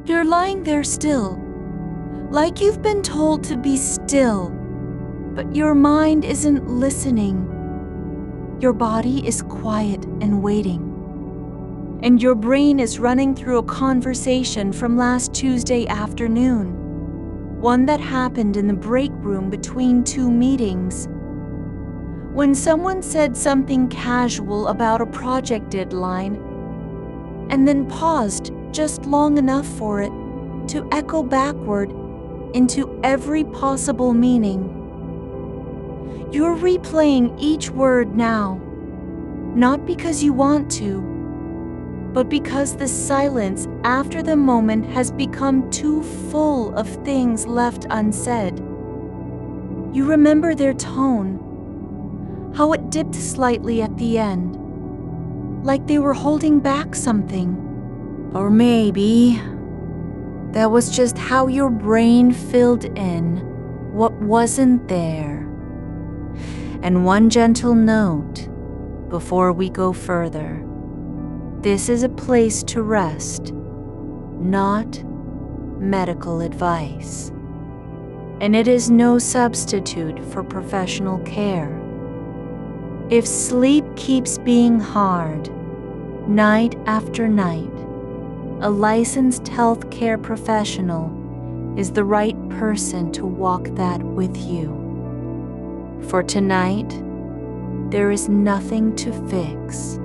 You're lying there still, like you've been told to be still, but your mind isn't listening. Your body is quiet and waiting. And your brain is running through a conversation from last Tuesday afternoon, one that happened in the break room between two meetings. When someone said something casual about a project deadline, and then paused just long enough for it to echo backward into every possible meaning. You're replaying each word now, not because you want to, but because the silence after the moment has become too full of things left unsaid. You remember their tone, how it dipped slightly at the end, like they were holding back something. Or maybe that was just how your brain filled in what wasn't there. And one gentle note before we go further. This is a place to rest, not medical advice. And it is no substitute for professional care. If sleep keeps being hard, night after night, a licensed healthcare professional is the right person to walk that with you. For tonight, there is nothing to fix.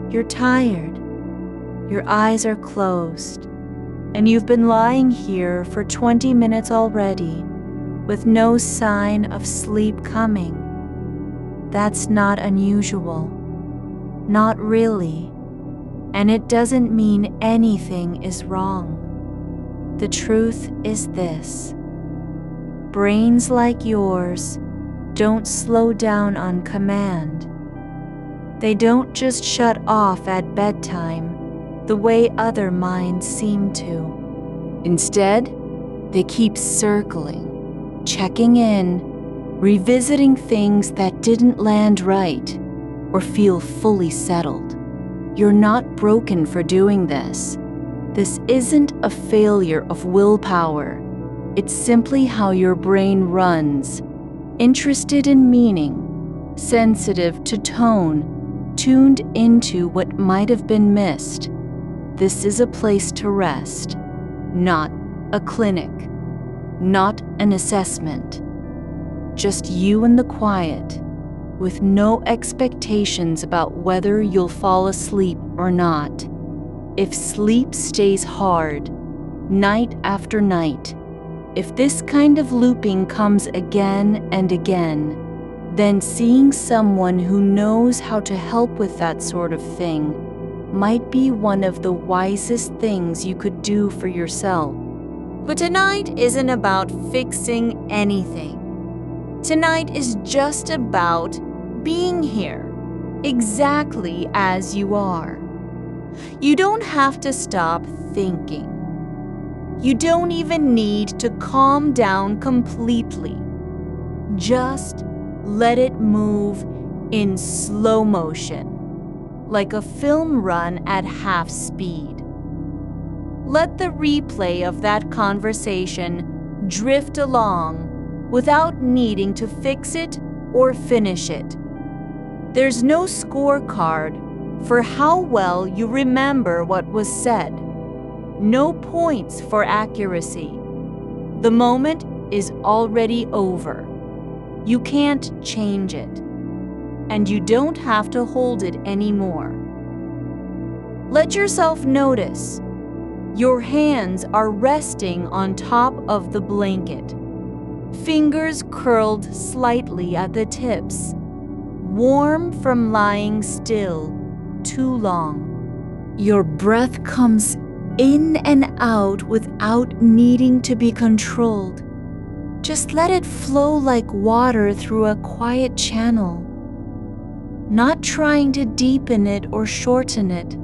You're tired, your eyes are closed, and you've been lying here for 20 minutes already with no sign of sleep coming. That's not unusual, not really, and it doesn't mean anything is wrong. The truth is this: brains like yours don't slow down on command. They don't just shut off at bedtime the way other minds seem to. Instead, they keep circling, checking in, revisiting things that didn't land right or feel fully settled. You're not broken for doing this. This isn't a failure of willpower. It's simply how your brain runs, interested in meaning, sensitive to tone, tuned into what might have been missed. This is a place to rest, not a clinic, not an assessment. Just you in the quiet, with no expectations about whether you'll fall asleep or not. If sleep stays hard, night after night, if this kind of looping comes again and again, then seeing someone who knows how to help with that sort of thing might be one of the wisest things you could do for yourself. But tonight isn't about fixing anything. Tonight is just about being here, exactly as you are. You don't have to stop thinking. You don't even need to calm down completely. Just let it move in slow motion, like a film run at half speed. Let the replay of that conversation drift along without needing to fix it or finish it. There's no scorecard for how well you remember what was said. No points for accuracy. The moment is already over. You can't change it, and you don't have to hold it anymore. Let yourself notice. Your hands are resting on top of the blanket, fingers curled slightly at the tips, warm from lying still too long. Your breath comes in and out without needing to be controlled. Just let it flow like water through a quiet channel, not trying to deepen it or shorten it,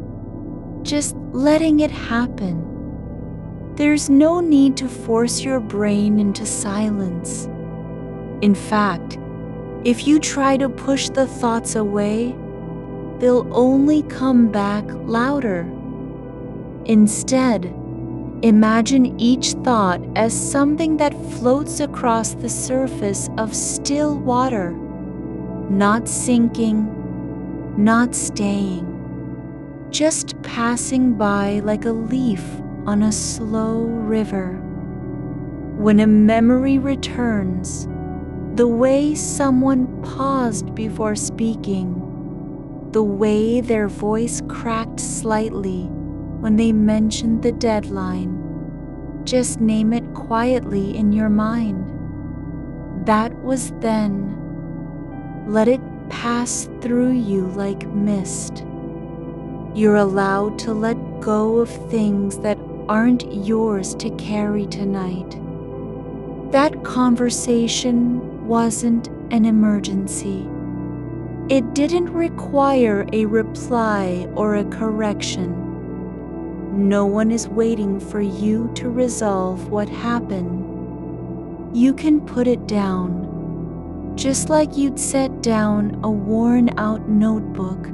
just letting it happen. There's no need to force your brain into silence. In fact, if you try to push the thoughts away, they'll only come back louder. Instead, Imagine each thought as something that floats across the surface of still water, not sinking, not staying, just passing by like a leaf on a slow river. When a memory returns, the way someone paused before speaking, the way their voice cracked slightly when they mentioned the deadline, just name it quietly in your mind. That was then. Let it pass through you like mist. You're allowed to let go of things that aren't yours to carry tonight. That conversation wasn't an emergency. It didn't require a reply or a correction. No one is waiting for you to resolve what happened. You can put it down, just like you'd set down a worn-out notebook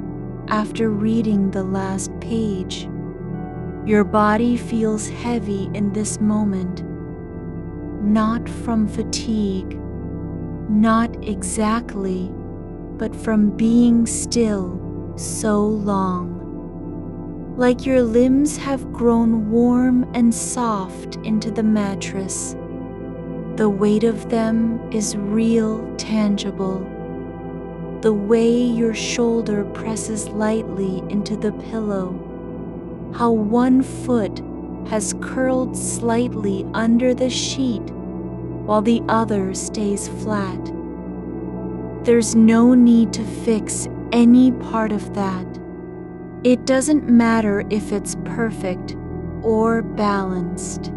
after reading the last page. Your body feels heavy in this moment, not from fatigue, not exactly, but from being still so long. Like your limbs have grown warm and soft into the mattress. The weight of them is real, tangible. The way your shoulder presses lightly into the pillow, how one foot has curled slightly under the sheet while the other stays flat. There's no need to fix any part of that. It doesn't matter if it's perfect or balanced.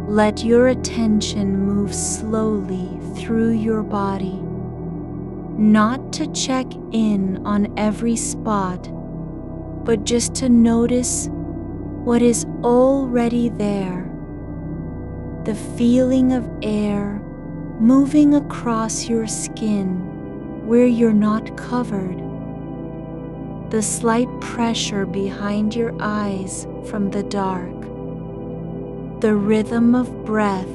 Let your attention move slowly through your body, not to check in on every spot, but just to notice what is already there. The feeling of air moving across your skin where you're not covered. The slight pressure behind your eyes from the dark. The rhythm of breath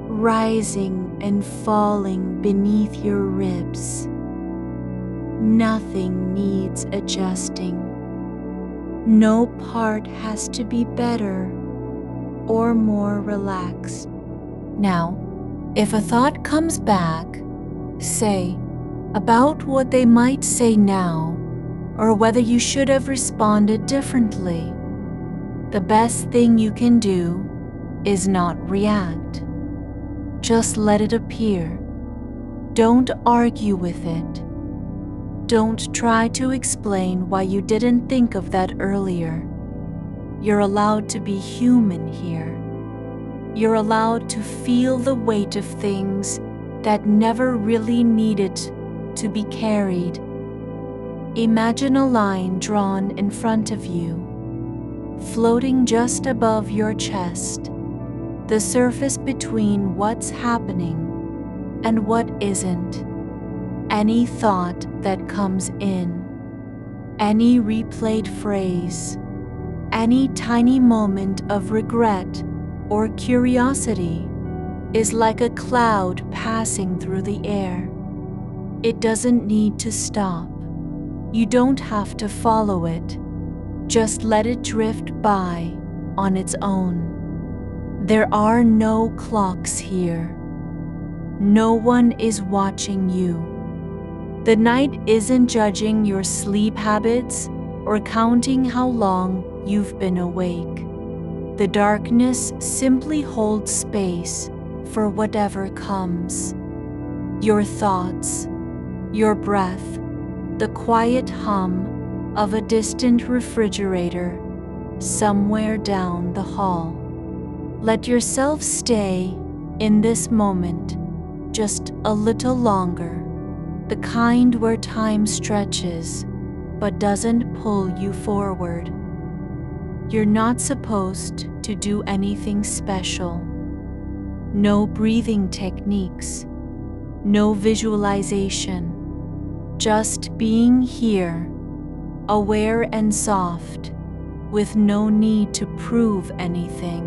rising and falling beneath your ribs. Nothing needs adjusting. No part has to be better or more relaxed. Now, if a thought comes back, say about what they might say now, or whether you should have responded differently. The best thing you can do is not react. Just let it appear. Don't argue with it. Don't try to explain why you didn't think of that earlier. You're allowed to be human here. You're allowed to feel the weight of things that never really needed to be carried. Imagine a line drawn in front of you, floating just above your chest, the surface between what's happening and what isn't. Any thought that comes in, any replayed phrase, any tiny moment of regret or curiosity is like a cloud passing through the air. It doesn't need to stop. You don't have to follow it. Just let it drift by on its own. There are no clocks here. No one is watching you. The night isn't judging your sleep habits or counting how long you've been awake. The darkness simply holds space for whatever comes. Your thoughts, your breath, the quiet hum of a distant refrigerator somewhere down the hall. Let yourself stay in this moment just a little longer, the kind where time stretches but doesn't pull you forward. You're not supposed to do anything special. No breathing techniques, no visualization, just being here, aware and soft, with no need to prove anything.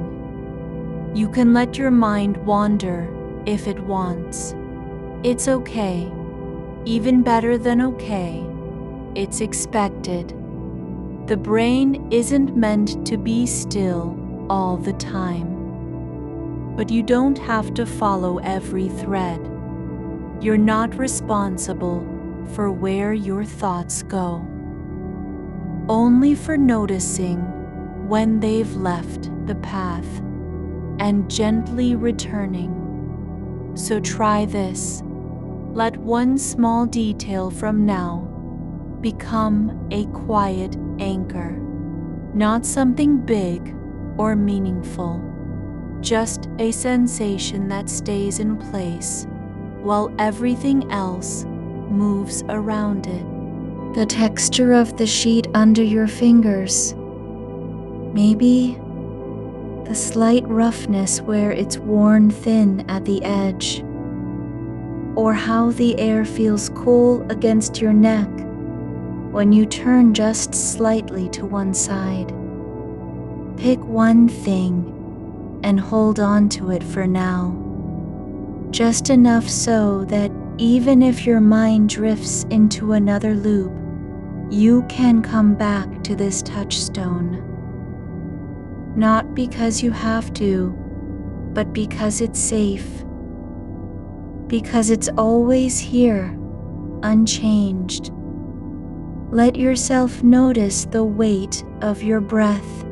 You can let your mind wander if it wants. It's okay, even better than okay. It's expected. The brain isn't meant to be still all the time. But you don't have to follow every thread. You're not responsible for where your thoughts go, only for noticing when they've left the path and gently returning. So try this. Let one small detail from now become a quiet anchor, not something big or meaningful, just a sensation that stays in place while everything else moves around it. The texture of the sheet under your fingers, maybe the slight roughness where it's worn thin at the edge, or how the air feels cool against your neck when you turn just slightly to one side. Pick one thing and hold on to it for now, just enough so that even if your mind drifts into another loop, you can come back to this touchstone. Not because you have to, but because it's safe. Because it's always here, unchanged. Let yourself notice the weight of your breath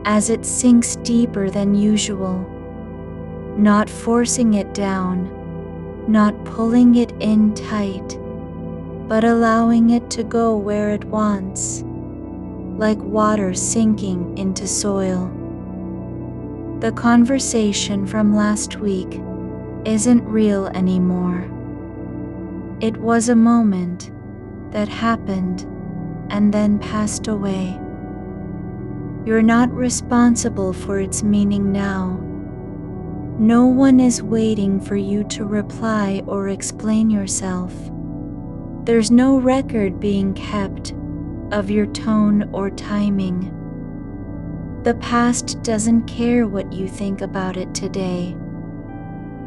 as it sinks deeper than usual, not forcing it down, not pulling it in tight, but allowing it to go where it wants, like water sinking into soil. The conversation from last week isn't real anymore. It was a moment that happened and then passed away. You're not responsible for its meaning now. No one is waiting for you to reply or explain yourself. There's no record being kept of your tone or timing. The past doesn't care what you think about it today.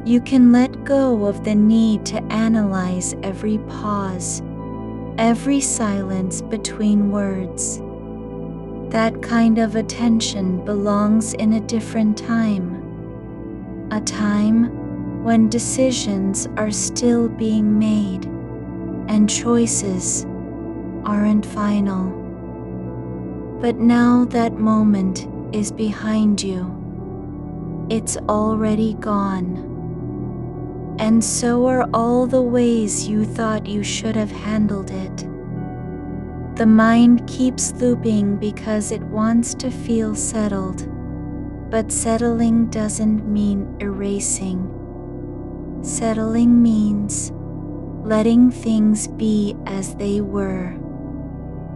You can let go of the need to analyze every pause, every silence between words. That kind of attention belongs in a different time, a time when decisions are still being made and choices aren't final. But now that moment is behind you. It's already gone. And so are all the ways you thought you should have handled it. The mind keeps looping because it wants to feel settled, but settling doesn't mean erasing. Settling means letting things be as they were,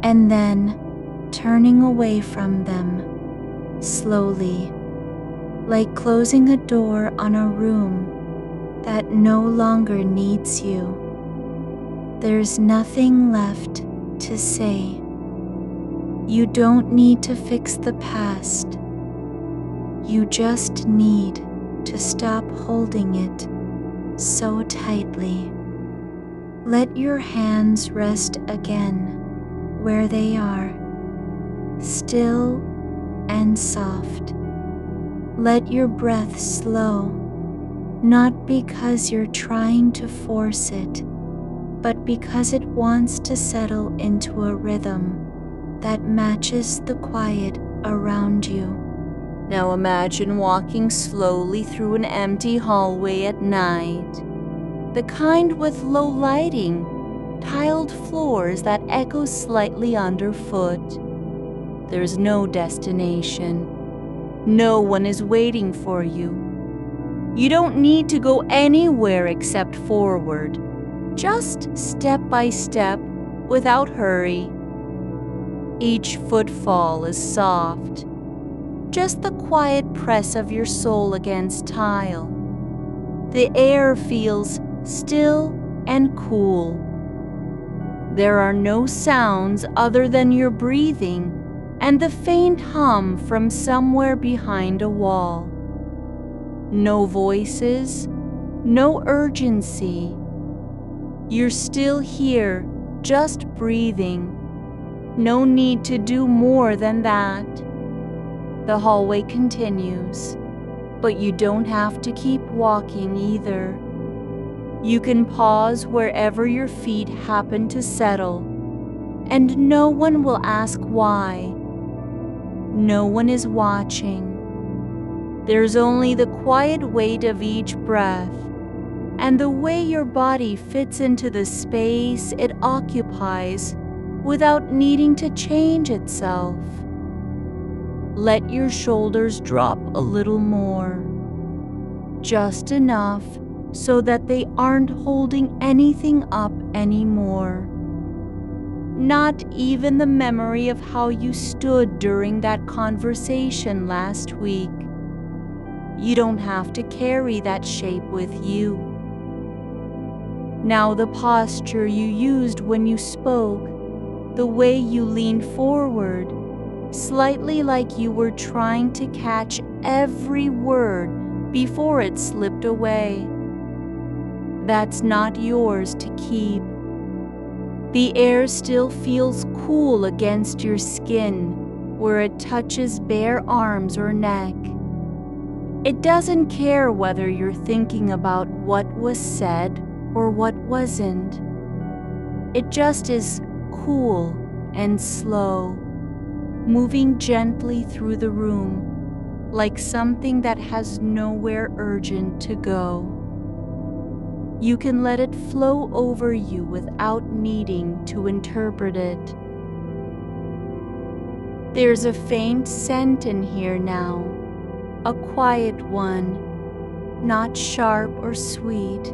and then turning away from them slowly, like closing a door on a room that no longer needs you. There's nothing left to say. You don't need to fix the past. You just need to stop holding it so tightly. Let your hands rest again where they are, still and soft. Let your breath slow, not because you're trying to force it, but because it wants to settle into a rhythm that matches the quiet around you. Now imagine walking slowly through an empty hallway at night, the kind with low lighting, tiled floors that echo slightly underfoot. There's no destination. No one is waiting for you. You don't need to go anywhere except forward. Just step by step, without hurry. Each footfall is soft, just the quiet press of your soul against tile. The air feels still and cool. There are no sounds other than your breathing and the faint hum from somewhere behind a wall. No voices, no urgency. You're still here, just breathing. No need to do more than that. The hallway continues, but you don't have to keep walking either. You can pause wherever your feet happen to settle, and no one will ask why. No one is watching. There's only the quiet weight of each breath, and the way your body fits into the space it occupies without needing to change itself. Let your shoulders drop a little more, just enough so that they aren't holding anything up anymore. Not even the memory of how you stood during that conversation last week. You don't have to carry that shape with you. Now the posture you used when you spoke, the way you leaned forward, slightly like you were trying to catch every word before it slipped away. That's not yours to keep. The air still feels cool against your skin where it touches bare arms or neck. It doesn't care whether you're thinking about what was said or what wasn't. It just is cool and slow, moving gently through the room, like something that has nowhere urgent to go. You can let it flow over you without needing to interpret it. There's a faint scent in here now, a quiet one, not sharp or sweet,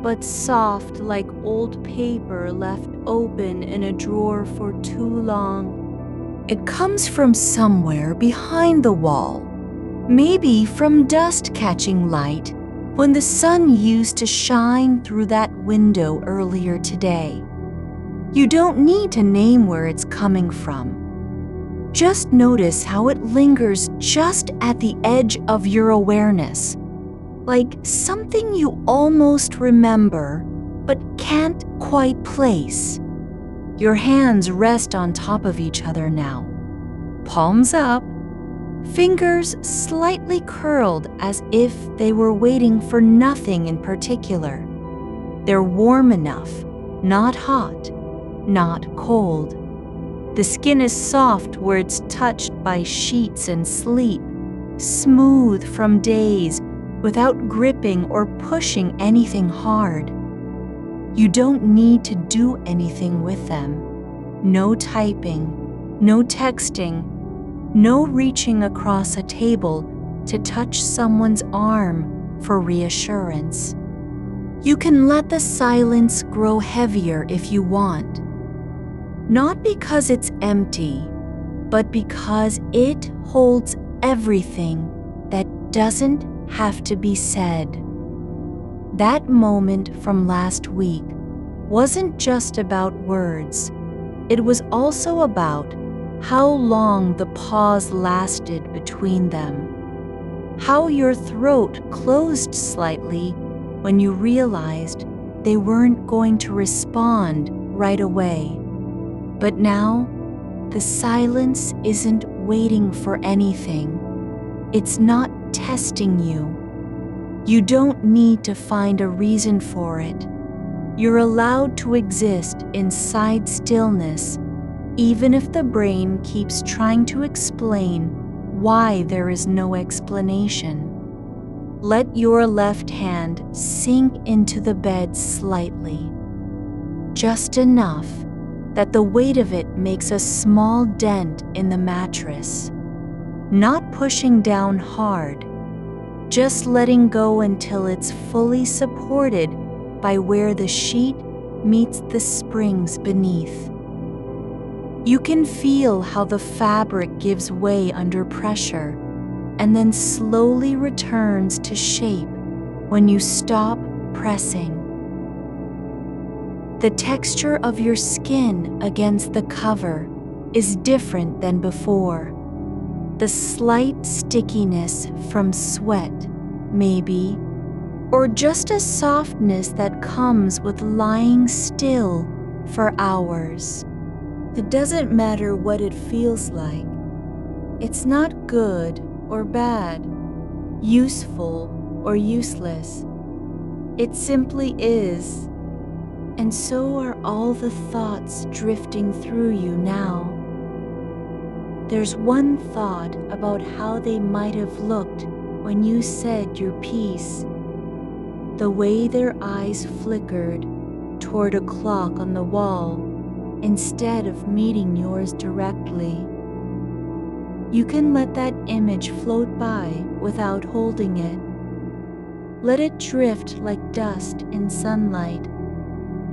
but soft like old paper left open in a drawer for too long. It comes from somewhere behind the wall, maybe from dust catching light when the sun used to shine through that window earlier today. You don't need to name where it's coming from. Just notice how it lingers just at the edge of your awareness, like something you almost remember but can't quite place. Your hands rest on top of each other now, palms up, fingers slightly curled as if they were waiting for nothing in particular. They're warm enough, not hot, not cold. The skin is soft where it's touched by sheets and sleep, smooth from days without gripping or pushing anything hard. You don't need to do anything with them. No typing, no texting, no reaching across a table to touch someone's arm for reassurance. You can let the silence grow heavier if you want. Not because it's empty, but because it holds everything that doesn't have to be said. That moment from last week wasn't just about words. It was also about how long the pause lasted between them. How your throat closed slightly when you realized they weren't going to respond right away. But now, the silence isn't waiting for anything. It's not testing you. You don't need to find a reason for it. You're allowed to exist inside stillness, even if the brain keeps trying to explain why there is no explanation. Let your left hand sink into the bed slightly, just enough that the weight of it makes a small dent in the mattress. Not pushing down hard, just letting go until it's fully supported by where the sheet meets the springs beneath. You can feel how the fabric gives way under pressure and then slowly returns to shape when you stop pressing. The texture of your skin against the cover is different than before. The slight stickiness from sweat, maybe, or just a softness that comes with lying still for hours. It doesn't matter what it feels like. It's not good or bad, useful or useless. It simply is, and so are all the thoughts drifting through you now. There's one thought about how they might have looked when you said your piece, the way their eyes flickered toward a clock on the wall instead of meeting yours directly. You can let that image float by without holding it. Let it drift like dust in sunlight,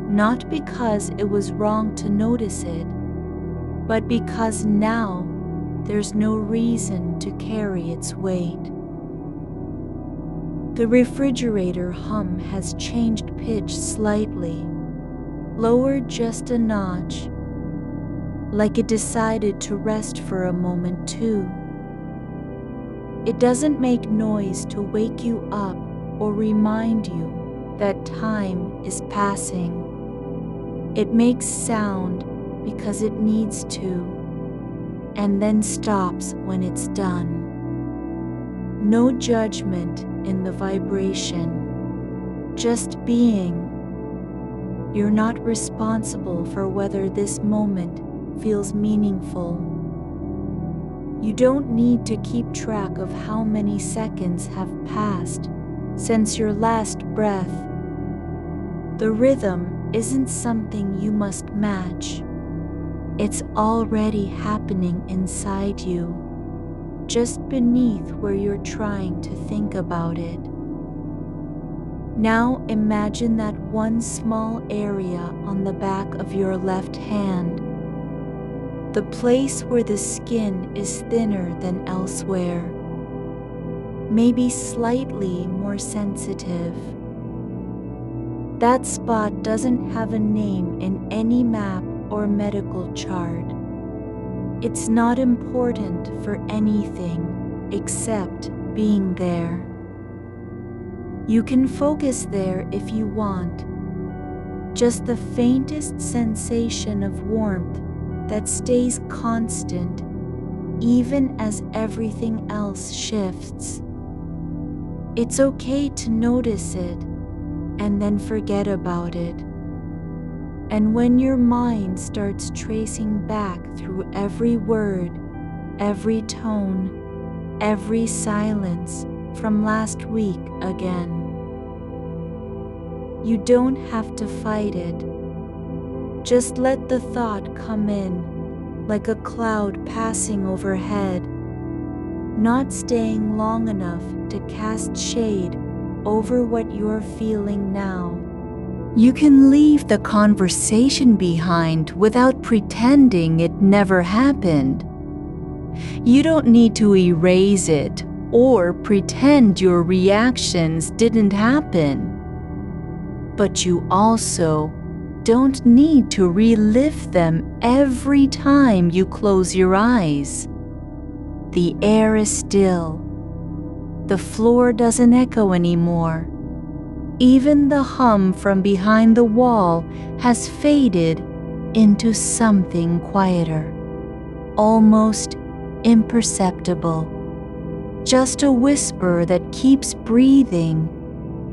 not because it was wrong to notice it, but because now there's no reason to carry its weight. The refrigerator hum has changed pitch slightly, lowered just a notch, like it decided to rest for a moment too. It doesn't make noise to wake you up or remind you that time is passing. It makes sound because it needs to, and then stops when it's done. No judgment in the vibration, just being. You're not responsible for whether this moment feels meaningful. You don't need to keep track of how many seconds have passed since your last breath. The rhythm isn't something you must match. It's already happening inside you, just beneath where you're trying to think about it. Now imagine that one small area on the back of your left hand, the place where the skin is thinner than elsewhere, maybe slightly more sensitive. That spot doesn't have a name in any map or medical chart. It's not important for anything except being there. You can focus there if you want, just the faintest sensation of warmth that stays constant even as everything else shifts. It's okay to notice it and then forget about it. And when your mind starts tracing back through every word, every tone, every silence from last week again, you don't have to fight it. Just let the thought come in like a cloud passing overhead, not staying long enough to cast shade over what you're feeling now. You can leave the conversation behind without pretending it never happened. You don't need to erase it or pretend your reactions didn't happen. But you also don't need to relive them every time you close your eyes. The air is still. The floor doesn't echo anymore. Even the hum from behind the wall has faded into something quieter, almost imperceptible. Just a whisper that keeps breathing,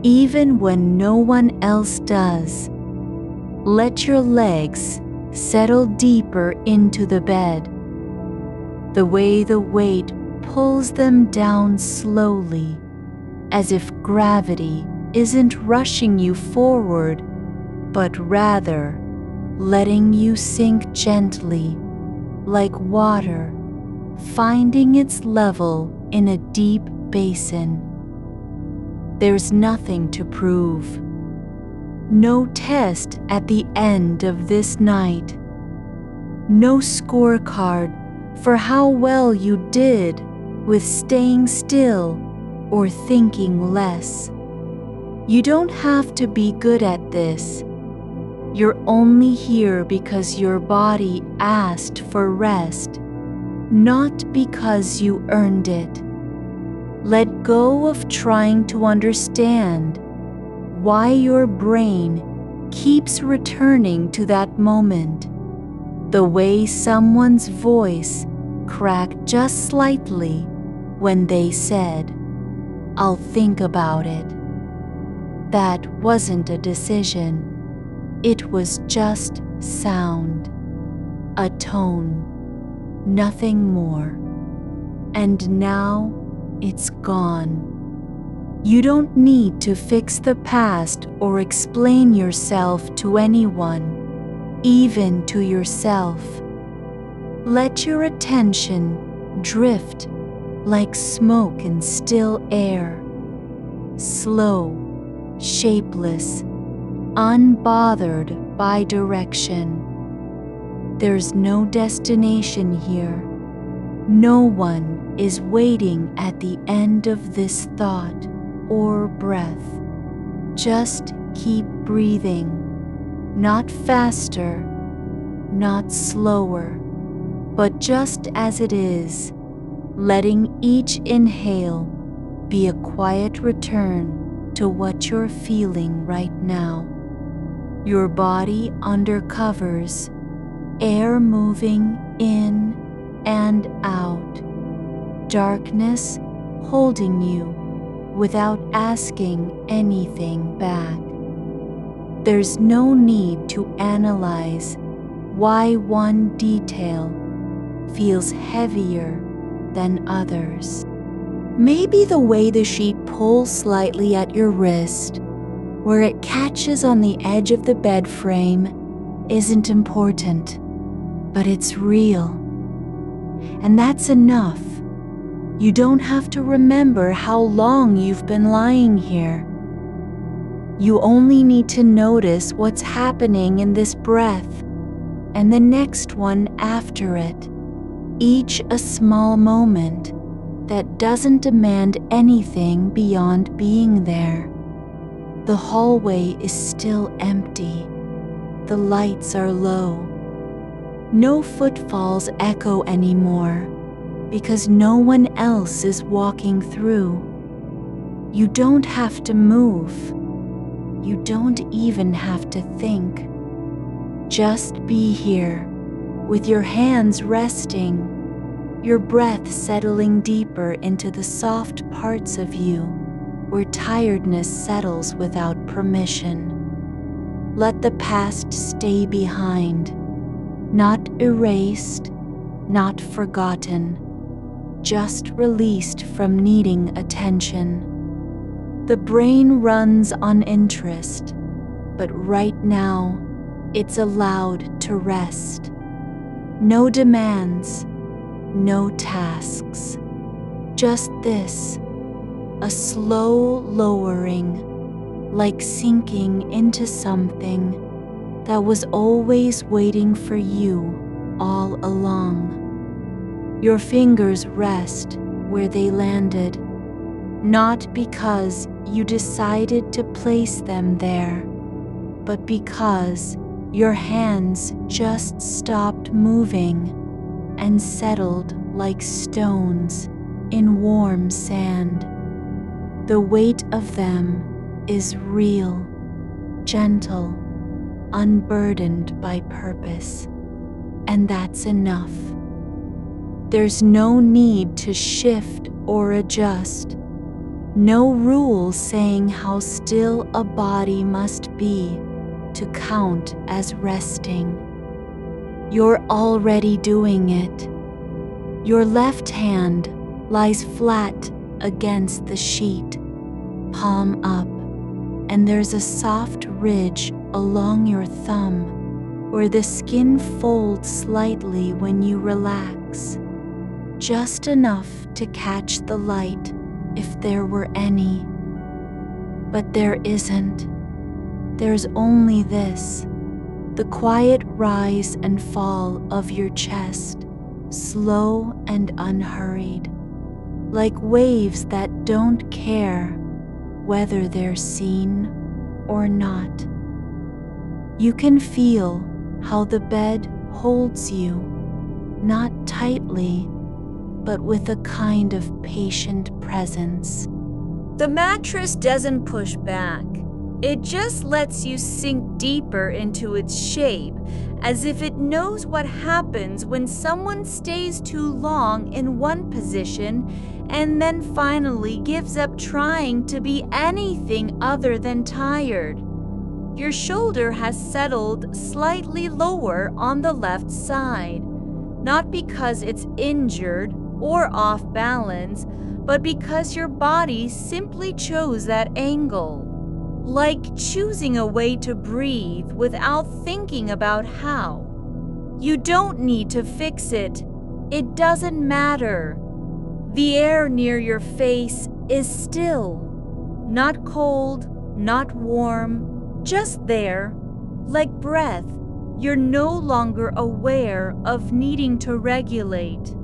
even when no one else does. Let your legs settle deeper into the bed, the way the weight pulls them down slowly, as if gravity isn't rushing you forward, but rather letting you sink gently, like water finding its level in a deep basin. There's nothing to prove. No test at the end of this night. No scorecard for how well you did with staying still or thinking less. You don't have to be good at this. You're only here because your body asked for rest, not because you earned it. Let go of trying to understand why your brain keeps returning to that moment, the way someone's voice cracked just slightly when they said, "I'll think about it." That wasn't a decision. It was just sound, a tone, nothing more. And now it's gone. You don't need to fix the past or explain yourself to anyone, even to yourself. Let your attention drift like smoke in still air, slow, shapeless, unbothered by direction. There's no destination here. No one is waiting at the end of this thought or breath. Just keep breathing, not faster, not slower, but just as it is, letting each inhale be a quiet return to what you're feeling right now. Your body under covers, air moving in and out, darkness holding you without asking anything back. There's no need to analyze why one detail feels heavier than others. Maybe the way the sheet pulls slightly at your wrist, where it catches on the edge of the bed frame, isn't important, but it's real. And that's enough. You don't have to remember how long you've been lying here. You only need to notice what's happening in this breath and the next one after it, each a small moment that doesn't demand anything beyond being there. The hallway is still empty. The lights are low. No footfalls echo anymore because no one else is walking through. You don't have to move. You don't even have to think. Just be here, with your hands resting, your breath settling deeper into the soft parts of you where tiredness settles without permission. Let the past stay behind, not erased, not forgotten, just released from needing attention. The brain runs on interest, but right now it's allowed to rest. No demands, no tasks, just this, a slow lowering, like sinking into something that was always waiting for you all along. Your fingers rest where they landed, not because you decided to place them there, but because your hands just stopped moving and settled like stones in warm sand. The weight of them is real, gentle, unburdened by purpose, and that's enough. There's no need to shift or adjust, no rules saying how still a body must be to count as resting. You're already doing it. Your left hand lies flat against the sheet, palm up, and there's a soft ridge along your thumb where the skin folds slightly when you relax, just enough to catch the light if there were any. But there isn't. There's only this, the quiet rise and fall of your chest, slow and unhurried, like waves that don't care whether they're seen or not. You can feel how the bed holds you, not tightly, but with a kind of patient presence. The mattress doesn't push back. It just lets you sink deeper into its shape, as if it knows what happens when someone stays too long in one position and then finally gives up trying to be anything other than tired. Your shoulder has settled slightly lower on the left side, not because it's injured or off balance, but because your body simply chose that angle. Like choosing a way to breathe without thinking about how. You don't need to fix it. It doesn't matter. The air near your face is still. Not cold, not warm, just there. Like breath, you're no longer aware of needing to regulate.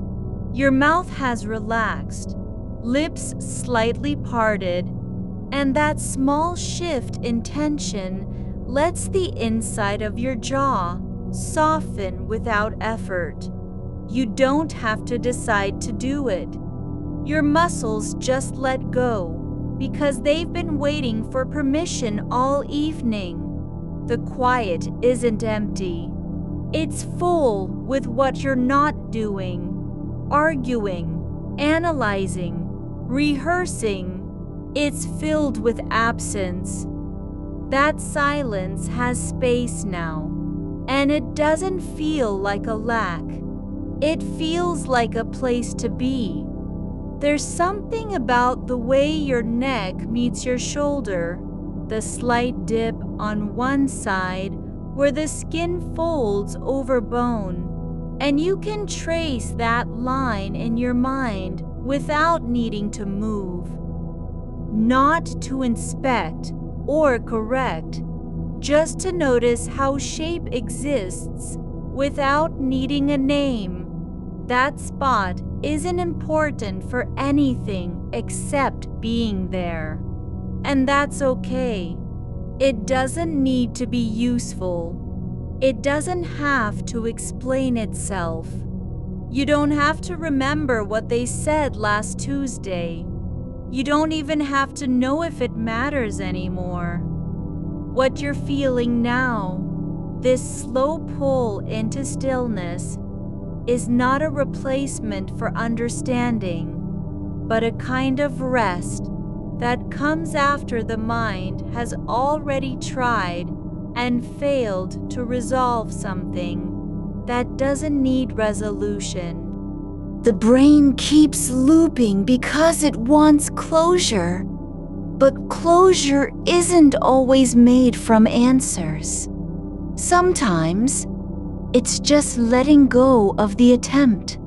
Your mouth has relaxed, lips slightly parted, and that small shift in tension lets the inside of your jaw soften without effort. You don't have to decide to do it. Your muscles just let go because they've been waiting for permission all evening. The quiet isn't empty. It's full with what you're not doing, arguing, analyzing, rehearsing. It's filled with absence. That silence has space now, and it doesn't feel like a lack. It feels like a place to be. There's something about the way your neck meets your shoulder, the slight dip on one side where the skin folds over bone, and you can trace that line in your mind without needing to move. Not to inspect or correct, just to notice how shape exists without needing a name. That spot isn't important for anything except being there. And that's okay. It doesn't need to be useful. It doesn't have to explain itself. You don't have to remember what they said last Tuesday. You don't even have to know if it matters anymore. What you're feeling now, this slow pull into stillness, is not a replacement for understanding, but a kind of rest that comes after the mind has already tried and failed to resolve something that doesn't need resolution. The brain keeps looping because it wants closure, but closure isn't always made from answers. Sometimes, it's just letting go of the attempt.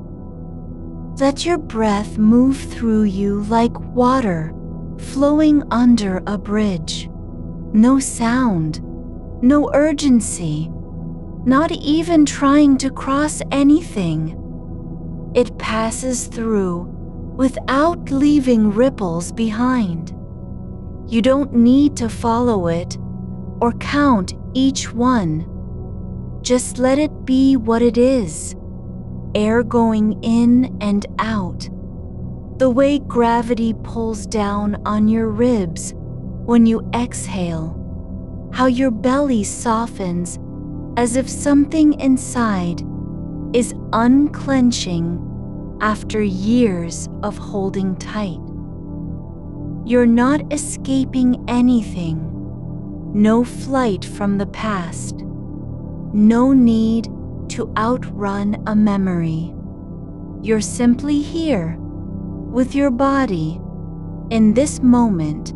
Let your breath move through you like water flowing under a bridge. No sound, no urgency, not even trying to cross anything. It passes through without leaving ripples behind. You don't need to follow it or count each one. Just let it be what it is, air going in and out, the way gravity pulls down on your ribs when you exhale, how your belly softens as if something inside is unclenching after years of holding tight. You're not escaping anything, no flight from the past, no need to outrun a memory. You're simply here, with your body, in this moment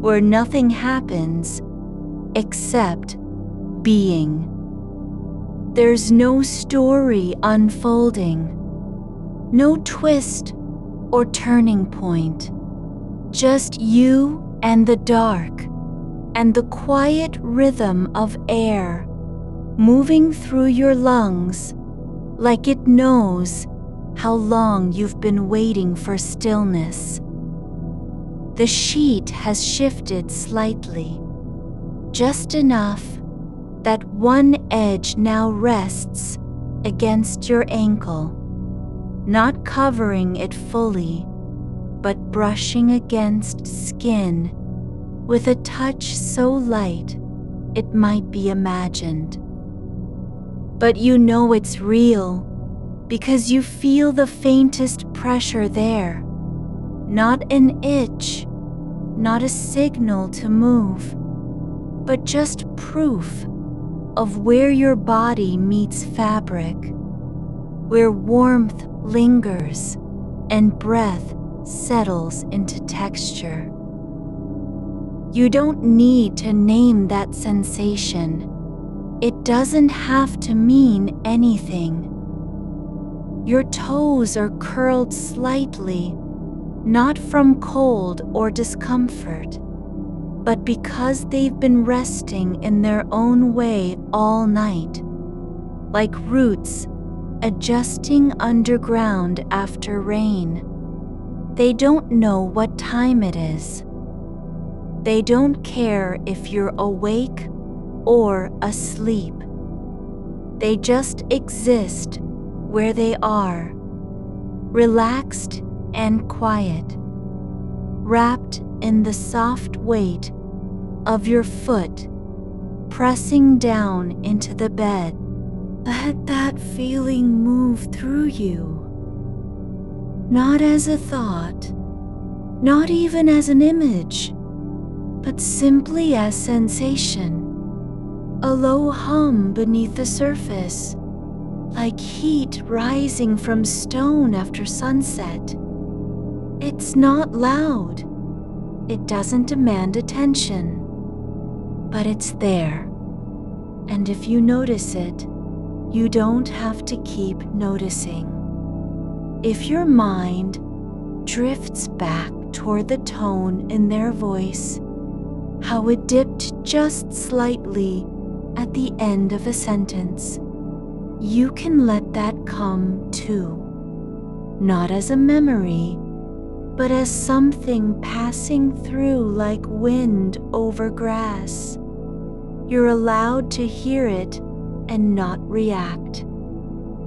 where nothing happens except being. There's no story unfolding, no twist or turning point, just you and the dark and the quiet rhythm of air moving through your lungs like it knows how long you've been waiting for stillness. The sheet has shifted slightly, just enough That one edge now rests against your ankle, not covering it fully, but brushing against skin with a touch so light it might be imagined. But you know it's real because you feel the faintest pressure there, not an itch, not a signal to move, but just proof of where your body meets fabric, where warmth lingers and breath settles into texture. You don't need to name that sensation. It doesn't have to mean anything. Your toes are curled slightly, not from cold or discomfort, but because they've been resting in their own way all night, like roots adjusting underground after rain. They don't know what time it is. They don't care if you're awake or asleep. They just exist where they are, relaxed and quiet, wrapped in the soft weight of your foot pressing down into the bed. Let that feeling move through you, not as a thought, not even as an image, but simply as sensation, a low hum beneath the surface, like heat rising from stone after sunset. It's not loud. It doesn't demand attention, but it's there. And if you notice it, you don't have to keep noticing. If your mind drifts back toward the tone in their voice, how it dipped just slightly at the end of a sentence, you can let that come too, not as a memory, but as something passing through like wind over grass. You're allowed to hear it and not react,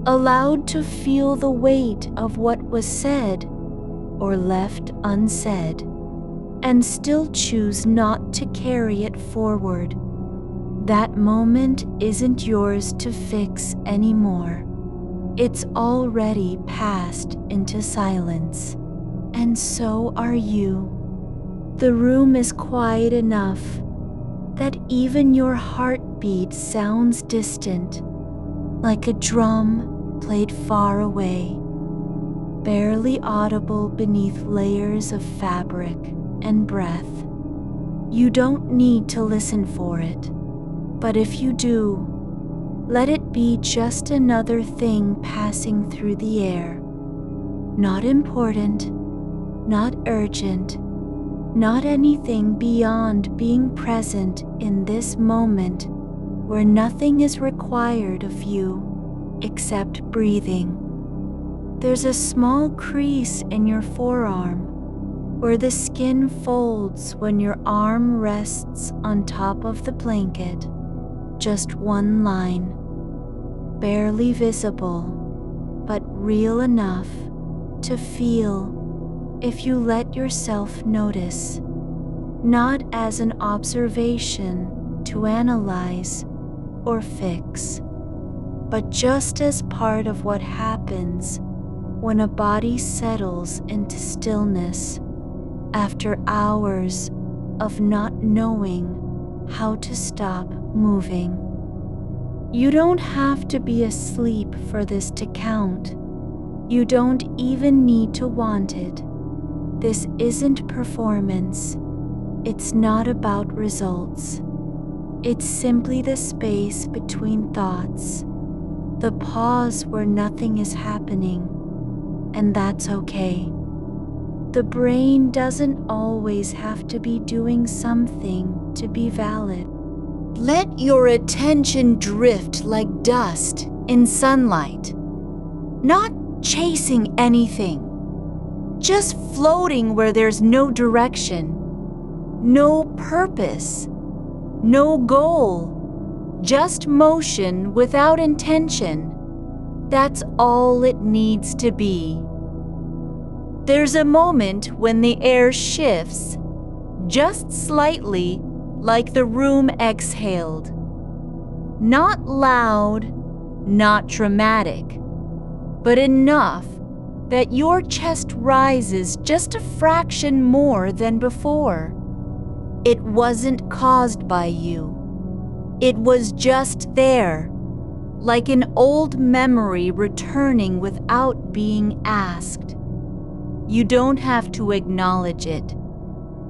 allowed to feel the weight of what was said or left unsaid, and still choose not to carry it forward. That moment isn't yours to fix anymore. It's already passed into silence, and so are you. The room is quiet enough that even your heartbeat sounds distant, like a drum played far away, barely audible beneath layers of fabric and breath. You don't need to listen for it, but if you do, let it be just another thing passing through the air. Not important, not urgent, not anything beyond being present in this moment where nothing is required of you except breathing. There's a small crease in your forearm where the skin folds when your arm rests on top of the blanket. Just one line, barely visible, but real enough to feel if you let yourself notice, not as an observation to analyze or fix, but just as part of what happens when a body settles into stillness after hours of not knowing how to stop moving. You don't have to be asleep for this to count. You don't even need to want it. This isn't performance. It's not about results. It's simply the space between thoughts, the pause where nothing is happening, and that's okay. The brain doesn't always have to be doing something to be valid. Let your attention drift like dust in sunlight, not chasing anything. Just floating where there's no direction, no purpose, no goal, Just motion without intention. That's all it needs to be. There's a moment when the air shifts, just slightly, like the room exhaled. Not loud, not dramatic, but enough that your chest rises just a fraction more than before. It wasn't caused by you. It was just there, like an old memory returning without being asked. You don't have to acknowledge it.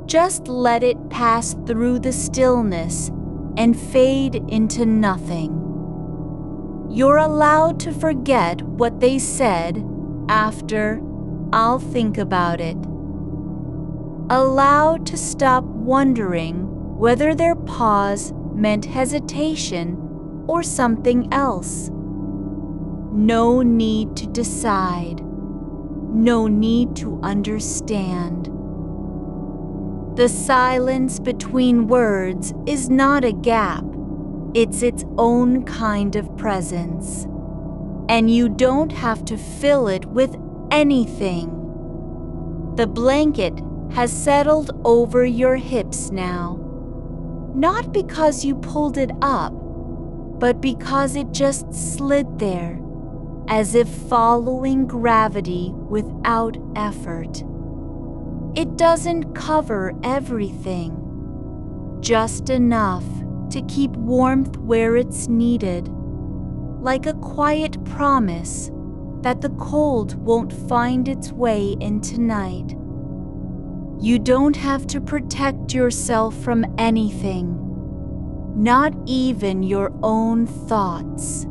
Just let it pass through the stillness and fade into nothing. You're allowed to forget what they said after "I'll think about it." Allowed to stop wondering whether their pause meant hesitation or something else. No need to decide. No need to understand. The silence between words is not a gap. It's its own kind of presence. And you don't have to fill it with anything. The blanket has settled over your hips now. Not because you pulled it up, but because it just slid there, as if following gravity without effort. It doesn't cover everything, just enough to keep warmth where it's needed, like a quiet promise that the cold won't find its way in tonight. You don't have to protect yourself from anything, not even your own thoughts.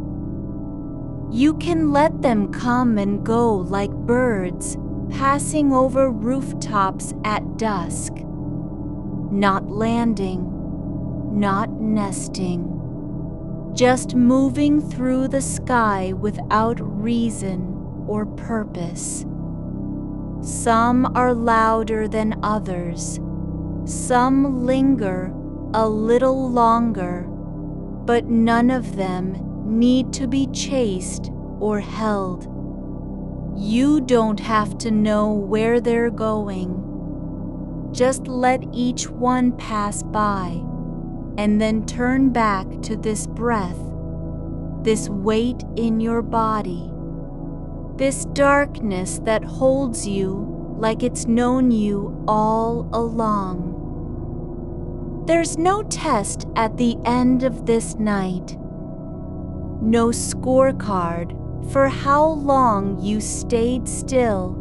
You can let them come and go like birds passing over rooftops at dusk, not landing, not nesting, just moving through the sky without reason or purpose. Some are louder than others. Some linger a little longer, but none of them need to be chased or held. You don't have to know where they're going. Just let each one pass by, and then turn back to this breath, this weight in your body, this darkness that holds you like it's known you all along. There's no test at the end of this night. No scorecard for how long you stayed still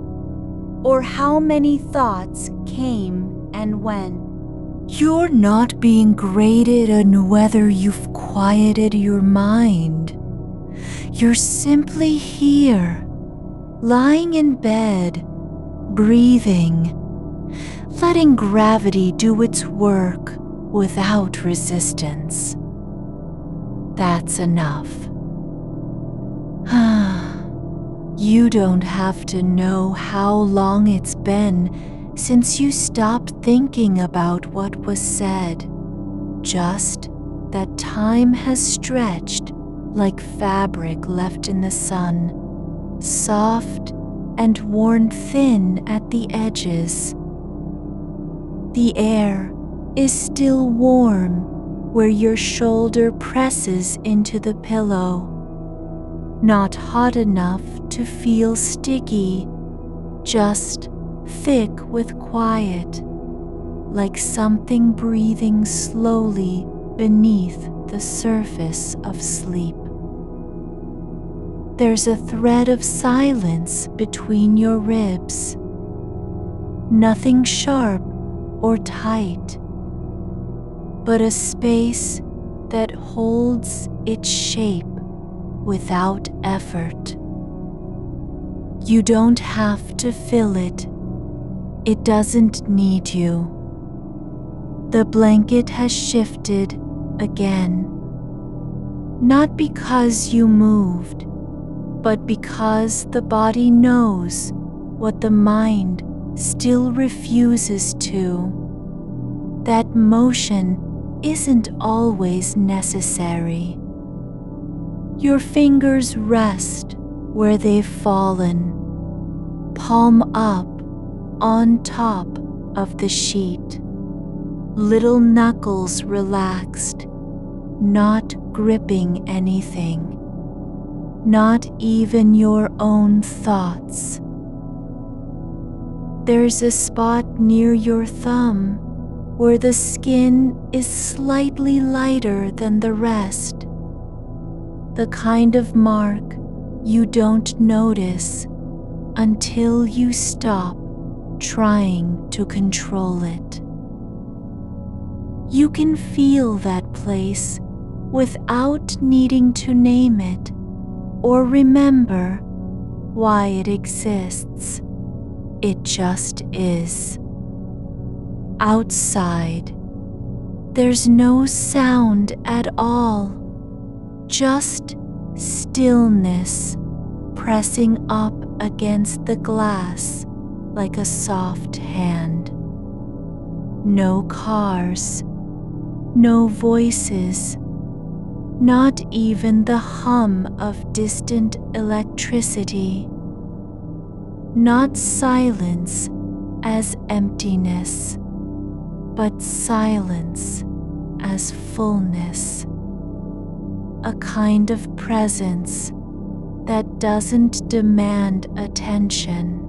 or how many thoughts came and went. You're not being graded on whether you've quieted your mind. You're simply here, lying in bed, breathing, letting gravity do its work without resistance. That's enough. You don't have to know how long it's been since you stopped thinking about what was said. Just that time has stretched like fabric left in the sun, soft and worn thin at the edges. The air is still warm where your shoulder presses into the pillow. Not hot enough to feel sticky, just thick with quiet, like something breathing slowly beneath the surface of sleep. There's a thread of silence between your ribs. Nothing sharp or tight, but a space that holds its shape without effort. You don't have to fill it. It doesn't need you. The blanket has shifted again. Not because you moved, but because the body knows what the mind still refuses to. That motion isn't always necessary. Your fingers rest where they've fallen, palm up on top of the sheet. Little knuckles relaxed, not gripping anything, not even your own thoughts. There's a spot near your thumb where the skin is slightly lighter than the rest. The kind of mark you don't notice until you stop trying to control it. You can feel that place without needing to name it or remember why it exists. It just is. Outside, there's no sound at all, just stillness pressing up against the glass like a soft hand. No cars, no voices, not even the hum of distant electricity. Not silence as emptiness, but silence as fullness. A kind of presence that doesn't demand attention.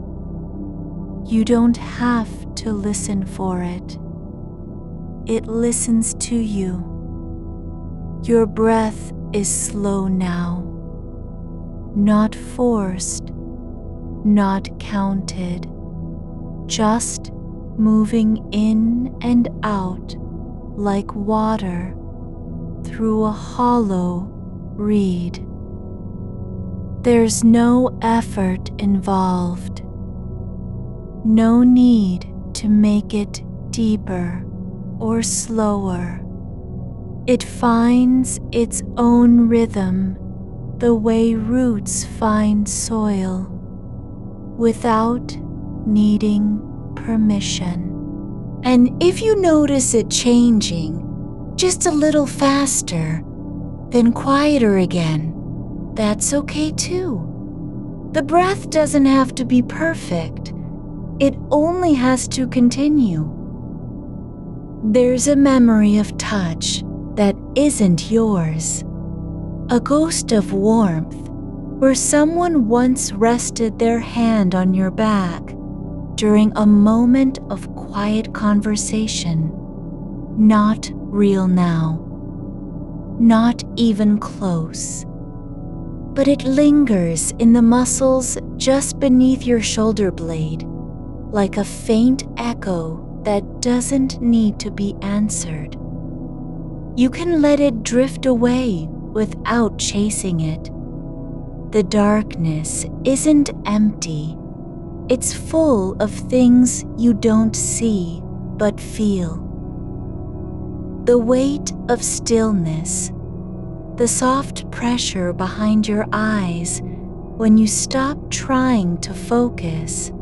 You don't have to listen for it. It listens to you. Your breath is slow now, not forced, not counted, just moving in and out like water through a hollow reed. There's no effort involved, no need to make it deeper or slower. It finds its own rhythm the way roots find soil, without needing permission. And if you notice it changing just a little faster, then quieter again, that's okay too. The breath doesn't have to be perfect. It only has to continue. There's a memory of touch that isn't yours, a ghost of warmth where someone once rested their hand on your back during a moment of quiet conversation. Not real now, not even close, but it lingers in the muscles just beneath your shoulder blade, like a faint echo that doesn't need to be answered. You can let it drift away without chasing it. The darkness isn't empty. It's full of things you don't see but feel. The weight of stillness, the soft pressure behind your eyes when you stop trying to focus,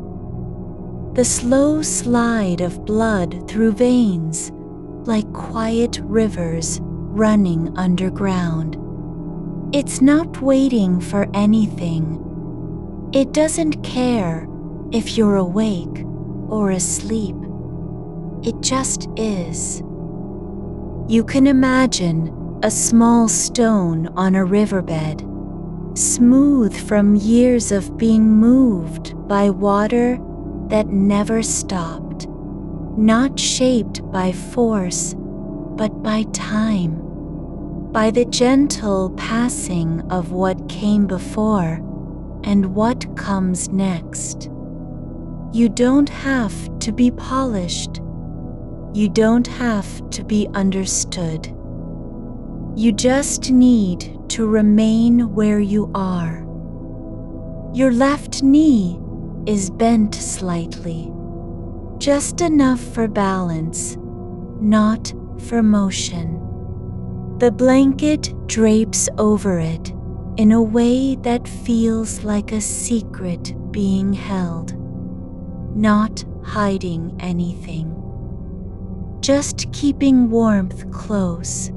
the slow slide of blood through veins like quiet rivers running underground. It's not waiting for anything. It doesn't care if you're awake or asleep. It just is. You can imagine a small stone on a riverbed, smooth from years of being moved by water that never stopped, not shaped by force, but by time, by the gentle passing of what came before and what comes next. You don't have to be polished. You don't have to be understood. You just need to remain where you are. Your left knee is bent slightly, just enough for balance, not for motion. The blanket drapes over it in a way that feels like a secret being held, not hiding anything. just keeping warmth close,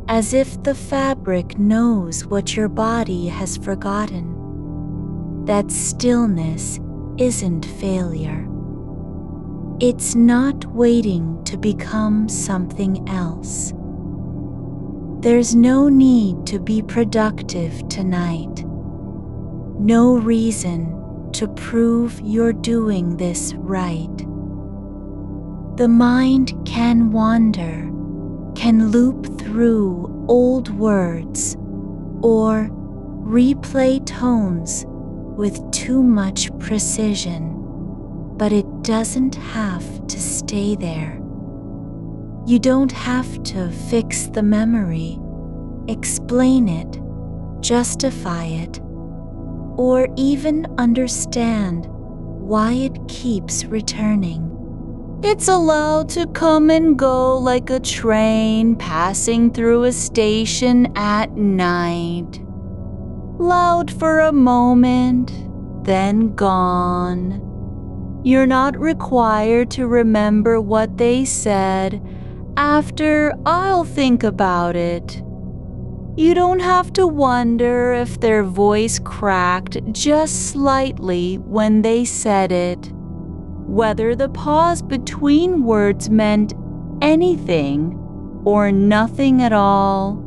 as if the fabric knows what your body has forgotten. That stillness isn't failure. It's not waiting to become something else. There's no need to be productive tonight. No reason to prove you're doing this right. The mind can wander, can loop through old words, or replay tones with too much precision, but it doesn't have to stay there. You don't have to fix the memory, explain it, justify it, or even understand why it keeps returning. It's allowed to come and go like a train passing through a station at night. Loud for a moment, then gone. You're not required to remember what they said after "I'll think about it." You don't have to wonder if their voice cracked just slightly when they said it, whether the pause between words meant anything or nothing at all.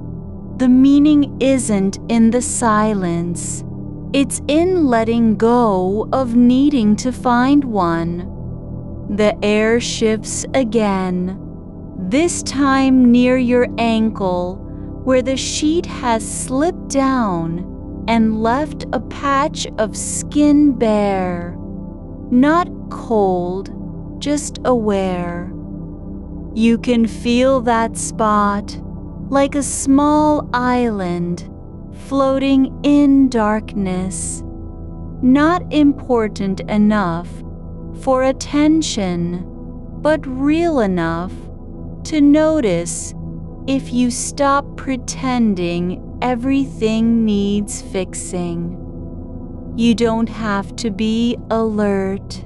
The meaning isn't in the silence. It's in letting go of needing to find one. The air shifts again, this time near your ankle, where the sheet has slipped down and left a patch of skin bare. Not cold, just aware. You can feel that spot, like a small island floating in darkness, not important enough for attention, but real enough to notice if you stop pretending everything needs fixing. You don't have to be alert.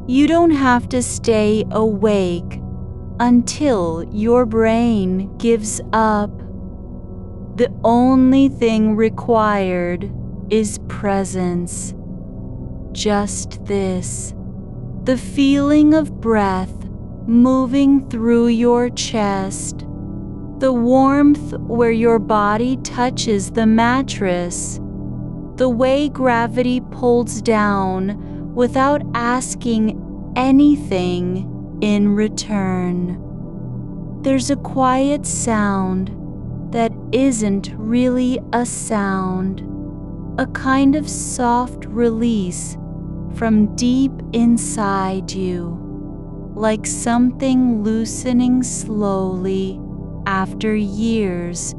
You don't have to stay awake until your brain gives up. The only thing required is presence. Just this, the feeling of breath moving through your chest, the warmth where your body touches the mattress, the way gravity pulls down without asking anything in return. There's a quiet sound that isn't really a sound, a kind of soft release from deep inside you, like something loosening slowly after years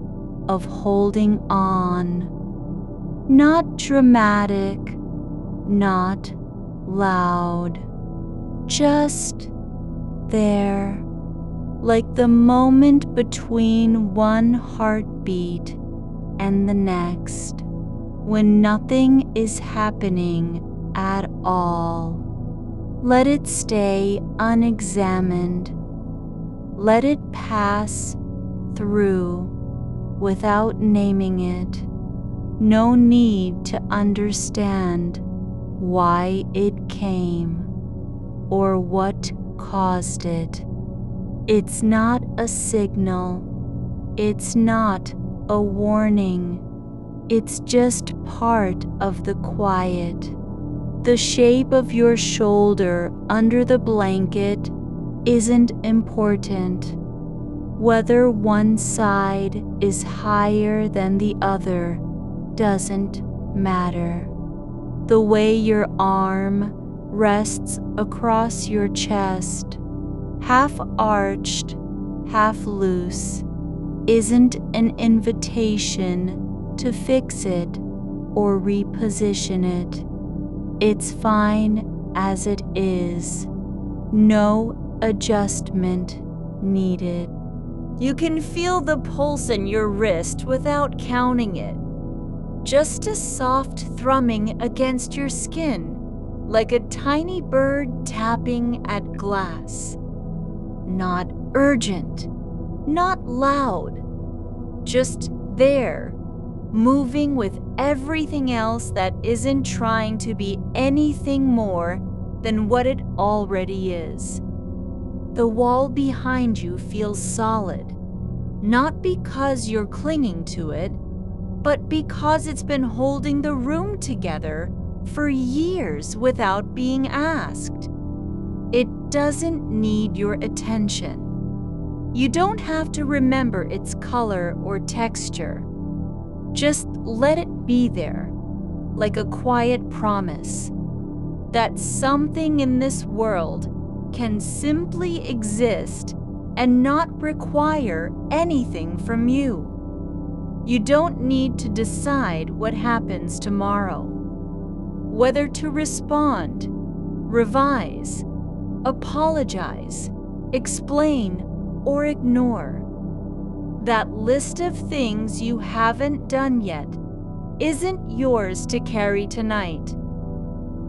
of holding on. Not dramatic, not loud, just there, like the moment between one heartbeat and the next, when nothing is happening at all. Let it stay unexamined. Let it pass through without naming it. No need to understand why it came or what caused it. It's not a signal. It's not a warning. It's just part of the quiet. The shape of your shoulder under the blanket isn't important. Whether one side is higher than the other doesn't matter. The way your arm rests across your chest, half arched, half loose, isn't an invitation to fix it or reposition it. It's fine as it is. No adjustment needed. You can feel the pulse in your wrist without counting it. Just a soft thrumming against your skin, like a tiny bird tapping at glass. not urgent, not loud, just there, moving with everything else that isn't trying to be anything more than what it already is. The wall behind you feels solid, not because you're clinging to it, but because it's been holding the room together for years without being asked. It doesn't need your attention. You don't have to remember its color or texture. Just let it be there, like a quiet promise that something in this world can simply exist and not require anything from you. You don't need to decide what happens tomorrow, whether to respond, revise, apologize, explain, or ignore. That list of things you haven't done yet isn't yours to carry tonight.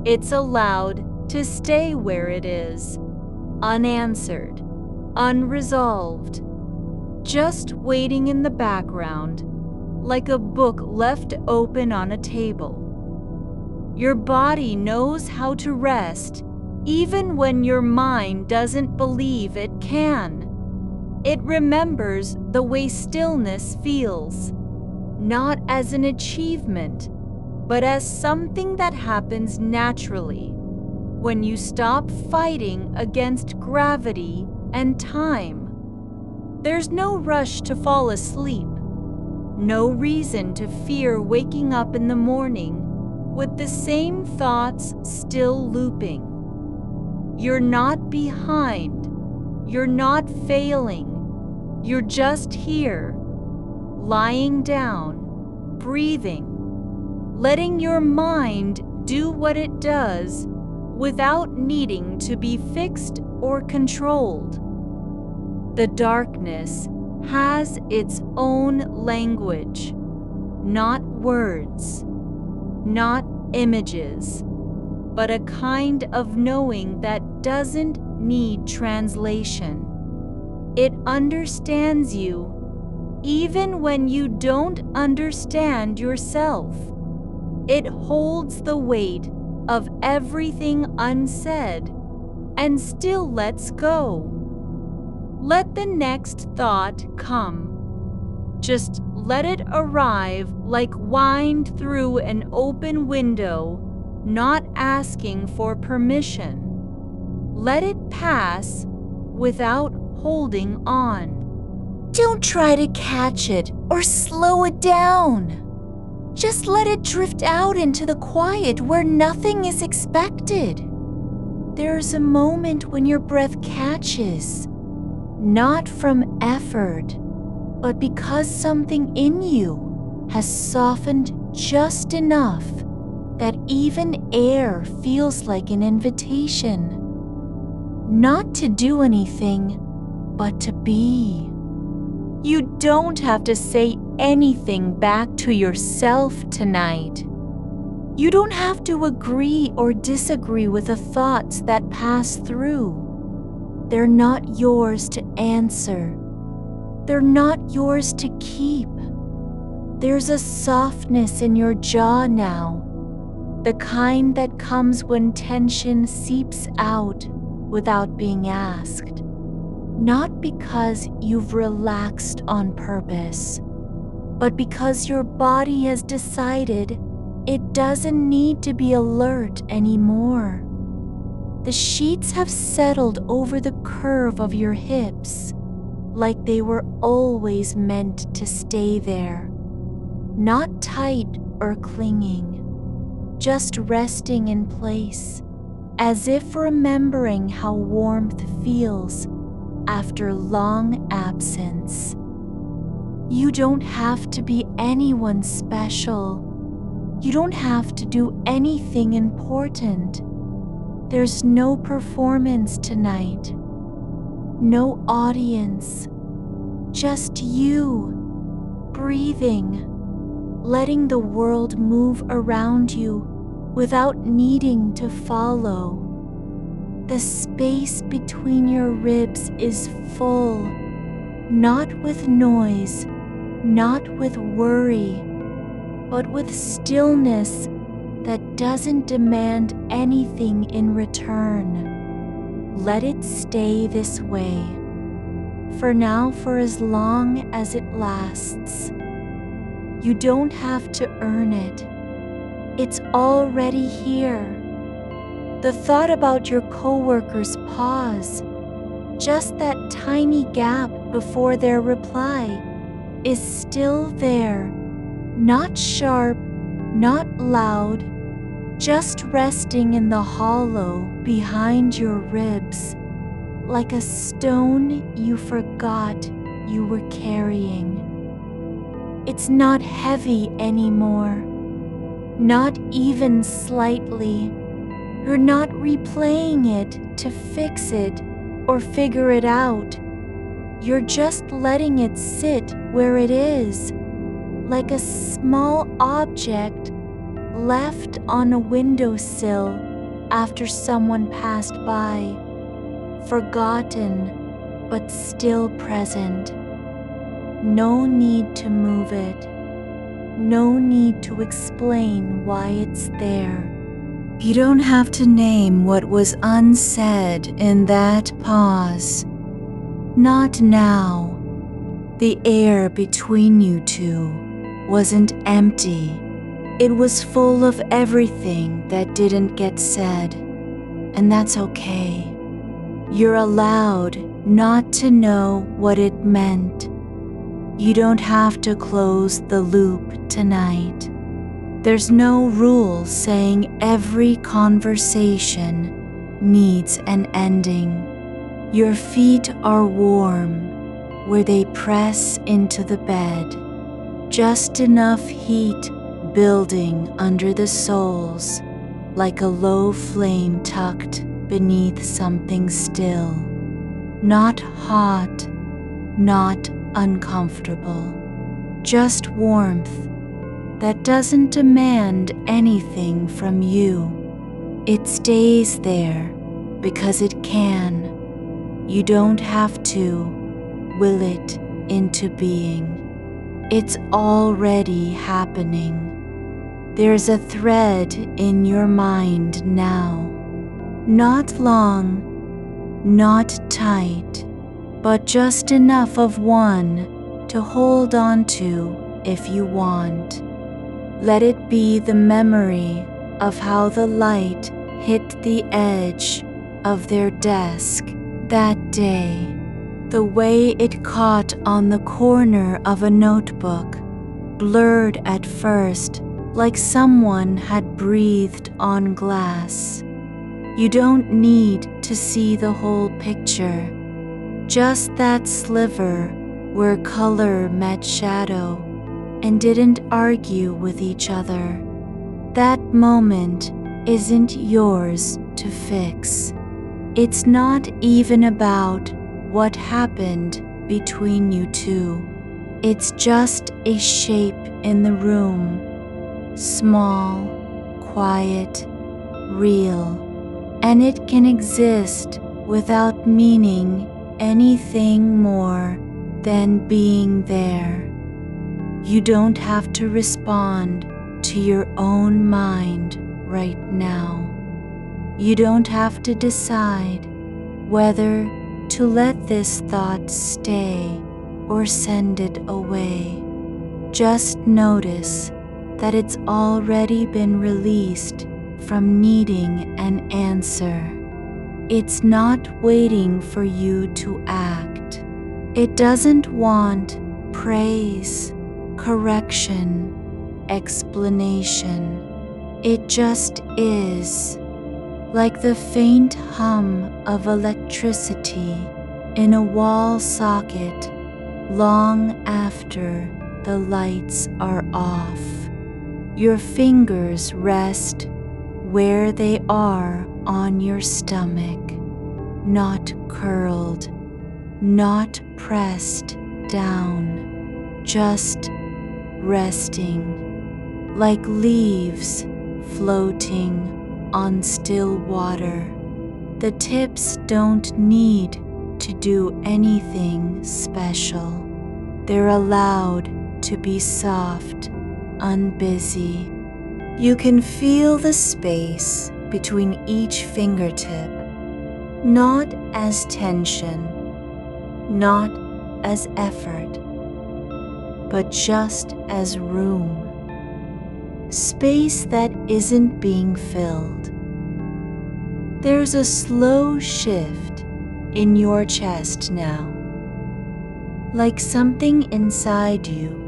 It's allowed to stay where it is, unanswered, unresolved, just waiting in the background, like a book left open on a table. Your body knows how to rest even when your mind doesn't believe it can. It remembers the way stillness feels, not as an achievement, but as something that happens naturally when you stop fighting against gravity and time. There's no rush to fall asleep, no reason to fear waking up in the morning with the same thoughts still looping. You're not behind. You're not failing. You're just here, lying down, breathing, letting your mind do what it does without needing to be fixed or controlled. The darkness has its own language, not words, not images, but a kind of knowing that doesn't need translation. It understands you even when you don't understand yourself. It holds the weight of everything unsaid and still lets go. Let the next thought come. Just let it arrive like wind through an open window, not asking for permission. Let it pass without holding on. Don't try to catch it or slow it down. Just let it drift out into the quiet where nothing is expected. There's a moment when your breath catches, not from effort, but because something in you has softened just enough that even air feels like an invitation. Not to do anything, but to be. You don't have to say anything back to yourself tonight. You don't have to agree or disagree with the thoughts that pass through. They're not yours to answer. They're not yours to keep. There's a softness in your jaw now, the kind that comes when tension seeps out without being asked. Not because you've relaxed on purpose, but because your body has decided it doesn't need to be alert anymore. The sheets have settled over the curve of your hips, like they were always meant to stay there. Not tight or clinging, just resting in place, as if remembering how warmth feels after long absence. You don't have to be anyone special. You don't have to do anything important. There's no performance tonight, no audience, just you, breathing, letting the world move around you without needing to follow. The space between your ribs is full, not with noise, not with worry, but with stillness that doesn't demand anything in return. Let it stay this way, for now, for as long as it lasts. You don't have to earn it. It's already here. The thought about your coworker's pause, just that tiny gap before their reply, is still there, not sharp, not loud, just resting in the hollow behind your ribs, like a stone you forgot you were carrying. It's not heavy anymore, not even slightly. You're not replaying it to fix it or figure it out. You're just letting it sit where it is, like a small object left on a windowsill after someone passed by, forgotten but still present. No need to move it. No need to explain why it's there. You don't have to name what was unsaid in that pause. Not now. The air between you two wasn't empty. It was full of everything that didn't get said. And that's okay. You're allowed not to know what it meant. You don't have to close the loop tonight. There's no rule saying every conversation needs an ending. Your feet are warm where they press into the bed, just enough heat building under the soles, like a low flame tucked beneath something still. Not hot, not uncomfortable, just warmth that doesn't demand anything from you. It stays there because it can. You don't have to will it into being. It's already happening. There's a thread in your mind now. Not long, not tight, but just enough of one to hold on to if you want. Let it be the memory of how the light hit the edge of their desk that day, the way it caught on the corner of a notebook, blurred at first, like someone had breathed on glass. You don't need to see the whole picture, just that sliver where color met shadow and didn't argue with each other. That moment isn't yours to fix. It's not even about what happened between you two. It's just a shape in the room, small, quiet, real, and it can exist without meaning anything more than being there. You don't have to respond to your own mind right now. You don't have to decide whether to let this thought stay or send it away. Just notice that it's already been released from needing an answer. It's not waiting for you to act. It doesn't want praise, correction, explanation. It just is, like the faint hum of electricity in a wall socket long after the lights are off. Your fingers rest where they are on your stomach, not curled, not pressed down, just resting, like leaves floating on still water. The tips don't need to do anything special. They're allowed to be soft, unbusy. You can feel the space between each fingertip, not as tension, not as effort, but just as room. Space that isn't being filled. There's a slow shift in your chest now, like something inside you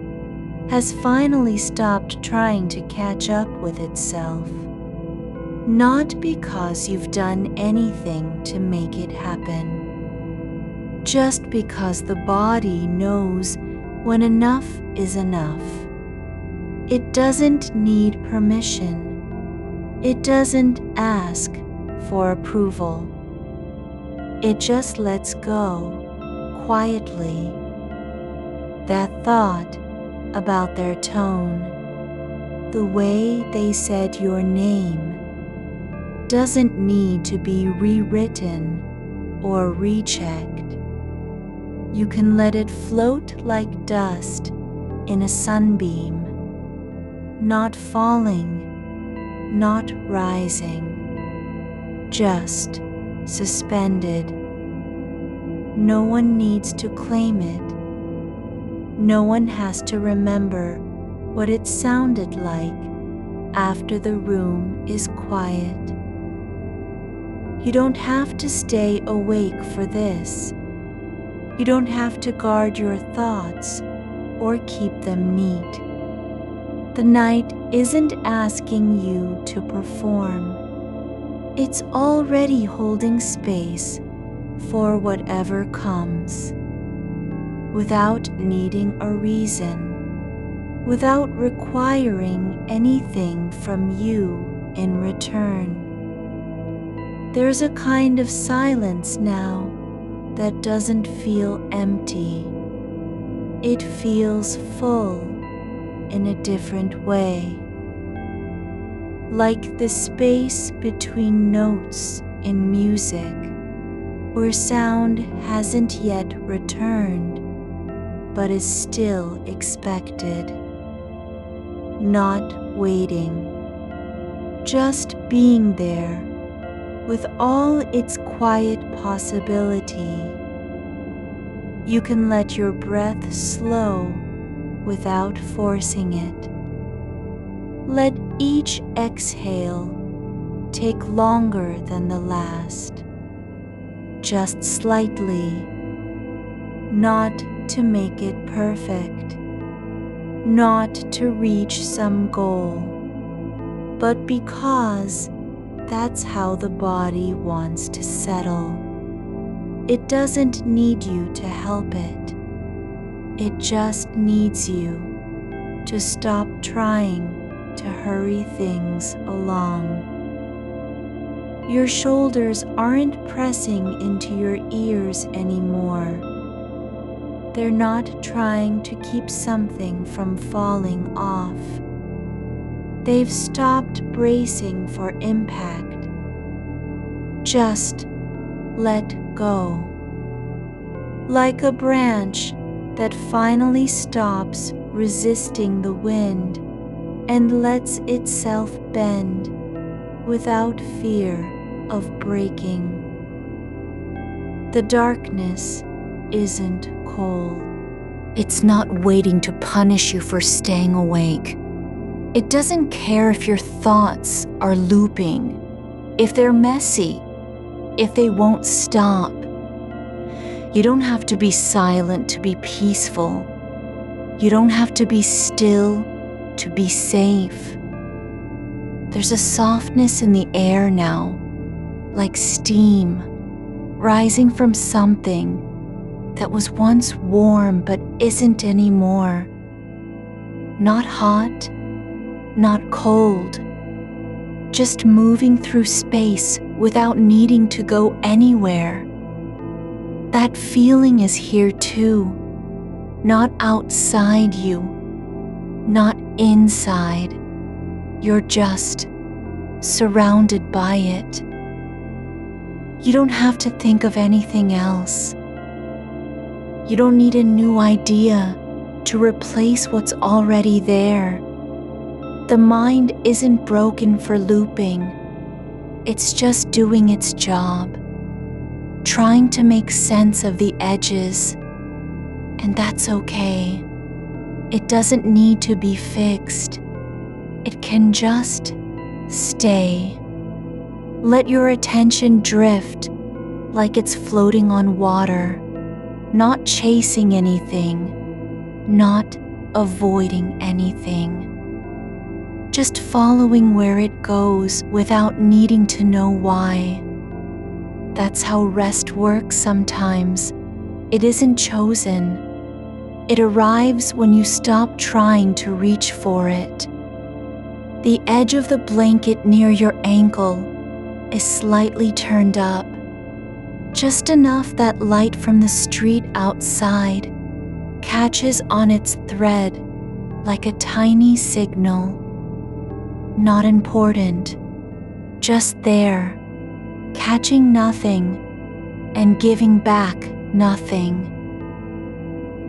has finally stopped trying to catch up with itself. Not because you've done anything to make it happen, just because the body knows when enough is enough. It doesn't need permission. It doesn't ask for approval. It just lets go quietly. That thought about their tone, the way they said your name, doesn't need to be rewritten or rechecked. You can let it float like dust in a sunbeam, not falling, not rising, just suspended. No one needs to claim it. No one has to remember what it sounded like after the room is quiet. You don't have to stay awake for this. You don't have to guard your thoughts or keep them neat. The night isn't asking you to perform. It's already holding space for whatever comes, without needing a reason, without requiring anything from you in return. There's a kind of silence now that doesn't feel empty. It feels full in a different way, like the space between notes in music, where sound hasn't yet returned, but is still expected. Not waiting, just being there with all its quiet possibility. You can let your breath slow without forcing it. Let each exhale take longer than the last, just slightly, not to make it perfect, not to reach some goal, but because that's how the body wants to settle. It doesn't need you to help it. It just needs you to stop trying to hurry things along. Your shoulders aren't pressing into your ears anymore. They're not trying to keep something from falling off. They've stopped bracing for impact. Just let go. Like a branch that finally stops resisting the wind and lets itself bend without fear of breaking. The darkness isn't cold. It's not waiting to punish you for staying awake. It doesn't care if your thoughts are looping, if they're messy, if they won't stop. You don't have to be silent to be peaceful. You don't have to be still to be safe. There's a softness in the air now, like steam, rising from something that was once warm but isn't anymore. Not hot, not cold, just moving through space without needing to go anywhere. That feeling is here too, not outside you, not inside. You're just surrounded by it. You don't have to think of anything else. You don't need a new idea to replace what's already there. The mind isn't broken for looping. It's just doing its job, trying to make sense of the edges. And that's okay. It doesn't need to be fixed. It can just stay. Let your attention drift like it's floating on water, not chasing anything, not avoiding anything. Just following where it goes without needing to know why. That's how rest works sometimes. It isn't chosen. It arrives when you stop trying to reach for it. The edge of the blanket near your ankle is slightly turned up, just enough that light from the street outside catches on its thread like a tiny signal. Not important, just there, catching nothing and giving back nothing.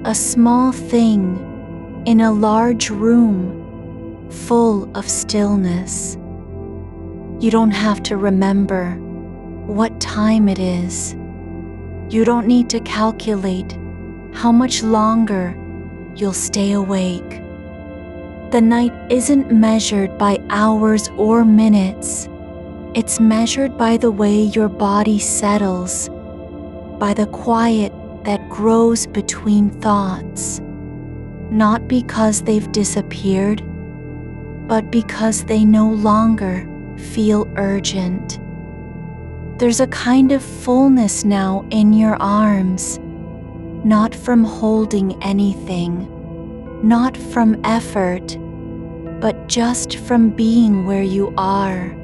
A small thing in a large room full of stillness. You don't have to remember what time it is. You don't need to calculate how much longer you'll stay awake. The night isn't measured by hours or minutes. It's measured by the way your body settles, by the quiet that grows between thoughts, not because they've disappeared, but because they no longer feel urgent. There's a kind of fullness now in your arms, not from holding anything, not from effort, but just from being where you are.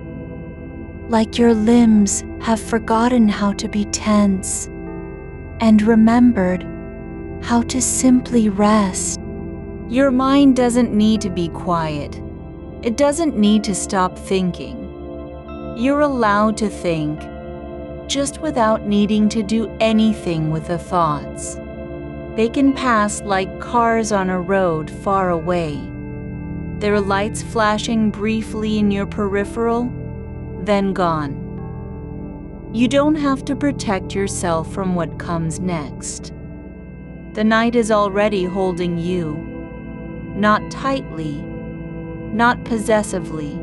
Like your limbs have forgotten how to be tense and remembered how to simply rest. Your mind doesn't need to be quiet. It doesn't need to stop thinking. You're allowed to think, just without needing to do anything with the thoughts. They can pass like cars on a road far away, their lights flashing briefly in your peripheral, then gone. You don't have to protect yourself from what comes next. The night is already holding you, not tightly, not possessively,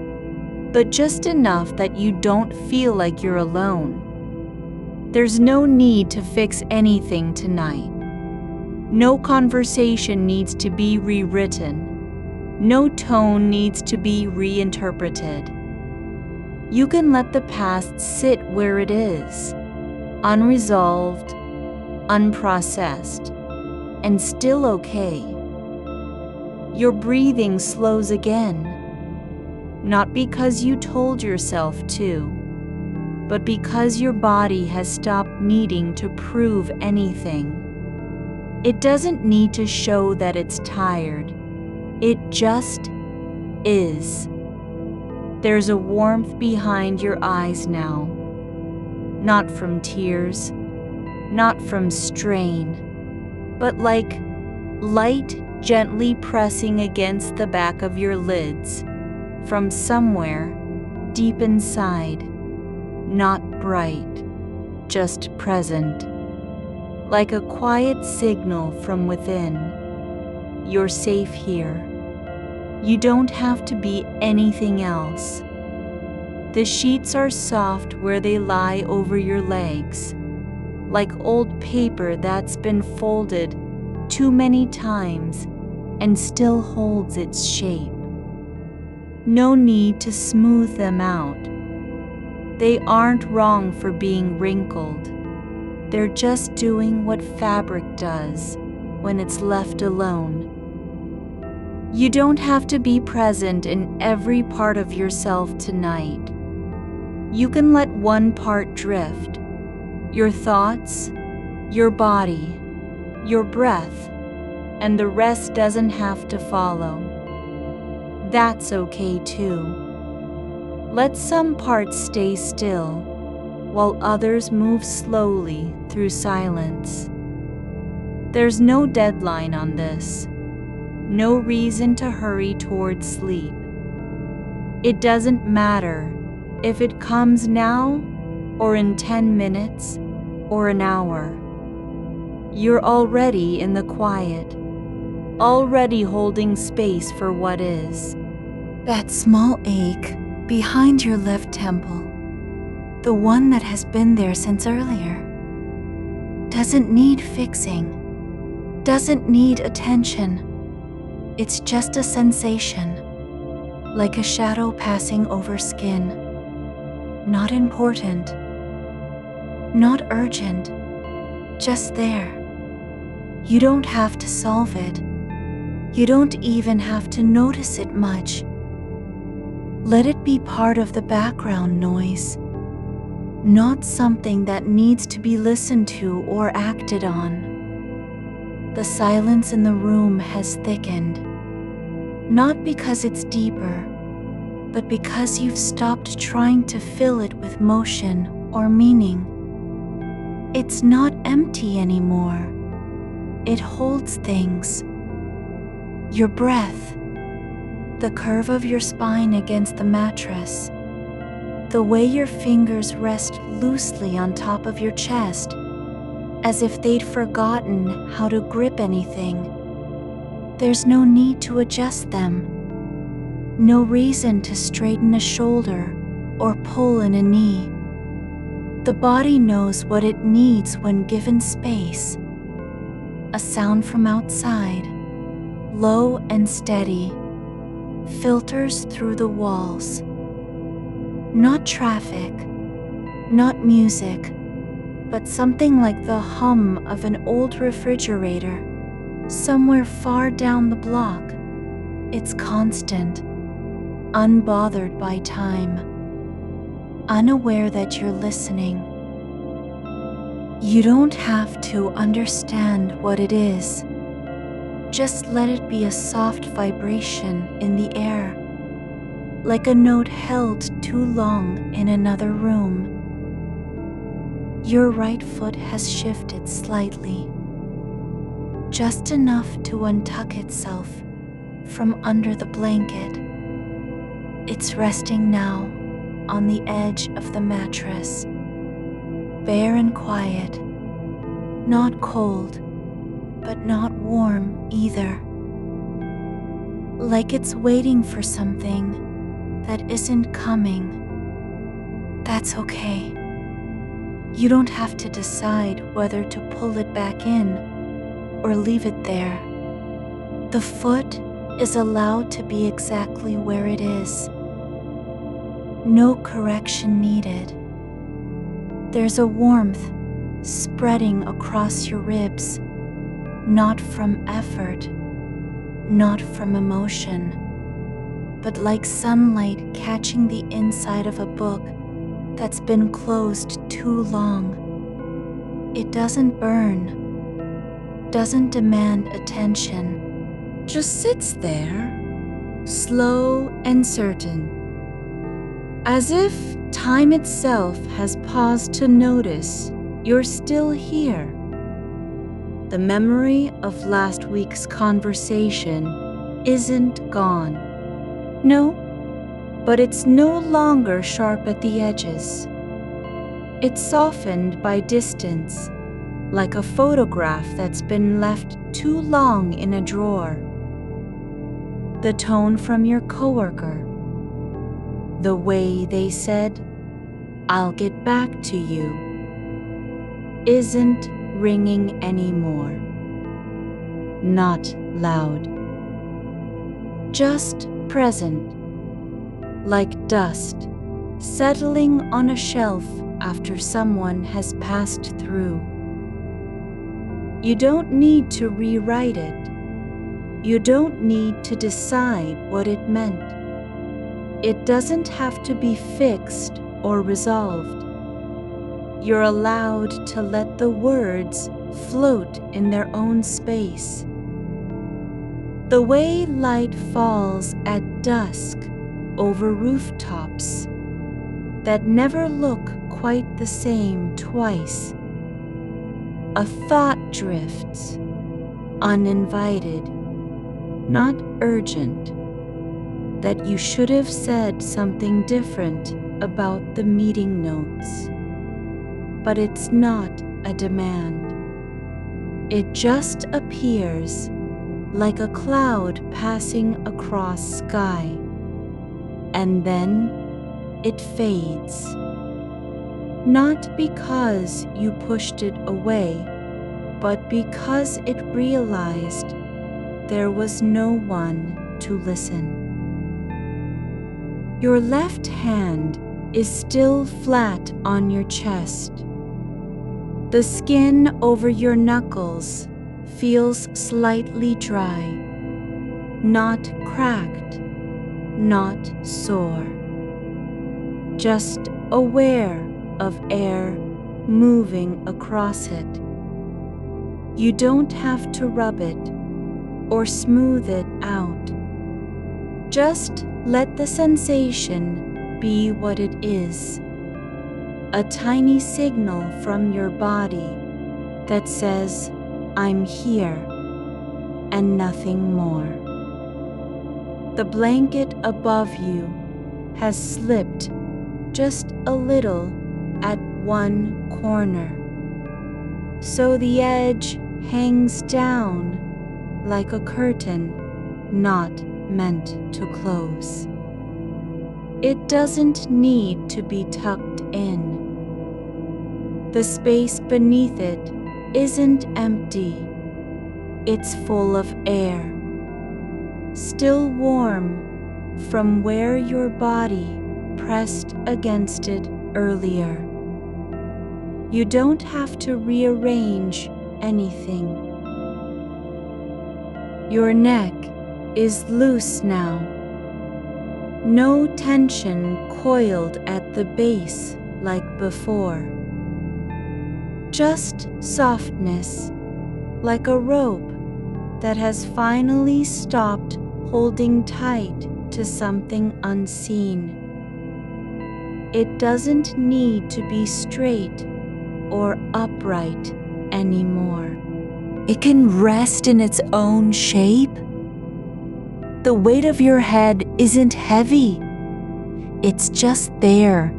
but just enough that you don't feel like you're alone. There's no need to fix anything tonight. No conversation needs to be rewritten. No tone needs to be reinterpreted. You can let the past sit where it is, unresolved, unprocessed, and still okay. Your breathing slows again, not because you told yourself to, but because your body has stopped needing to prove anything. It doesn't need to show that it's tired. It just is. There's a warmth behind your eyes now, not from tears, not from strain, but like light gently pressing against the back of your lids from somewhere deep inside, not bright, just present, like a quiet signal from within. You're safe here. You don't have to be anything else. The sheets are soft where they lie over your legs, like old paper that's been folded too many times and still holds its shape. No need to smooth them out. They aren't wrong for being wrinkled. They're just doing what fabric does when it's left alone. You don't have to be present in every part of yourself tonight. You can let one part drift, your thoughts, your body, your breath, and the rest doesn't have to follow. That's okay too. Let some parts stay still, while others move slowly through silence. There's no deadline on this, no reason to hurry towards sleep. It doesn't matter if it comes now or in 10 minutes or an hour. You're already in the quiet, already holding space for what is. That small ache behind your left temple, the one that has been there since earlier, doesn't need fixing, doesn't need attention. It's just a sensation, like a shadow passing over skin. Not important, not urgent, just there. You don't have to solve it. You don't even have to notice it much. Let it be part of the background noise, not something that needs to be listened to or acted on. The silence in the room has thickened, not because it's deeper, but because you've stopped trying to fill it with motion or meaning. It's not empty anymore. It holds things. Your breath, the curve of your spine against the mattress, the way your fingers rest loosely on top of your chest, as if they'd forgotten how to grip anything. There's no need to adjust them, no reason to straighten a shoulder or pull in a knee. The body knows what it needs when given space. A sound from outside, low and steady, filters through the walls. Not traffic, not music, but something like the hum of an old refrigerator somewhere far down the block. It's constant, unbothered by time, unaware that you're listening. You don't have to understand what it is. Just let it be a soft vibration in the air, like a note held too long in another room. Your right foot has shifted slightly, just enough to untuck itself from under the blanket. It's resting now on the edge of the mattress, bare and quiet, not cold, but not warm either. Like it's waiting for something that isn't coming. That's okay. You don't have to decide whether to pull it back in or leave it there. The foot is allowed to be exactly where it is. No correction needed. There's a warmth spreading across your ribs, not from effort, not from emotion, but like sunlight catching the inside of a book that's been closed too long. It doesn't burn, doesn't demand attention, just sits there, slow and certain, as if time itself has paused to notice you're still here. The memory of last week's conversation isn't gone. No, but it's no longer sharp at the edges. It's softened by distance, like a photograph that's been left too long in a drawer. The tone from your coworker, the way they said, "I'll get back to you," isn't ringing anymore. Not loud. Just present, like dust settling on a shelf after someone has passed through. You don't need to rewrite it. You don't need to decide what it meant. It doesn't have to be fixed or resolved. You're allowed to let the words float in their own space. The way light falls at dusk over rooftops that never look quite the same twice. A thought drifts, uninvited, not urgent, that you should have said something different about the meeting notes. But it's not a demand. It just appears like a cloud passing across sky, and then it fades. Not because you pushed it away, but because it realized there was no one to listen. Your left hand is still flat on your chest. The skin over your knuckles feels slightly dry, not cracked, not sore, just aware of air moving across it. You don't have to rub it or smooth it out. Just let the sensation be what it is, a tiny signal from your body that says, "I'm here," and nothing more. The blanket above you has slipped just a little at one corner, so the edge hangs down like a curtain not meant to close. It doesn't need to be tucked in. The space beneath it isn't empty. It's full of air, still warm from where your body pressed against it earlier. You don't have to rearrange anything. Your neck is loose now. No tension coiled at the base like before. Just softness, like a rope that has finally stopped holding tight to something unseen. It doesn't need to be straight or upright anymore. It can rest in its own shape. The weight of your head isn't heavy. It's just there,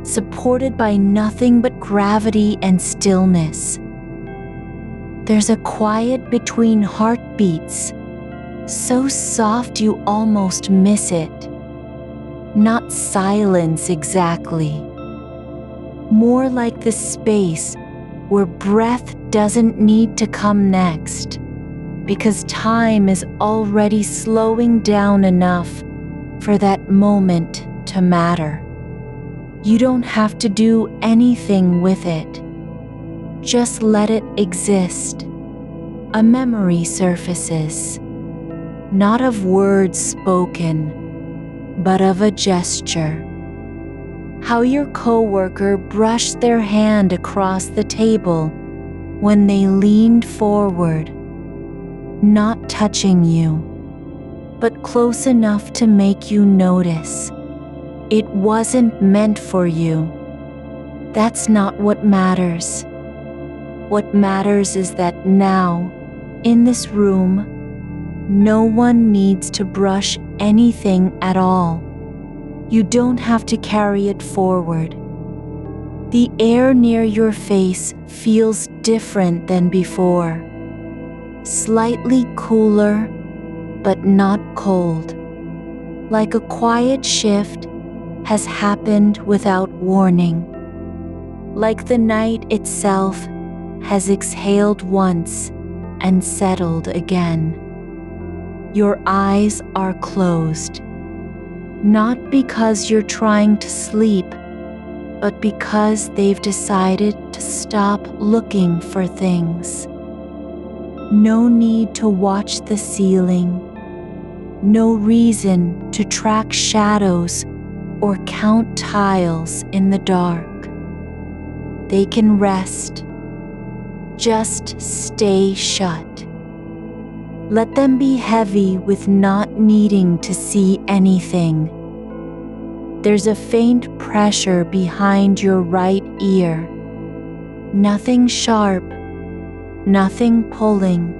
supported by nothing but gravity and stillness. There's a quiet between heartbeats, so soft you almost miss it. Not silence exactly. More like the space where breath doesn't need to come next, because time is already slowing down enough for that moment to matter. You don't have to do anything with it. Just let it exist. A memory surfaces, not of words spoken, but of a gesture. How your coworker brushed their hand across the table when they leaned forward, not touching you, but close enough to make you notice. It wasn't meant for you. That's not what matters. What matters is that now, in this room, no one needs to brush anything at all. You don't have to carry it forward. The air near your face feels different than before. Slightly cooler, but not cold. Like a quiet shift has happened without warning. Like the night itself has exhaled once and settled again. Your eyes are closed, not because you're trying to sleep, but because they've decided to stop looking for things. No need to watch the ceiling, no reason to track shadows or count tiles in the dark. They can rest. Just stay shut. Let them be heavy with not needing to see anything. There's a faint pressure behind your right ear. Nothing sharp, nothing pulling,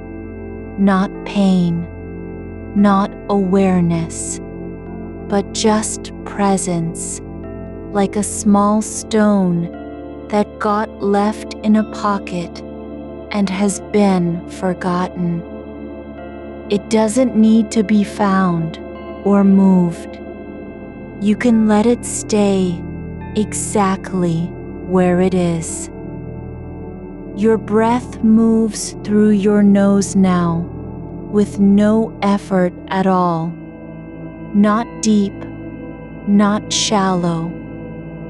not pain, not awareness, but just presence, like a small stone that got left in a pocket and has been forgotten. It doesn't need to be found or moved. You can let it stay exactly where it is. Your breath moves through your nose now with no effort at all. Not deep, not shallow,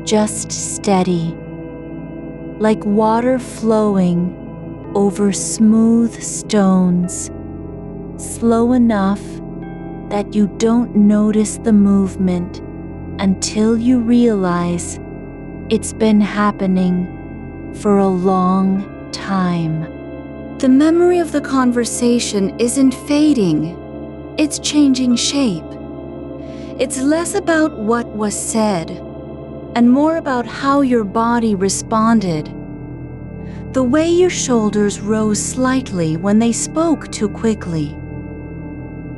just steady. Like water flowing over smooth stones, slow enough that you don't notice the movement until you realize it's been happening for a long time. The memory of the conversation isn't fading, it's changing shape. It's less about what was said and more about how your body responded. The way your shoulders rose slightly when they spoke too quickly.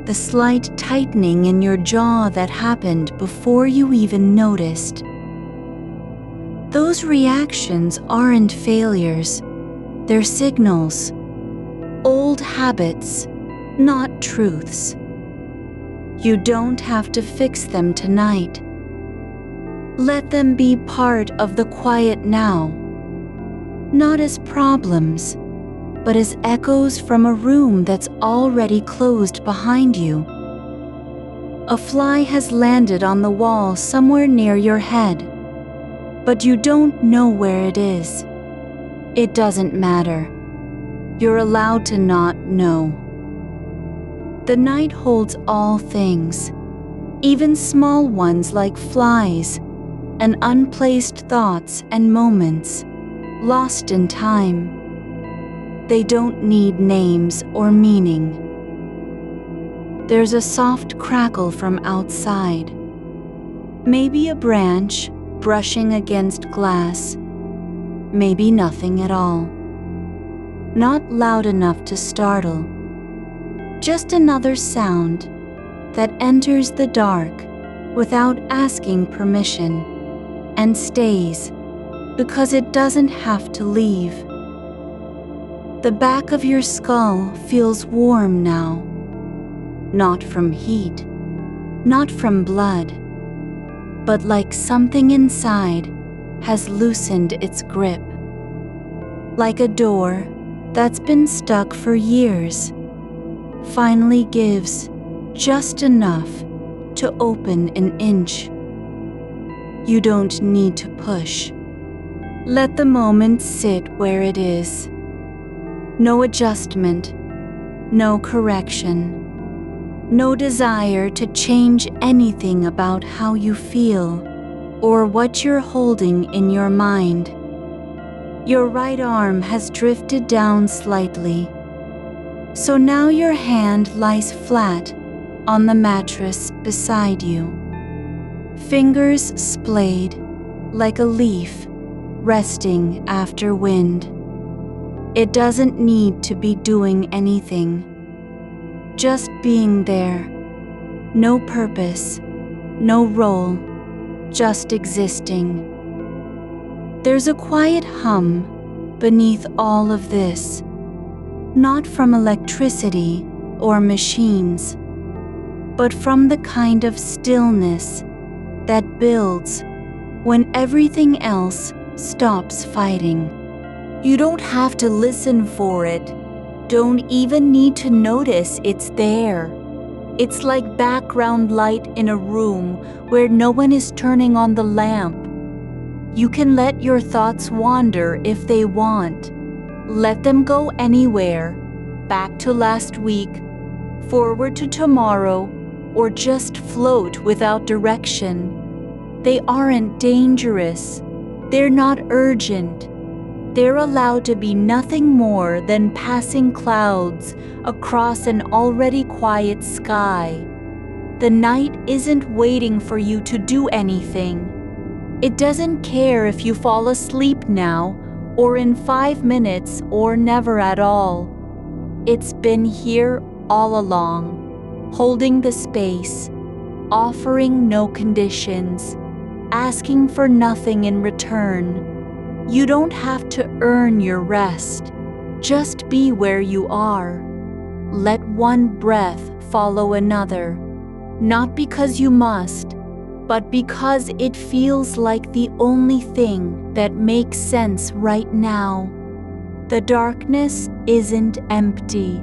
The slight tightening in your jaw that happened before you even noticed. Those reactions aren't failures, they're signals. Old habits, not truths. You don't have to fix them tonight. Let them be part of the quiet now. Not as problems, but as echoes from a room that's already closed behind you. A fly has landed on the wall somewhere near your head, but you don't know where it is. It doesn't matter. You're allowed to not know. The night holds all things, even small ones like flies and unplaced thoughts and moments, lost in time. They don't need names or meaning. There's a soft crackle from outside. Maybe a branch brushing against glass. Maybe nothing at all. Not loud enough to startle. Just another sound that enters the dark without asking permission and stays because it doesn't have to leave. The back of your skull feels warm now. Not from heat, not from blood, but like something inside has loosened its grip. Like a door that's been stuck for years finally gives just enough to open an inch. You don't need to push. Let the moment sit where it is. No adjustment, no correction, no desire to change anything about how you feel or what you're holding in your mind. Your right arm has drifted down slightly, so now your hand lies flat on the mattress beside you. Fingers splayed like a leaf resting after wind. It doesn't need to be doing anything, just being there. No purpose, no role, just existing. There's a quiet hum beneath all of this, not from electricity or machines, but from the kind of stillness that builds when everything else stops fighting. You don't have to listen for it. Don't even need to notice it's there. It's like background light in a room where no one is turning on the lamp. You can let your thoughts wander if they want. Let them go anywhere, back to last week, forward to tomorrow, or just float without direction. They aren't dangerous. They're not urgent. They're allowed to be nothing more than passing clouds across an already quiet sky. The night isn't waiting for you to do anything. It doesn't care if you fall asleep now, or in 5 minutes, or never at all. It's been here all along, holding the space, offering no conditions, asking for nothing in return. You don't have to earn your rest. Just be where you are. Let one breath follow another, not because you must, but because it feels like the only thing that makes sense right now. The darkness isn't empty.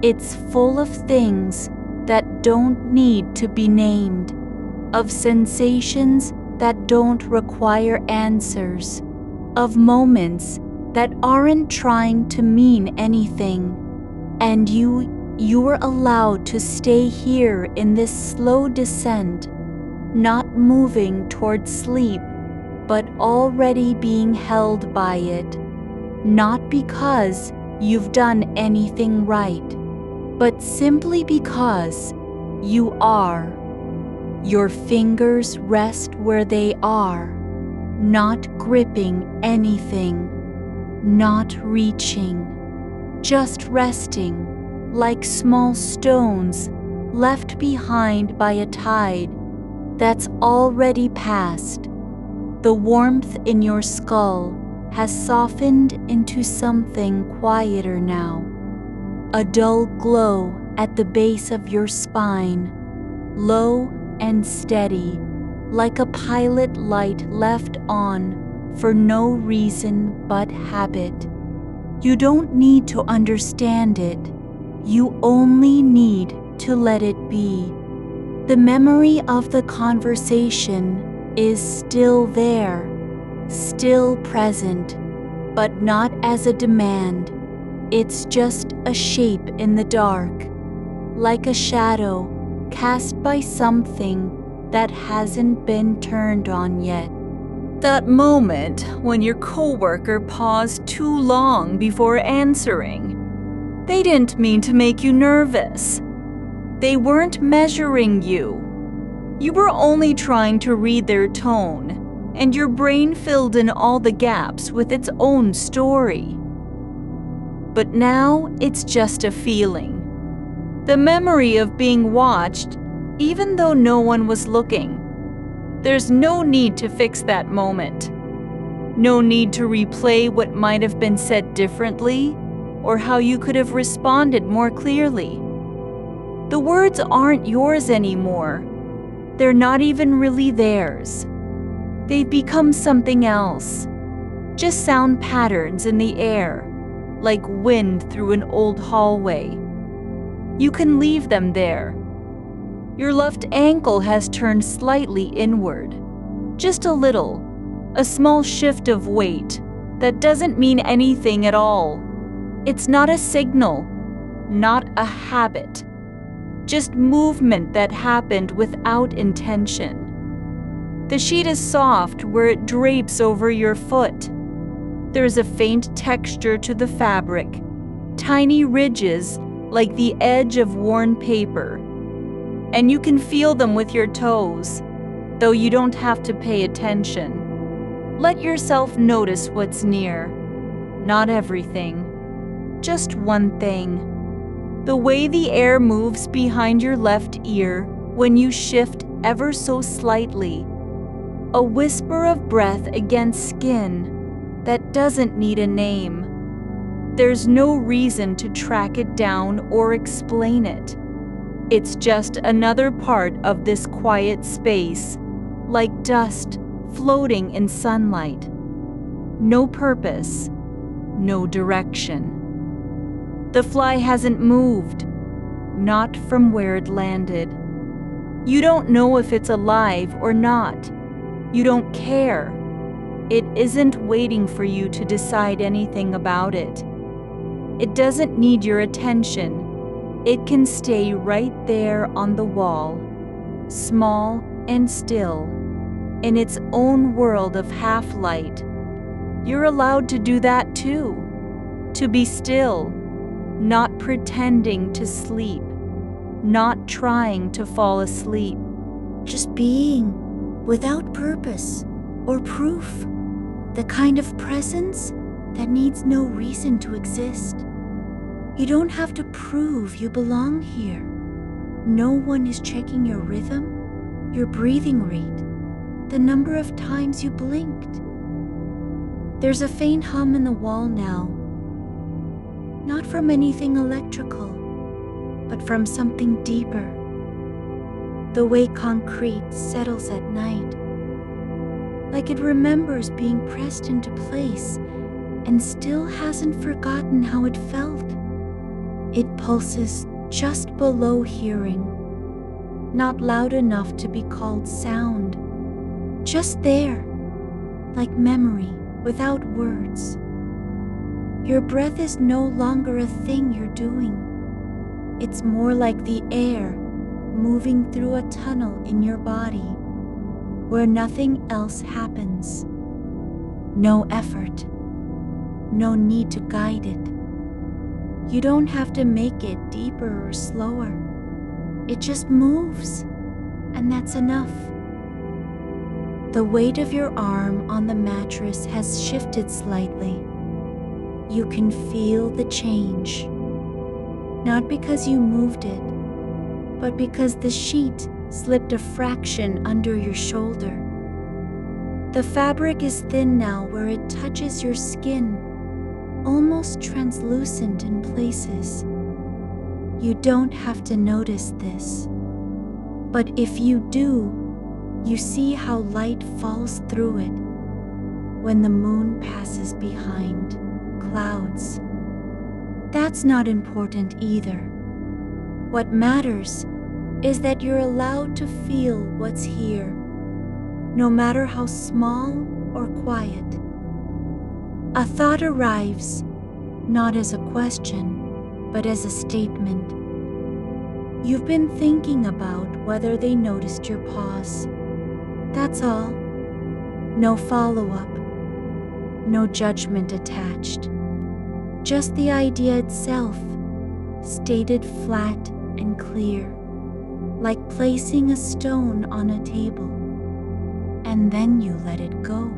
It's full of things that don't need to be named, of sensations that don't require answers, of moments that aren't trying to mean anything. And you're allowed to stay here in this slow descent, not moving toward sleep, but already being held by it. Not because you've done anything right, but simply because you are. Your fingers rest where they are, not gripping anything, not reaching, just resting like small stones left behind by a tide that's already passed. The warmth in your skull has softened into something quieter now, a dull glow at the base of your spine, low and steady, like a pilot light left on for no reason but habit. You don't need to understand it. You only need to let it be. The memory of the conversation is still there, still present, but not as a demand. It's just a shape in the dark, like a shadow cast by something that hasn't been turned on yet. That moment when your coworker paused too long before answering. They didn't mean to make you nervous. They weren't measuring you. You were only trying to read their tone, and your brain filled in all the gaps with its own story. But now it's just a feeling. The memory of being watched, even though no one was looking. There's no need to fix that moment. No need to replay what might have been said differently, or how you could have responded more clearly. The words aren't yours anymore. They're not even really theirs. They've become something else. Just sound patterns in the air, like wind through an old hallway. You can leave them there. Your left ankle has turned slightly inward. Just a little. A small shift of weight that doesn't mean anything at all. It's not a signal, not a habit. Just movement that happened without intention. The sheet is soft where it drapes over your foot. There's a faint texture to the fabric, tiny ridges like the edge of worn paper. And you can feel them with your toes, though you don't have to pay attention. Let yourself notice what's near. Not everything, just one thing. The way the air moves behind your left ear when you shift ever so slightly. A whisper of breath against skin that doesn't need a name. There's no reason to track it down or explain it. It's just another part of this quiet space, like dust floating in sunlight. No purpose, no direction. The fly hasn't moved, not from where it landed. You don't know if it's alive or not. You don't care. It isn't waiting for you to decide anything about it. It doesn't need your attention. It can stay right there on the wall, small and still, in its own world of half-light. You're allowed to do that too, to be still, not pretending to sleep, not trying to fall asleep. Just being, without purpose or proof. The kind of presence that needs no reason to exist. You don't have to prove you belong here. No one is checking your rhythm, your breathing rate, the number of times you blinked. There's a faint hum in the wall now, not from anything electrical, but from something deeper. The way concrete settles at night, like it remembers being pressed into place and still hasn't forgotten how it felt. It pulses just below hearing, not loud enough to be called sound, just there, like memory without words. Your breath is no longer a thing you're doing. It's more like the air moving through a tunnel in your body where nothing else happens. No effort, no need to guide it. You don't have to make it deeper or slower. It just moves, and that's enough. The weight of your arm on the mattress has shifted slightly. You can feel the change. Not because you moved it, but because the sheet slipped a fraction under your shoulder. The fabric is thin now where it touches your skin, almost translucent in places. You don't have to notice this, but if you do, you see how light falls through it when the moon passes behind clouds. That's not important either. What matters is that you're allowed to feel what's here, no matter how small or quiet. A thought arrives, not as a question, but as a statement. You've been thinking about whether they noticed your pause. That's all. No follow-up, no judgment attached. Just the idea itself, stated flat and clear, like placing a stone on a table. And then you let it go.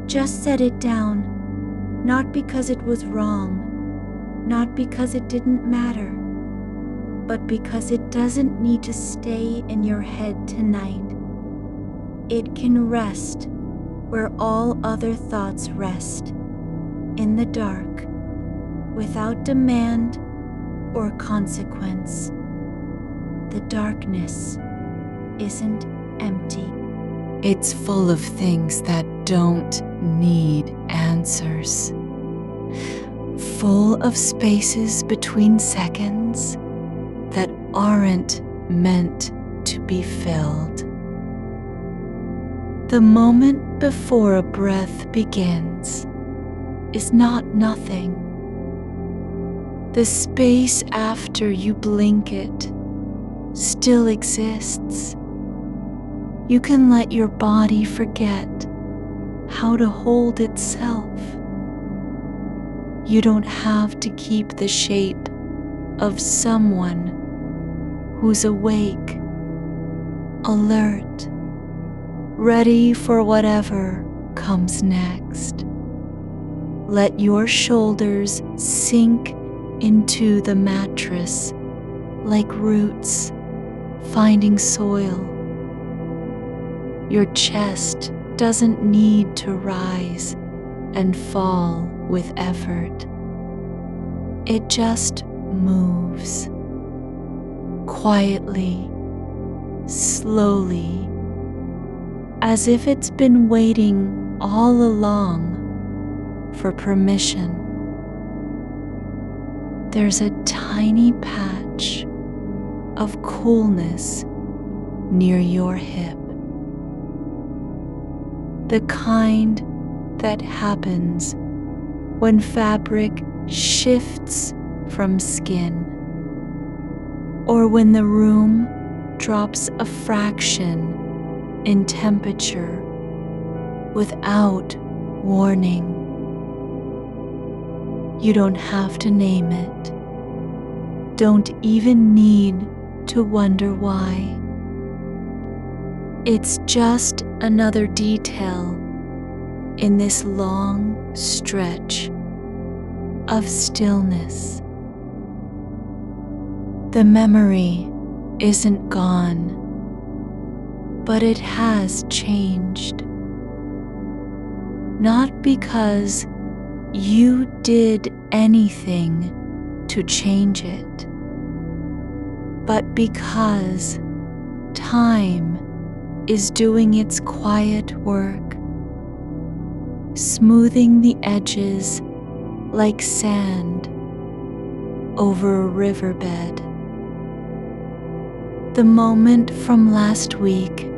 Just set it down, not because it was wrong, not because it didn't matter, but because it doesn't need to stay in your head tonight. It can rest where all other thoughts rest, in the dark, without demand or consequence. The darkness isn't empty. It's full of things that don't need answers. Full of spaces between seconds that aren't meant to be filled. The moment before a breath begins is not nothing. The space after you blink it still exists. You can let your body forget how to hold itself. You don't have to keep the shape of someone who's awake, alert, ready for whatever comes next. Let your shoulders sink into the mattress like roots finding soil. Your chest doesn't need to rise and fall with effort. It just moves quietly, slowly, as if it's been waiting all along for permission. There's a tiny patch of coolness near your hip. The kind that happens when fabric shifts from skin, or when the room drops a fraction in temperature without warning. You don't have to name it. Don't even need to wonder why. It's just another detail in this long stretch of stillness. The memory isn't gone, but it has changed. Not because you did anything to change it, but because time is doing its quiet work, smoothing the edges like sand over a riverbed. The moment from last week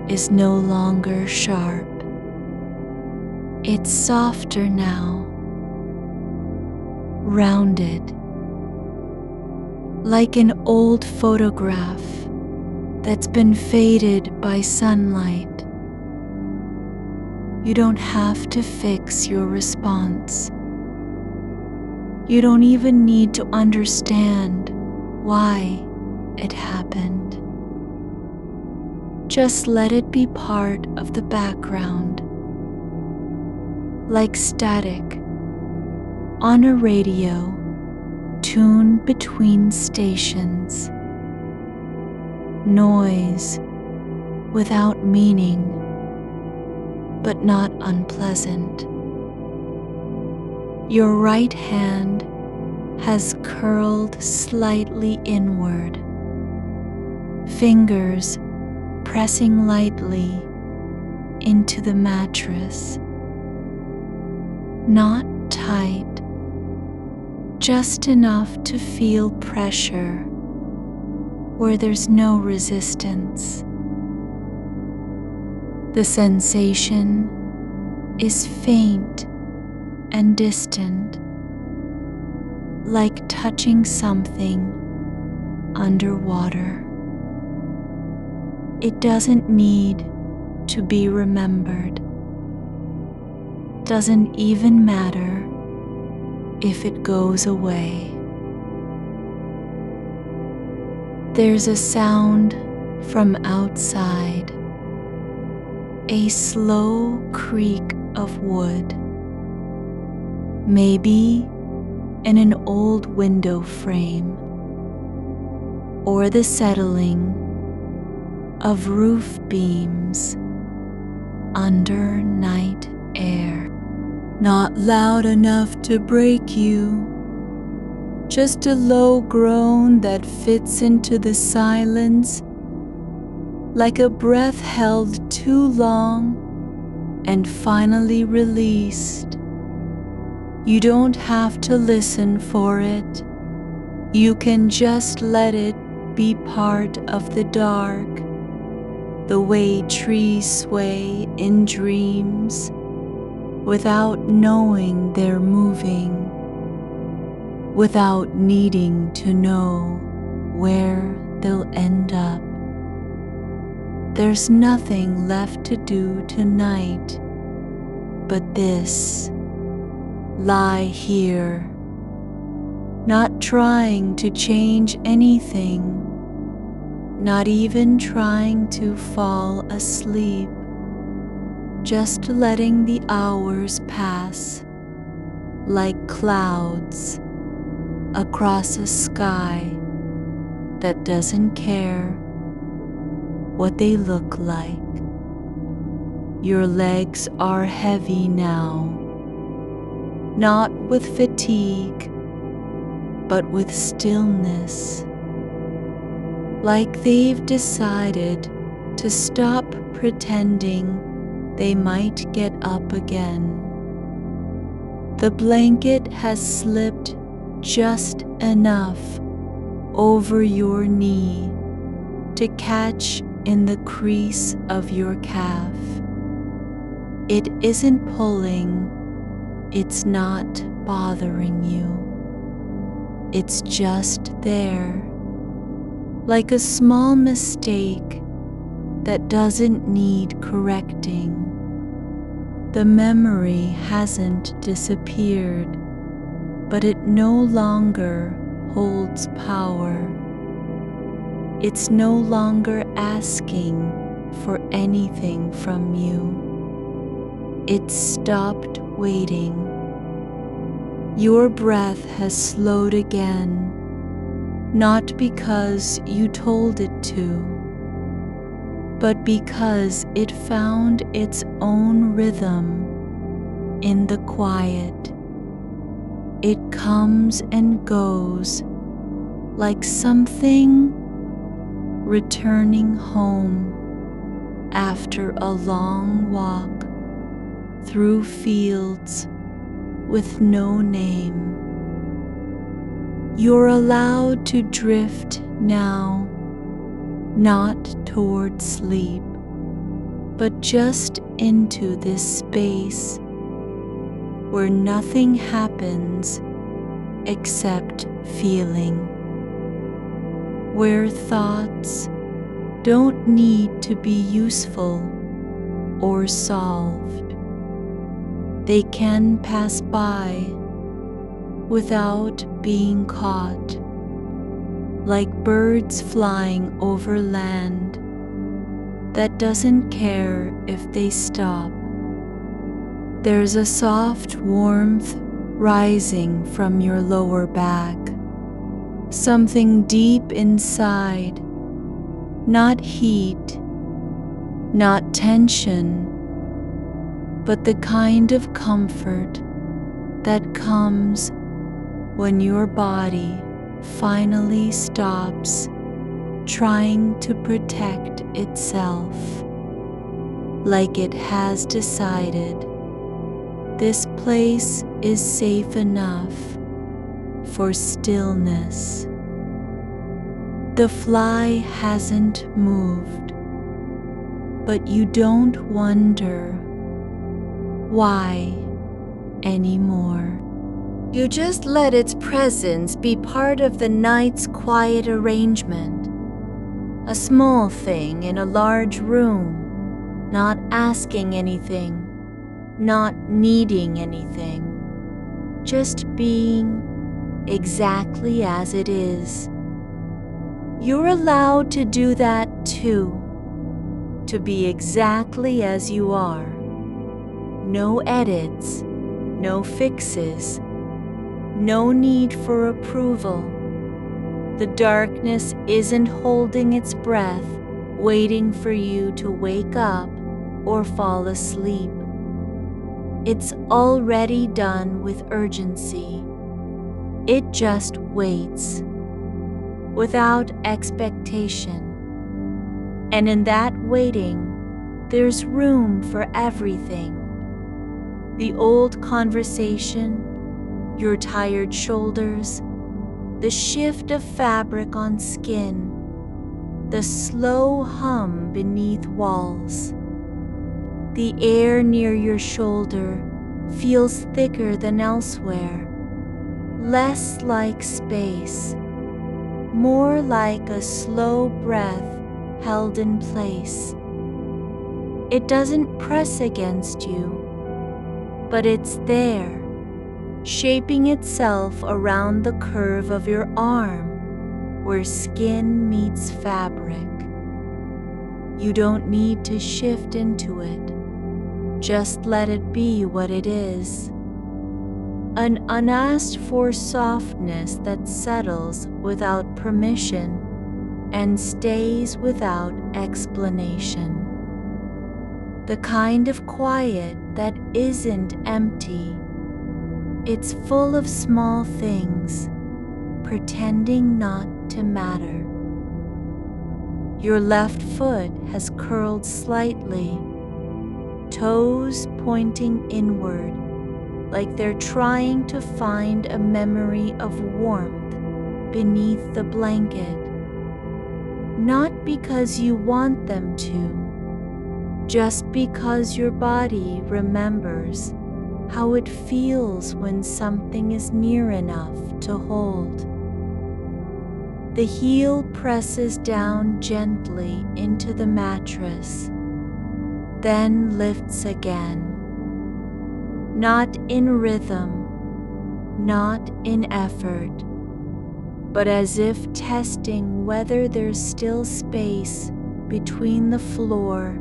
is no longer sharp. It's softer now, rounded, like an old photograph that's been faded by sunlight. You don't have to fix your response. You don't even need to understand why it happened. Just let it be part of the background, like static on a radio tuned between stations. Noise without meaning, but not unpleasant. Your right hand has curled slightly inward, fingers pressing lightly into the mattress. Not tight, just enough to feel pressure where there's no resistance. The sensation is faint and distant, like touching something underwater. It doesn't need to be remembered. Doesn't even matter if it goes away. There's a sound from outside, a slow creak of wood, maybe in an old window frame, or the settling of roof beams under night air. Not loud enough to break you, just a low groan that fits into the silence, like a breath held too long and finally released. You don't have to listen for it. You can just let it be part of the dark, the way trees sway in dreams without knowing they're moving, without needing to know where they'll end up. There's nothing left to do tonight but this. Lie here, not trying to change anything, not even trying to fall asleep, just letting the hours pass like clouds across a sky that doesn't care what they look like. Your legs are heavy now, not with fatigue, but with stillness, like they've decided to stop pretending they might get up again. The blanket has slipped just enough over your knee to catch in the crease of your calf. It isn't pulling, it's not bothering you. It's just there, like a small mistake that doesn't need correcting. The memory hasn't disappeared, but it no longer holds power. It's no longer asking for anything from you. It's stopped waiting. Your breath has slowed again, not because you told it to, but because it found its own rhythm in the quiet. It comes and goes like something returning home after a long walk through fields with no name. You're allowed to drift now, not toward sleep, but just into this space where nothing happens except feeling, where thoughts don't need to be useful or solved. They can pass by without being caught, like birds flying over land that doesn't care if they stop. There's a soft warmth rising from your lower back, something deep inside, not heat, not tension, but the kind of comfort that comes when your body finally stops trying to protect itself, like it has decided this place is safe enough for stillness. The fly hasn't moved, but you don't wonder why anymore. You just let its presence be part of the night's quiet arrangement, a small thing in a large room, not asking anything, not needing anything, just being exactly as it is. You're allowed to do that too, to be exactly as you are. No edits, no fixes, no need for approval. The darkness isn't holding its breath, waiting for you to wake up or fall asleep. It's already done with urgency. It just waits, without expectation. And in that waiting, there's room for everything. The old conversation, your tired shoulders, the shift of fabric on skin, the slow hum beneath walls. The air near your shoulder feels thicker than elsewhere, less like space, more like a slow breath held in place. It doesn't press against you, but it's there, shaping itself around the curve of your arm where skin meets fabric. You don't need to shift into it. Just let it be what it is. An unasked for softness that settles without permission and stays without explanation. The kind of quiet that isn't empty. It's full of small things, pretending not to matter. Your left foot has curled slightly, toes pointing inward, like they're trying to find a memory of warmth beneath the blanket. Not because you want them to, just because your body remembers how it feels when something is near enough to hold. The heel presses down gently into the mattress, then lifts again. Not in rhythm, not in effort, but as if testing whether there's still space between the floor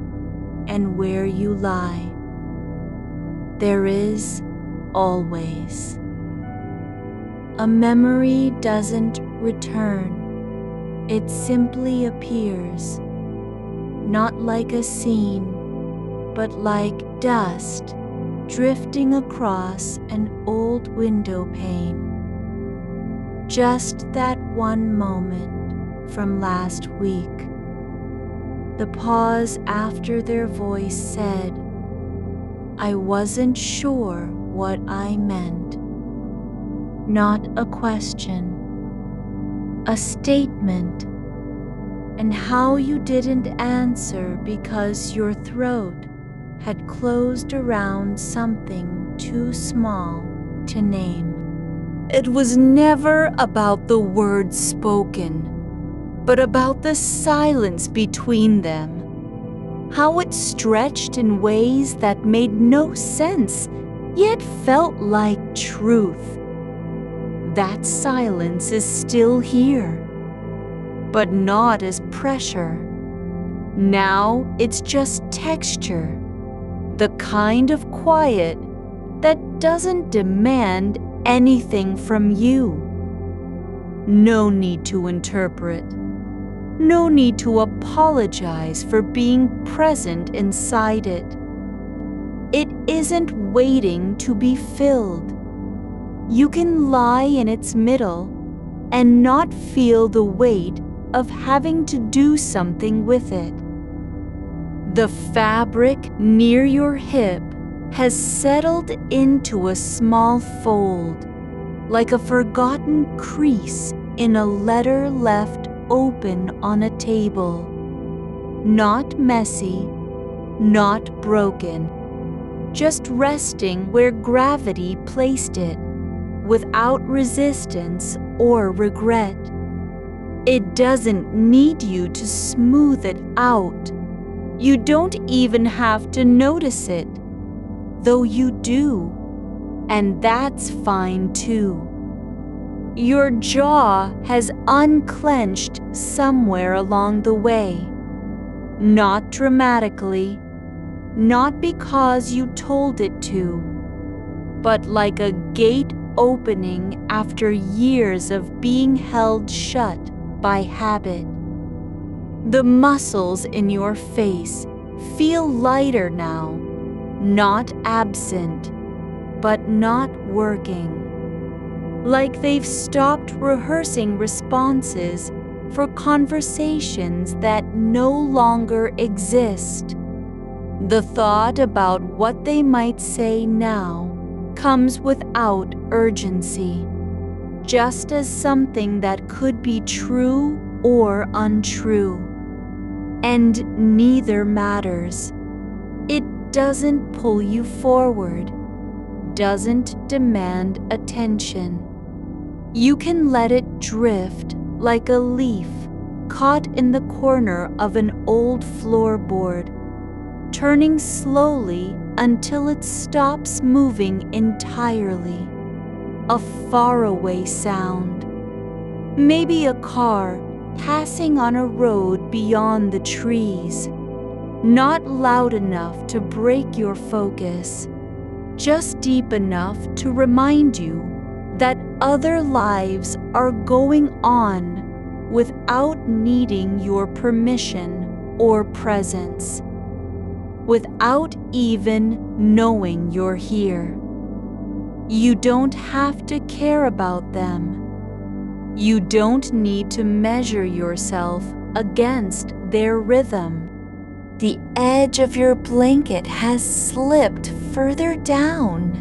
and where you lie. There is always. A memory doesn't return. It simply appears, not like a scene, but like dust drifting across an old window pane. Just that one moment from last week. The pause after their voice said, "I wasn't sure what I meant." Not a question, a statement, and how you didn't answer because your throat had closed around something too small to name. It was never about the words spoken, but about the silence between them. How it stretched in ways that made no sense, yet felt like truth. That silence is still here, but not as pressure. Now it's just texture, the kind of quiet that doesn't demand anything from you. No need to interpret. No need to apologize for being present inside it. It isn't waiting to be filled. You can lie in its middle and not feel the weight of having to do something with it. The fabric near your hip has settled into a small fold, like a forgotten crease in a letter left open on a table. Not messy, not broken, just resting where gravity placed it, without resistance or regret. It doesn't need you to smooth it out. You don't even have to notice it, though you do, and that's fine too. Your jaw has unclenched somewhere along the way. Not dramatically, not because you told it to, but like a gate opening after years of being held shut by habit. The muscles in your face feel lighter now, not absent, but not working. Like they've stopped rehearsing responses for conversations that no longer exist. The thought about what they might say now comes without urgency, just as something that could be true or untrue. And neither matters. It doesn't pull you forward, doesn't demand attention. You can let it drift like a leaf caught in the corner of an old floorboard, turning slowly until it stops moving entirely. A faraway sound. Maybe a car passing on a road beyond the trees. Not loud enough to break your focus, just deep enough to remind you that other lives are going on without needing your permission or presence, without even knowing you're here. You don't have to care about them. You don't need to measure yourself against their rhythm. The edge of your blanket has slipped further down,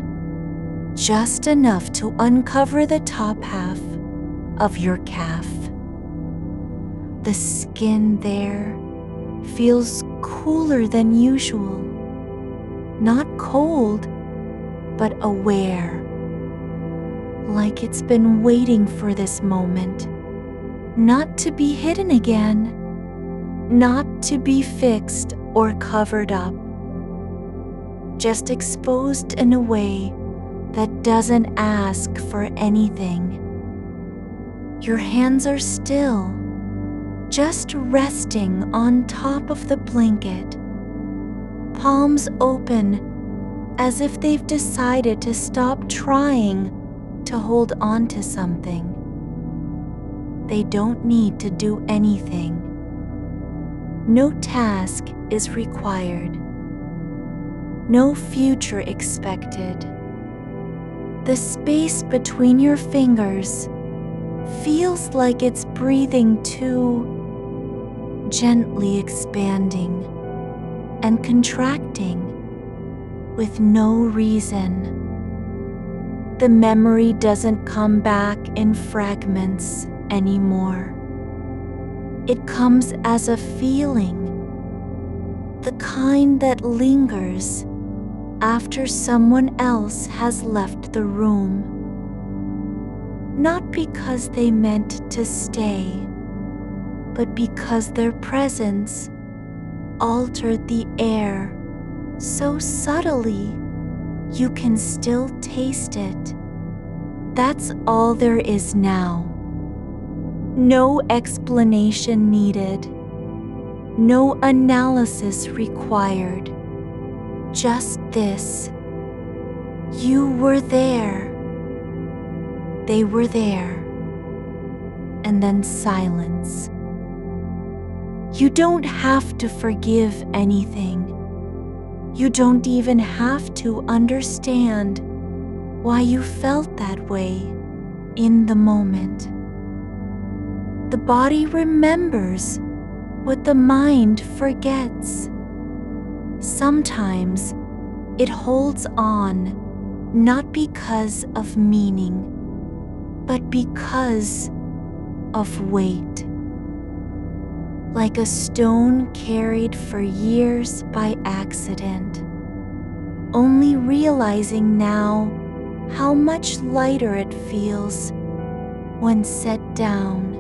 just enough to uncover the top half of your calf. The skin there feels cooler than usual, not cold, but aware, like it's been waiting for this moment, not to be hidden again, not to be fixed or covered up, just exposed in a way that doesn't ask for anything. Your hands are still, just resting on top of the blanket, palms open as if they've decided to stop trying to hold on to something. They don't need to do anything. No task is required. No future expected. The space between your fingers feels like it's breathing too, gently expanding and contracting with no reason. The memory doesn't come back in fragments anymore. It comes as a feeling, the kind that lingers after someone else has left the room. Not because they meant to stay, but because their presence altered the air so subtly you can still taste it. That's all there is now. No explanation needed. No analysis required. Just this. You were there. They were there. And then silence. You don't have to forgive anything. You don't even have to understand why you felt that way in the moment. The body remembers what the mind forgets. Sometimes it holds on not because of meaning, but because of weight. Like a stone carried for years by accident, only realizing now how much lighter it feels when set down.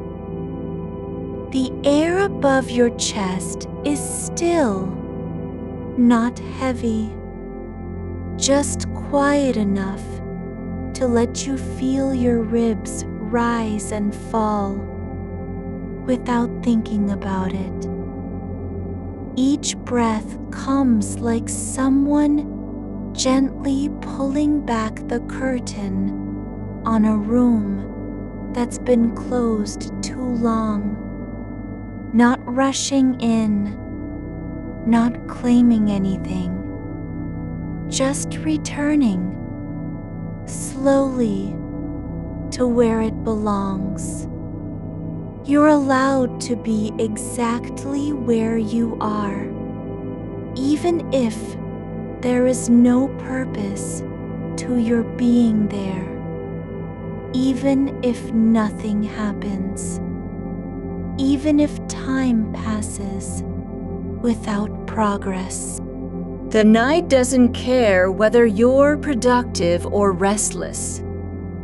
The air above your chest is still, not heavy, just quiet enough to let you feel your ribs rise and fall without thinking about it. Each breath comes like someone gently pulling back the curtain on a room that's been closed too long. Not rushing in, not claiming anything, just returning slowly to where it belongs. You're allowed to be exactly where you are, even if there is no purpose to your being there, even if nothing happens, even if time passes without progress. The night doesn't care whether you're productive or restless.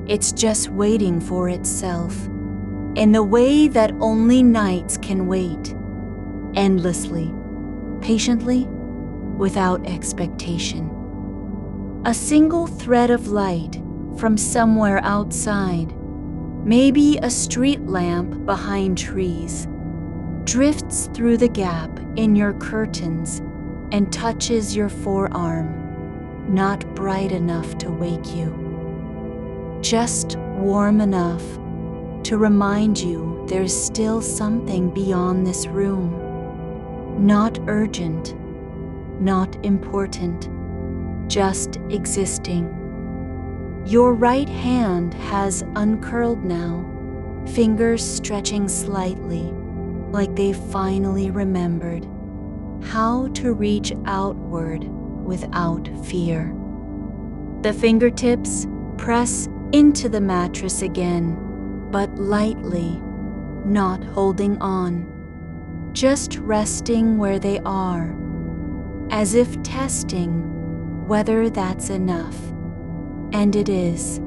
It's just waiting for itself, in the way that only nights can wait, endlessly, patiently, without expectation. A single thread of light from somewhere outside, maybe a street lamp behind trees, drifts through the gap in your curtains and touches your forearm, not bright enough to wake you, just warm enough to remind you there's still something beyond this room. Not urgent, not important, just existing. Your right hand has uncurled now, fingers stretching slightly, like they've finally remembered how to reach outward without fear. The fingertips press into the mattress again, but lightly, not holding on, just resting where they are, as if testing whether that's enough. And it is.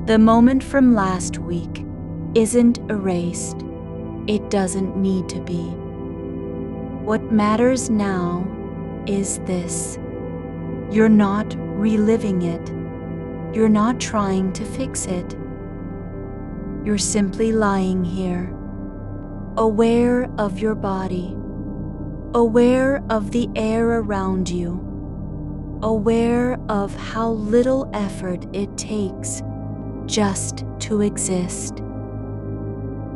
The moment from last week isn't erased. It doesn't need to be. What matters now is this. You're not reliving it. You're not trying to fix it. You're simply lying here, aware of your body, aware of the air around you, aware of how little effort it takes just to exist.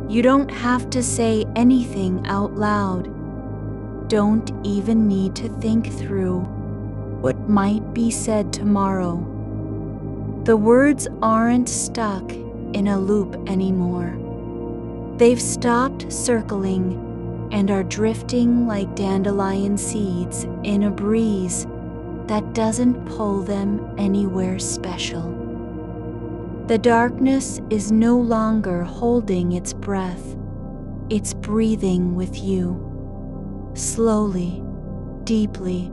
You don't have to say anything out loud. Don't even need to think through what might be said tomorrow. The words aren't stuck in a loop anymore. They've stopped circling and are drifting like dandelion seeds in a breeze that doesn't pull them anywhere special. The darkness is no longer holding its breath. It's breathing with you, slowly, deeply,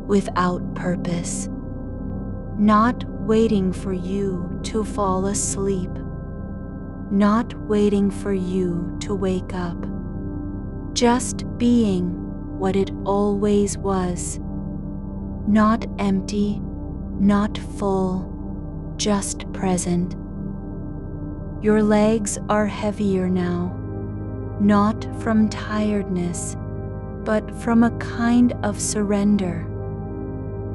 without purpose, not waiting for you to fall asleep, not waiting for you to wake up, just being what it always was, not empty, not full, just present. Your legs are heavier now, not from tiredness, but from a kind of surrender,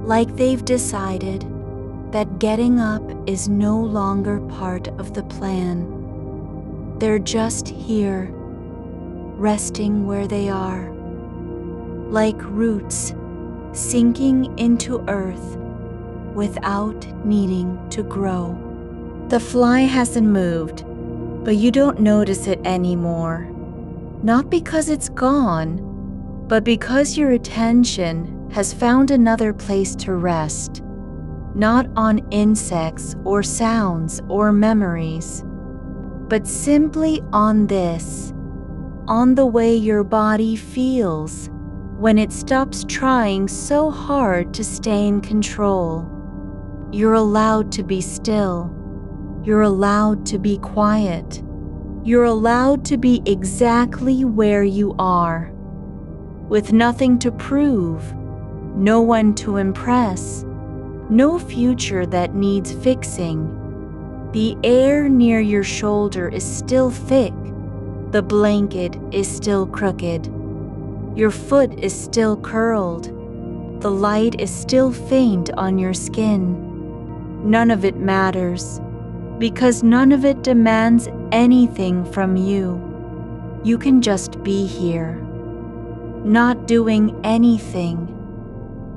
like they've decided that getting up is no longer part of the plan. They're just here, resting where they are, like roots sinking into earth without needing to grow. The fly hasn't moved, but you don't notice it anymore. Not because it's gone, but because your attention has found another place to rest, not on insects or sounds or memories, but simply on this, on the way your body feels when it stops trying so hard to stay in control. You're allowed to be still. You're allowed to be quiet. You're allowed to be exactly where you are, with nothing to prove, no one to impress, no future that needs fixing. The air near your shoulder is still thick. The blanket is still crooked. Your foot is still curled. The light is still faint on your skin. None of it matters, because none of it demands anything from you. You can just be here, not doing anything,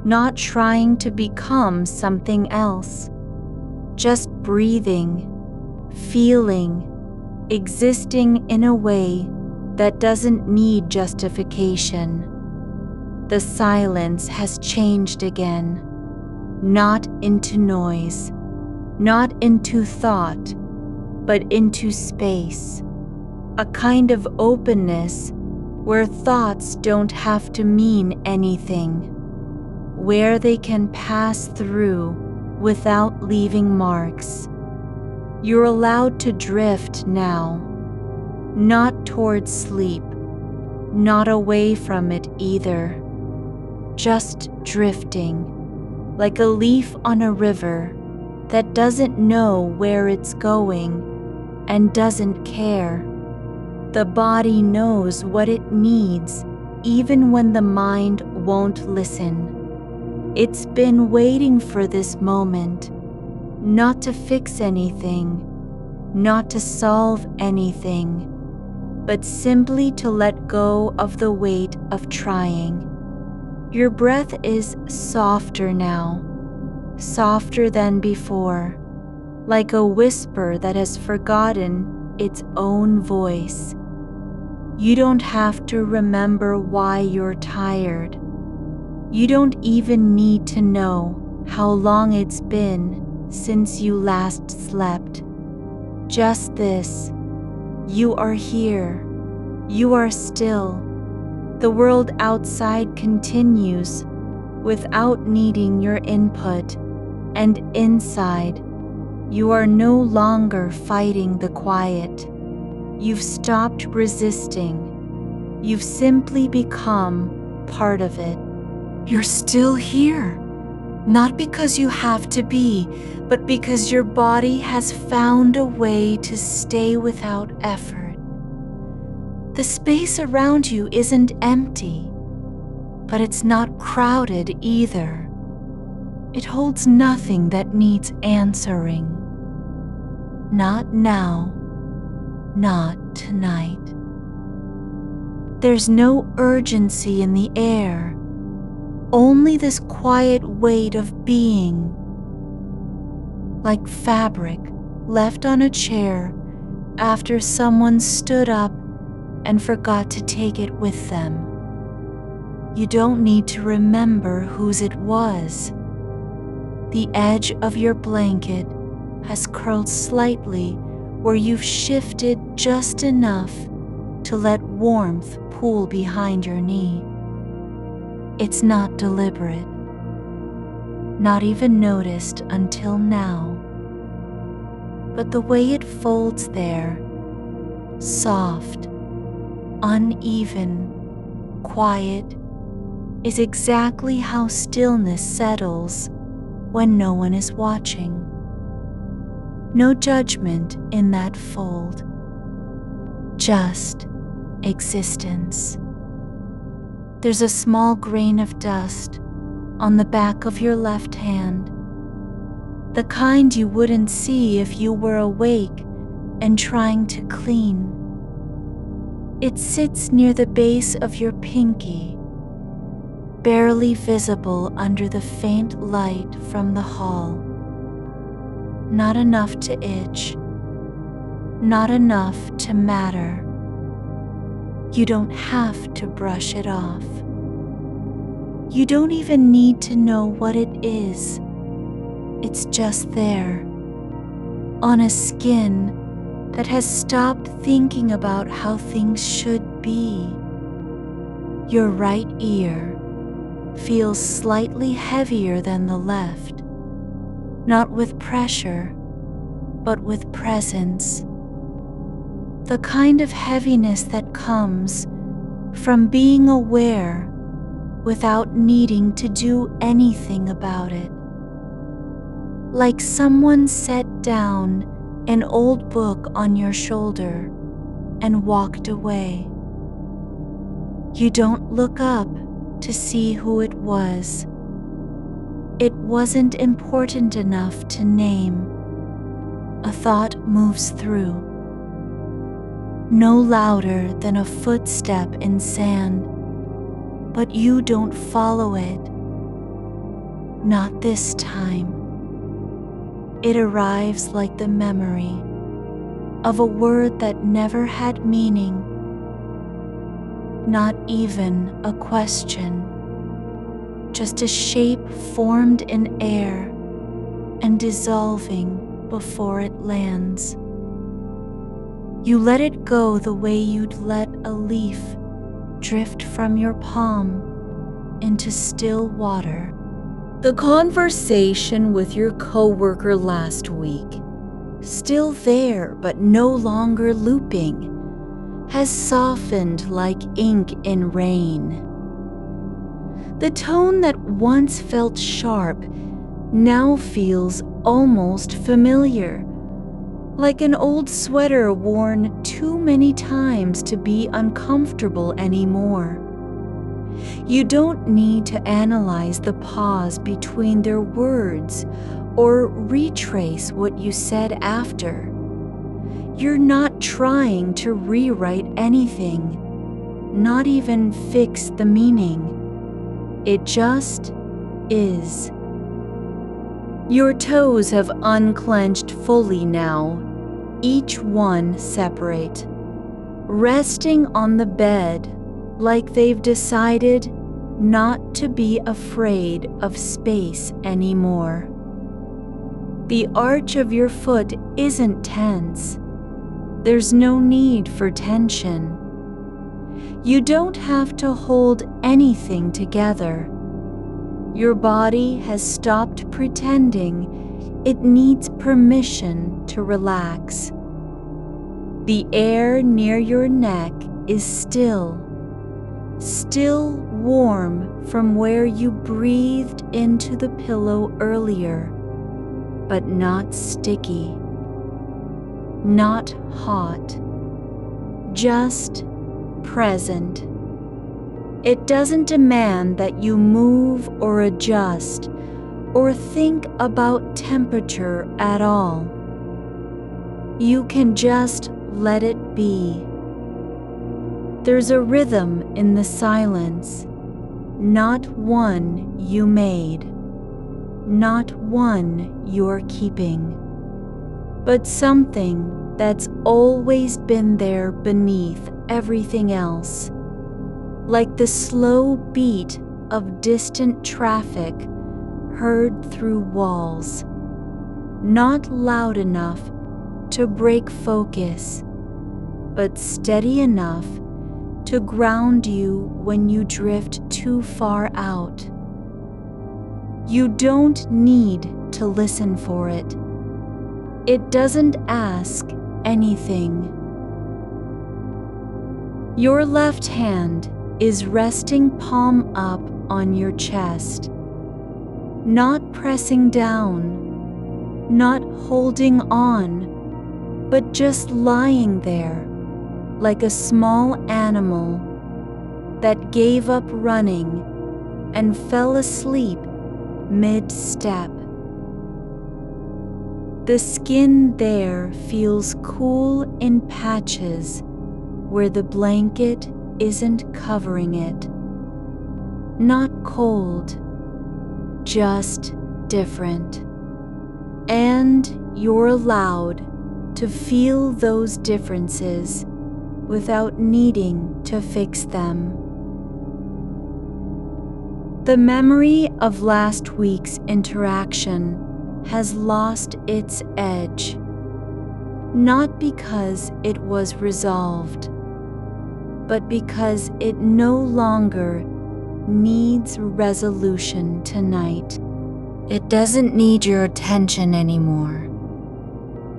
not trying to become something else, just breathing, feeling, existing in a way that doesn't need justification. The silence has changed again, not into noise, not into thought, but into space, a kind of openness where thoughts don't have to mean anything, where they can pass through without leaving marks. You're allowed to drift now, not towards sleep, not away from it either, just drifting, like a leaf on a river that doesn't know where it's going and doesn't care. The body knows what it needs even when the mind won't listen. It's been waiting for this moment, not to fix anything, not to solve anything, but simply to let go of the weight of trying. Your breath is softer now, softer than before, like a whisper that has forgotten its own voice. You don't have to remember why you're tired. You don't even need to know how long it's been since you last slept. Just this: you are here. You are still. The world outside continues without needing your input, and inside, you are no longer fighting the quiet. You've stopped resisting. You've simply become part of it. You're still here, Not because you have to be, but because your body has found a way to stay without effort. The space around you isn't empty, but it's not crowded either. It holds nothing that needs answering. Not now, not tonight. There's no urgency in the air, only this quiet weight of being, like fabric left on a chair after someone stood up and forgot to take it with them. You don't need to remember whose it was. The edge of your blanket has curled slightly where you've shifted just enough to let warmth pool behind your knee. It's not deliberate, not even noticed until now. But the way it folds there, soft, uneven, quiet, is exactly how stillness settles when no one is watching. No judgment in that fold, just existence. There's a small grain of dust on the back of your left hand, the kind you wouldn't see if you were awake and trying to clean. It sits near the base of your pinky, barely visible under the faint light from the hall. Not enough to itch, not enough to matter. You don't have to brush it off. You don't even need to know what it is. It's just there, on a skin that has stopped thinking about how things should be. Your right ear feels slightly heavier than the left, not with pressure, but with presence. The kind of heaviness that comes from being aware without needing to do anything about it. Like someone set down an old book on your shoulder and walked away. You don't look up to see who it was. It wasn't important enough to name. A thought moves through, no louder than a footstep in sand, but you don't follow it. Not this time. It arrives like the memory of a word that never had meaning, not even a question, just a shape formed in air and dissolving before it lands. You let it go the way you'd let a leaf drift from your palm into still water. The conversation with your coworker last week, still there but no longer looping, has softened like ink in rain. The tone that once felt sharp now feels almost familiar, like an old sweater worn too many times to be uncomfortable anymore. You don't need to analyze the pause between their words or retrace what you said after. You're not trying to rewrite anything, not even fix the meaning. It just is. Your toes have unclenched fully now, each one separate, resting on the bed like they've decided not to be afraid of space anymore. The arch of your foot isn't tense. There's no need for tension. You don't have to hold anything together. Your body has stopped pretending it needs permission to relax. The air near your neck is still, still warm from where you breathed into the pillow earlier, but not sticky, not hot, just present. It doesn't demand that you move or adjust or think about temperature at all. You can just let it be. There's a rhythm in the silence, not one you made, not one you're keeping, but something that's always been there beneath everything else, like the slow beat of distant traffic heard through walls, not loud enough to break focus, but steady enough to ground you when you drift too far out. You don't need to listen for it. It doesn't ask anything. Your left hand is resting palm up on your chest, not pressing down, not holding on, but just lying there like a small animal that gave up running and fell asleep mid-step. The skin there feels cool in patches where the blanket isn't covering it. Not cold, just different. And you're allowed to feel those differences without needing to fix them. The memory of last week's interaction has lost its edge, not because it was resolved, but because it no longer needs resolution tonight. It doesn't need your attention anymore.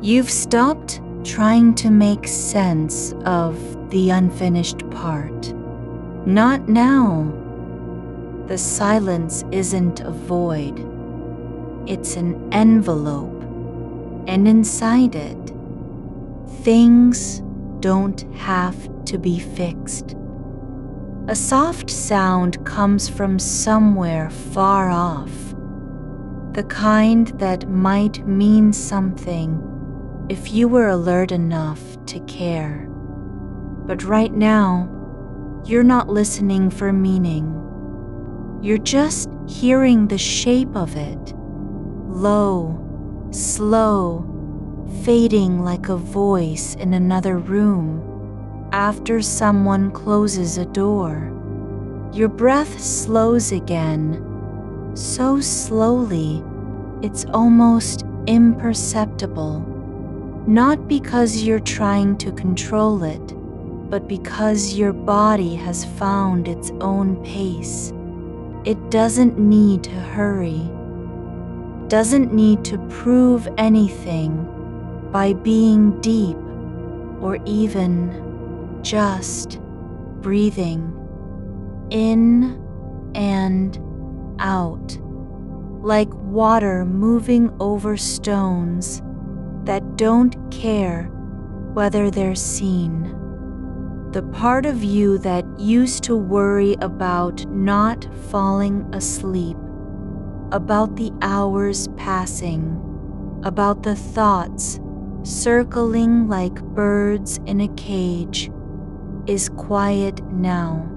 You've stopped trying to make sense of the unfinished part. Not now. The silence isn't a void. It's an envelope, and inside it, things don't have to be fixed. A soft sound comes from somewhere far off, the kind that might mean something if you were alert enough to care. But right now, you're not listening for meaning. You're just hearing the shape of it, low, slow, fading like a voice in another room after someone closes a door. Your breath slows again, so slowly it's almost imperceptible, not because you're trying to control it, but because your body has found its own pace. It doesn't need to hurry, doesn't need to prove anything by being deep or even just breathing in and out, like water moving over stones that don't care whether they're seen. The part of you that used to worry about not falling asleep, about the hours passing, about the thoughts circling like birds in a cage, is quiet now,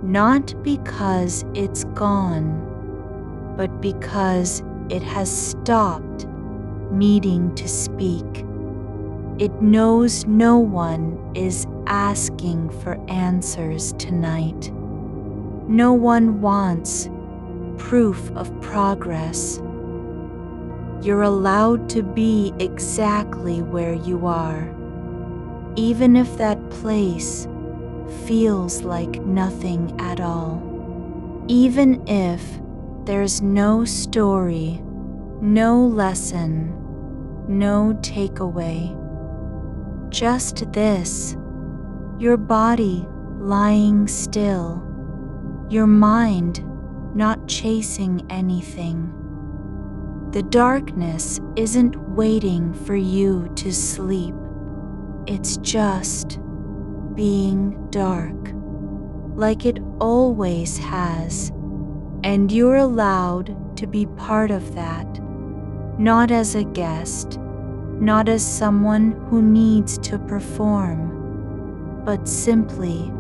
not because it's gone, but because it has stopped needing to speak. It knows no one is asking for answers tonight. No one wants proof of progress. You're allowed to be exactly where you are, even if that place feels like nothing at all. Even if there's no story, no lesson, no takeaway. Just this, your body lying still, your mind not chasing anything. The darkness isn't waiting for you to sleep. It's just being dark, like it always has, and you're allowed to be part of that, not as a guest, not as someone who needs to perform, but simply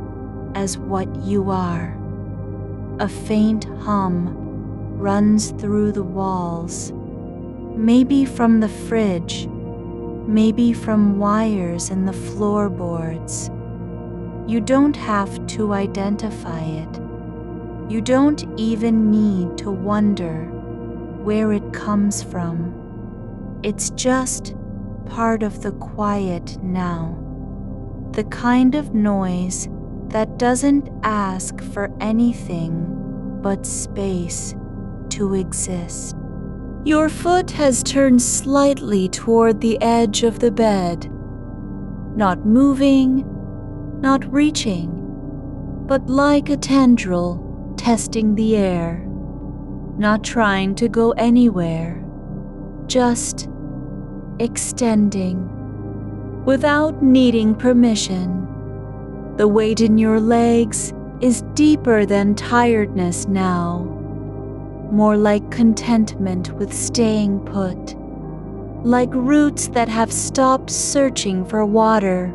as what you are. A faint hum runs through the walls, maybe from the fridge, maybe from wires in the floorboards. You don't have to identify it. You don't even need to wonder where it comes from. It's just part of the quiet now, the kind of noise that doesn't ask for anything but space to exist. Your foot has turned slightly toward the edge of the bed, not moving, not reaching, but like a tendril testing the air, not trying to go anywhere, just extending without needing permission. The weight in your legs is deeper than tiredness now, more like contentment with staying put, like roots that have stopped searching for water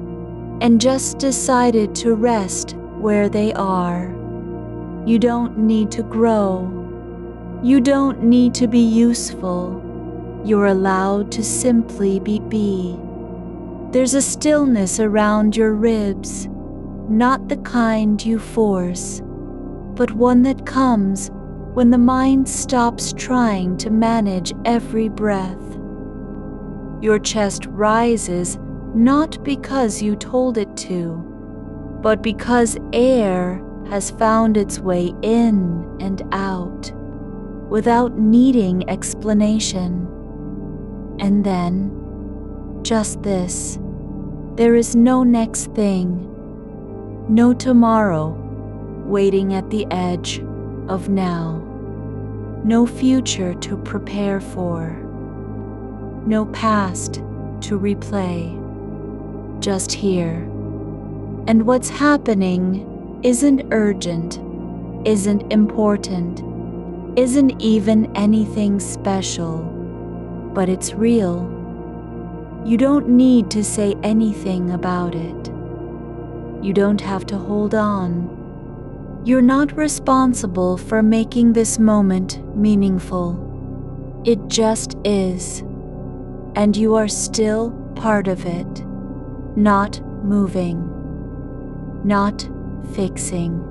and just decided to rest where they are. You don't need to grow. You don't need to be useful. You're allowed to simply be. There's a stillness around your ribs, not the kind you force, but one that comes when the mind stops trying to manage every breath. Your chest rises not because you told it to, but because air has found its way in and out without needing explanation. And then, just this. There is no next thing, no tomorrow waiting at the edge of now, no future to prepare for, no past to replay, just here. And what's happening isn't urgent, isn't important, isn't even anything special, but it's real. You don't need to say anything about it. You don't have to hold on. You're not responsible for making this moment meaningful. It just is. And you are still part of it, not moving, not fixing,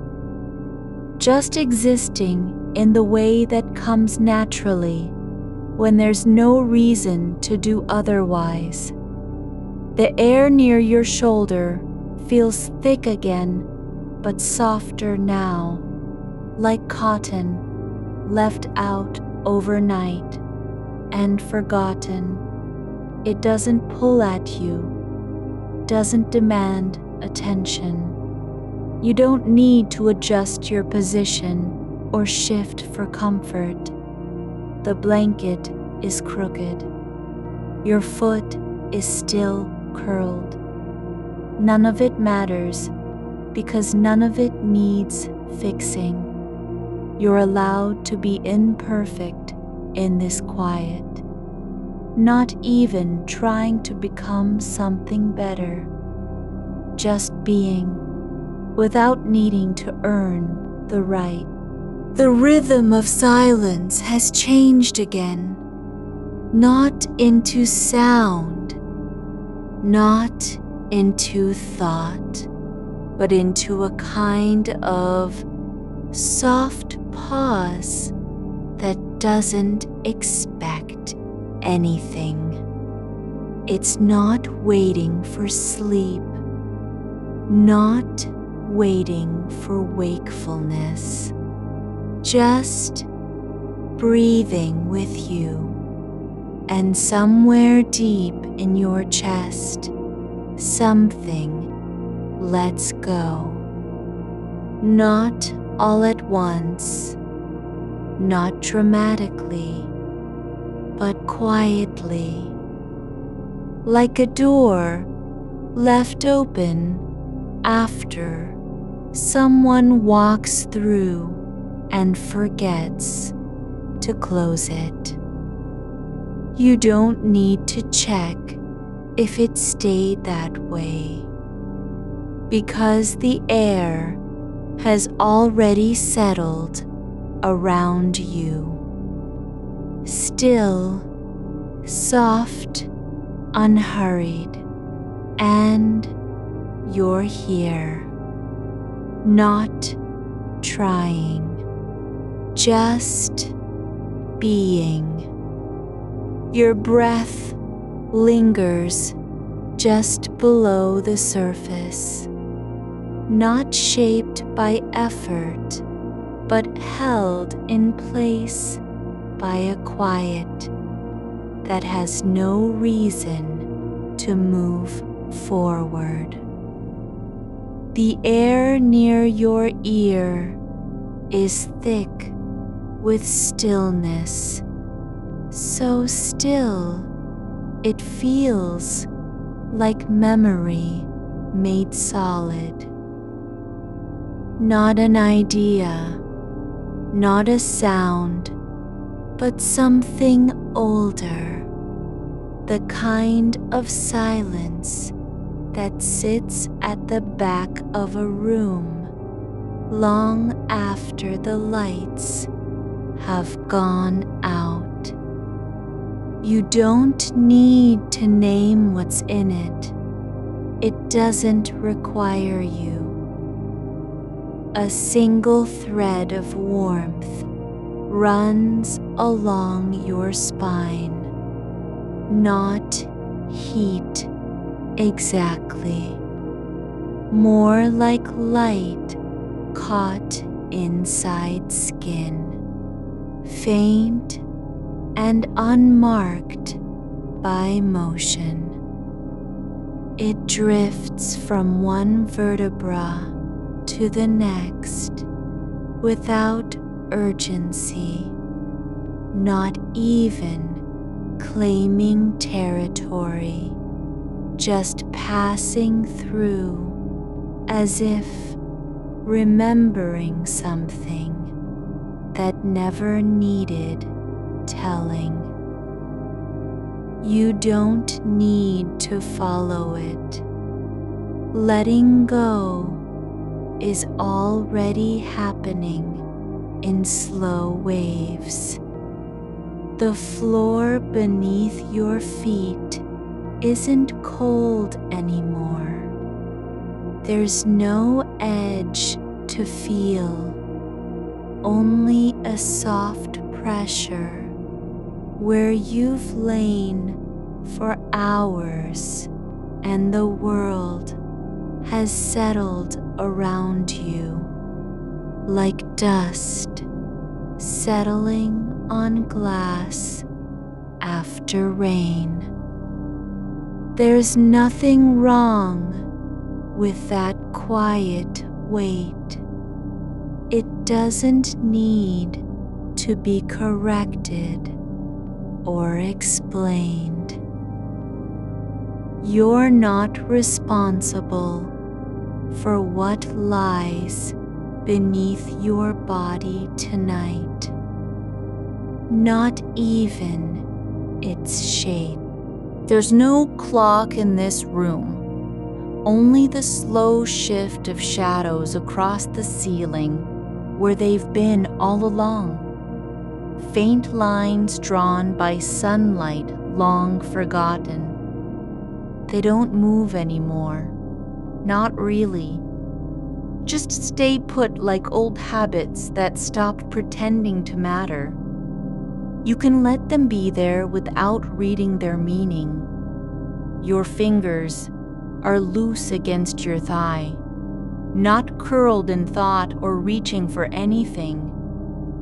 just existing in the way that comes naturally when there's no reason to do otherwise. The air near your shoulder feels thick again, but softer now, like cotton left out overnight and forgotten. It doesn't pull at you, doesn't demand attention. You don't need to adjust your position or shift for comfort. The blanket is crooked. Your foot is still curled. None of it matters because none of it needs fixing. You're allowed to be imperfect in this quiet, not even trying to become something better, just being without needing to earn the right. The rhythm of silence has changed again, not into sound, not into thought, but into a kind of soft pause that doesn't expect anything. It's not waiting for sleep, not waiting for wakefulness. Just breathing with you, and somewhere deep in your chest, something lets go. Not all at once, not dramatically, but quietly, like a door left open after someone walks through and forgets to close it. You don't need to check if it stayed that way, because the air has already settled around you. Still, soft, unhurried, and you're here, not trying, just being. Your breath lingers just below the surface, not shaped by effort, but held in place by a quiet that has no reason to move forward. The air near your ear is thick with stillness, so still it feels like memory made solid. Not an idea, not a sound, but something older, the kind of silence that sits at the back of a room long after the lights have gone out. You don't need to name what's in it. It doesn't require you. A single thread of warmth runs along your spine, not heat exactly, more like light caught inside skin, faint and unmarked by motion. It drifts from one vertebra to the next without urgency, not even claiming territory, just passing through as if remembering something that never needed telling. You don't need to follow it. Letting go is already happening in slow waves. The floor beneath your feet isn't cold anymore. There's no edge to feel, only a soft pressure where you've lain for hours and the world has settled around you like dust settling on glass after rain. There's nothing wrong with that quiet weight. It doesn't need to be corrected or explained. You're not responsible for what lies beneath your body tonight, not even its shape. There's no clock in this room, only the slow shift of shadows across the ceiling where they've been all along. Faint lines drawn by sunlight long forgotten. They don't move anymore, not really. Just stay put like old habits that stopped pretending to matter. You can let them be there without reading their meaning. Your fingers are loose against your thigh, not curled in thought or reaching for anything,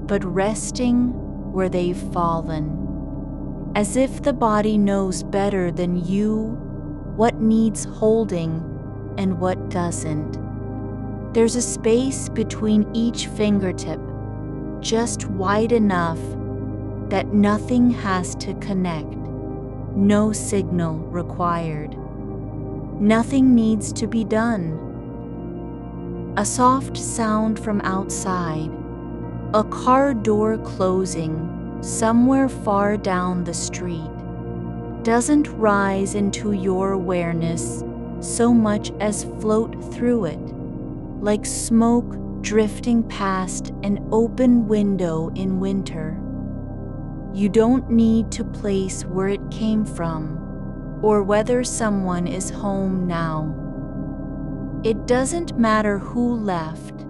but resting where they've fallen, as if the body knows better than you what needs holding and what doesn't. There's a space between each fingertip, just wide enough that nothing has to connect. No signal required. Nothing needs to be done. A soft sound from outside, a car door closing somewhere far down the street, doesn't rise into your awareness so much as float through it, like smoke drifting past an open window in winter. You don't need to place where it came from or whether someone is home now. It doesn't matter who left,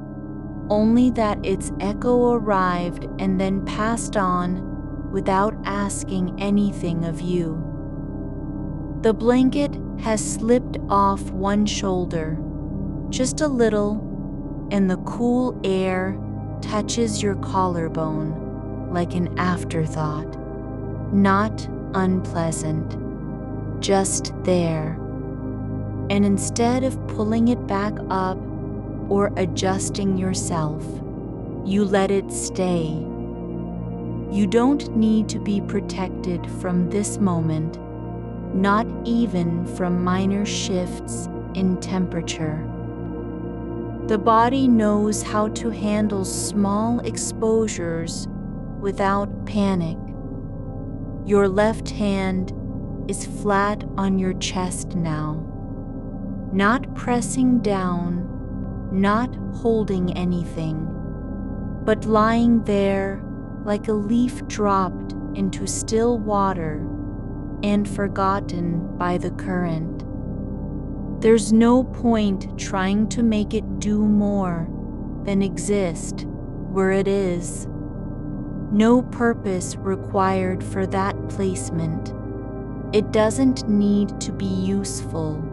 only that its echo arrived and then passed on without asking anything of you. The blanket has slipped off one shoulder, just a little, and the cool air touches your collarbone like an afterthought, not unpleasant, just there. And instead of pulling it back up or adjusting yourself, you let it stay. You don't need to be protected from this moment, not even from minor shifts in temperature. The body knows how to handle small exposures without panic. Your left hand is flat on your chest now, not pressing down, not holding anything, but lying there like a leaf dropped into still water and forgotten by the current. There's no point trying to make it do more than exist where it is. No purpose required for that placement. It doesn't need to be useful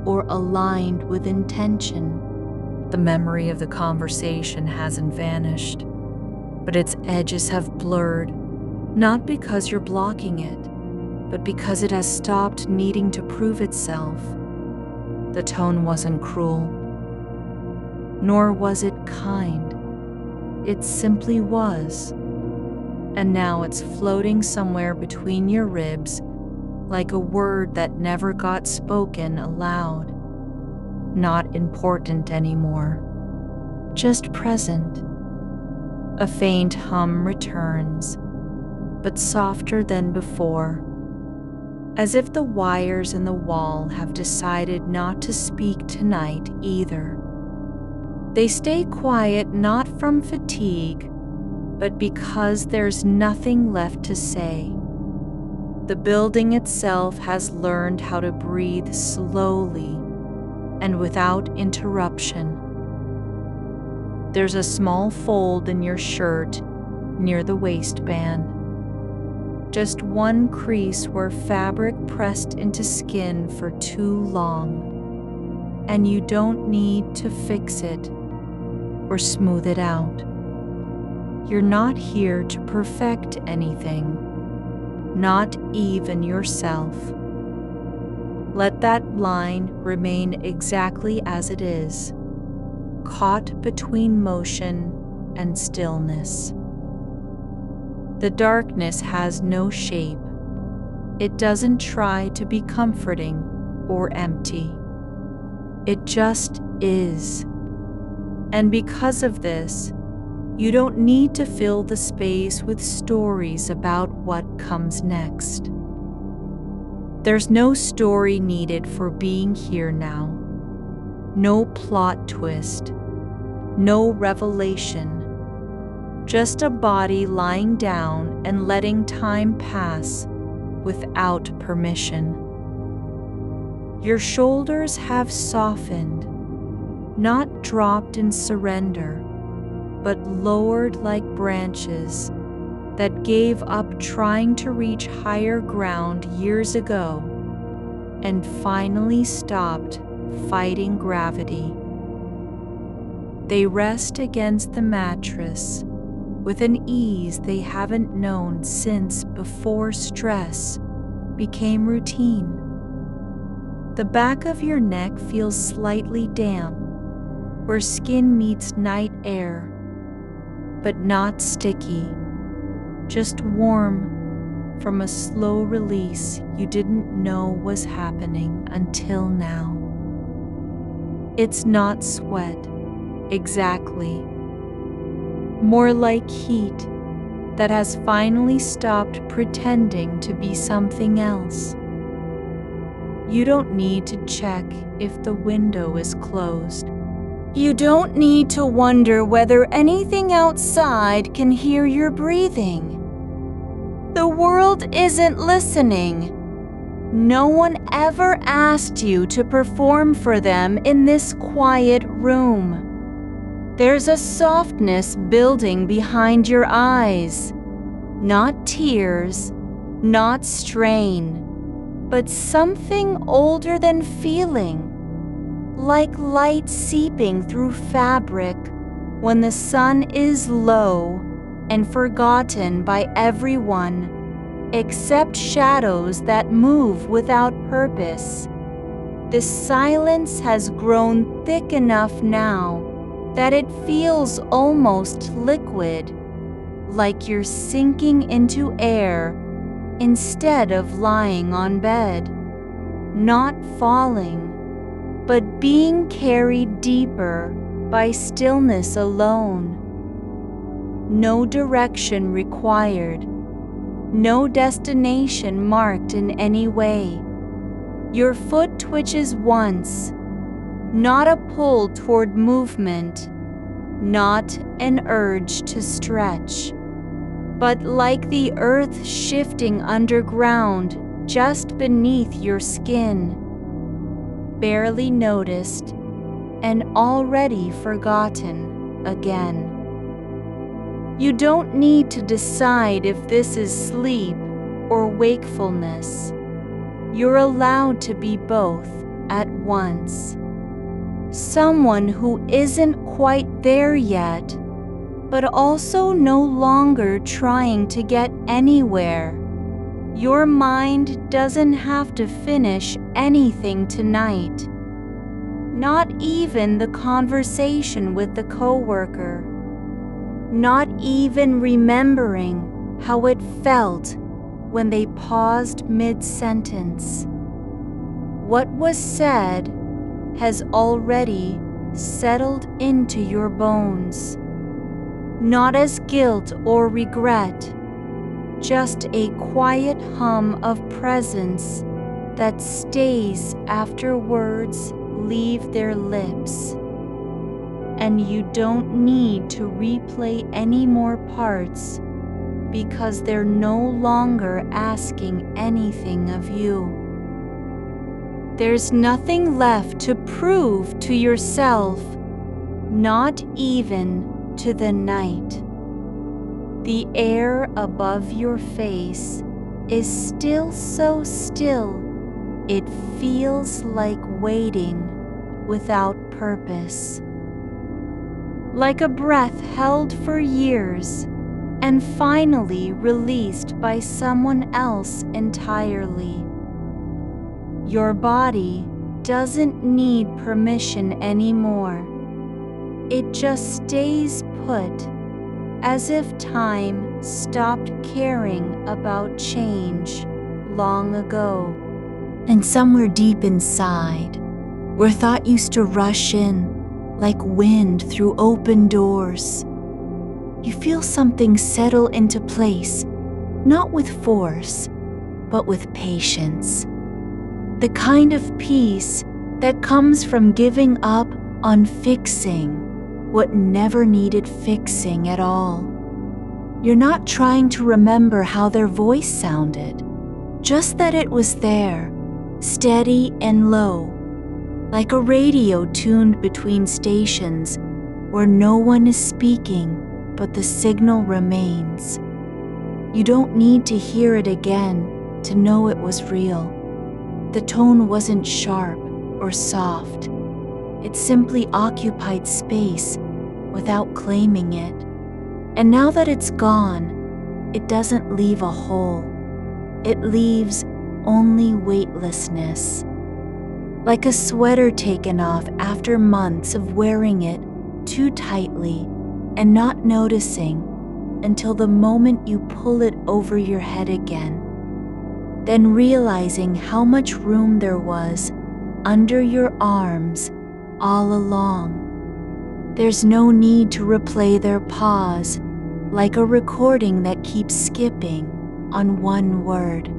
or aligned with intention. The memory of the conversation hasn't vanished, but its edges have blurred, not because you're blocking it, but because it has stopped needing to prove itself. The tone wasn't cruel, nor was it kind. It simply was. And now it's floating somewhere between your ribs like a word that never got spoken aloud. Not important anymore, just present. A faint hum returns, but softer than before, as if the wires in the wall have decided not to speak tonight either. They stay quiet not from fatigue, but because there's nothing left to say. The building itself has learned how to breathe slowly and without interruption. There's a small fold in your shirt near the waistband. Just one crease where fabric pressed into skin for too long, and you don't need to fix it or smooth it out. You're not here to perfect anything, not even yourself. Let that line remain exactly as it is, caught between motion and stillness. The darkness has no shape. It doesn't try to be comforting or empty. It just is. And because of this, you don't need to fill the space with stories about what comes next. There's no story needed for being here now. No plot twist. No revelation. Just a body lying down and letting time pass without permission. Your shoulders have softened, not dropped in surrender, but lowered like branches that gave up trying to reach higher ground years ago and finally stopped fighting gravity. They rest against the mattress with an ease they haven't known since before stress became routine. The back of your neck feels slightly damp, where skin meets night air, but not sticky, just warm from a slow release you didn't know was happening until now. It's not sweat, exactly. More like heat that has finally stopped pretending to be something else. You don't need to check if the window is closed. You don't need to wonder whether anything outside can hear your breathing. The world isn't listening. No one ever asked you to perform for them in this quiet room. There's a softness building behind your eyes. Not tears, not strain, but something older than feeling. Like light seeping through fabric when the sun is low and forgotten by everyone, except shadows that move without purpose. The silence has grown thick enough now that it feels almost liquid, like you're sinking into air instead of lying on bed, not falling, but being carried deeper by stillness alone. No direction required, no destination marked in any way. Your foot twitches once, not a pull toward movement, not an urge to stretch, but like the earth shifting underground just beneath your skin. Barely noticed and already forgotten again. You don't need to decide if this is sleep or wakefulness. You're allowed to be both at once. Someone who isn't quite there yet, but also no longer trying to get anywhere. Your mind doesn't have to finish anything tonight. Not even the conversation with the coworker. Not even remembering how it felt when they paused mid-sentence. What was said has already settled into your bones. Not as guilt or regret, just a quiet hum of presence that stays after words leave their lips. And you don't need to replay any more parts because they're no longer asking anything of you. There's nothing left to prove to yourself, not even to the night. The air above your face is still so still, it feels like waiting without purpose. Like a breath held for years and finally released by someone else entirely. Your body doesn't need permission anymore. It just stays put, as if time stopped caring about change long ago. And somewhere deep inside, where thought used to rush in like wind through open doors, you feel something settle into place, not with force, but with patience. The kind of peace that comes from giving up on fixing what never needed fixing at all. You're not trying to remember how their voice sounded, just that it was there, steady and low, like a radio tuned between stations where no one is speaking, but the signal remains. You don't need to hear it again to know it was real. The tone wasn't sharp or soft. It simply occupied space without claiming it. And now that it's gone, it doesn't leave a hole. It leaves only weightlessness. like a sweater taken off after months of wearing it too tightly and not noticing until the moment you pull it over your head again, then realizing how much room there was under your arms all along. There's no need to replay their pause like a recording that keeps skipping on one word.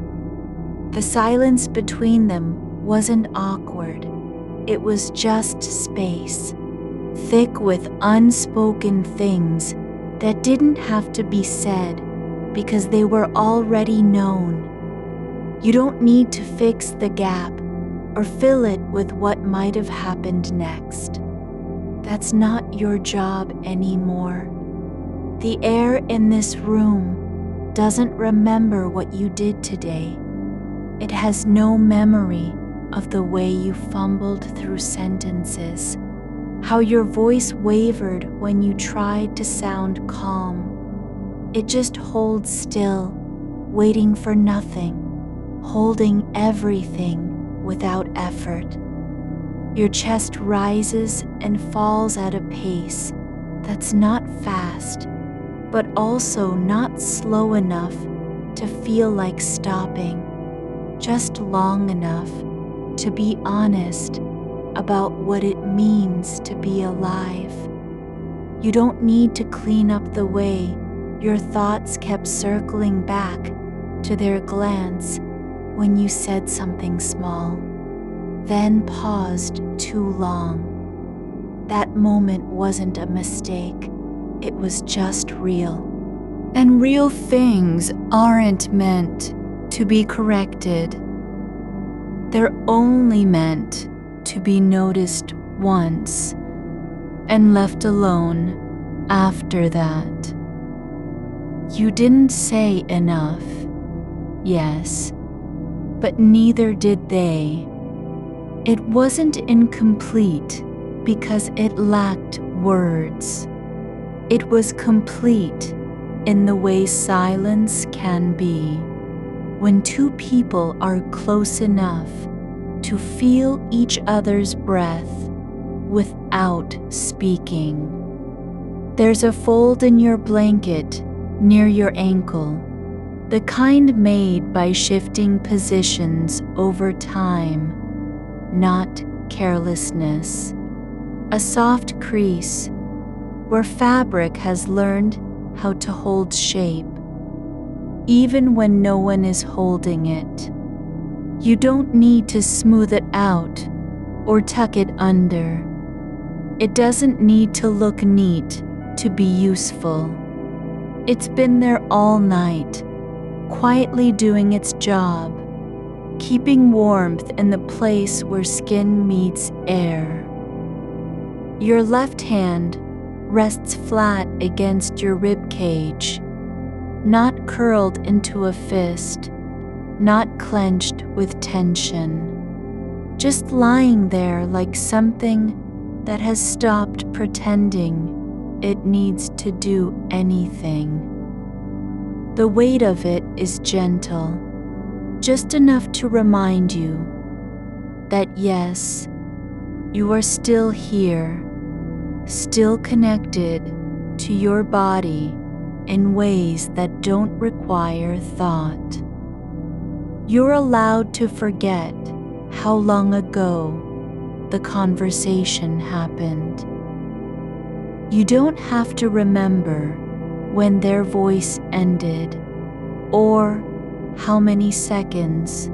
The silence between them wasn't awkward. It was just space, thick with unspoken things that didn't have to be said because they were already known. You don't need to fix the gap or fill it with what might have happened next. That's not your job anymore. The air in this room doesn't remember what you did today. It has no memory of the way you fumbled through sentences, how your voice wavered when you tried to sound calm. It just holds still, waiting for nothing, holding everything without effort. Your chest rises and falls at a pace that's not fast, but also not slow enough to feel like stopping, just long enough to be honest about what it means to be alive. You don't need to clean up the way your thoughts kept circling back to their glance when you said something small, then paused too long. That moment wasn't a mistake, it was just real. And real things aren't meant to be corrected. They're only meant to be noticed once and left alone after that. You didn't say enough, yes, but neither did they. It wasn't incomplete because it lacked words. It was complete in the way silence can be, when two people are close enough to feel each other's breath without speaking. There's a fold in your blanket near your ankle, the kind made by shifting positions over time, not carelessness. A soft crease where fabric has learned how to hold shape, even when no one is holding it. You don't need to smooth it out or tuck it under. It doesn't need to look neat to be useful. It's been there all night, quietly doing its job, keeping warmth in the place where skin meets air. Your left hand rests flat against your rib cage, not curled into a fist, not clenched with tension, just lying there like something that has stopped pretending it needs to do anything. The weight of it is gentle, just enough to remind you that yes, you are still here, still connected to your body in ways that don't require thought. You're allowed to forget how long ago the conversation happened. You don't have to remember when their voice ended or how many seconds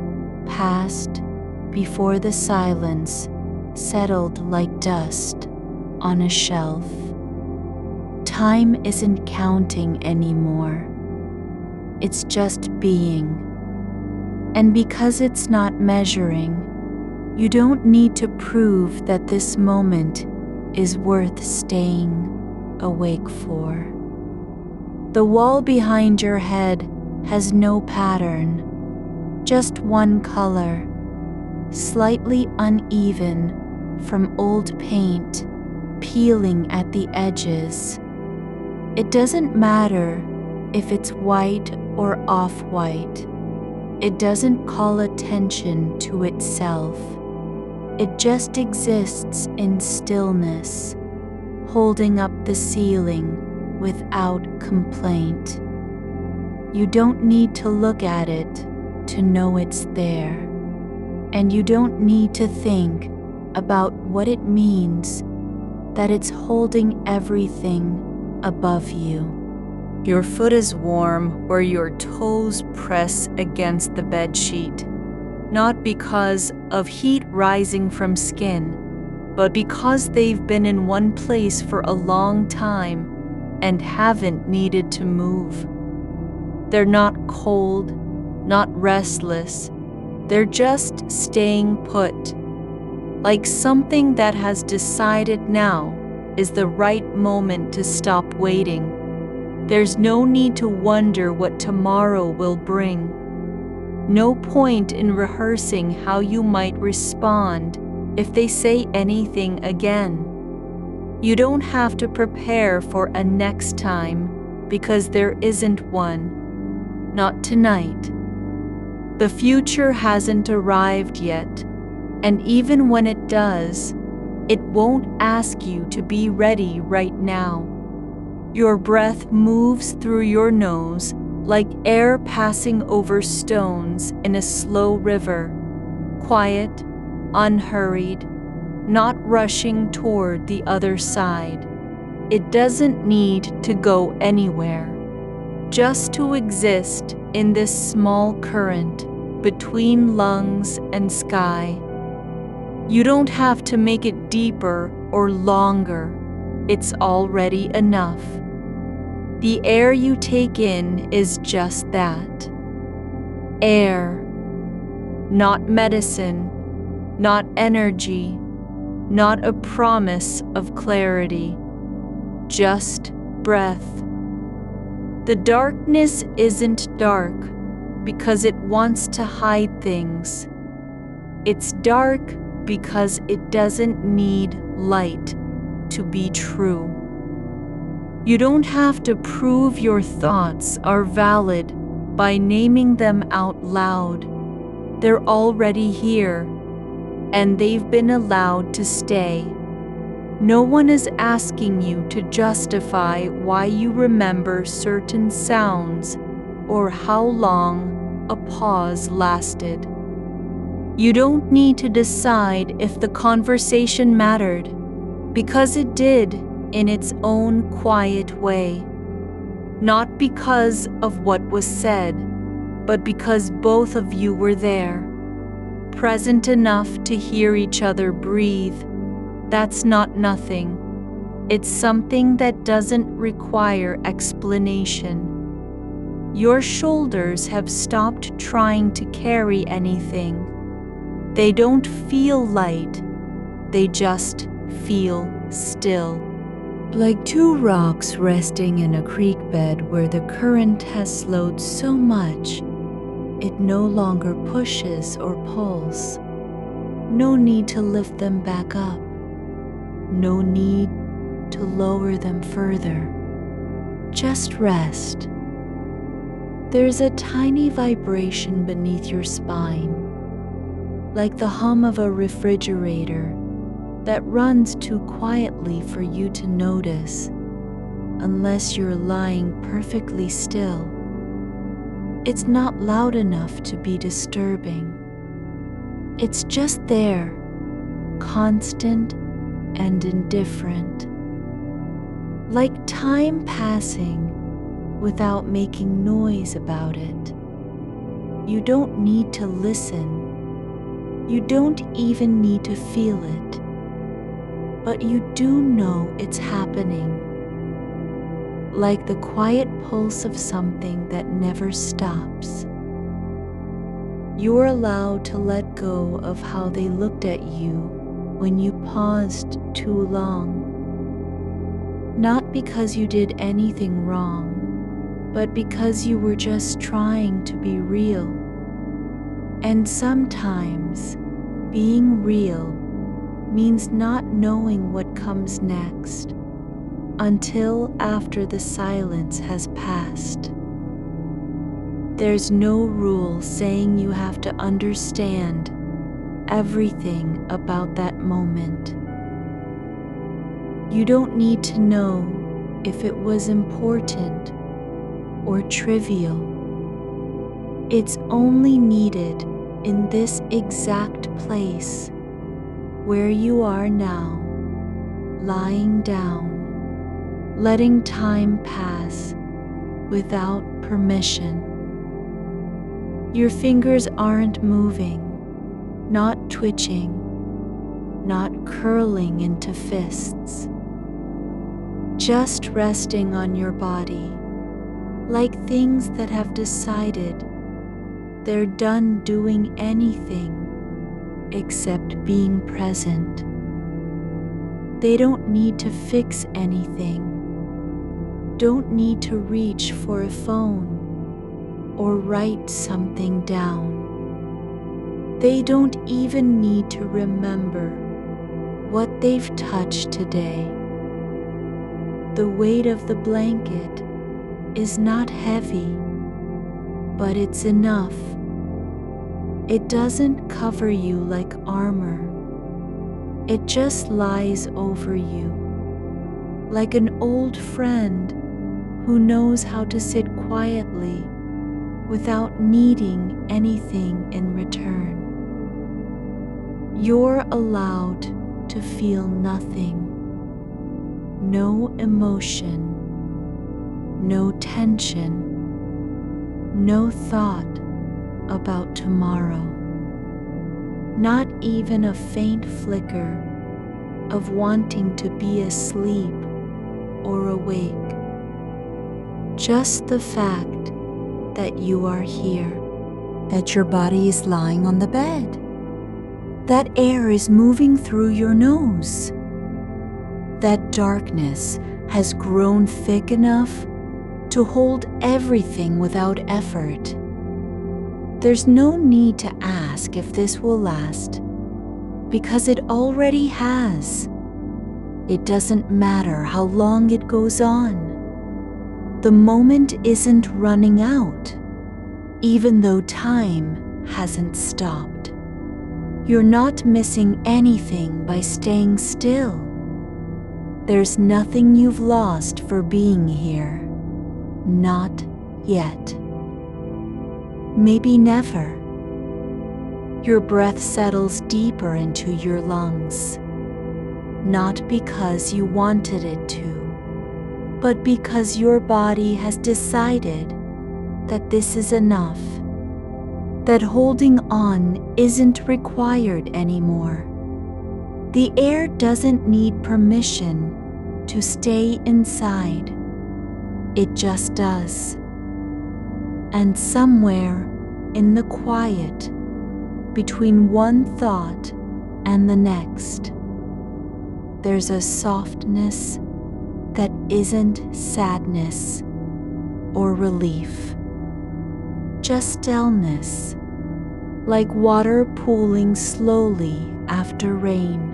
passed before the silence settled like dust on a shelf. Time isn't counting anymore. It's just being. And because it's not measuring, you don't need to prove that this moment is worth staying awake for. The wall behind your head has no pattern, just one color, slightly uneven from old paint peeling at the edges. It doesn't matter if it's white or off-white. It doesn't call attention to itself. It just exists in stillness, holding up the ceiling without complaint. You don't need to look at it to know it's there, and you don't need to think about what it means that it's holding everything above you. Your foot is warm where your toes press against the bedsheet, not because of heat rising from skin, but because they've been in one place for a long time and haven't needed to move. They're not cold, not restless. They're just staying put, like something that has decided now is the right moment to stop waiting. There's no need to wonder what tomorrow will bring. No point in rehearsing how you might respond if they say anything again. You don't have to prepare for a next time because there isn't one. Not tonight. The future hasn't arrived yet, and even when it does, it won't ask you to be ready right now. Your breath moves through your nose like air passing over stones in a slow river, quiet, unhurried, not rushing toward the other side. It doesn't need to go anywhere, just to exist in this small current between lungs and sky. You don't have to make it deeper or longer. It's already enough. The air you take in is just that. Air. Not medicine, not energy, not a promise of clarity. Just breath. The darkness isn't dark because it wants to hide things. It's dark because it doesn't need light to be true. You don't have to prove your thoughts are valid by naming them out loud. They're already here, and they've been allowed to stay. No one is asking you to justify why you remember certain sounds or how long a pause lasted. You don't need to decide if the conversation mattered, because it did in its own quiet way. Not because of what was said, but because both of you were there, present enough to hear each other breathe. That's not nothing. It's something that doesn't require explanation. Your shoulders have stopped trying to carry anything. They don't feel light, they just feel still. Like two rocks resting in a creek bed where the current has slowed so much, it no longer pushes or pulls. No need to lift them back up. No need to lower them further. Just rest. There's a tiny vibration beneath your spine, like the hum of a refrigerator that runs too quietly for you to notice unless you're lying perfectly still. It's not loud enough to be disturbing. It's just there, constant and indifferent, like time passing without making noise about it. You don't need to listen. You don't even need to feel it. But you do know it's happening, like the quiet pulse of something that never stops. You're allowed to let go of how they looked at you when you paused too long. Not because you did anything wrong, but because you were just trying to be real. And sometimes being real means not knowing what comes next until after the silence has passed. There's no rule saying you have to understand everything about that moment. You don't need to know if it was important or trivial. It's only needed in this exact place where you are now, lying down, letting time pass without permission. Your fingers aren't moving, not twitching, not curling into fists. Just resting on your body, like things that have decided they're done doing anything except being present. They don't need to fix anything, don't need to reach for a phone or write something down. They don't even need to remember what they've touched today. The weight of the blanket is not heavy, but it's enough. It doesn't cover you like armor. It just lies over you, like an old friend who knows how to sit quietly without needing anything in return. You're allowed to feel nothing. No emotion, no tension, no thought about tomorrow, not even a faint flicker of wanting to be asleep or awake. Just the fact that you are here, that your body is lying on the bed, that air is moving through your nose, that darkness has grown thick enough to hold everything without effort. There's no need to ask if this will last, because it already has. It doesn't matter how long it goes on. The moment isn't running out, even though time hasn't stopped. You're not missing anything by staying still. There's nothing you've lost for being here. Not yet. Maybe never. Your breath settles deeper into your lungs, not because you wanted it to, but because your body has decided that this is enough, that holding on isn't required anymore. The air doesn't need permission to stay inside. It just does. And somewhere in the quiet, between one thought and the next, there's a softness that isn't sadness or relief, just stillness, like water pooling slowly after rain,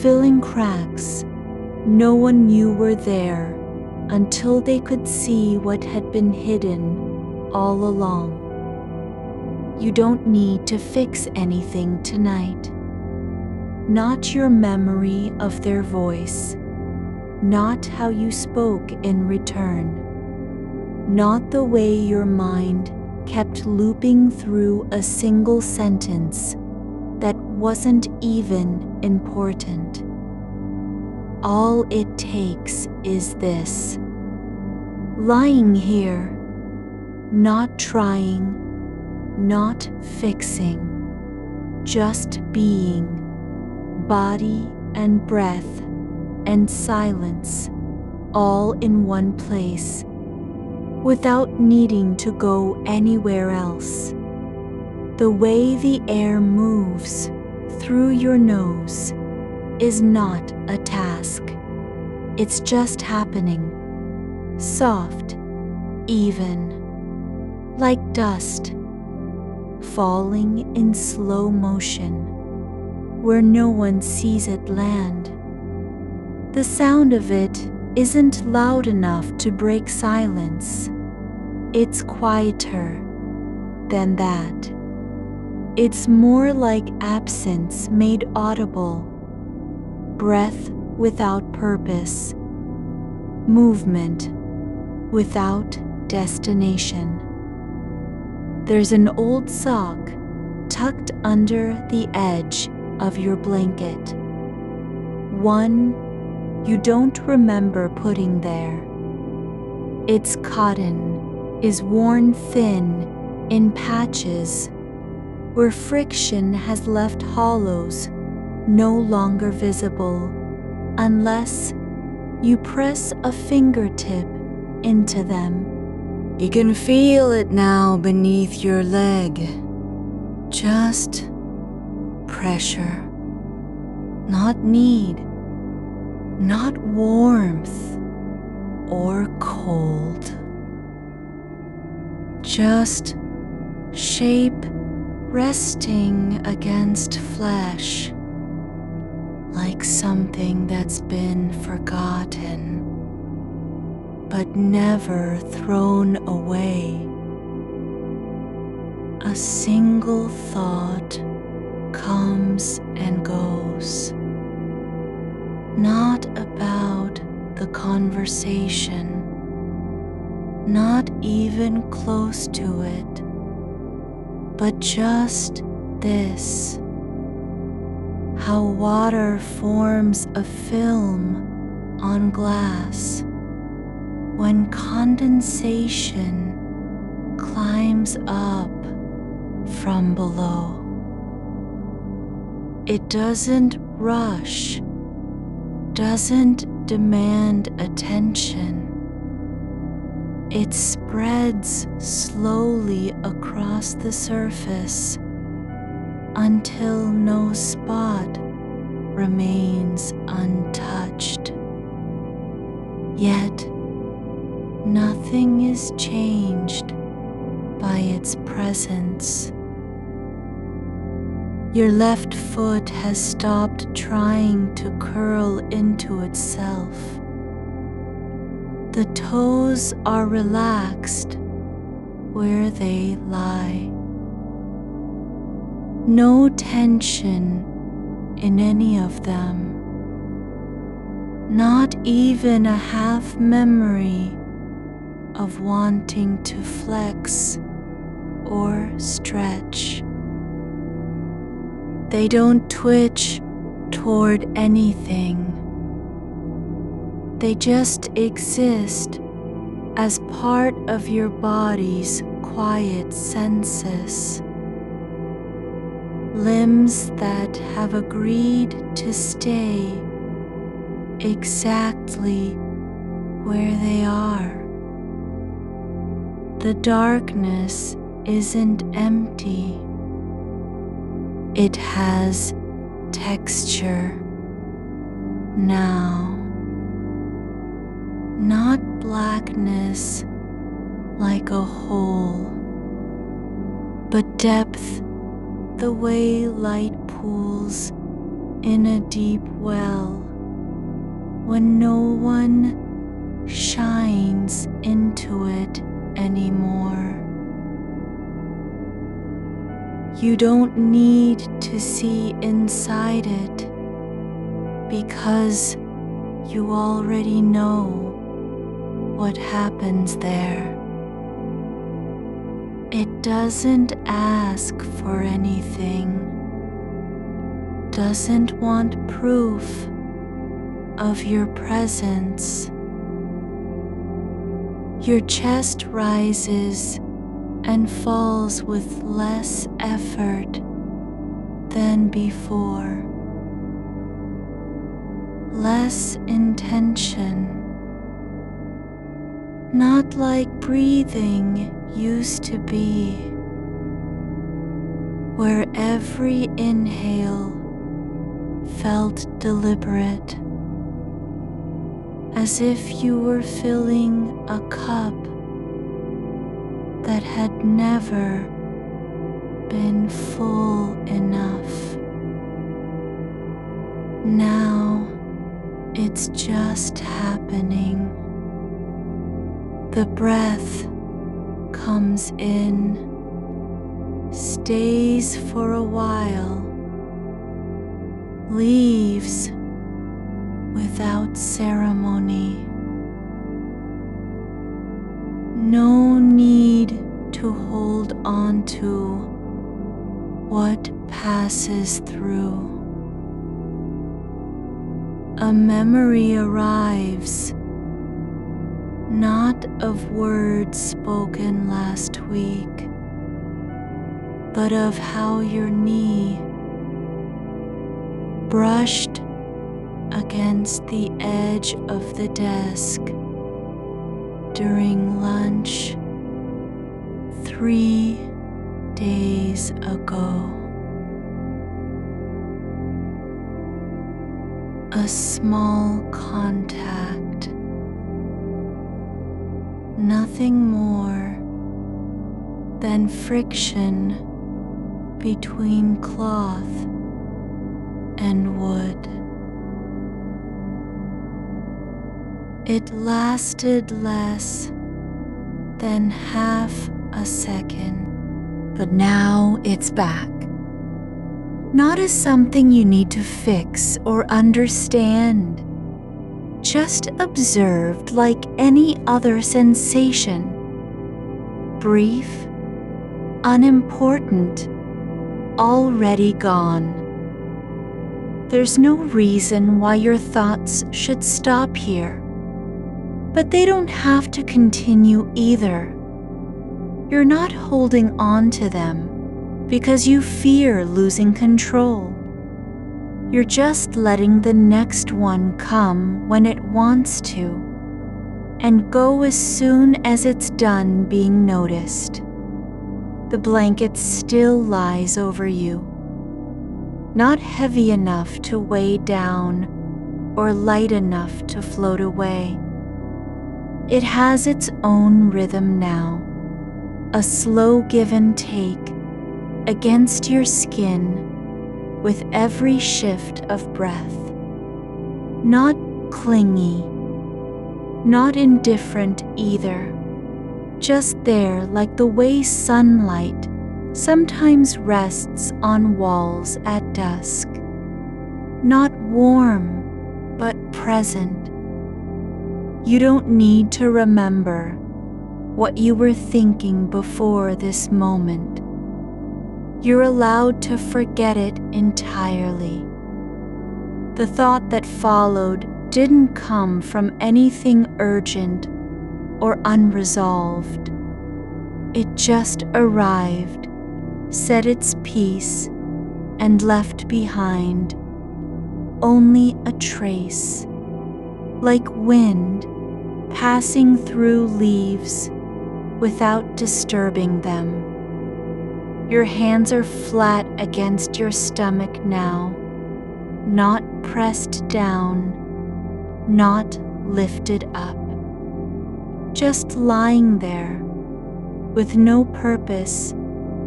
filling cracks no one knew were there until they could see what had been hidden all along. You don't need to fix anything tonight. Not your memory of their voice, not how you spoke in return, not the way your mind kept looping through a single sentence that wasn't even important. All it takes is this: lying here, not trying, not fixing, just being, body and breath and silence all in one place, without needing to go anywhere else. The way the air moves through your nose is not a task. It's just happening, soft, even, like dust, falling in slow motion, where no one sees it land. The sound of it isn't loud enough to break silence. It's quieter than that. It's more like absence made audible, breath without purpose, movement without destination. There's an old sock tucked under the edge of your blanket, one you don't remember putting there. Its cotton is worn thin in patches where friction has left hollows no longer visible unless you press a fingertip into them. You can feel it now beneath your leg. Just pressure, not need, not warmth or cold. Just shape resting against flesh, like something that's been forgotten but never thrown away. A single thought comes and goes, not about the conversation, not even close to it, but just this: how water forms a film on glass when condensation climbs up from below. It doesn't rush, doesn't demand attention. It spreads slowly across the surface until no spot remains untouched. Yet, nothing is changed by its presence. Your left foot has stopped trying to curl into itself. The toes are relaxed where they lie. No tension in any of them. Not even a half memory of wanting to flex or stretch. They don't twitch toward anything. They just exist as part of your body's quiet senses. Limbs that have agreed to stay exactly where they are. The darkness isn't empty. It has texture now. Not blackness like a hole, but depth the way light pools in a deep well when no one shines into it anymore. You don't need to see inside it because you already know what happens there. It doesn't ask for anything, doesn't want proof of your presence. Your chest rises and falls with less effort than before, less intention, not like breathing used to be, where every inhale felt deliberate, as if you were filling a cup that had never been full enough. Now it's just happening. The breath comes in, stays for a while, leaves without ceremony. No need to hold on to what passes through. A memory arrives, not of words spoken last week, but of how your knee brushed against the edge of the desk during lunch 3 days ago. A small contact, nothing more than friction between cloth and wood. It lasted less than half a second, but now it's back. Not as something you need to fix or understand, just observed like any other sensation. Brief, unimportant, already gone. There's no reason why your thoughts should stop here, but they don't have to continue either. You're not holding on to them because you fear losing control. You're just letting the next one come when it wants to, and go as soon as it's done being noticed. The blanket still lies over you, not heavy enough to weigh down or light enough to float away. It has its own rhythm now, a slow give and take against your skin with every shift of breath. Not clingy, not indifferent either, just there like the way sunlight sometimes rests on walls at dusk. Not warm, but present. You don't need to remember what you were thinking before this moment. You're allowed to forget it entirely. The thought that followed didn't come from anything urgent or unresolved. It just arrived, said its piece, and left behind only a trace, like wind passing through leaves without disturbing them. Your hands are flat against your stomach now, not pressed down, not lifted up. Just lying there, with no purpose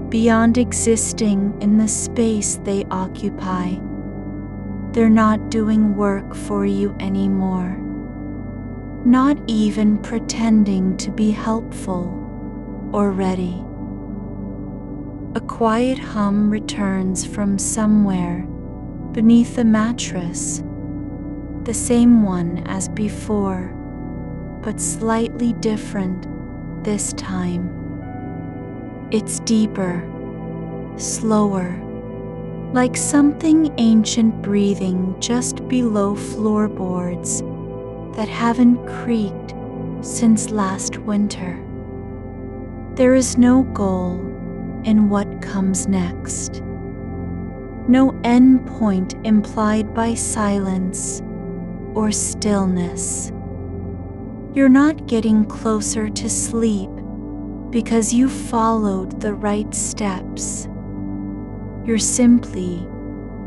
beyond existing in the space they occupy. They're not doing work for you anymore, not even pretending to be helpful or ready. A quiet hum returns from somewhere beneath the mattress, the same one as before, but slightly different this time. It's deeper, slower, like something ancient breathing just below floorboards that haven't creaked since last winter. There is no goal in what comes next, no end point implied by silence or stillness. You're not getting closer to sleep because you followed the right steps. You're simply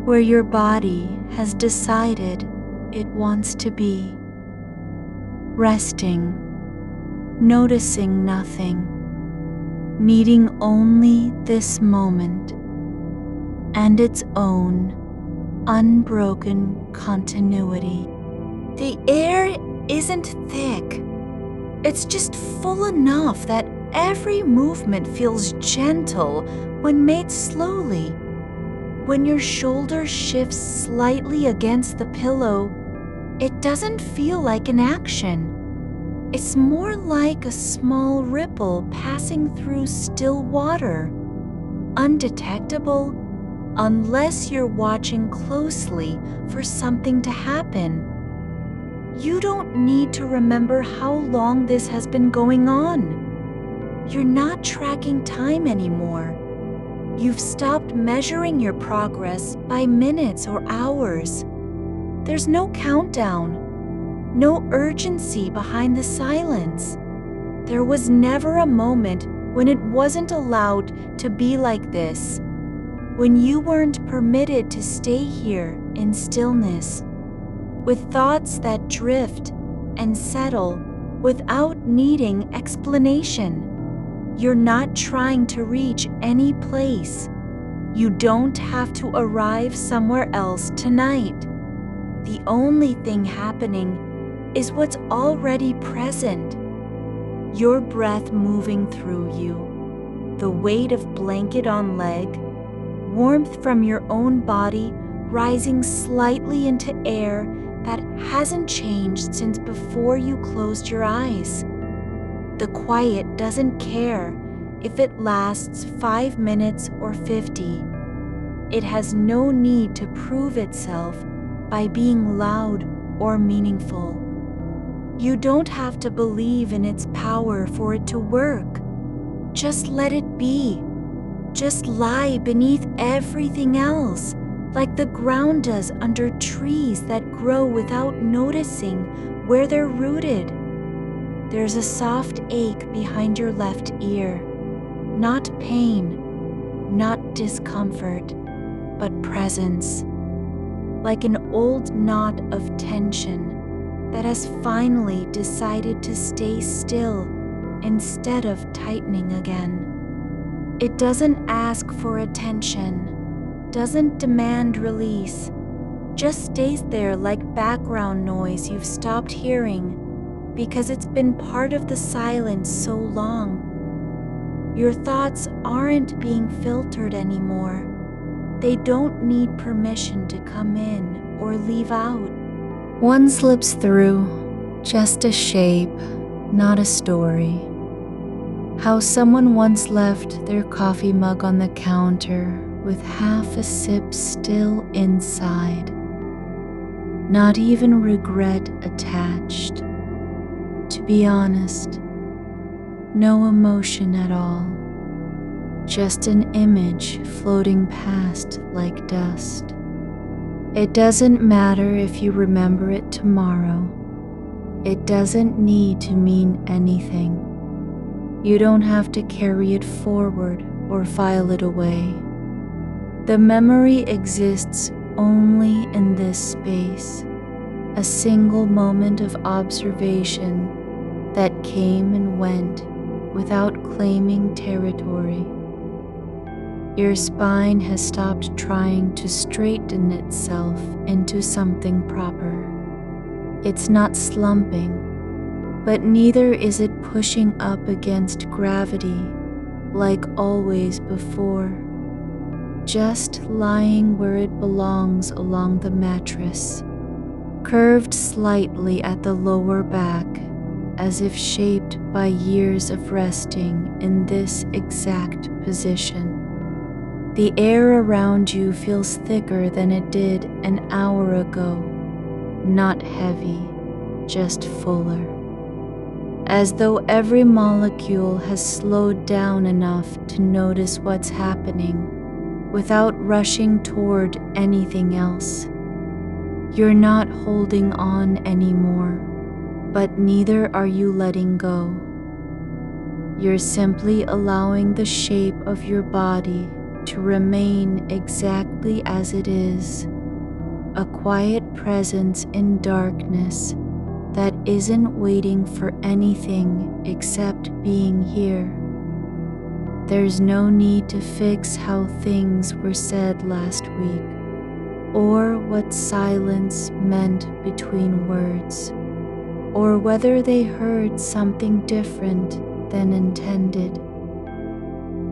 where your body has decided it wants to be, resting, noticing nothing, needing only this moment and its own unbroken continuity. The air isn't thick. It's just full enough that Every movement feels gentle when made slowly. When your shoulder shifts slightly against the pillow, it doesn't feel like an action. It's more like a small ripple passing through still water, undetectable unless you're watching closely for something to happen. You don't need to remember how long this has been going on. You're not tracking time anymore. You've stopped measuring your progress by minutes or hours. There's no countdown. No urgency behind the silence. There was never a moment when it wasn't allowed to be like this, when you weren't permitted to stay here in stillness, with thoughts that drift and settle without needing explanation. You're not trying to reach any place. You don't have to arrive somewhere else tonight. The only thing happening is what's already present. Your breath moving through you, the weight of blanket on leg, warmth from your own body rising slightly into air that hasn't changed since before you closed your eyes. The quiet doesn't care if it lasts 5 minutes or 50. It has no need to prove itself by being loud or meaningful. You don't have to believe in its power for it to work. Just let it be. Just lie beneath everything else, like the ground does under trees that grow without noticing where they're rooted. There's a soft ache behind your left ear. Not pain, not discomfort, but presence. Like an old knot of tension that has finally decided to stay still instead of tightening again. It doesn't ask for attention, doesn't demand release, just stays there like background noise you've stopped hearing because it's been part of the silence so long. Your thoughts aren't being filtered anymore. They don't need permission to come in or leave out. One slips through, just a shape, not a story. How someone once left their coffee mug on the counter with half a sip still inside. Not even regret attached. To be honest, no emotion at all. Just an image floating past like dust. It doesn't matter if you remember it tomorrow. It doesn't need to mean anything. You don't have to carry it forward or file it away. The memory exists only in this space, a single moment of observation that came and went without claiming territory. Your spine has stopped trying to straighten itself into something proper. It's not slumping, but neither is it pushing up against gravity like always before. Just lying where it belongs along the mattress, curved slightly at the lower back, as if shaped by years of resting in this exact position. The air around you feels thicker than it did an hour ago, not heavy, just fuller. As though every molecule has slowed down enough to notice what's happening without rushing toward anything else. You're not holding on anymore, but neither are you letting go. You're simply allowing the shape of your body to remain exactly as it is, a quiet presence in darkness that isn't waiting for anything except being here. There's no need to fix how things were said last week, or what silence meant between words, or whether they heard something different than intended.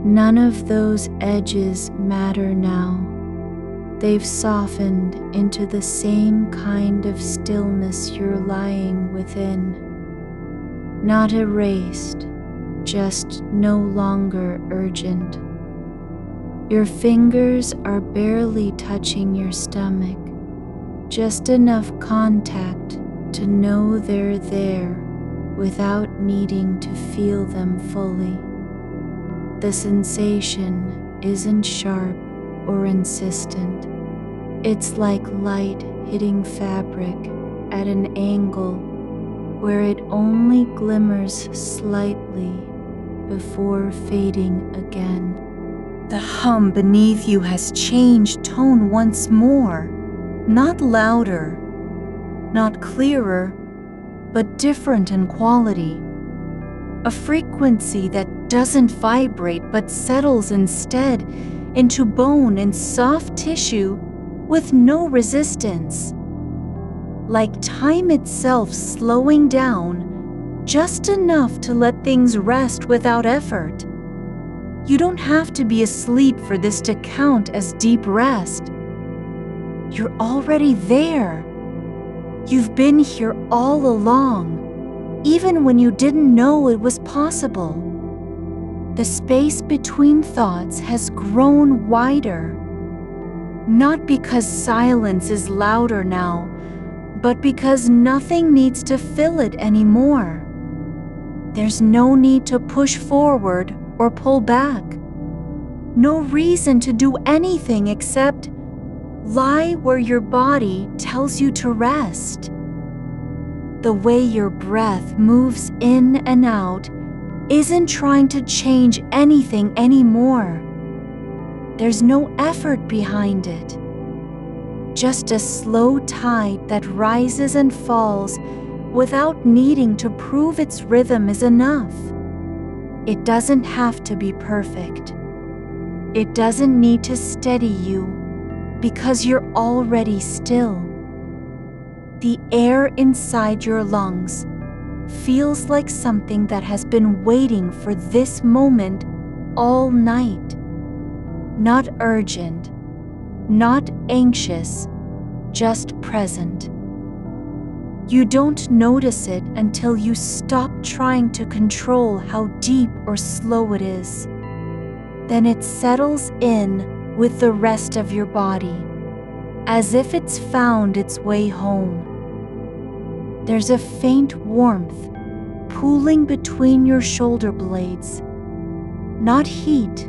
None of those edges matter now. They've softened into the same kind of stillness you're lying within. Not erased, just no longer urgent. Your fingers are barely touching your stomach, just enough contact to know they're there without needing to feel them fully. The sensation isn't sharp or insistent. It's like light hitting fabric at an angle where it only glimmers slightly before fading again. The hum beneath you has changed tone once more, not louder, not clearer, but different in quality. A frequency that doesn't vibrate but settles instead into bone and soft tissue with no resistance. Like time itself slowing down just enough to let things rest without effort. You don't have to be asleep for this to count as deep rest. You're already there. You've been here all along, even when you didn't know it was possible. The space between thoughts has grown wider. Not because silence is louder now, but because nothing needs to fill it anymore. There's no need to push forward or pull back. No reason to do anything except lie where your body tells you to rest. The way your breath moves in and out isn't trying to change anything anymore. There's no effort behind it. Just a slow tide that rises and falls without needing to prove its rhythm is enough. It doesn't have to be perfect. It doesn't need to steady you because you're already still. The air inside your lungs feels like something that has been waiting for this moment all night. Not urgent, not anxious, just present. You don't notice it until you stop trying to control how deep or slow it is. Then it settles in with the rest of your body, as if it's found its way home. There's a faint warmth pooling between your shoulder blades. Not heat,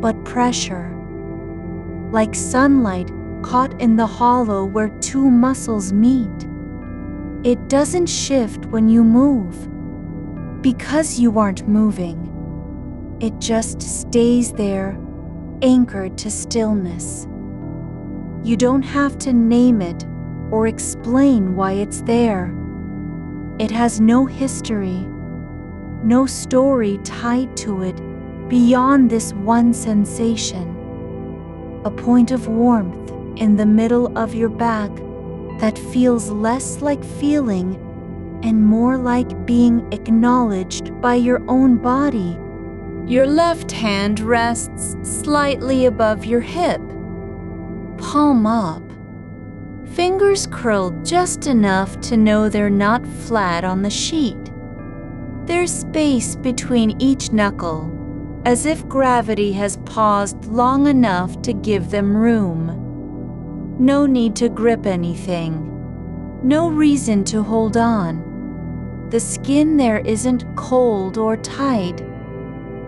but pressure. Like sunlight caught in the hollow where two muscles meet. It doesn't shift when you move, because you aren't moving. It just stays there, anchored to stillness. You don't have to name it or explain why it's there. It has no history, no story tied to it beyond this one sensation. A point of warmth in the middle of your back that feels less like feeling and more like being acknowledged by your own body. Your left hand rests slightly above your hip, palm up. Fingers curled just enough to know they're not flat on the sheet. There's space between each knuckle, as if gravity has paused long enough to give them room. No need to grip anything. No reason to hold on. The skin there isn't cold or tight.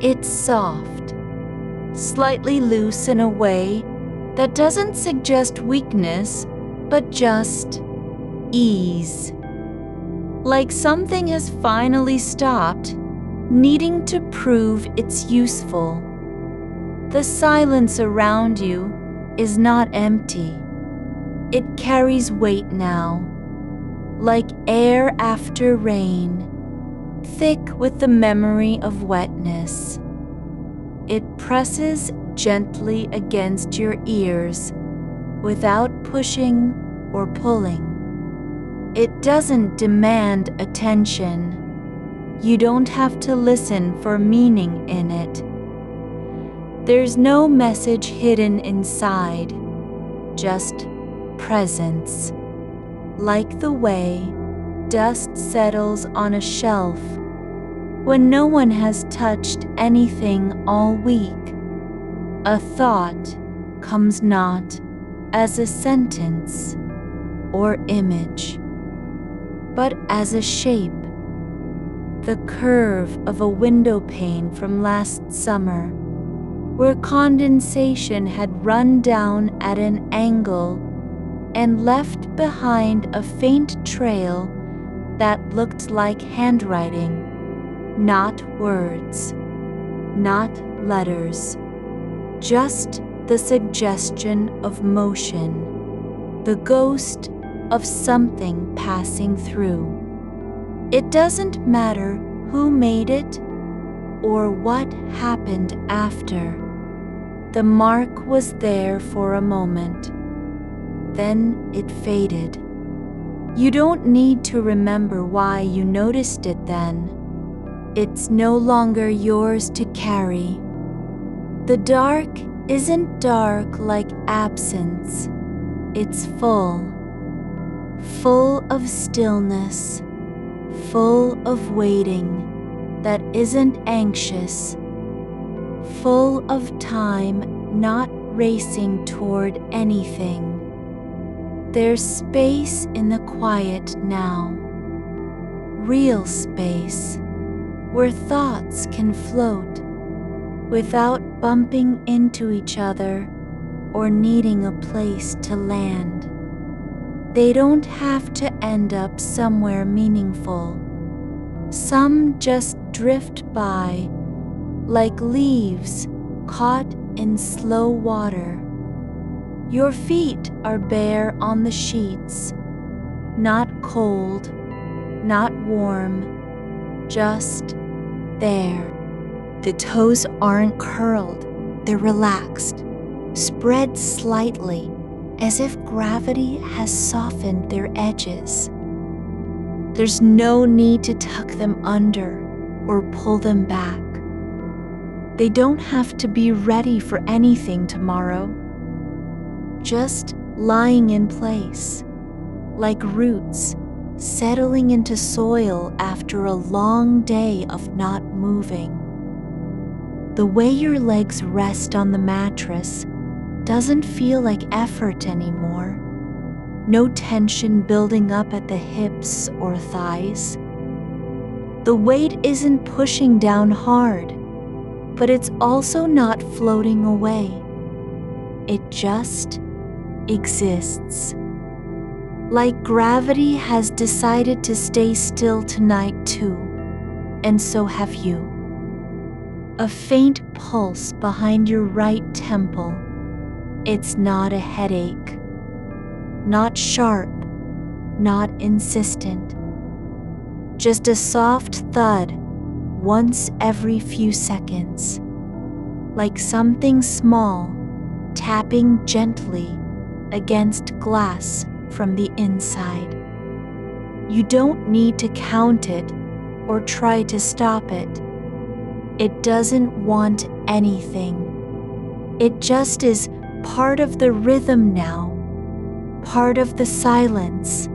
It's soft, slightly loose in a way that doesn't suggest weakness, but just ease. Like something has finally stopped needing to prove it's useful. The silence around you is not empty. It carries weight now, like air after rain, thick with the memory of wetness. It presses gently against your ears without pushing or pulling. It doesn't demand attention. You don't have to listen for meaning in it. There's no message hidden inside, just presence. Like the way dust settles on a shelf when no one has touched anything all week. A thought comes not as a sentence or image, but as a shape. The curve of a window pane from last summer, where condensation had run down at an angle and left behind a faint trail that looked like handwriting, not words, not letters, just the suggestion of motion, the ghost of something passing through. It doesn't matter who made it or what happened after. The mark was there for a moment. Then it faded. You don't need to remember why you noticed it then. It's no longer yours to carry. The dark isn't dark like absence. It's full of stillness, full of waiting that isn't anxious, full of time not racing toward anything. There's space in the quiet now, real space, where thoughts can float without bumping into each other or needing a place to land. They don't have to end up somewhere meaningful. Some just drift by like leaves caught in slow water. Your feet are bare on the sheets, not cold, not warm, just there. The toes aren't curled, they're relaxed, spread slightly, as if gravity has softened their edges. There's no need to tuck them under or pull them back. They don't have to be ready for anything tomorrow. Just lying in place, like roots settling into soil after a long day of not moving. The way your legs rest on the mattress doesn't feel like effort anymore. No tension building up at the hips or thighs. The weight isn't pushing down hard, but it's also not floating away. It just exists. Like gravity has decided to stay still tonight too, and so have you. A faint pulse behind your right temple. It's not a headache. Not sharp, not insistent. Just a soft thud once every few seconds, like something small tapping gently against glass from the inside. You don't need to count it or try to stop it. It doesn't want anything. It just is part of the rhythm now, part of the silence.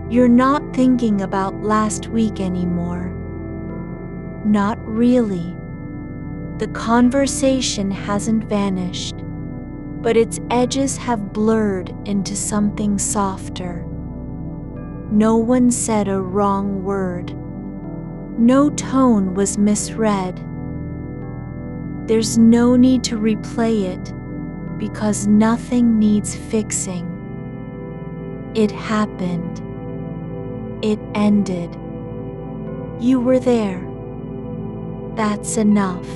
You're not thinking about last week anymore. Not really. The conversation hasn't vanished, but its edges have blurred into something softer. No one said a wrong word. No tone was misread. There's no need to replay it because nothing needs fixing. It happened. It ended. You were there. That's enough.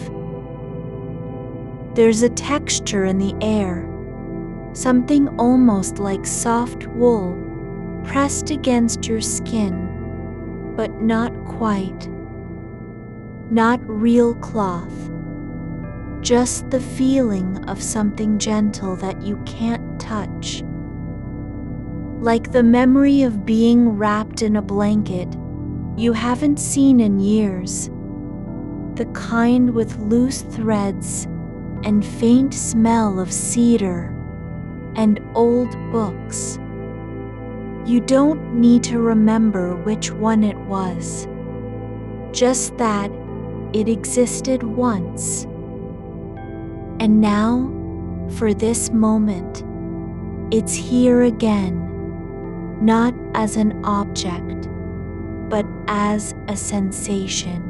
There's a texture in the air, something almost like soft wool pressed against your skin, but not quite. Not real cloth. Just the feeling of something gentle that you can't touch. Like the memory of being wrapped in a blanket you haven't seen in years, the kind with loose threads and faint smell of cedar and old books. You don't need to remember which one it was, just that it existed once. And now, for this moment, it's here again, not as an object, but as a sensation.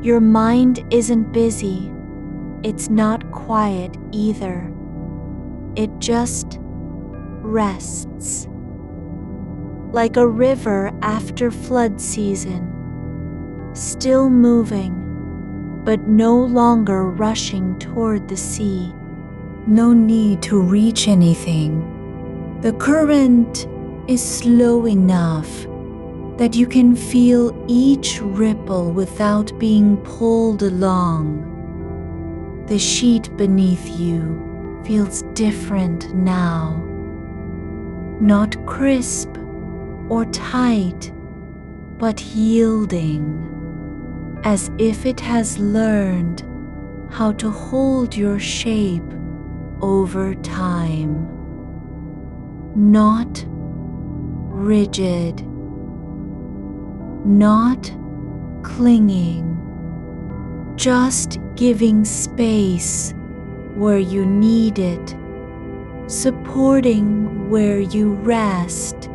Your mind isn't busy. It's not quiet either. It just rests. Like a river after flood season, still moving, but no longer rushing toward the sea. No need to reach anything. The current is slow enough that you can feel each ripple without being pulled along. The sheet beneath you feels different now. Not crisp or tight, but yielding, as if it has learned how to hold your shape over time. Not rigid, not clinging, just giving space where you need it, supporting where you rest.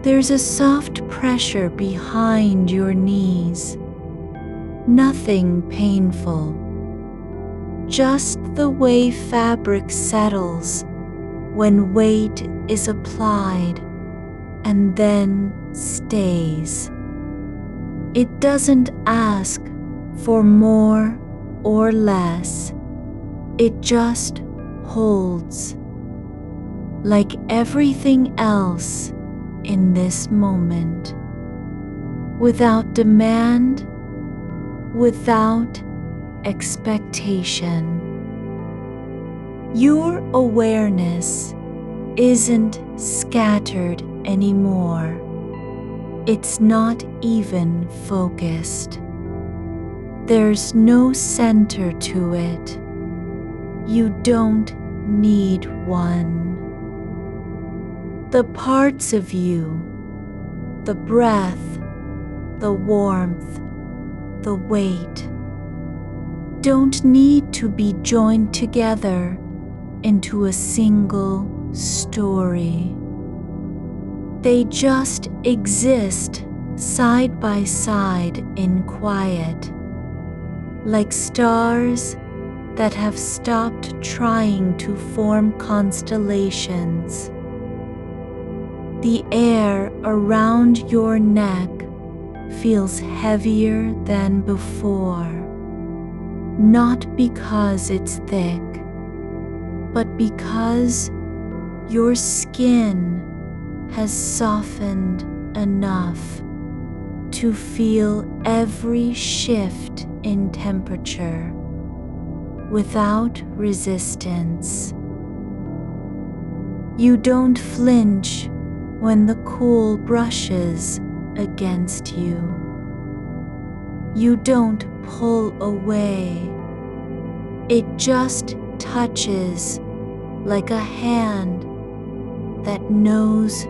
There's a soft pressure behind your knees, nothing painful, just the way fabric settles when weight is applied and then stays. It doesn't ask for more or less. It just holds, like everything else in this moment, without demand, without expectation. Your awareness isn't scattered anymore. It's not even focused. There's no center to it. You don't need one. The parts of you, the breath, the warmth, the weight, don't need to be joined together into a single story. They just exist side by side in quiet, like stars that have stopped trying to form constellations. The air around your neck feels heavier than before, not because it's thick, but because your skin has softened enough to feel every shift in temperature without resistance. You don't flinch when the cool brushes against you. You don't pull away. It just touches like a hand that knows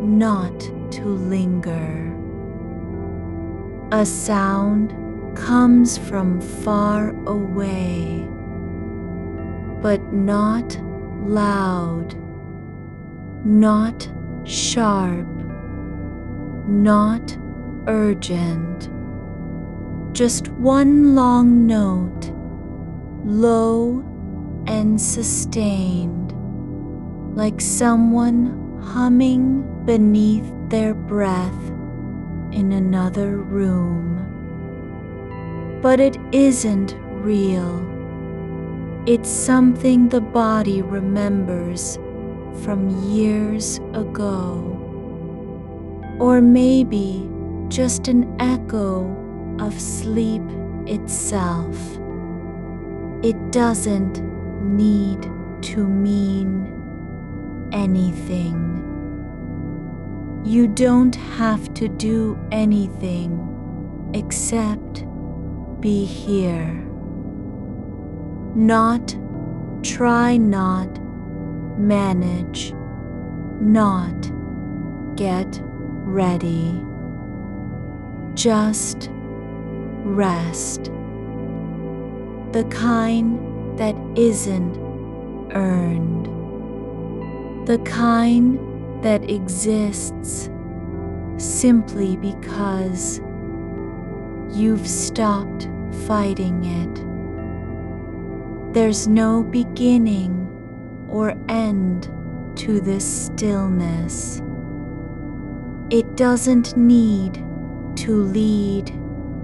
not to linger. A sound comes from far away, but not loud, not sharp, not urgent. Just one long note, low and sustained, like someone humming beneath their breath in another room. But it isn't real. It's something the body remembers from years ago. Or maybe just an echo of sleep itself. It doesn't need to mean anything. You don't have to do anything except be here. Not try, not manage, not get ready. Just rest. The kind that isn't earned. The kind that exists simply because you've stopped fighting it. There's no beginning or end to this stillness. It doesn't need to lead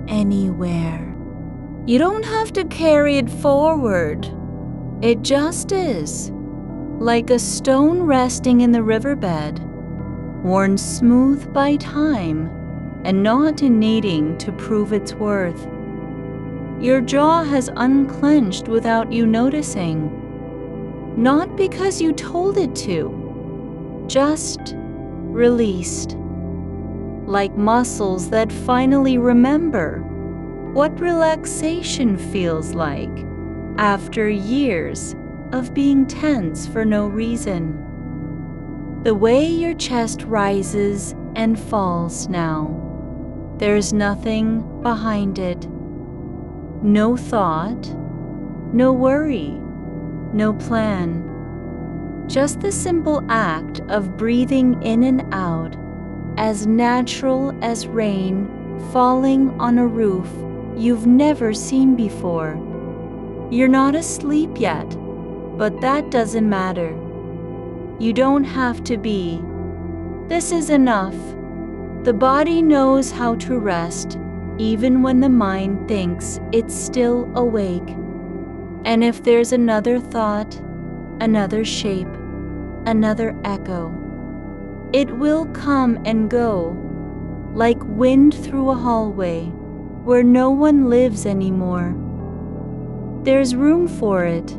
anywhere. You don't have to carry it forward. It just is, like a stone resting in the riverbed, worn smooth by time and not in needing to prove its worth. Your jaw has unclenched without you noticing, not because you told it to, just released, like muscles that finally remember what relaxation feels like after years of being tense for no reason. The way your chest rises and falls now, there's nothing behind it. No thought, no worry, no plan. Just the simple act of breathing in and out, as natural as rain falling on a roof you've never seen before. You're not asleep yet, but that doesn't matter. You don't have to be. This is enough. The body knows how to rest, even when the mind thinks it's still awake. And if there's another thought, another shape, another echo, it will come and go, like wind through a hallway where no one lives anymore. There's room for it.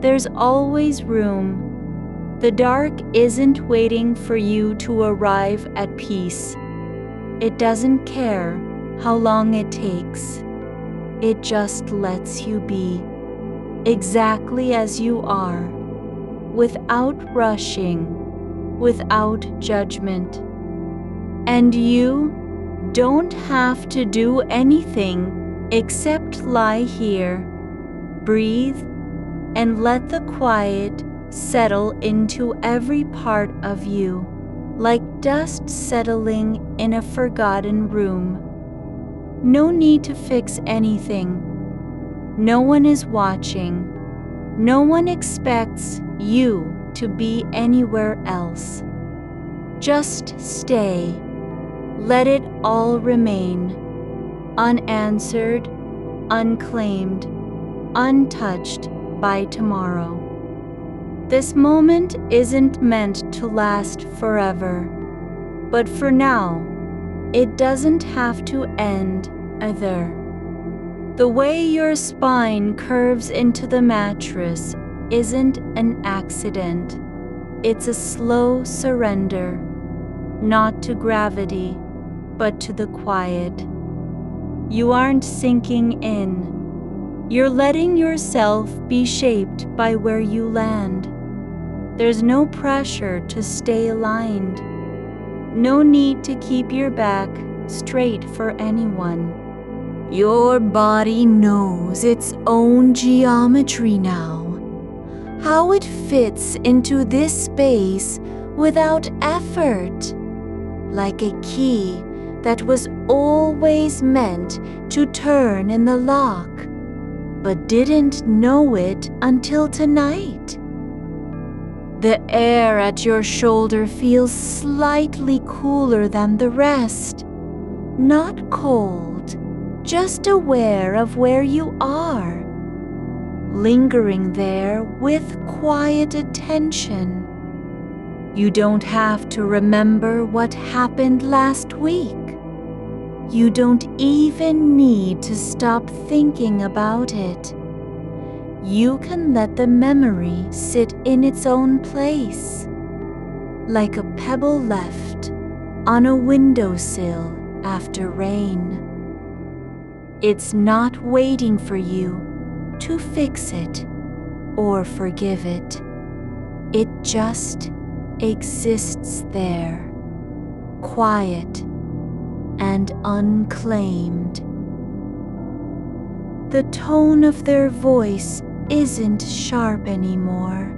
There's always room. The dark isn't waiting for you to arrive at peace. It doesn't care how long it takes. It just lets you be, exactly as you are, without rushing, without judgment. And you don't have to do anything except lie here, breathe, and let the quiet settle into every part of you, like dust settling in a forgotten room. No need to fix anything. No one is watching. No one expects you to be anywhere else. Just stay. Let it all remain, unanswered, unclaimed, untouched by tomorrow. This moment isn't meant to last forever, but for now, it doesn't have to end either. The way your spine curves into the mattress isn't an accident. It's a slow surrender, not to gravity, but to the quiet. You aren't sinking in. You're letting yourself be shaped by where you land. There's no pressure to stay aligned. No need to keep your back straight for anyone. Your body knows its own geometry now, how it fits into this space without effort, like a key that was always meant to turn in the lock, but didn't know it until tonight. The air at your shoulder feels slightly cooler than the rest. Not cold, just aware of where you are. Lingering there with quiet attention. You don't have to remember what happened last week. You don't even need to stop thinking about it. You can let the memory sit in its own place, like a pebble left on a windowsill after rain. It's not waiting for you to fix it or forgive it. It just exists there, quiet and unclaimed. The tone of their voice isn't sharp anymore.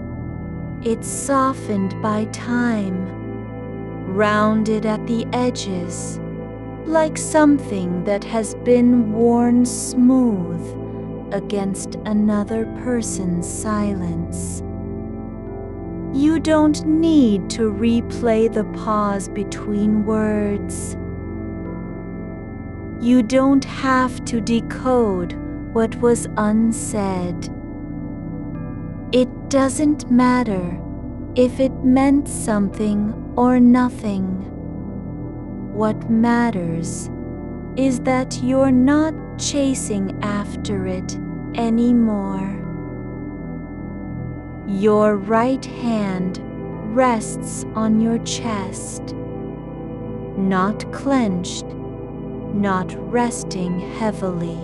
It's softened by time, rounded at the edges, like something that has been worn smooth against another person's silence. You don't need to replay the pause between words. You don't have to decode what was unsaid. It doesn't matter if it meant something or nothing. What matters is that you're not chasing after it anymore. Your right hand rests on your chest, not clenched, not resting heavily,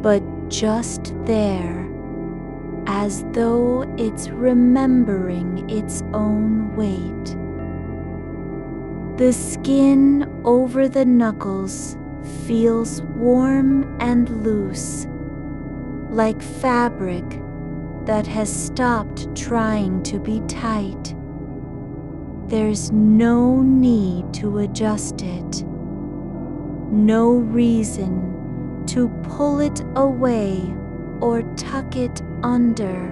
but just there, as though it's remembering its own weight. The skin over the knuckles feels warm and loose, like fabric that has stopped trying to be tight. There's no need to adjust it, no reason to pull it away or tuck it under.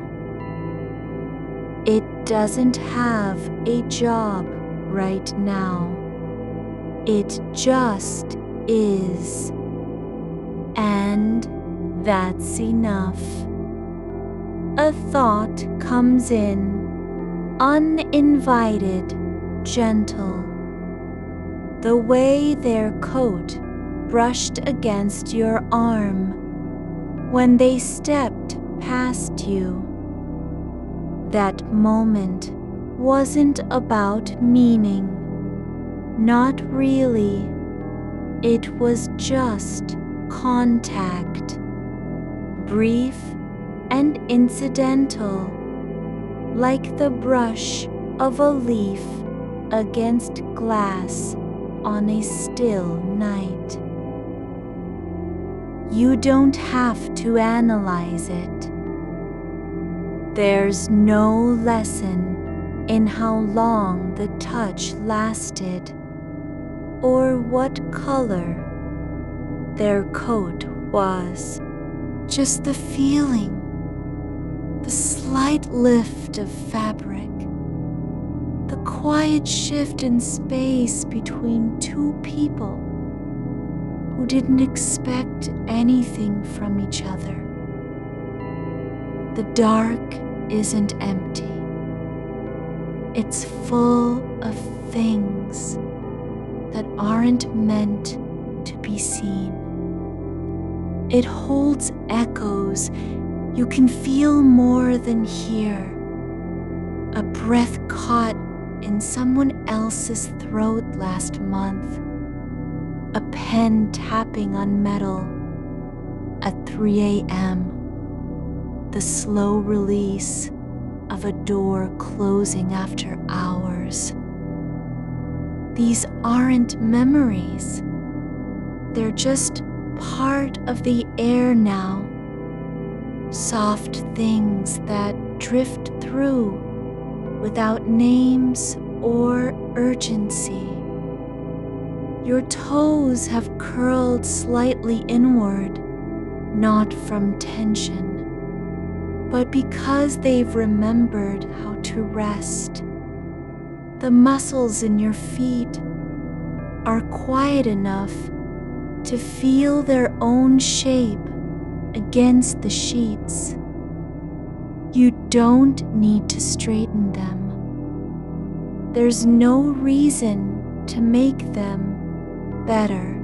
It doesn't have a job right now. It just is. And that's enough. A thought comes in, uninvited, gentle. The way their coat brushed against your arm when they stepped past you. That moment wasn't about meaning. Not really. It was just contact. Brief and incidental, like the brush of a leaf against glass on a still night. You don't have to analyze it. There's no lesson in how long the touch lasted or what color their coat was. Just the feeling, the slight lift of fabric, the quiet shift in space between two people who didn't expect anything from each other. The dark isn't empty. It's full of things that aren't meant to be seen. It holds echoes you can feel more than hear. A breath caught in someone else's throat last month. A pen tapping on metal at 3 a.m. The slow release of a door closing after hours. These aren't memories. They're just part of the air now. Soft things that drift through without names or urgency. Your toes have curled slightly inward, not from tension, but because they've remembered how to rest. The muscles in your feet are quiet enough to feel their own shape against the sheets. You don't need to straighten them. There's no reason to make them better.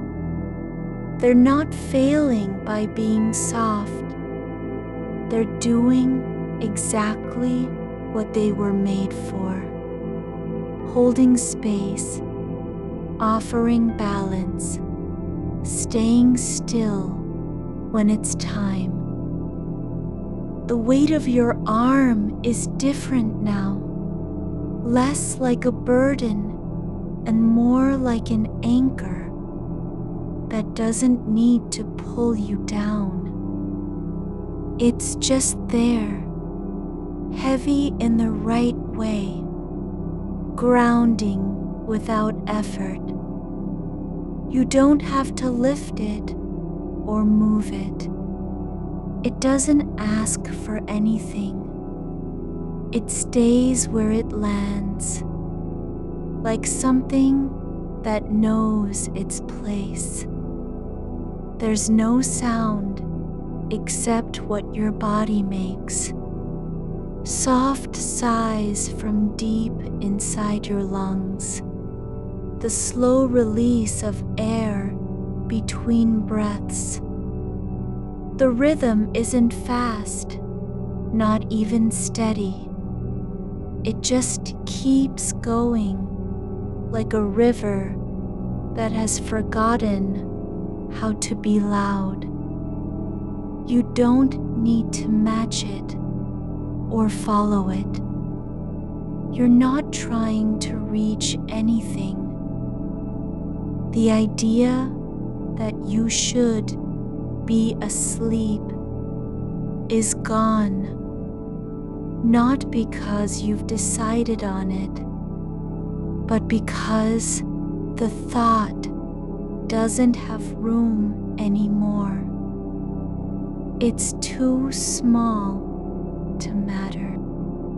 They're not failing by being soft. They're doing exactly what they were made for, holding space offering balance, staying still when it's time. The weight of your arm is different now, less like a burden and more like an anchor that doesn't need to pull you down. It's just there, heavy in the right way, grounding without effort. You don't have to lift it or move it. It doesn't ask for anything. It stays where it lands, like something that knows its place. There's no sound except what your body makes. Soft sighs from deep inside your lungs. The slow release of air between breaths. The rhythm isn't fast, not even steady. It just keeps going, like a river that has forgotten how to be loud. You don't need to match it or follow it. You're not trying to reach anything. The idea that you should be asleep is gone, not because you've decided on it, but because the thought doesn't have room anymore. It's too small to matter.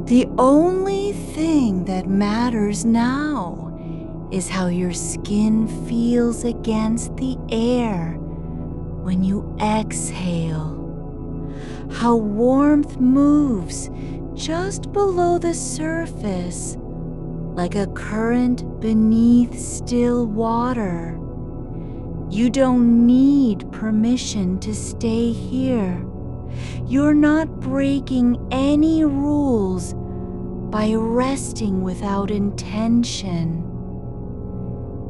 The only thing that matters now is how your skin feels against the air when you exhale. How warmth moves just below the surface, like a current beneath still water. You don't need permission to stay here. You're not breaking any rules by resting without intention.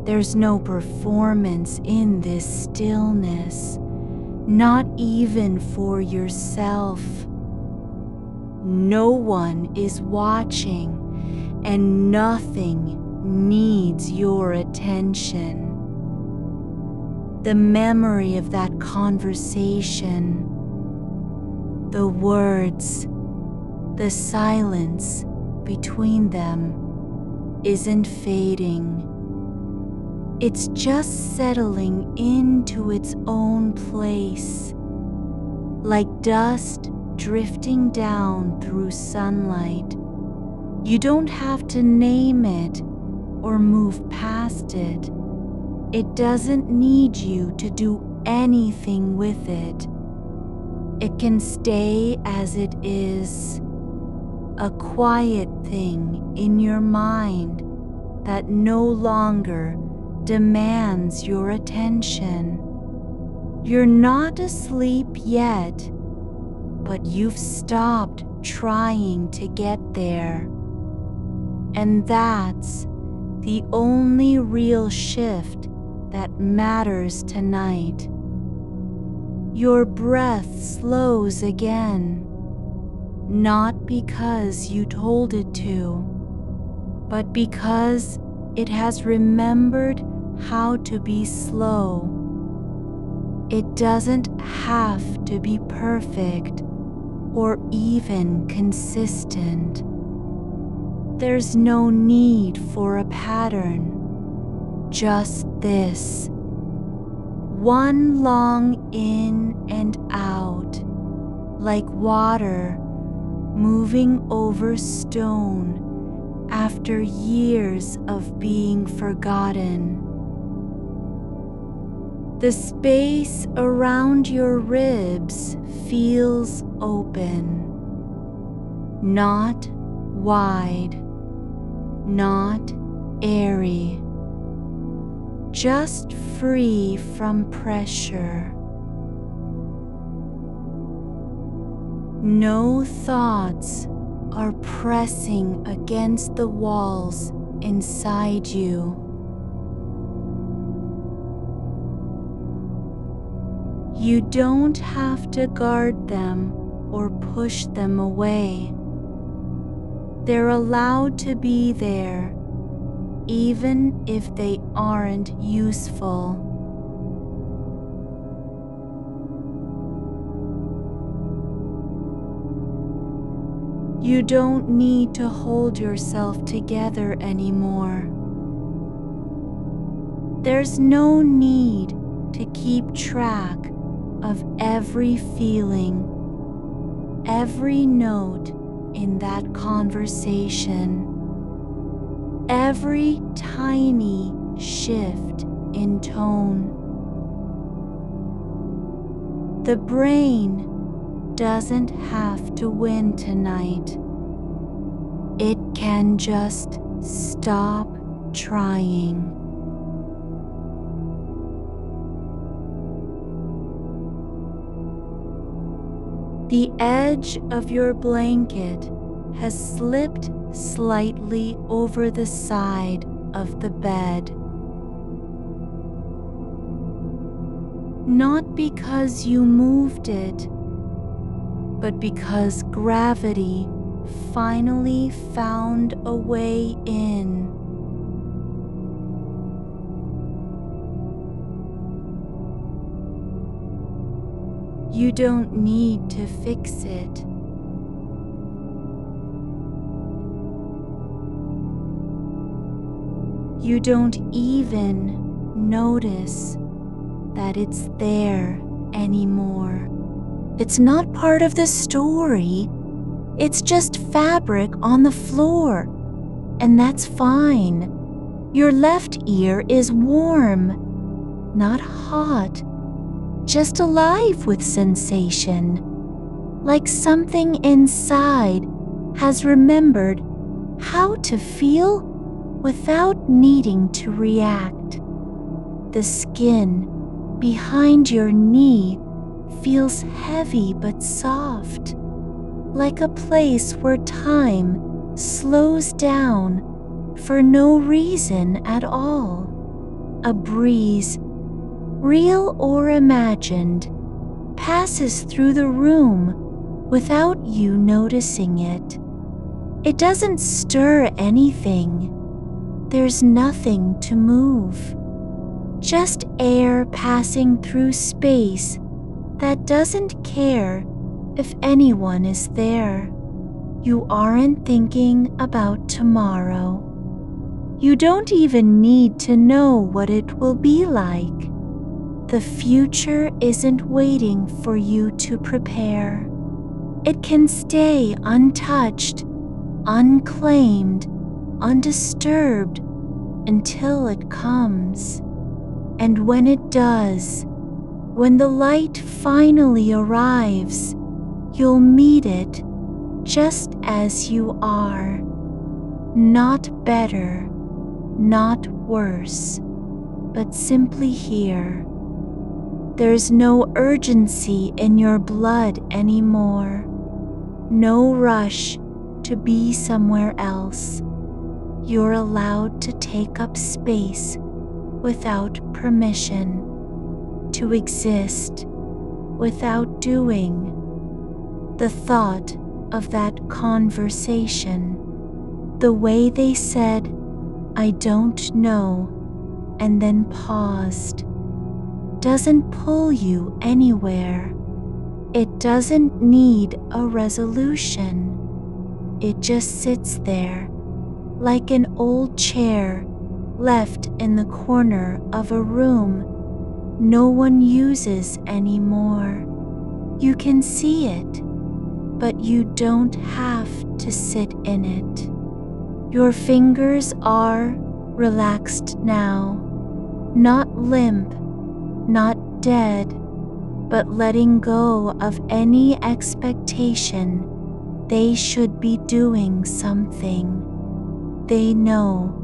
There's no performance in this stillness, not even for yourself. No one is watching, and nothing needs your attention. The memory of that conversation, the words, the silence between them isn't fading. It's just settling into its own place, like dust drifting down through sunlight. You don't have to name it or move past it. It doesn't need you to do anything with it. It can stay as it is, a quiet thing in your mind that no longer demands your attention. You're not asleep yet, but you've stopped trying to get there. And that's the only real shift that matters tonight. Your breath slows again, not because you told it to, but because it has remembered how to be slow. It doesn't have to be perfect or even consistent. There's no need for a pattern, just this. One long in and out, like water moving over stone after years of being forgotten. The space around your ribs feels open, not wide, not airy, just free from pressure. No thoughts are pressing against the walls inside you. You don't have to guard them or push them away. They're allowed to be there, even if they aren't useful. You don't need to hold yourself together anymore. There's no need to keep track of every feeling, every note in that conversation, every tiny shift in tone. The brain doesn't have to win tonight. It can just stop trying. The edge of your blanket has slipped slightly over the side of the bed. Not because you moved it, but because gravity finally found a way in. You don't need to fix it. You don't even notice that it's there anymore. It's not part of the story. It's just fabric on the floor, and that's fine. Your left ear is warm, not hot, just alive with sensation, like something inside has remembered how to feel without needing to react. The skin behind your knee feels heavy but soft, like a place where time slows down for no reason at all. A breeze, real or imagined, passes through the room without you noticing it. It doesn't stir anything. There's nothing to move. Just air passing through space that doesn't care if anyone is there. You aren't thinking about tomorrow. You don't even need to know what it will be like. The future isn't waiting for you to prepare. It can stay untouched, unclaimed, undisturbed until it comes. And when it does, when the light finally arrives, you'll meet it just as you are. Not better, not worse, but simply here. There's no urgency in your blood anymore. No rush to be somewhere else. You're allowed to take up space without permission, to exist without doing. The thought of that conversation, the way they said, "I don't know," and then paused, doesn't pull you anywhere. It doesn't need a resolution. It just sits there, like an old chair left in the corner of a room no one uses anymore. You can see it, but you don't have to sit in it. Your fingers are relaxed now, not limp, not dead, but letting go of any expectation they should be doing something. They know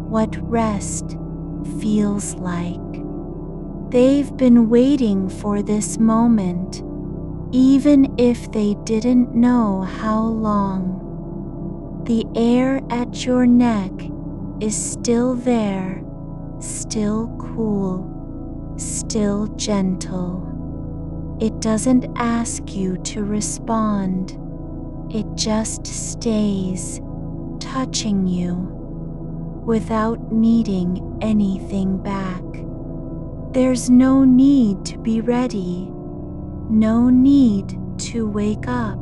what rest feels like. They've been waiting for this moment, even if they didn't know how long. The air at your neck is still there, still cool, still gentle. It doesn't ask you to respond. It just stays, touching you, without needing anything back. There's no need to be ready, no need to wake up.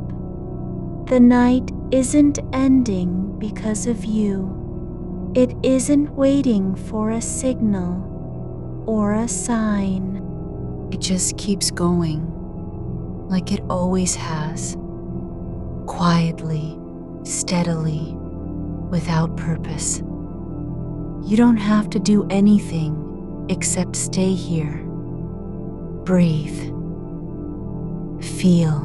The night isn't ending because of you. It isn't waiting for a signal or a sign. It just keeps going, like it always has, quietly, steadily, without purpose. You don't have to do anything except stay here. Breathe. Feel.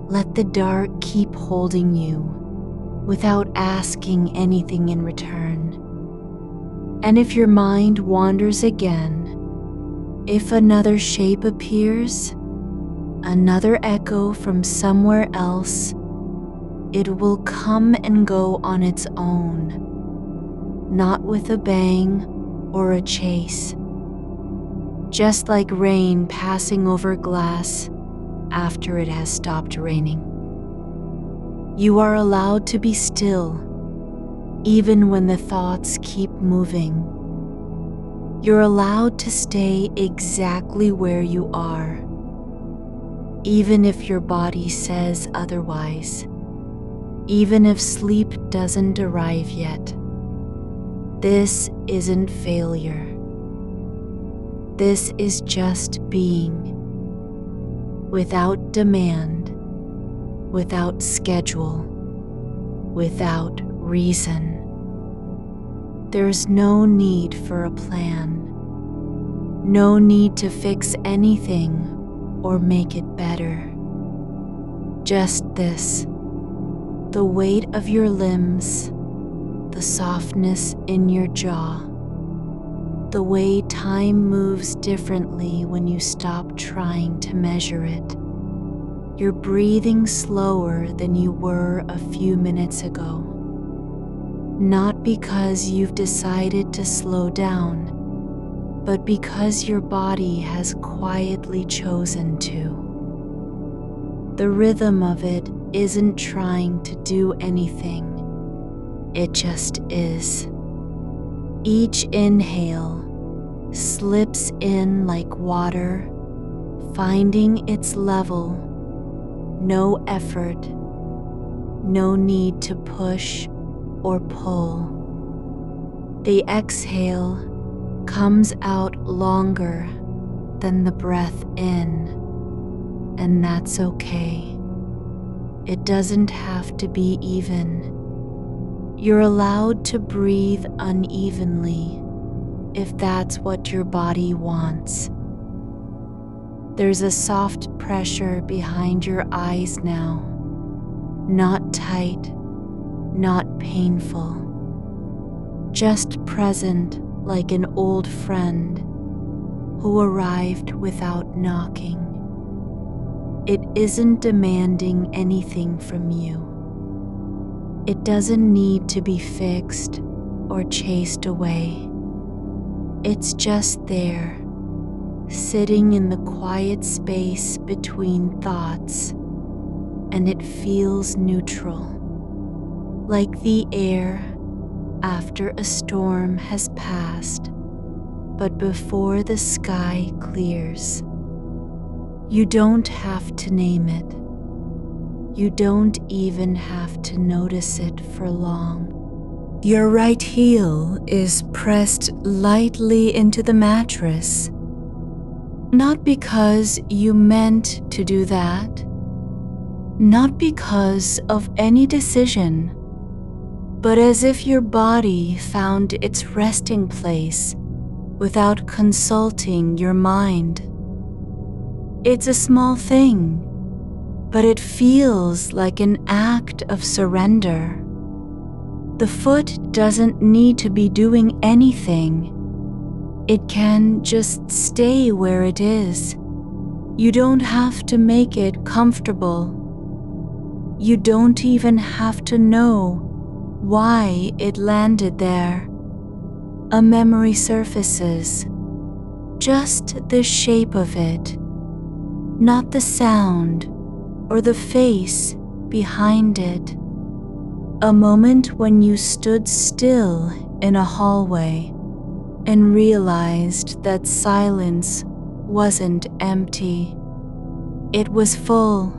Let the dark keep holding you without asking anything in return. And if your mind wanders again, if another shape appears, another echo from somewhere else, it will come and go on its own, not with a bang or a chase, just like rain passing over glass after it has stopped raining. You are allowed to be still, even when the thoughts keep moving. You're allowed to stay exactly where you are, even if your body says otherwise, even if sleep doesn't arrive yet. This isn't failure. This is just being, without demand, without schedule, without reason. There's no need for a plan, no need to fix anything or make it better. Just this, the weight of your limbs, the softness in your jaw, the way time moves differently when you stop trying to measure it. You're breathing slower than you were a few minutes ago. Not because you've decided to slow down, but because your body has quietly chosen to. The rhythm of it isn't trying to do anything. It just is. Each inhale slips in like water, finding its level. No effort, no need to push or pull. The exhale comes out longer than the breath in, and that's okay. It doesn't have to be even. You're allowed to breathe unevenly if that's what your body wants. There's a soft pressure behind your eyes now, not tight, not painful, just present like an old friend who arrived without knocking. It isn't demanding anything from you. It doesn't need to be fixed or chased away. It's just there, sitting in the quiet space between thoughts, and it feels neutral, like the air after a storm has passed, but before the sky clears. You don't have to name it. You don't even have to notice it for long. Your right heel is pressed lightly into the mattress, not because you meant to do that, not because of any decision, but as if your body found its resting place without consulting your mind. It's a small thing, but it feels like an act of surrender. The foot doesn't need to be doing anything. It can just stay where it is. You don't have to make it comfortable. You don't even have to know why it landed there. A memory surfaces, just the shape of it, not the sound or the face behind it. A moment when you stood still in a hallway and realized that silence wasn't empty. It was full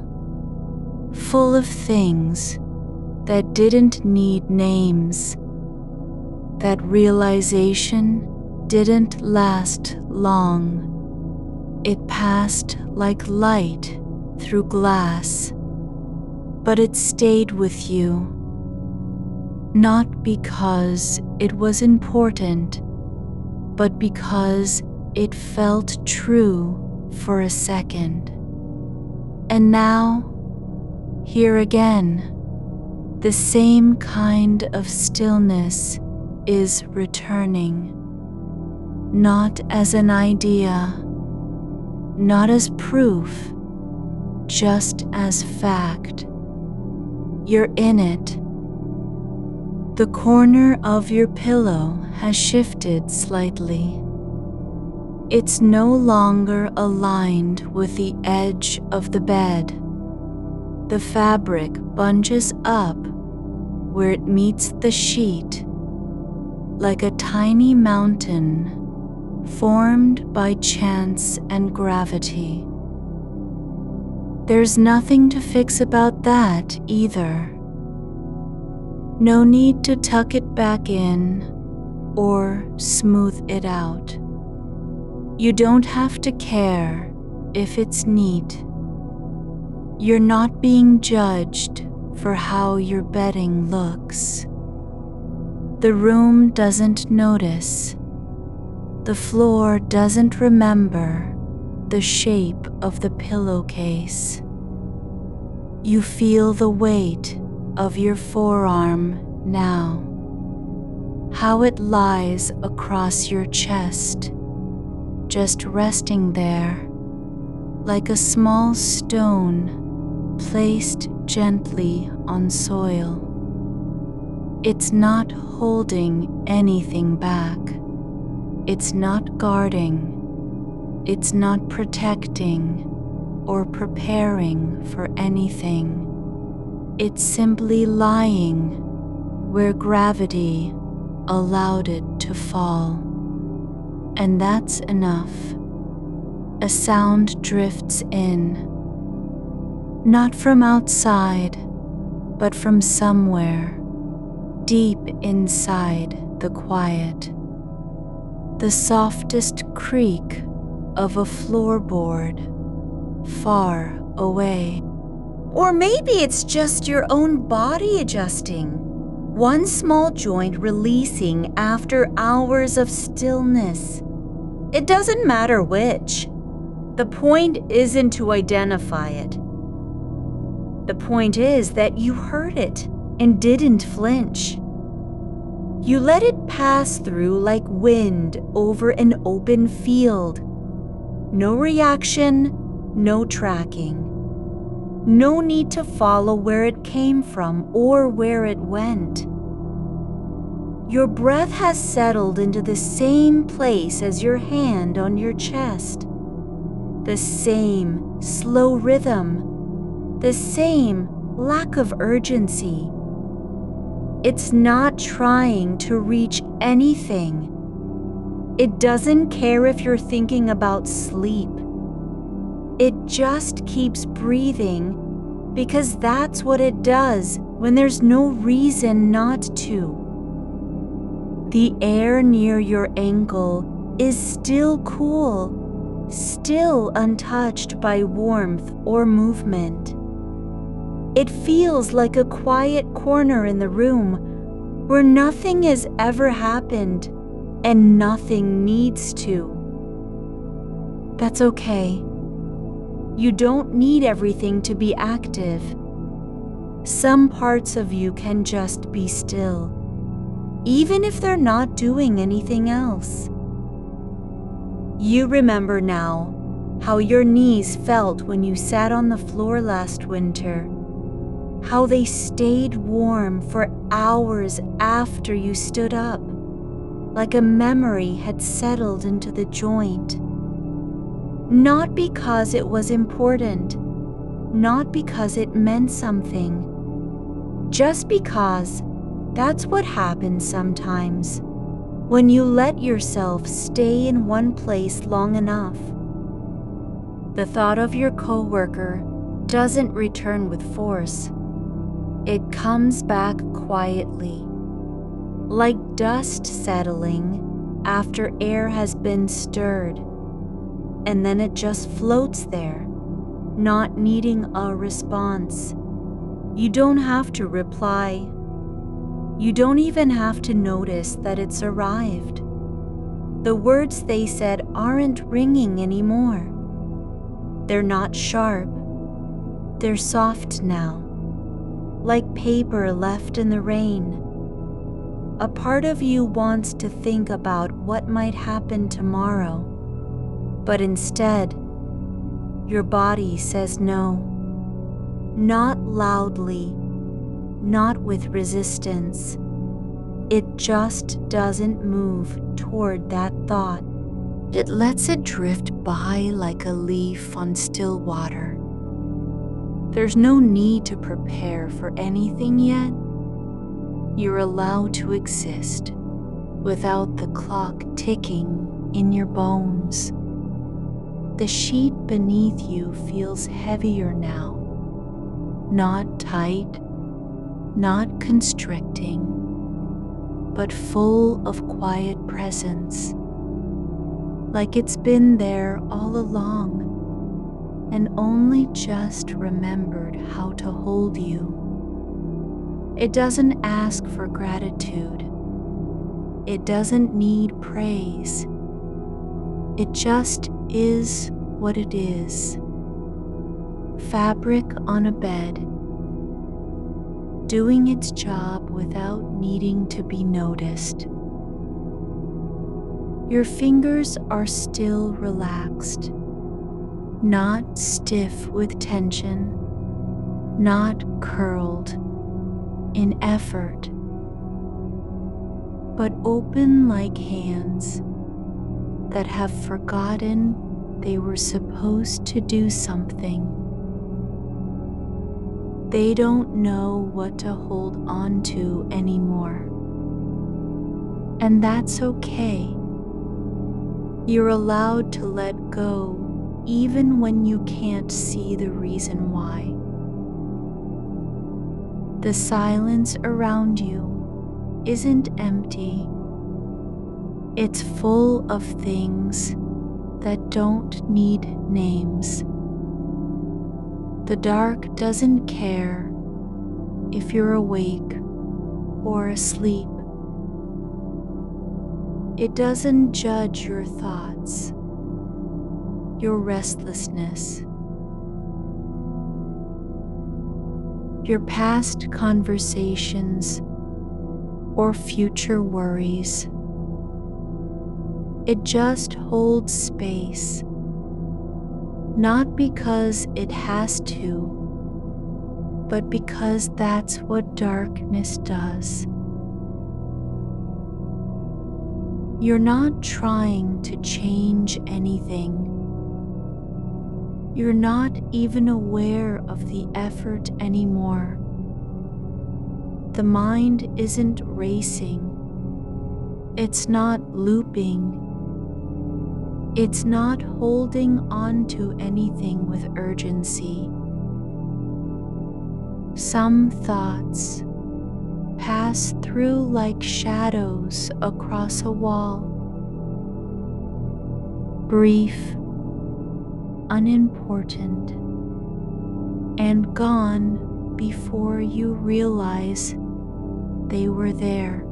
of things that didn't need names. That realization didn't last long. It passed like light through glass, but it stayed with you. Not because it was important, but because it felt true for a second. And now, here again, the same kind of stillness is returning. Not as an idea, not as proof, just as fact. You're in it. The corner of your pillow has shifted slightly. It's no longer aligned with the edge of the bed. The fabric bunches up where it meets the sheet, like a tiny mountain formed by chance and gravity. There's nothing to fix about that either. No need to tuck it back in or smooth it out. You don't have to care if it's neat. You're not being judged for how your bedding looks. The room doesn't notice. The floor doesn't remember the shape of the pillowcase. You feel the weight of your forearm now, how it lies across your chest, just resting there, like a small stone placed gently on soil. It's not holding anything back. It's not guarding. It's not protecting or preparing for anything. It's simply lying where gravity allowed it to fall. And that's enough. A sound drifts in, not from outside, but from somewhere deep inside the quiet. The softest creak of a floorboard far away. Or maybe it's just your own body adjusting, one small joint releasing after hours of stillness. It doesn't matter which. The point isn't to identify it. The point is that you heard it and didn't flinch. You let it pass through like wind over an open field. No reaction, no tracking. No need to follow where it came from or where it went. Your breath has settled into the same place as your hand on your chest. The same slow rhythm. The same lack of urgency. It's not trying to reach anything. It doesn't care if you're thinking about sleep. It just keeps breathing because that's what it does when there's no reason not to. The air near your ankle is still cool, still untouched by warmth or movement. It feels like a quiet corner in the room where nothing has ever happened and nothing needs to. That's okay. You don't need everything to be active. Some parts of you can just be still, even if they're not doing anything else. You remember now how your knees felt when you sat on the floor last winter, how they stayed warm for hours after you stood up, like a memory had settled into the joint. Not because it was important, not because it meant something, just because that's what happens sometimes when you let yourself stay in one place long enough. The thought of your coworker doesn't return with force. It comes back quietly, like dust settling after air has been stirred, and then it just floats there, not needing a response. You don't have to reply. You don't even have to notice that it's arrived. The words they said aren't ringing anymore. They're not sharp. They're soft now, like paper left in the rain. A part of you wants to think about what might happen tomorrow, but instead, your body says no. Not loudly, not with resistance. It just doesn't move toward that thought. It lets it drift by like a leaf on still water. There's no need to prepare for anything yet. You're allowed to exist without the clock ticking in your bones. The sheet beneath you feels heavier now. Not tight, not constricting, but full of quiet presence. Like it's been there all along and only just remembered how to hold you. It doesn't ask for gratitude. It doesn't need praise. It just is what it is. Fabric on a bed, doing its job without needing to be noticed. Your fingers are still relaxed, not stiff with tension, not curled in effort, but open like hands that have forgotten they were supposed to do something. They don't know what to hold on to anymore. And that's okay. You're allowed to let go even when you can't see the reason why. The silence around you isn't empty. It's full of things that don't need names. The dark doesn't care if you're awake or asleep. It doesn't judge your thoughts, your restlessness, your past conversations, or future worries. It just holds space, not because it has to, but because that's what darkness does. You're not trying to change anything. You're not even aware of the effort anymore. The mind isn't racing. It's not looping. It's not holding on to anything with urgency. Some thoughts pass through like shadows across a wall. Brief, unimportant, and gone before you realize they were there.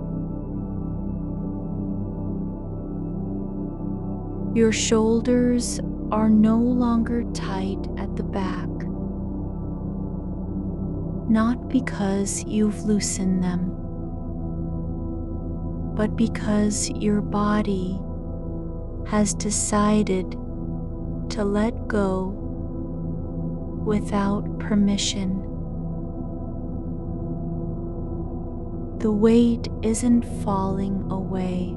Your shoulders are no longer tight at the back, not because you've loosened them, but because your body has decided to let go without permission. The weight isn't falling away.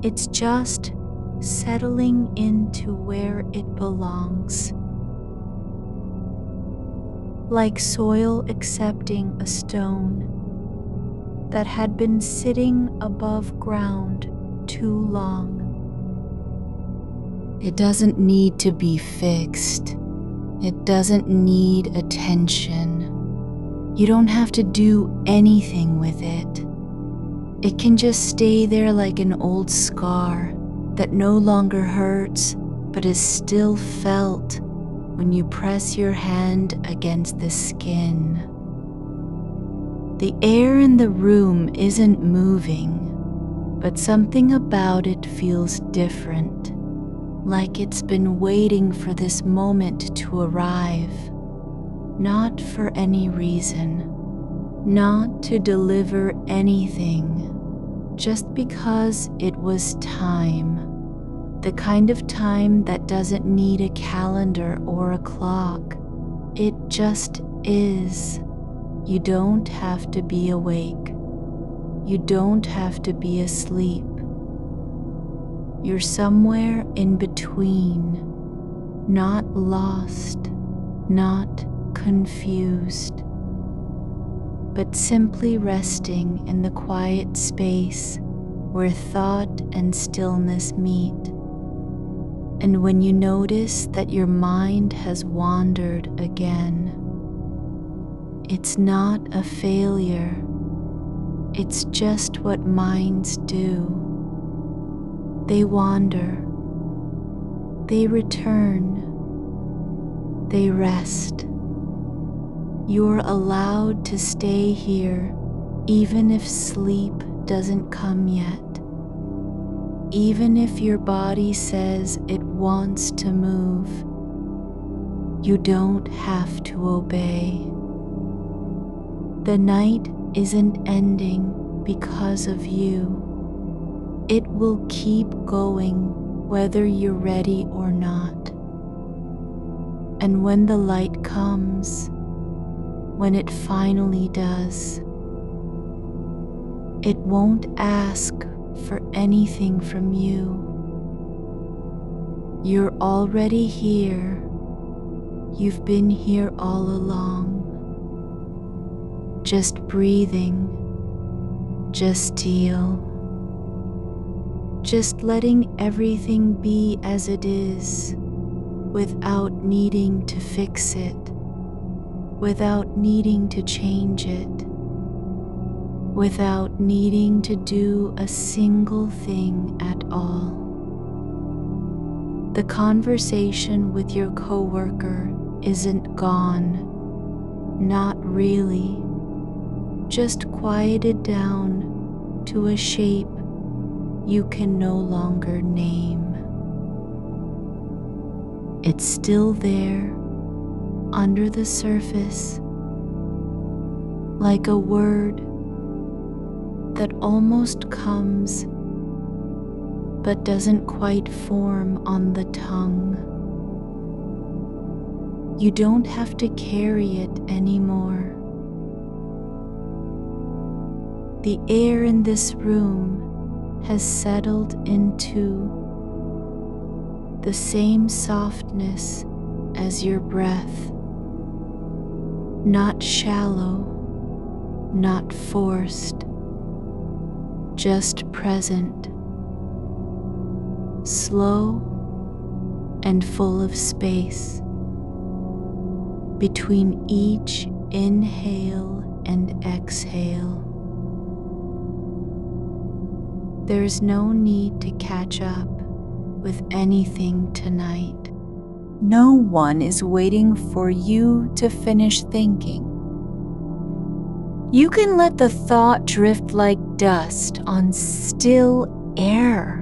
It's just settling into where it belongs. Like soil accepting a stone that had been sitting above ground too long. It doesn't need to be fixed. It doesn't need attention. You don't have to do anything with it. It can just stay there like an old scar that no longer hurts but is still felt when you press your hand against the skin. The air in the room isn't moving, but something about it feels different, like it's been waiting for this moment to arrive, not for any reason, not to deliver anything, just because it was time. The kind of time that doesn't need a calendar or a clock. It just is. You don't have to be awake. You don't have to be asleep. You're somewhere in between, not lost, not confused, but simply resting in the quiet space where thought and stillness meet. And when you notice that your mind has wandered again, it's not a failure. It's just what minds do. They wander. They return. They rest. You're allowed to stay here even if sleep doesn't come yet. Even if your body says it wants to move, you don't have to obey. The night isn't ending because of you. It will keep going whether you're ready or not. And when the light comes, when it finally does, it won't ask for anything from you. You're already here. You've been here all along. Just breathing, just still, just letting everything be as it is, without needing to fix it, without needing to change it, without needing to do a single thing at all. The conversation with your coworker isn't gone, not really, just quieted down to a shape you can no longer name. It's still there, under the surface, like a word that almost comes but doesn't quite form on the tongue. You don't have to carry it anymore. The air in this room has settled into the same softness as your breath, not shallow, not forced, just present, slow and full of space between each inhale and exhale. There's no need to catch up with anything tonight. No one is waiting for you to finish thinking. You can let the thought drift like dust on still air.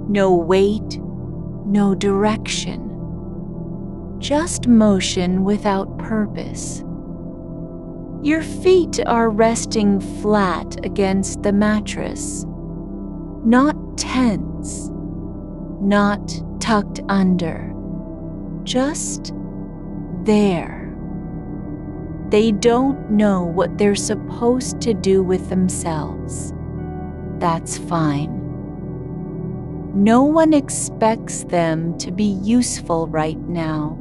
No weight, no direction. Just motion without purpose. Your feet are resting flat against the mattress. Not tense, not tucked under, just there. They don't know what they're supposed to do with themselves. That's fine. No one expects them to be useful right now.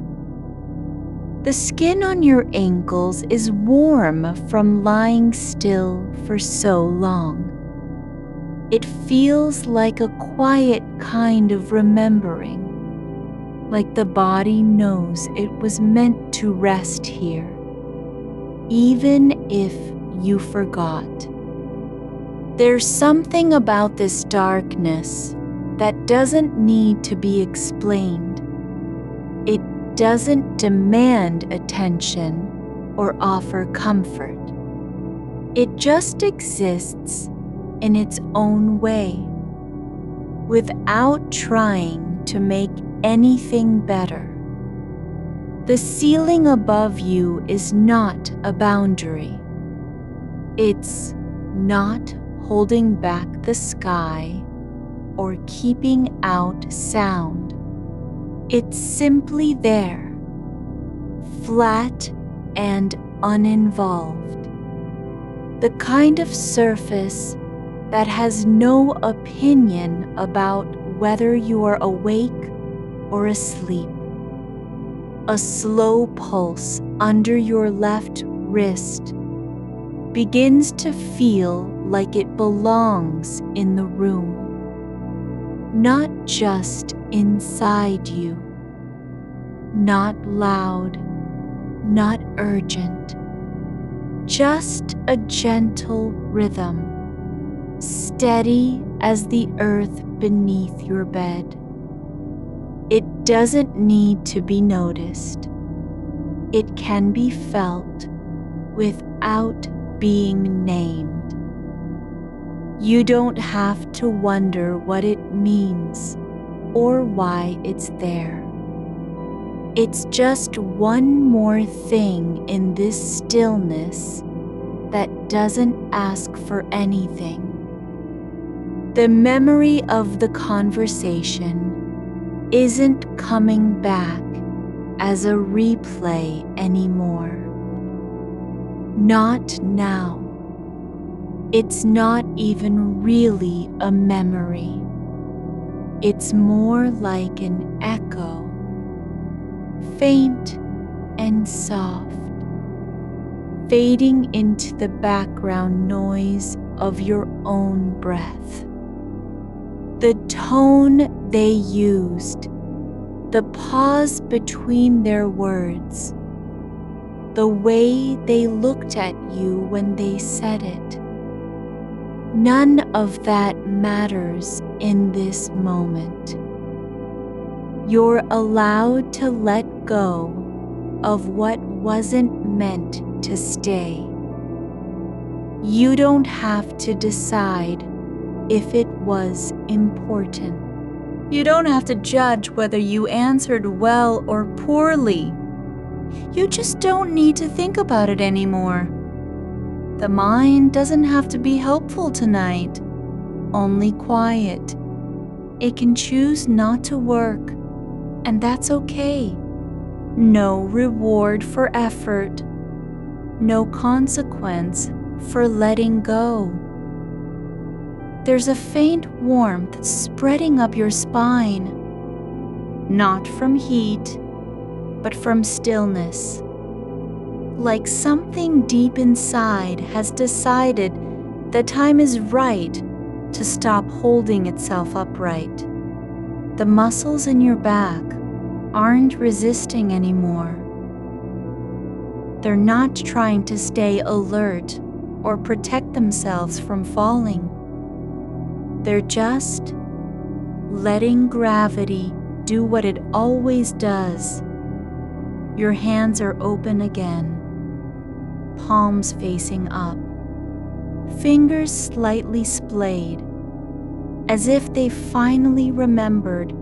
The skin on your ankles is warm from lying still for so long. It feels like a quiet kind of remembering, like the body knows it was meant to rest here, even if you forgot. There's something about this darkness that doesn't need to be explained. It doesn't demand attention or offer comfort. It just exists in its own way, without trying to make anything better. The ceiling above you is not a boundary. It's not holding back the sky or keeping out sound. It's simply there, flat and uninvolved. The kind of surface that has no opinion about whether you are awake or asleep. A slow pulse under your left wrist begins to feel like it belongs in the room, not just inside you. Not loud, not urgent, just a gentle rhythm, steady as the earth beneath your bed. It doesn't need to be noticed. It can be felt without being named. You don't have to wonder what it means or why it's there. It's just one more thing in this stillness that doesn't ask for anything. The memory of the conversation isn't coming back as a replay anymore. Not now. It's not even really a memory. It's more like an echo, faint and soft, fading into the background noise of your own breath. The tone they used, the pause between their words, the way they looked at you when they said it. None of that matters in this moment. You're allowed to let go of what wasn't meant to stay. You don't have to decide if it was important. You don't have to judge whether you answered well or poorly. You just don't need to think about it anymore. The mind doesn't have to be helpful tonight, only quiet. It can choose not to work, and that's okay. No reward for effort, no consequence for letting go. There's a faint warmth spreading up your spine, not from heat, but from stillness. Like something deep inside has decided the time is right to stop holding itself upright. The muscles in your back aren't resisting anymore. They're not trying to stay alert or protect themselves from falling. They're just letting gravity do what it always does. Your hands are open again, palms facing up, fingers slightly splayed, as if they finally remembered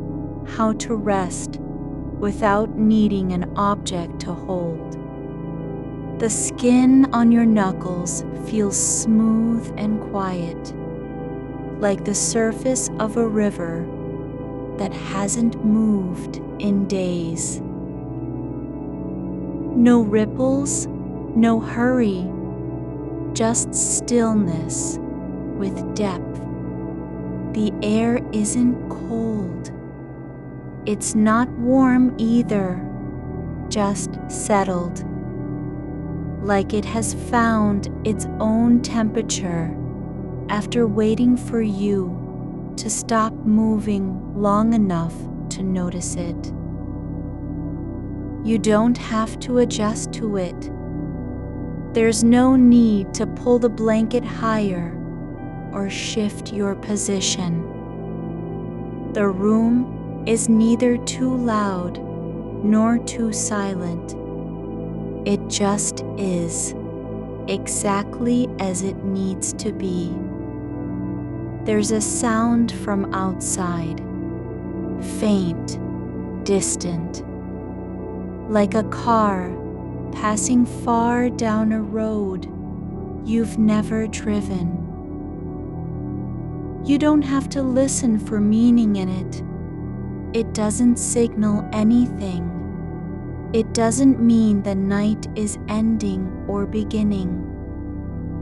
how to rest without needing an object to hold. The skin on your knuckles feels smooth and quiet, like the surface of a river that hasn't moved in days. No ripples, no hurry, just stillness with depth. The air isn't cold. It's not warm either, just settled, like it has found its own temperature after waiting for you to stop moving long enough to notice it. You don't have to adjust to it. There's no need to pull the blanket higher or shift your position. The room is neither too loud nor too silent. It just is, exactly as it needs to be. There's a sound from outside, faint, distant, like a car passing far down a road you've never driven. You don't have to listen for meaning in it. It doesn't signal anything. It doesn't mean the night is ending or beginning.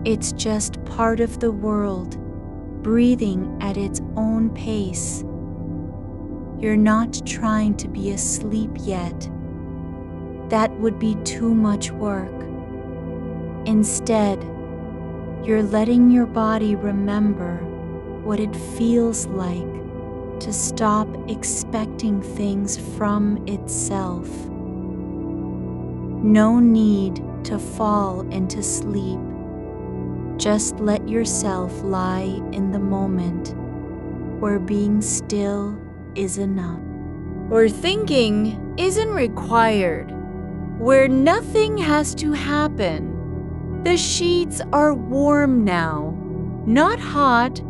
It's just part of the world, breathing at its own pace. You're not trying to be asleep yet. That would be too much work. Instead, you're letting your body remember what it feels like to stop expecting things from itself. No need to fall into sleep. Just let yourself lie in the moment where being still is enough. Where thinking isn't required, where nothing has to happen. The sheets are warm now, not hot,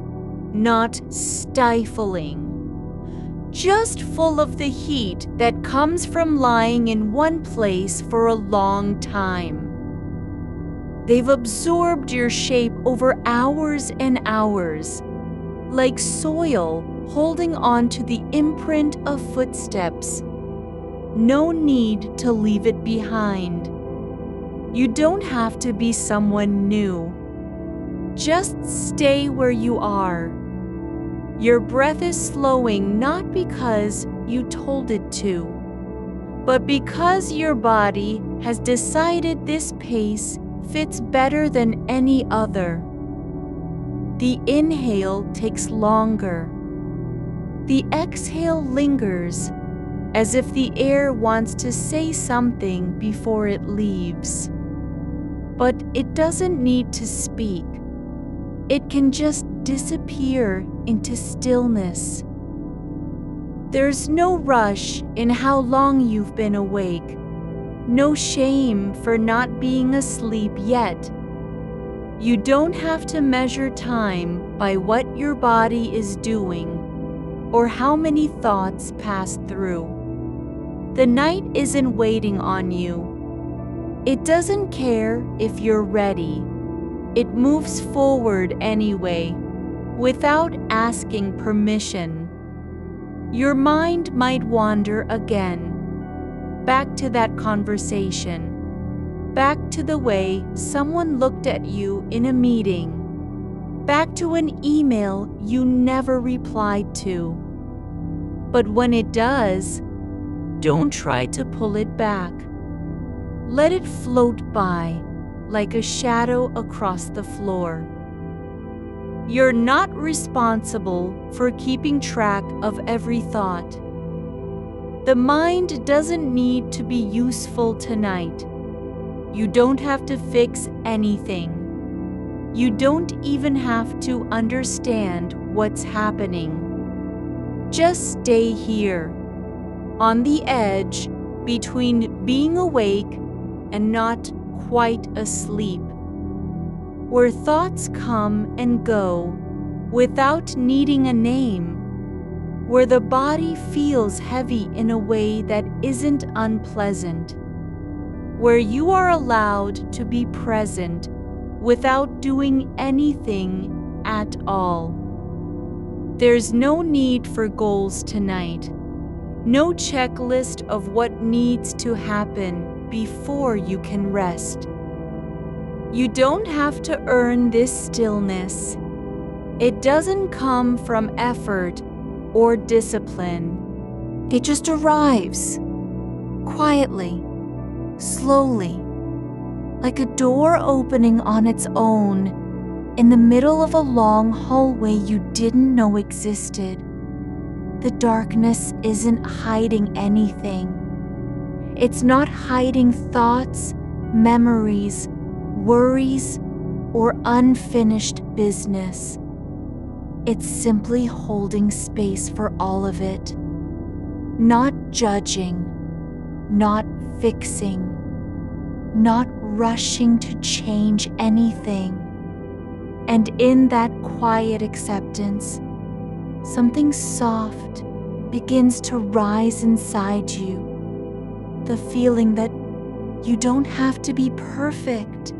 not stifling, just full of the heat that comes from lying in one place for a long time. They've absorbed your shape over hours and hours, like soil holding on to the imprint of footsteps. No need to leave it behind. You don't have to be someone new. Just stay where you are. Your breath is slowing not because you told it to, but because your body has decided this pace fits better than any other. The inhale takes longer. The exhale lingers, as if the air wants to say something before it leaves. But it doesn't need to speak. It can just disappear into stillness. There's no rush in how long you've been awake. No shame for not being asleep yet. You don't have to measure time by what your body is doing or how many thoughts pass through. The night isn't waiting on you. It doesn't care if you're ready. It moves forward anyway, without asking permission. Your mind might wander again, back to that conversation, back to the way someone looked at you in a meeting, back to an email you never replied to. But when it does, don't try to pull it back. Let it float by like a shadow across the floor. You're not responsible for keeping track of every thought. The mind doesn't need to be useful tonight. You don't have to fix anything. You don't even have to understand what's happening. Just stay here, on the edge between being awake and not quite asleep, where thoughts come and go without needing a name, where the body feels heavy in a way that isn't unpleasant, where you are allowed to be present without doing anything at all. There's no need for goals tonight, no checklist of what needs to happen before you can rest. You don't have to earn this stillness. It doesn't come from effort or discipline. It just arrives, quietly, slowly, like a door opening on its own in the middle of a long hallway you didn't know existed. The darkness isn't hiding anything. It's not hiding thoughts, memories, worries, or unfinished business. It's simply holding space for all of it. Not judging, not fixing, not rushing to change anything. And in that quiet acceptance, something soft begins to rise inside you. The feeling that you don't have to be perfect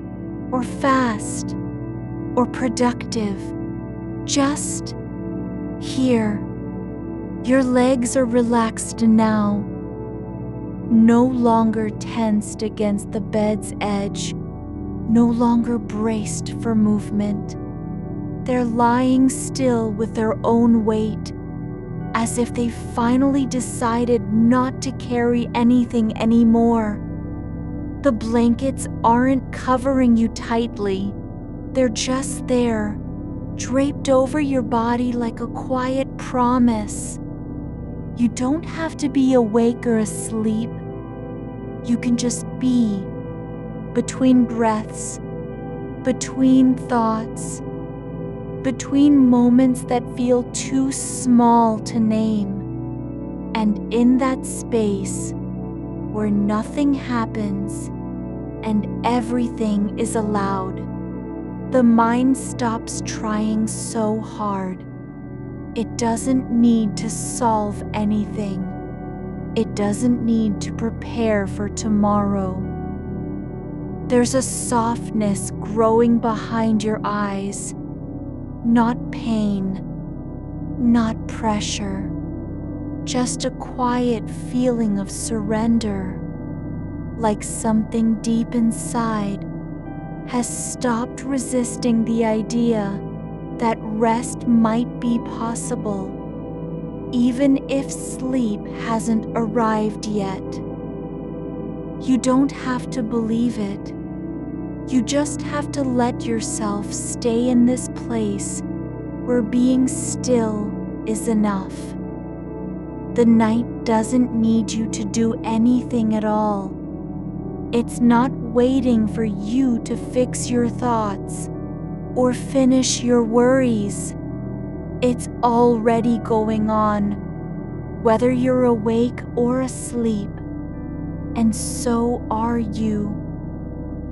or fast or productive. Just here. Your legs are relaxed now, no longer tensed against the bed's edge, no longer braced for movement. They're lying still with their own weight, as if they finally decided not to carry anything anymore. The blankets aren't covering you tightly. They're just there, draped over your body like a quiet promise. You don't have to be awake or asleep. You can just be, between breaths, between thoughts, between moments that feel too small to name. And in that space, where nothing happens and everything is allowed, the mind stops trying so hard. It doesn't need to solve anything. It doesn't need to prepare for tomorrow. There's a softness growing behind your eyes, not pain, not pressure, just a quiet feeling of surrender, like something deep inside has stopped resisting the idea that rest might be possible, even if sleep hasn't arrived yet. You don't have to believe it. You just have to let yourself stay in this place where being still is enough. The night doesn't need you to do anything at all. It's not waiting for you to fix your thoughts or finish your worries. It's already going on, whether you're awake or asleep. And so are you.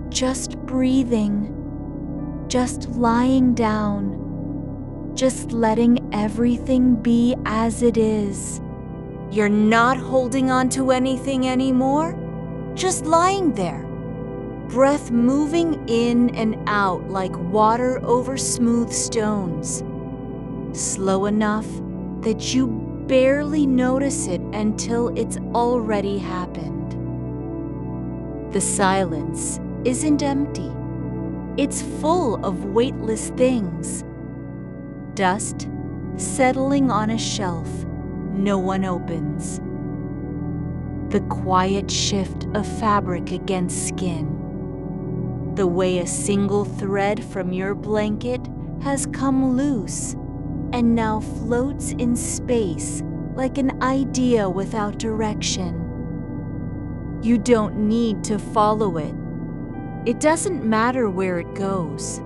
Just breathing, just lying down, just letting everything be as it is. You're not holding on to anything anymore, just lying there. Breath moving in and out like water over smooth stones. Slow enough that you barely notice it until it's already happened. The silence isn't empty. It's full of weightless things. Dust settling on a shelf no one opens. The quiet shift of fabric against skin. The way a single thread from your blanket has come loose and now floats in space like an idea without direction. You don't need to follow it. It doesn't matter where it goes.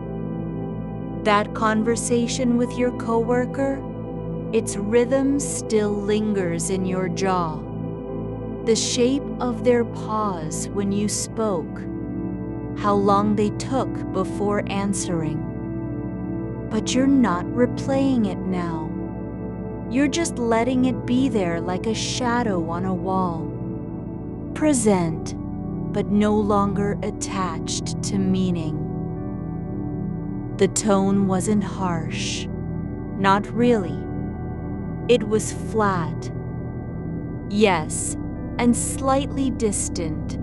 That conversation with your coworker, its rhythm still lingers in your jaw. The shape of their pause when you spoke, how long they took before answering. But you're not replaying it now. You're just letting it be there like a shadow on a wall. Present, but no longer attached to meaning. The tone wasn't harsh. Not really. It was flat. Yes, and slightly distant.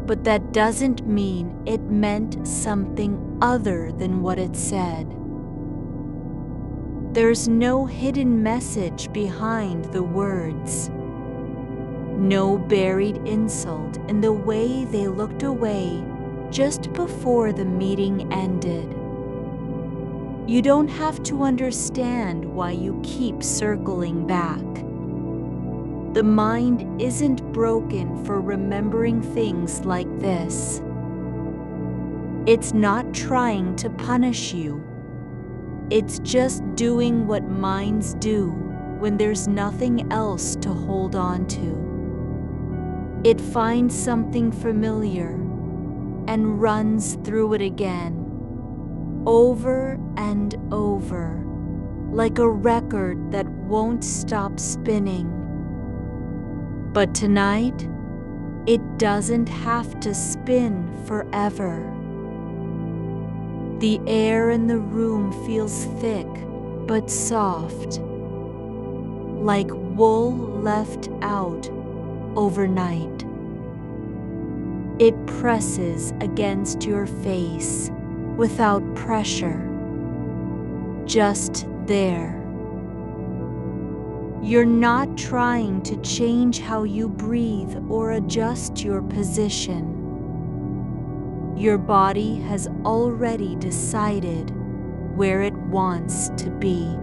But that doesn't mean it meant something other than what it said. There's no hidden message behind the words. No buried insult in the way they looked away just before the meeting ended. You don't have to understand why you keep circling back. The mind isn't broken for remembering things like this. It's not trying to punish you. It's just doing what minds do when there's nothing else to hold on to. It finds something familiar and runs through it again, over and over, like a record that won't stop spinning. But tonight, it doesn't have to spin forever. The air in the room feels thick but soft, like wool left out overnight. It presses against your face without pressure, just there. You're not trying to change how you breathe or adjust your position. Your body has already decided where it wants to be.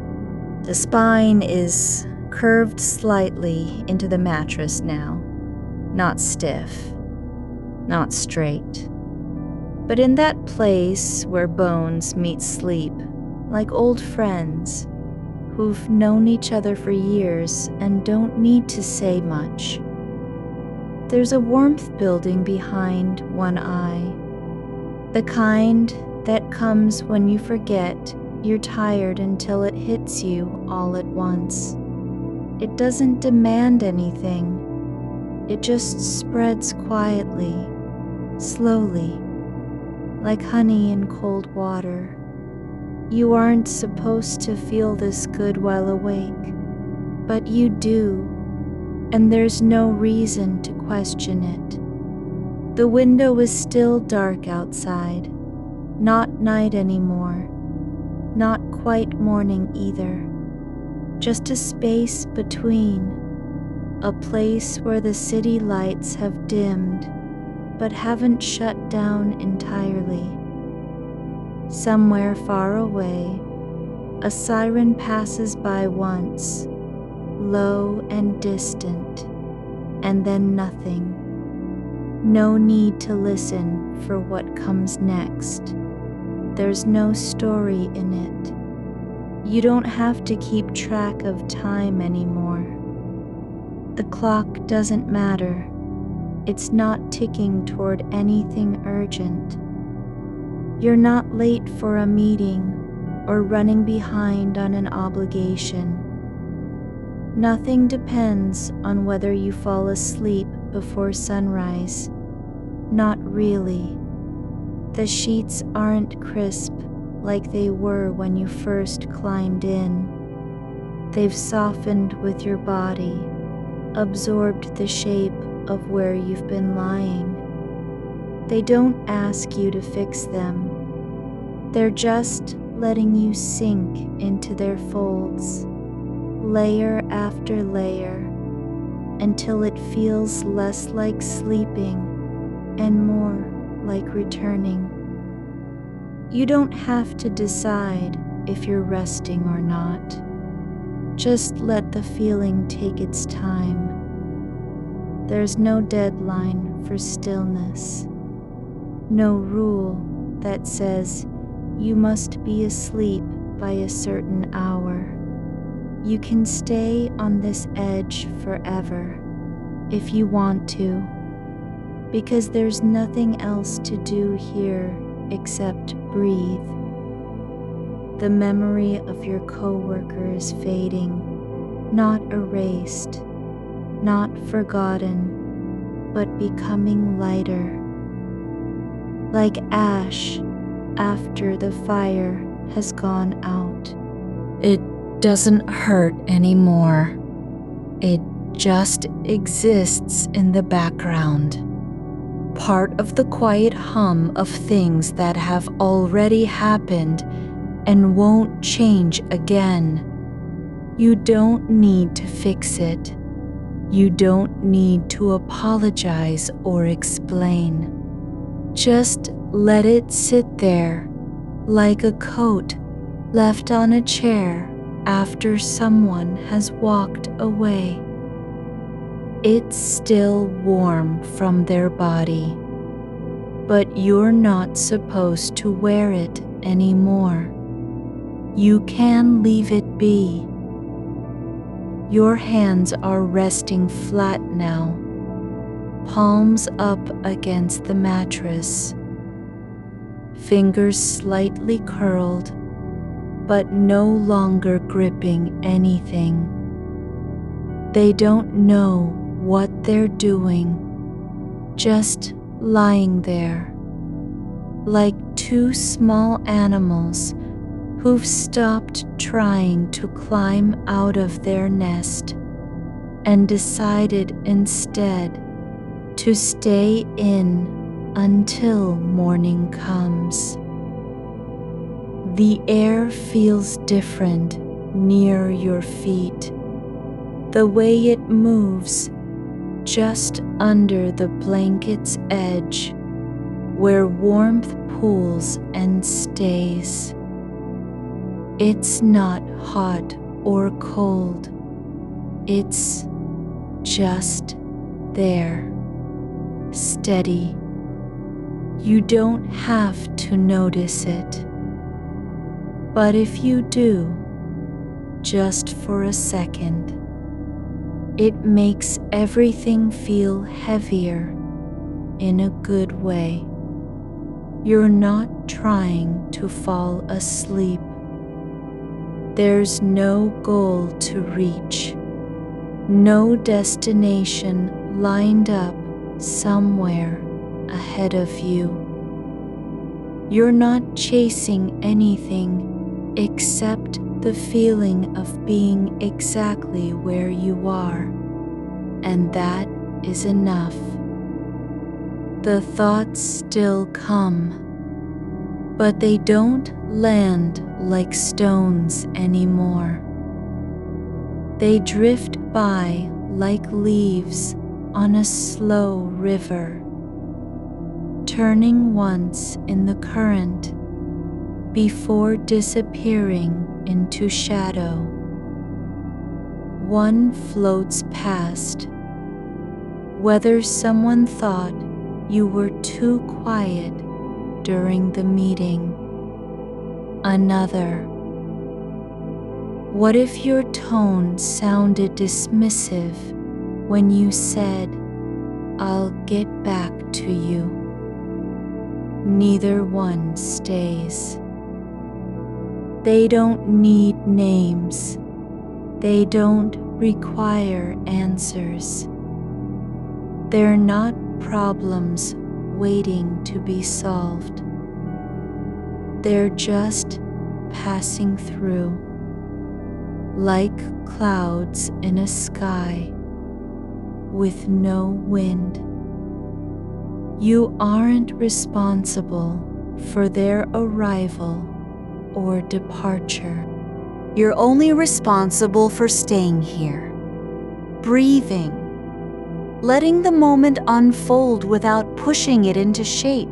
The spine is curved slightly into the mattress now, not stiff, not straight, but in that place where bones meet sleep, like old friends who've known each other for years and don't need to say much. There's a warmth building behind one eye, the kind that comes when you forget you're tired until it hits you all at once. It doesn't demand anything. It just spreads quietly, slowly, like honey in cold water. You aren't supposed to feel this good while awake, but you do, and there's no reason to question it. The window is still dark outside, not night anymore, not quite morning either, just a space between, a place where the city lights have dimmed but haven't shut down entirely. Somewhere far away, a siren passes by once, low and distant, and then nothing. No need to listen for what comes next. There's no story in it. You don't have to keep track of time anymore. The clock doesn't matter. It's not ticking toward anything urgent. You're not late for a meeting or running behind on an obligation. Nothing depends on whether you fall asleep before sunrise. Not really. The sheets aren't crisp like they were when you first climbed in. They've softened with your body, absorbed the shape of where you've been lying. They don't ask you to fix them. They're just letting you sink into their folds, layer after layer, until it feels less like sleeping and more like returning. You don't have to decide if you're resting or not. Just let the feeling take its time. There's no deadline for stillness, no rule that says you must be asleep by a certain hour. You can stay on this edge forever if you want to, because there's nothing else to do here except breathe. The memory of your coworker is fading, not erased, not forgotten, but becoming lighter, like ash after the fire has gone out. It doesn't hurt anymore. It just exists in the background, part of the quiet hum of things that have already happened and won't change again. You don't need to fix it. You don't need to apologize or explain. Just let it sit there, like a coat left on a chair after someone has walked away. It's still warm from their body, but you're not supposed to wear it anymore. You can leave it be. Your hands are resting flat now, palms up against the mattress, fingers slightly curled, but no longer gripping anything. They don't know what they're doing, just lying there, like two small animals who've stopped trying to climb out of their nest and decided instead to stay in until morning comes. The air feels different near your feet, the way it moves just under the blanket's edge, where warmth pools and stays. It's not hot or cold. It's just there, steady. You don't have to notice it. But if you do, just for a second, it makes everything feel heavier in a good way. You're not trying to fall asleep. There's no goal to reach, no destination lined up somewhere ahead of you. You're not chasing anything except the feeling of being exactly where you are, and that is enough. The thoughts still come, but they don't land like stones anymore. They drift by like leaves on a slow river, turning once in the current before disappearing into shadow. One floats past, whether someone thought you were too quiet during the meeting. Another. What if your tone sounded dismissive when you said, "I'll get back to you"? Neither one stays. They don't need names. They don't require answers. They're not problems waiting to be solved. They're just passing through, like clouds in a sky with no wind. You aren't responsible for their arrival or departure. You're only responsible for staying here, breathing, letting the moment unfold without pushing it into shape.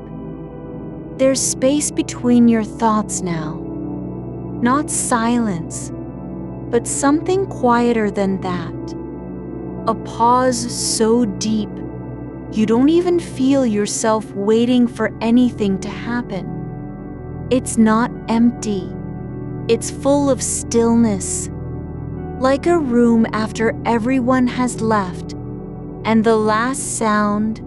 There's space between your thoughts now. Not silence, but something quieter than that. A pause so deep, you don't even feel yourself waiting for anything to happen. It's not empty. It's full of stillness, like a room after everyone has left, and the last sound,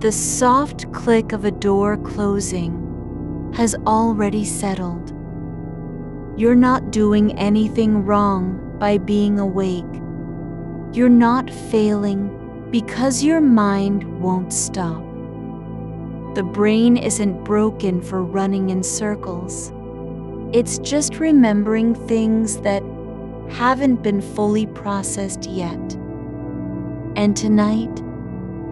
the soft click of a door closing, has already settled. You're not doing anything wrong by being awake. You're not failing because your mind won't stop. The brain isn't broken for running in circles. It's just remembering things that haven't been fully processed yet. And tonight,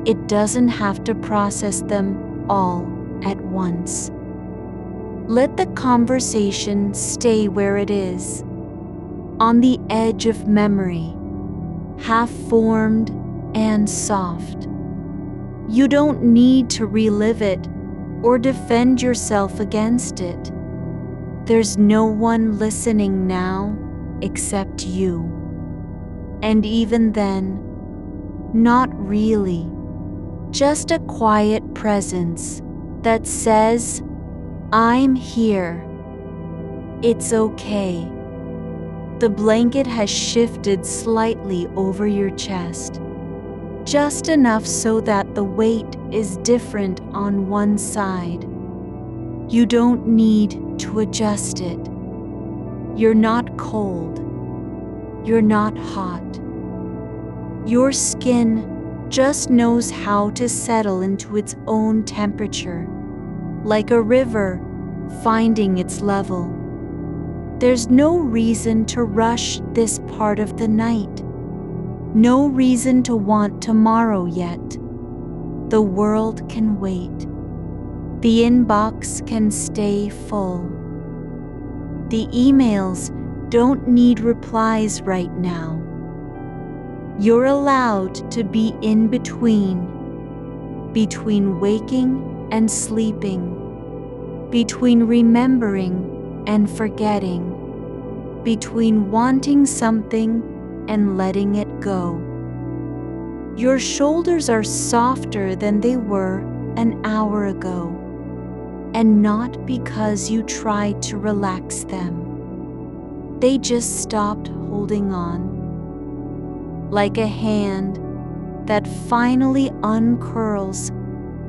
it doesn't have to process them all at once. Let the conversation stay where it is, on the edge of memory, half-formed and soft. You don't need to relive it or defend yourself against it. There's no one listening now except you. And even then, not really. Just a quiet presence that says, I'm here. It's okay. The blanket has shifted slightly over your chest, just enough so that the weight is different on one side. You don't need to adjust it. You're not cold. You're not hot. Your skin just knows how to settle into its own temperature, like a river finding its level. There's no reason to rush this part of the night. No reason to want tomorrow yet. The world can wait. The inbox can stay full. The emails don't need replies right now. You're allowed to be in between waking and sleeping, between remembering and forgetting, between wanting something and letting it go. Your shoulders are softer than they were an hour ago, and not because you tried to relax them. They just stopped holding on. Like a hand that finally uncurls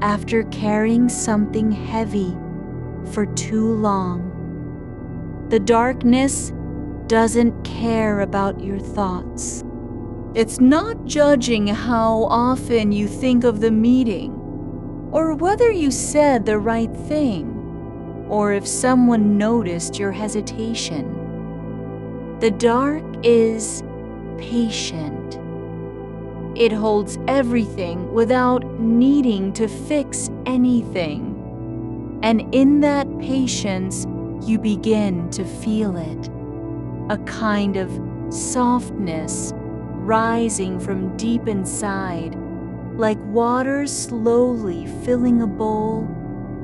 after carrying something heavy for too long. The darkness doesn't care about your thoughts. It's not judging how often you think of the meeting, or whether you said the right thing, or if someone noticed your hesitation. The dark is patient. It holds everything without needing to fix anything. And in that patience, you begin to feel it. A kind of softness rising from deep inside, like water slowly filling a bowl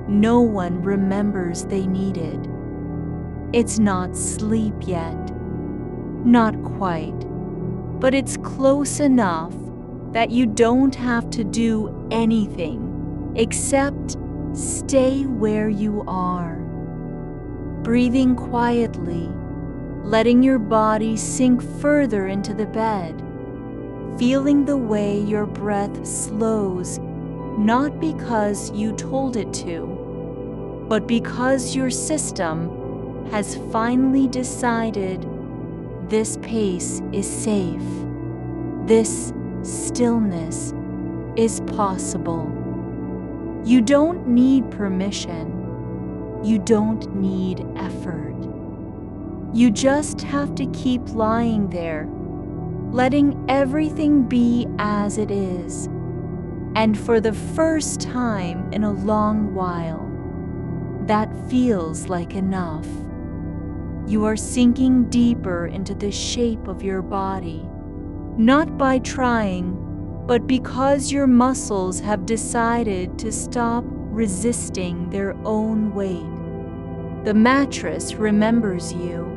no one remembers they needed. It's not sleep yet. Not quite. But it's close enough that you don't have to do anything except stay where you are. Breathing quietly, letting your body sink further into the bed, feeling the way your breath slows, not because you told it to, but because your system has finally decided this pace is safe. This stillness is possible. You don't need permission. You don't need effort. You just have to keep lying there, letting everything be as it is. And for the first time in a long while, that feels like enough. You are sinking deeper into the shape of your body, not by trying, but because your muscles have decided to stop resisting their own weight. The mattress remembers you.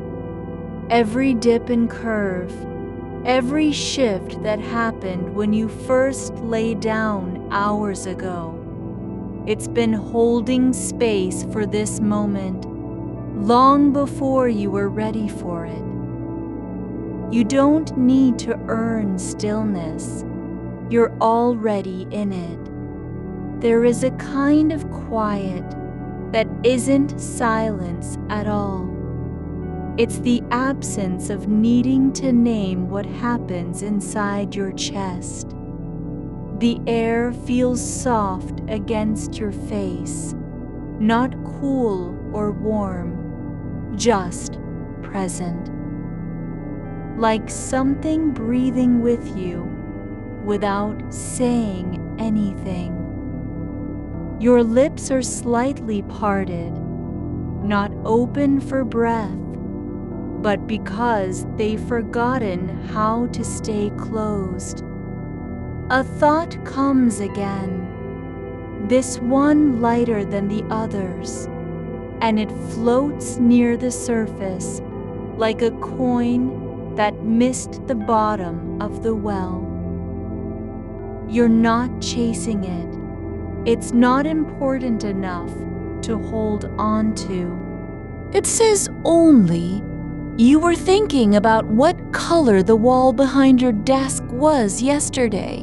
Every dip and curve, every shift that happened when you first lay down hours ago. It's been holding space for this moment long before you were ready for it. You don't need to earn stillness. You're already in it. There is a kind of quiet that isn't silence at all. It's the absence of needing to name what happens inside your chest. The air feels soft against your face, not cool or warm, just present. Like something breathing with you without saying anything. Your lips are slightly parted, not open for breath, but because they've forgotten how to stay closed. A thought comes again, this one lighter than the others, and it floats near the surface like a coin that missed the bottom of the well. You're not chasing it. It's not important enough to hold on to. It says only you were thinking about what color the wall behind your desk was yesterday,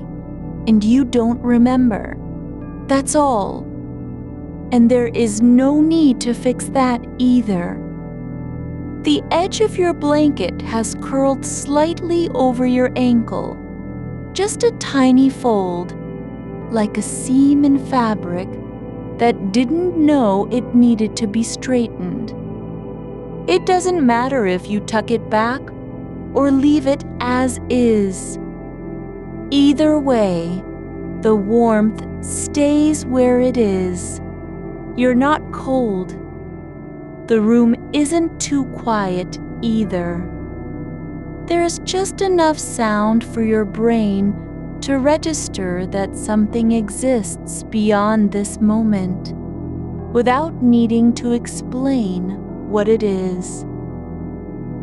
and you don't remember. That's all. And there is no need to fix that either. The edge of your blanket has curled slightly over your ankle, just a tiny fold, like a seam in fabric that didn't know it needed to be straightened. It doesn't matter if you tuck it back or leave it as is. Either way, the warmth stays where it is. You're not cold. The room isn't too quiet either. There's just enough sound for your brain to register that something exists beyond this moment, without needing to explain what it is.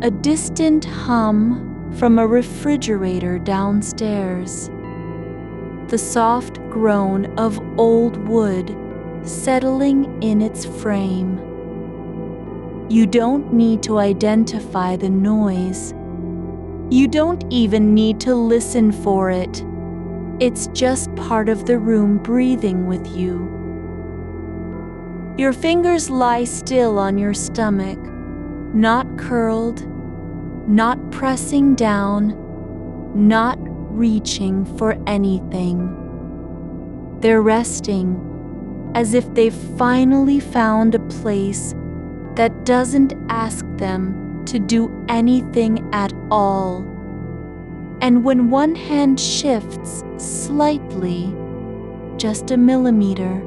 A distant hum from a refrigerator downstairs. The soft groan of old wood settling in its frame. You don't need to identify the noise. You don't even need to listen for it. It's just part of the room breathing with you. Your fingers lie still on your stomach, not curled, not pressing down, not reaching for anything. They're resting, as if they've finally found a place that doesn't ask them to do anything at all. And when one hand shifts slightly, just a millimeter,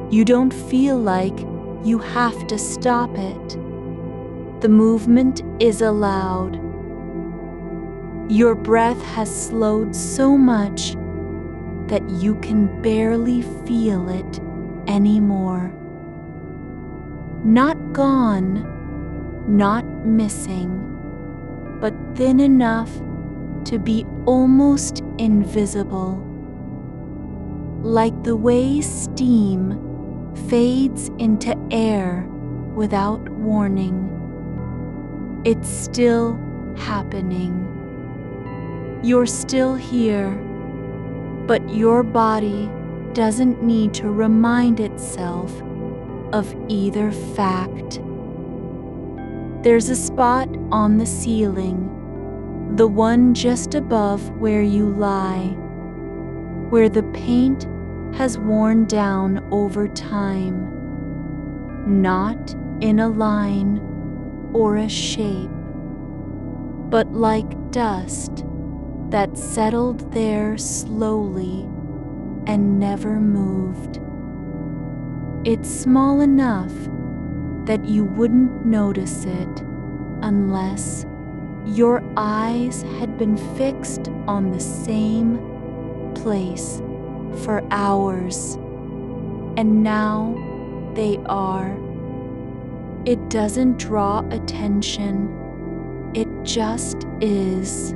you don't feel like you have to stop it. The movement is allowed. Your breath has slowed so much that you can barely feel it anymore. Not gone, not missing, but thin enough to be almost invisible. Like the way steam fades into air without warning. It's still happening. You're still here, but your body doesn't need to remind itself of either fact. There's a spot on the ceiling, the one just above where you lie, where the paint has worn down over time, not in a line or a shape, but like dust that settled there slowly and never moved. It's small enough that you wouldn't notice it unless your eyes had been fixed on the same place for hours, and now they are. It doesn't draw attention, it just is.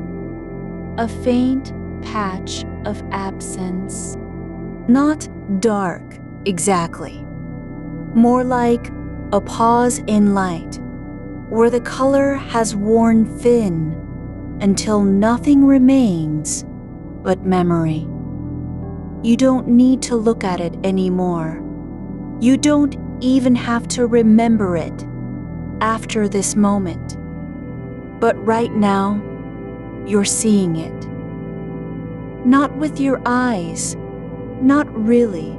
A faint patch of absence. Not dark, exactly. More like a pause in light, where the color has worn thin until nothing remains but memory. You don't need to look at it anymore. You don't even have to remember it after this moment. But right now, you're seeing it. Not with your eyes, not really,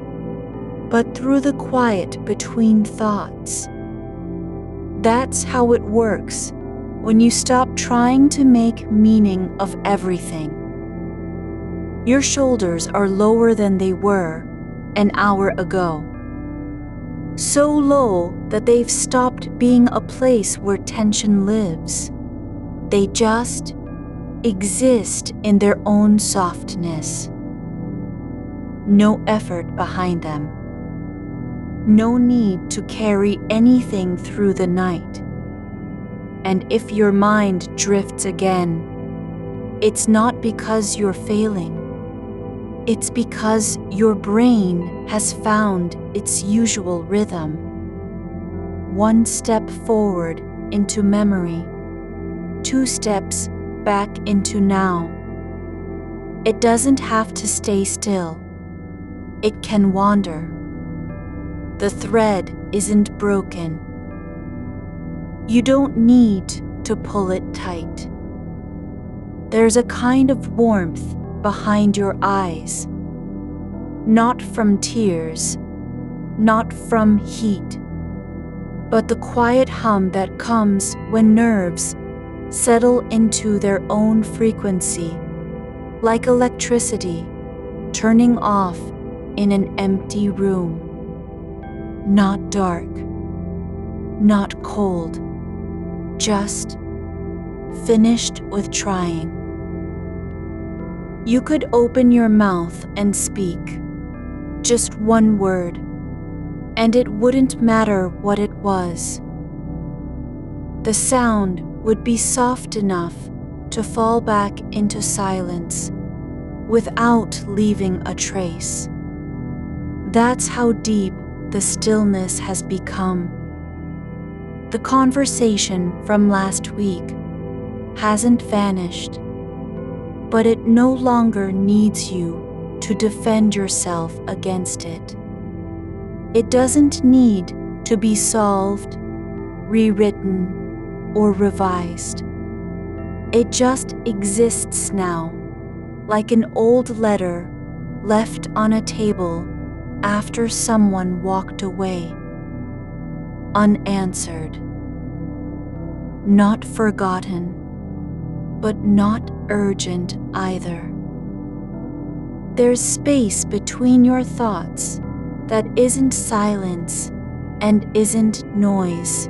but through the quiet between thoughts. That's how it works when you stop trying to make meaning of everything. Your shoulders are lower than they were an hour ago. so low that they've stopped being a place where tension lives. They just exist in their own softness. No effort behind them. No need to carry anything through the night. And if your mind drifts again, it's not because you're failing. It's because your brain has found its usual rhythm. One step forward into memory, 2 steps back into now. It doesn't have to stay still. It can wander. The thread isn't broken. You don't need to pull it tight. There's a kind of warmth behind your eyes, not from tears, not from heat, but the quiet hum that comes when nerves settle into their own frequency, like electricity turning off in an empty room. Not dark, not cold, just finished with trying. You could open your mouth and speak, just one word, and it wouldn't matter what it was. The sound would be soft enough to fall back into silence without leaving a trace. That's how deep the stillness has become. The conversation from last week hasn't vanished, but it no longer needs you to defend yourself against it. It doesn't need to be solved, rewritten, or revised. It just exists now, like an old letter left on a table after someone walked away, unanswered. Not forgotten, but not urgent either. There's space between your thoughts that isn't silence and isn't noise.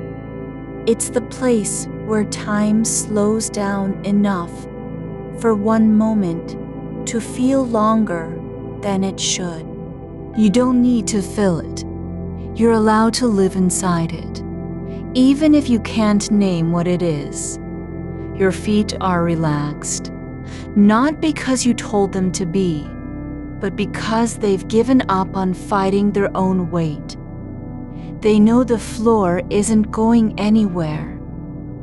It's the place where time slows down enough for one moment to feel longer than it should. You don't need to fill it. You're allowed to live inside it, even if you can't name what it is. Your feet are relaxed, not because you told them to be, but because they've given up on fighting their own weight. They know the floor isn't going anywhere.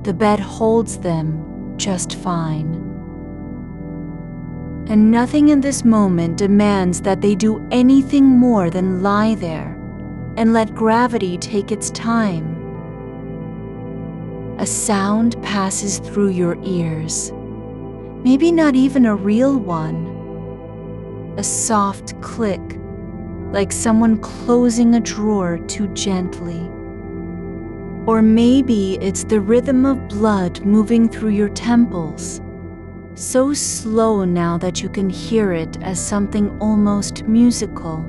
The bed holds them just fine. And nothing in this moment demands that they do anything more than lie there and let gravity take its time. A sound passes through your ears, maybe not even a real one. A soft click, like someone closing a drawer too gently. Or maybe it's the rhythm of blood moving through your temples, so slow now that you can hear it as something almost musical.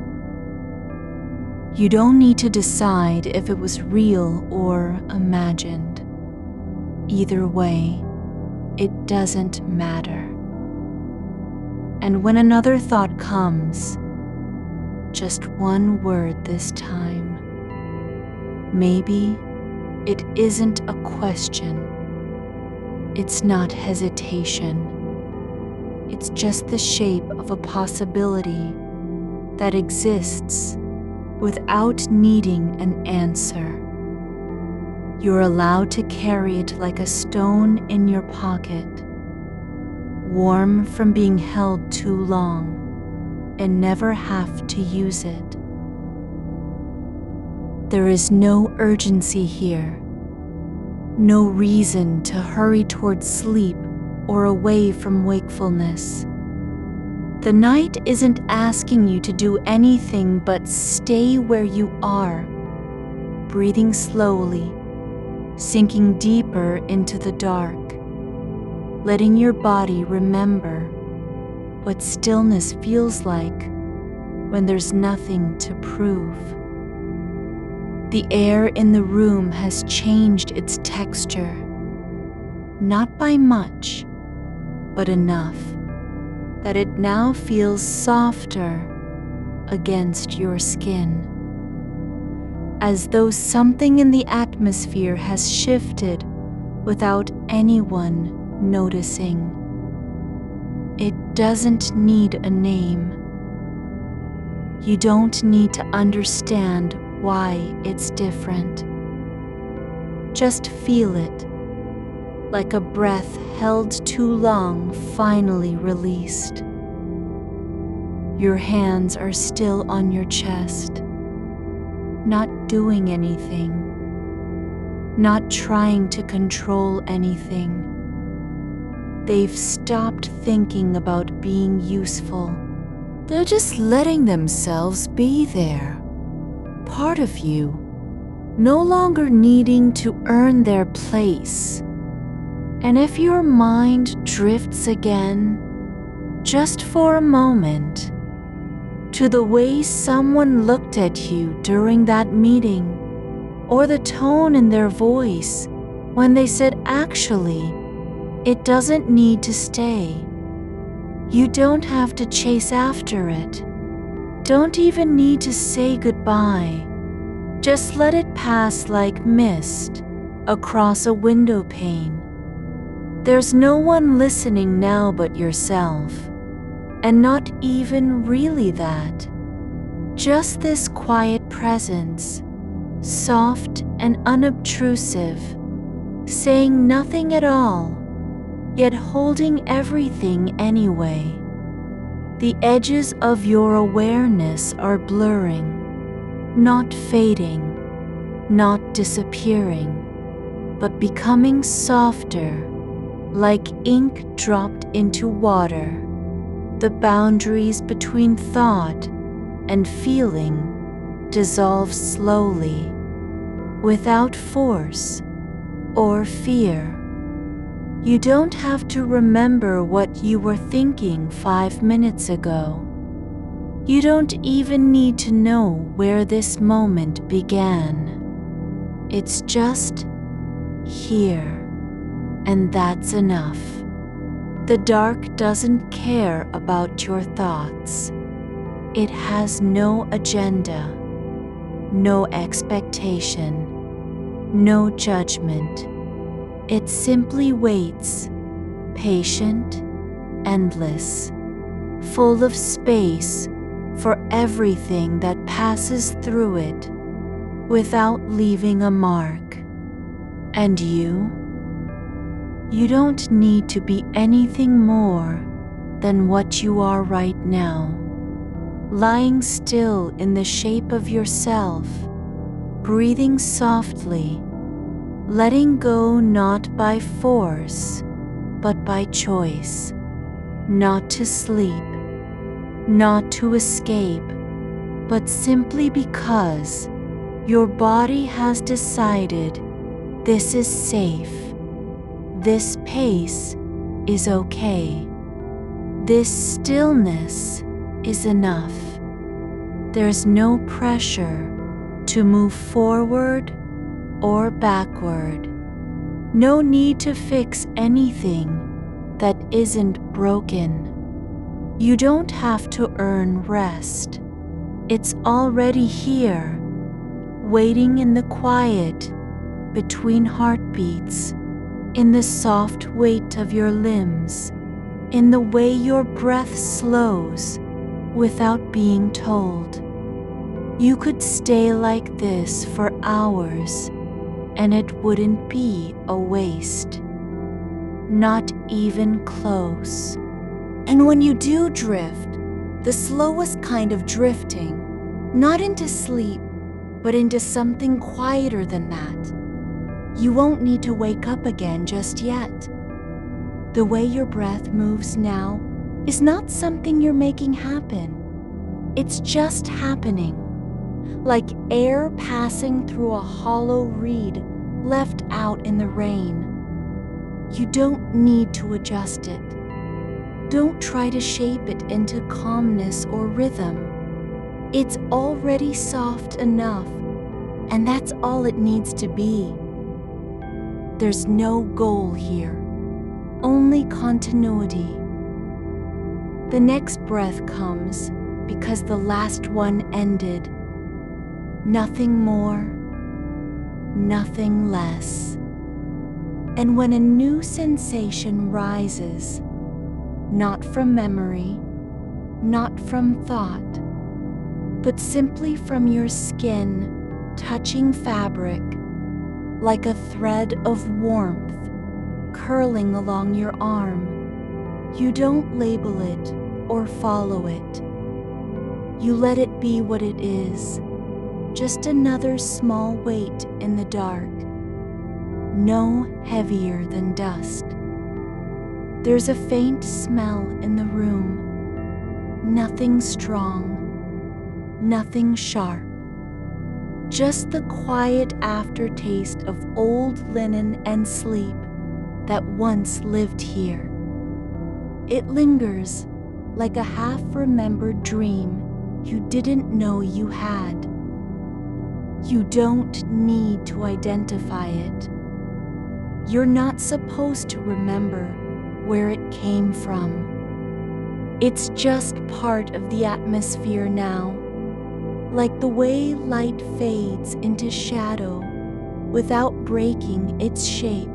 You don't need to decide if it was real or imagined. Either way, it doesn't matter. And when another thought comes, just one word this time. Maybe it isn't a question. It's not hesitation. It's just the shape of a possibility that exists without needing an answer. You're allowed to carry it like a stone in your pocket, warm from being held too long, and never have to use it. There is no urgency here, no reason to hurry towards sleep or away from wakefulness. The night isn't asking you to do anything but stay where you are, breathing slowly, sinking deeper into the dark, letting your body remember what stillness feels like when there's nothing to prove. The air in the room has changed its texture, not by much, but enough that it now feels softer against your skin, as though something in the atmosphere has shifted without anyone noticing. It doesn't need a name. You don't need to understand why it's different. Just feel it, like a breath held too long finally released. Your hands are still on your chest, not doing anything, not trying to control anything. They've stopped thinking about being useful. They're just letting themselves be there, part of you, no longer needing to earn their place. And if your mind drifts again, just for a moment, to the way someone looked at you during that meeting, or the tone in their voice when they said, "Actually, it doesn't need to stay." You don't have to chase after it. Don't even need to say goodbye. Just let it pass like mist across a window pane. There's no one listening now but yourself, and not even really that. Just this quiet presence, soft and unobtrusive, saying nothing at all, yet holding everything anyway. The edges of your awareness are blurring, not fading, not disappearing, but becoming softer, like ink dropped into water. The boundaries between thought and feeling dissolve slowly, without force or fear. You don't have to remember what you were thinking 5 minutes ago. You don't even need to know where this moment began. It's just here, and that's enough. The dark doesn't care about your thoughts. It has no agenda, no expectation, no judgment. It simply waits, patient, endless, full of space for everything that passes through it without leaving a mark. And you don't need to be anything more than what you are right now, lying still in the shape of yourself, breathing softly, letting go not by force, but by choice, not to sleep, not to escape, but simply because your body has decided this is safe, this pace is okay, this stillness is enough. There's no pressure to move forward or backward. No need to fix anything that isn't broken. You don't have to earn rest. It's already here, waiting in the quiet between heartbeats, in the soft weight of your limbs, in the way your breath slows without being told. You could stay like this for hours, and it wouldn't be a waste. Not even close. And when you do drift, the slowest kind of drifting, not into sleep, but into something quieter than that, you won't need to wake up again just yet. The way your breath moves now is not something you're making happen. It's just happening, like air passing through a hollow reed left out in the rain. You don't need to adjust it. Don't try to shape it into calmness or rhythm. It's already soft enough, And that's all it needs to be. There's no goal here, only continuity. The next breath comes because the last one ended. Nothing more, nothing less. And when a new sensation rises, not from memory, not from thought, but simply from your skin touching fabric, like a thread of warmth curling along your arm, you don't label it or follow it. You let it be what it is, just another small weight in the dark, no heavier than dust. There's a faint smell in the room, nothing strong, nothing sharp, just the quiet aftertaste of old linen and sleep that once lived here. It lingers like a half-remembered dream you didn't know you had. You don't need to identify it. You're not supposed to remember where it came from. It's just part of the atmosphere now, like the way light fades into shadow without breaking its shape.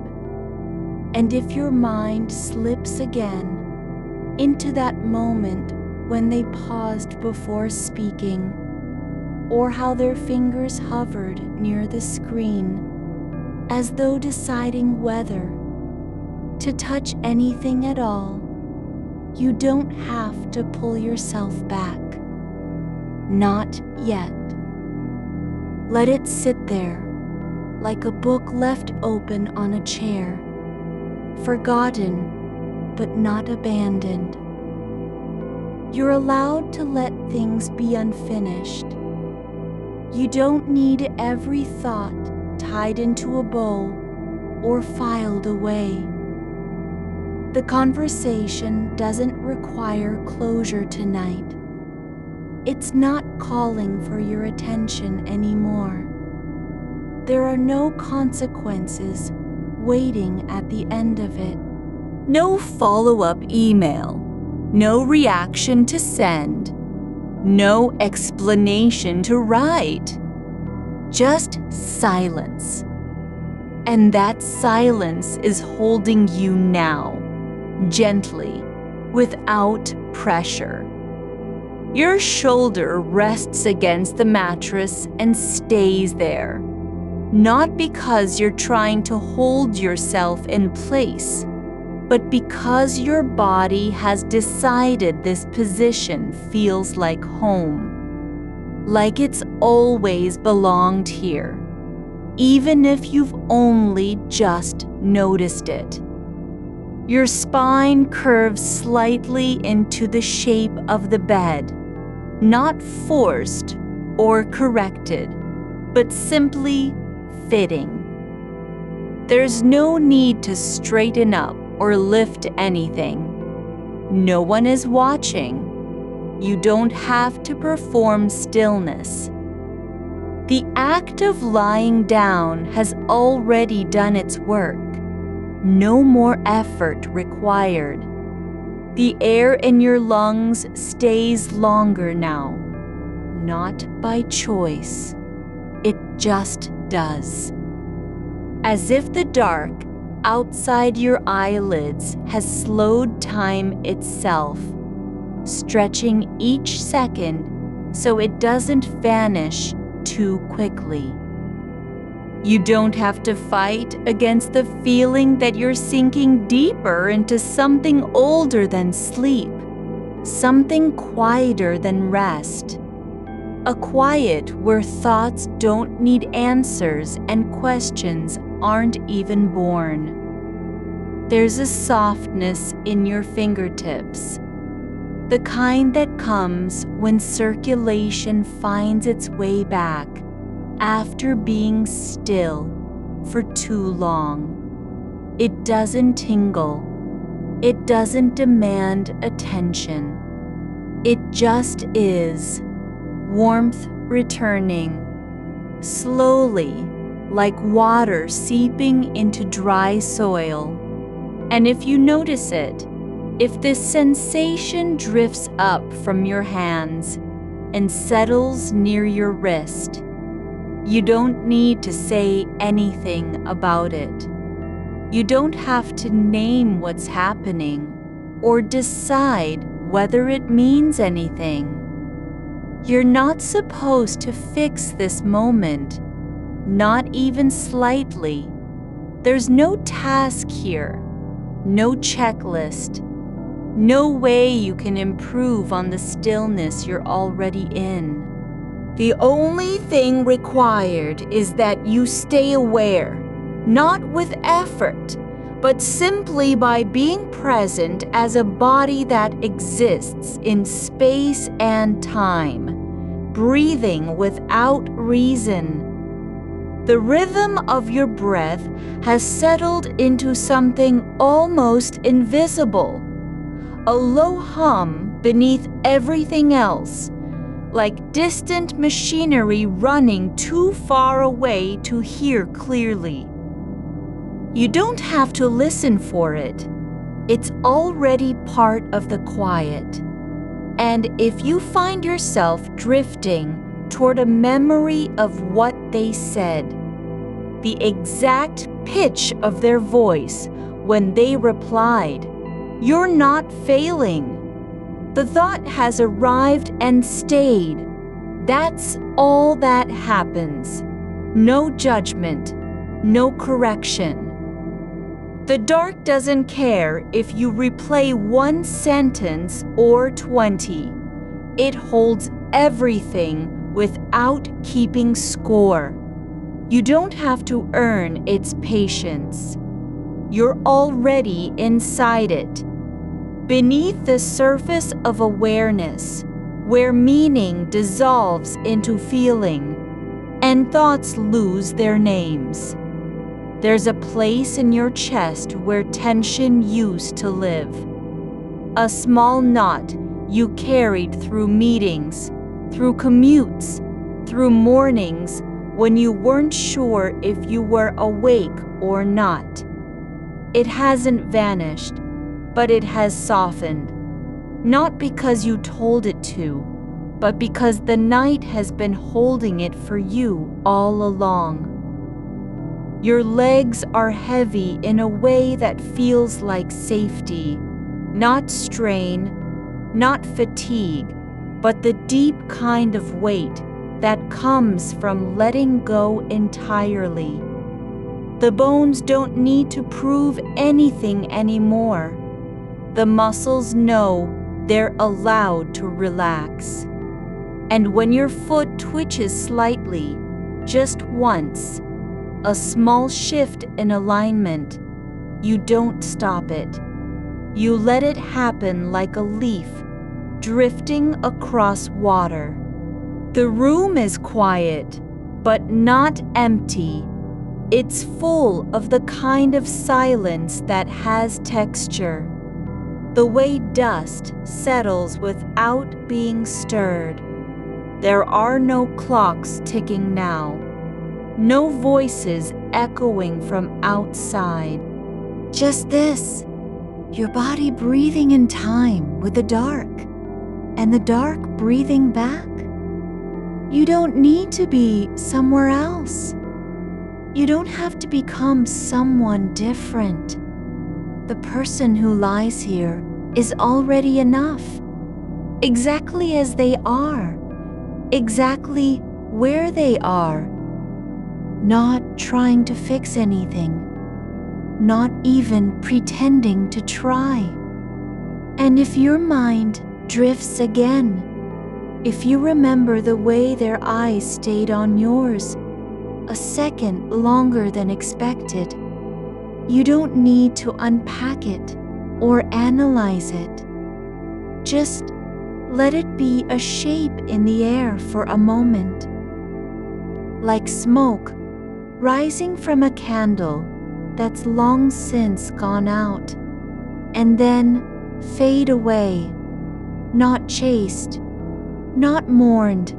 And if your mind slips again into that moment when they paused before speaking, or how their fingers hovered near the screen as though deciding whether to touch anything at all, you don't have to pull yourself back. Not yet. Let it sit there, like a book left open on a chair, forgotten but not abandoned. You're allowed to let things be unfinished. You don't need every thought tied into a bow or filed away. The conversation doesn't require closure tonight. It's not calling for your attention anymore. There are no consequences waiting at the end of it. No follow-up email, no reaction to send, no explanation to write. Just silence. And that silence is holding you now, gently, without pressure. Your shoulder rests against the mattress and stays there, not because you're trying to hold yourself in place, but because your body has decided this position feels like home, like it's always belonged here, even if you've only just noticed it. Your spine curves slightly into the shape of the bed, not forced or corrected, but simply fitting. There's no need to straighten up or lift anything. No one is watching. You don't have to perform stillness. The act of lying down has already done its work. No more effort required. The air in your lungs stays longer now, not by choice. It just does. As if the dark outside your eyelids has slowed time itself, stretching each second so it doesn't vanish too quickly. You don't have to fight against the feeling that you're sinking deeper into something older than sleep, something quieter than rest. A quiet where thoughts don't need answers and questions aren't even born. There's a softness in your fingertips, the kind that comes when circulation finds its way back after being still for too long. It doesn't tingle. It doesn't demand attention. It just is. Warmth returning. slowly, like water seeping into dry soil. And if you notice it, if this sensation drifts up from your hands and settles near your wrist, you don't need to say anything about it. You don't have to name what's happening or decide whether it means anything. You're not supposed to fix this moment, not even slightly. There's no task here, no checklist, no way you can improve on the stillness you're already in. The only thing required is that you stay aware, not with effort, but simply by being present as a body that exists in space and time, breathing without reason. The rhythm of your breath has settled into something almost invisible, a low hum beneath everything else, like distant machinery running too far away to hear clearly. You don't have to listen for it. It's already part of the quiet. And if you find yourself drifting toward a memory of what they said, the exact pitch of their voice when they replied, you're not failing. The thought has arrived and stayed. That's all that happens. No judgment, no correction. The dark doesn't care if you replay one sentence or 20. It holds everything without keeping score. You don't have to earn its patience. You're already inside it, beneath the surface of awareness, where meaning dissolves into feeling and thoughts lose their names. There's a place in your chest where tension used to live. A small knot you carried through meetings, through commutes, through mornings when you weren't sure if you were awake or not. It hasn't vanished, but it has softened. Not because you told it to, but because the night has been holding it for you all along. Your legs are heavy in a way that feels like safety, not strain, not fatigue, but the deep kind of weight that comes from letting go entirely. The bones don't need to prove anything anymore. The muscles know they're allowed to relax. And when your foot twitches slightly, just once, a small shift in alignment, you don't stop it. You let it happen like a leaf drifting across water. The room is quiet, but not empty. It's full of the kind of silence that has texture, the way dust settles without being stirred. There are no clocks ticking now, no voices echoing from outside. Just this, your body breathing in time with the dark, and the dark breathing back. You don't need to be somewhere else. You don't have to become someone different. The person who lies here is already enough, exactly as they are, exactly where they are. Not trying to fix anything, not even pretending to try. And if your mind drifts again, if you remember the way their eyes stayed on yours a second longer than expected, you don't need to unpack it or analyze it. Just let it be a shape in the air for a moment, like smoke rising from a candle that's long since gone out, and then fade away, not chased, not mourned,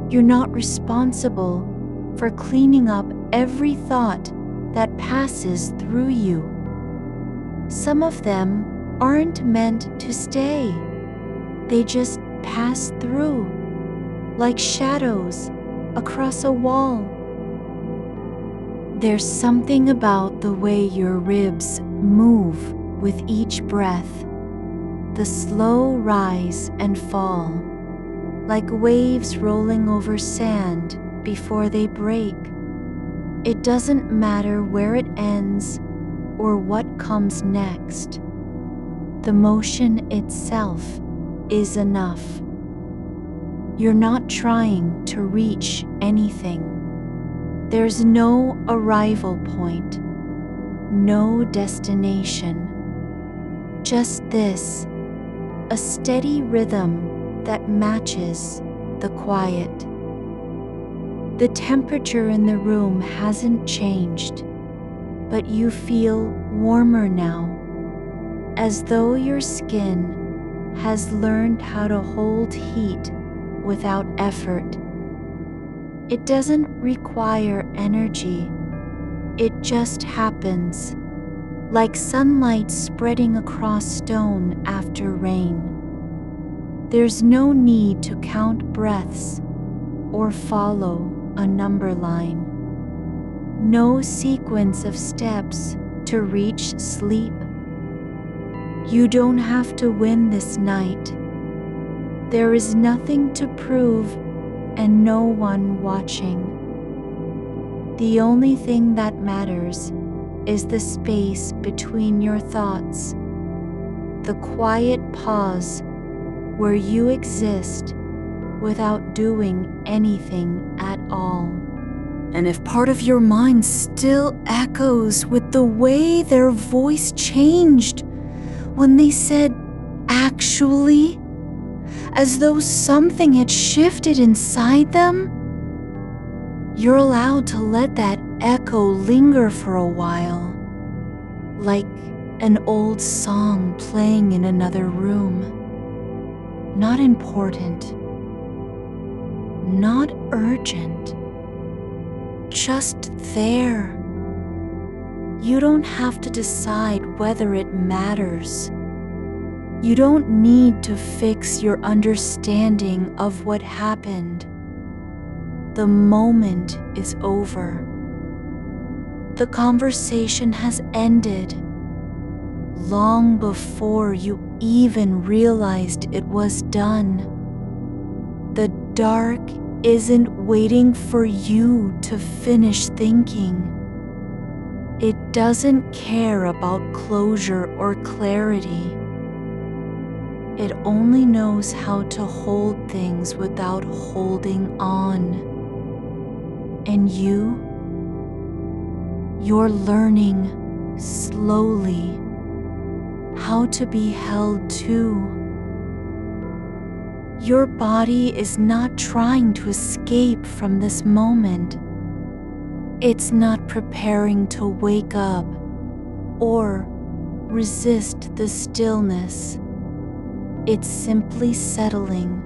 You're not responsible for cleaning up every thought that passes through you. Some of them aren't meant to stay. They just pass through, like shadows across a wall. There's something about the way your ribs move with each breath, the slow rise and fall, like waves rolling over sand before they break. It doesn't matter where it ends or what comes next. The motion itself is enough. You're not trying to reach anything. There's no arrival point, no destination. Just this, a steady rhythm that matches the quiet. The temperature in the room hasn't changed, but you feel warmer now, as though your skin has learned how to hold heat without effort. It doesn't require energy, it just happens, like sunlight spreading across stone after rain. There's no need to count breaths or follow a number line. No sequence of steps to reach sleep. You don't have to win this night. There is nothing to prove and no one watching. The only thing that matters is the space between your thoughts, the quiet pause where you exist without doing anything at all. And if part of your mind still echoes with the way their voice changed when they said, "Actually," as though something had shifted inside them, you're allowed to let that echo linger for a while, like an old song playing in another room. Not important, not urgent, just there. You don't have to decide whether it matters. You don't need to fix your understanding of what happened. The moment is over. The conversation has ended long before you even realized it was done. The dark isn't waiting for you to finish thinking. It doesn't care about closure or clarity. It only knows how to hold things without holding on. And you're learning slowly how to be held too. Your body is not trying to escape from this moment. It's not preparing to wake up or resist the stillness. It's simply settling,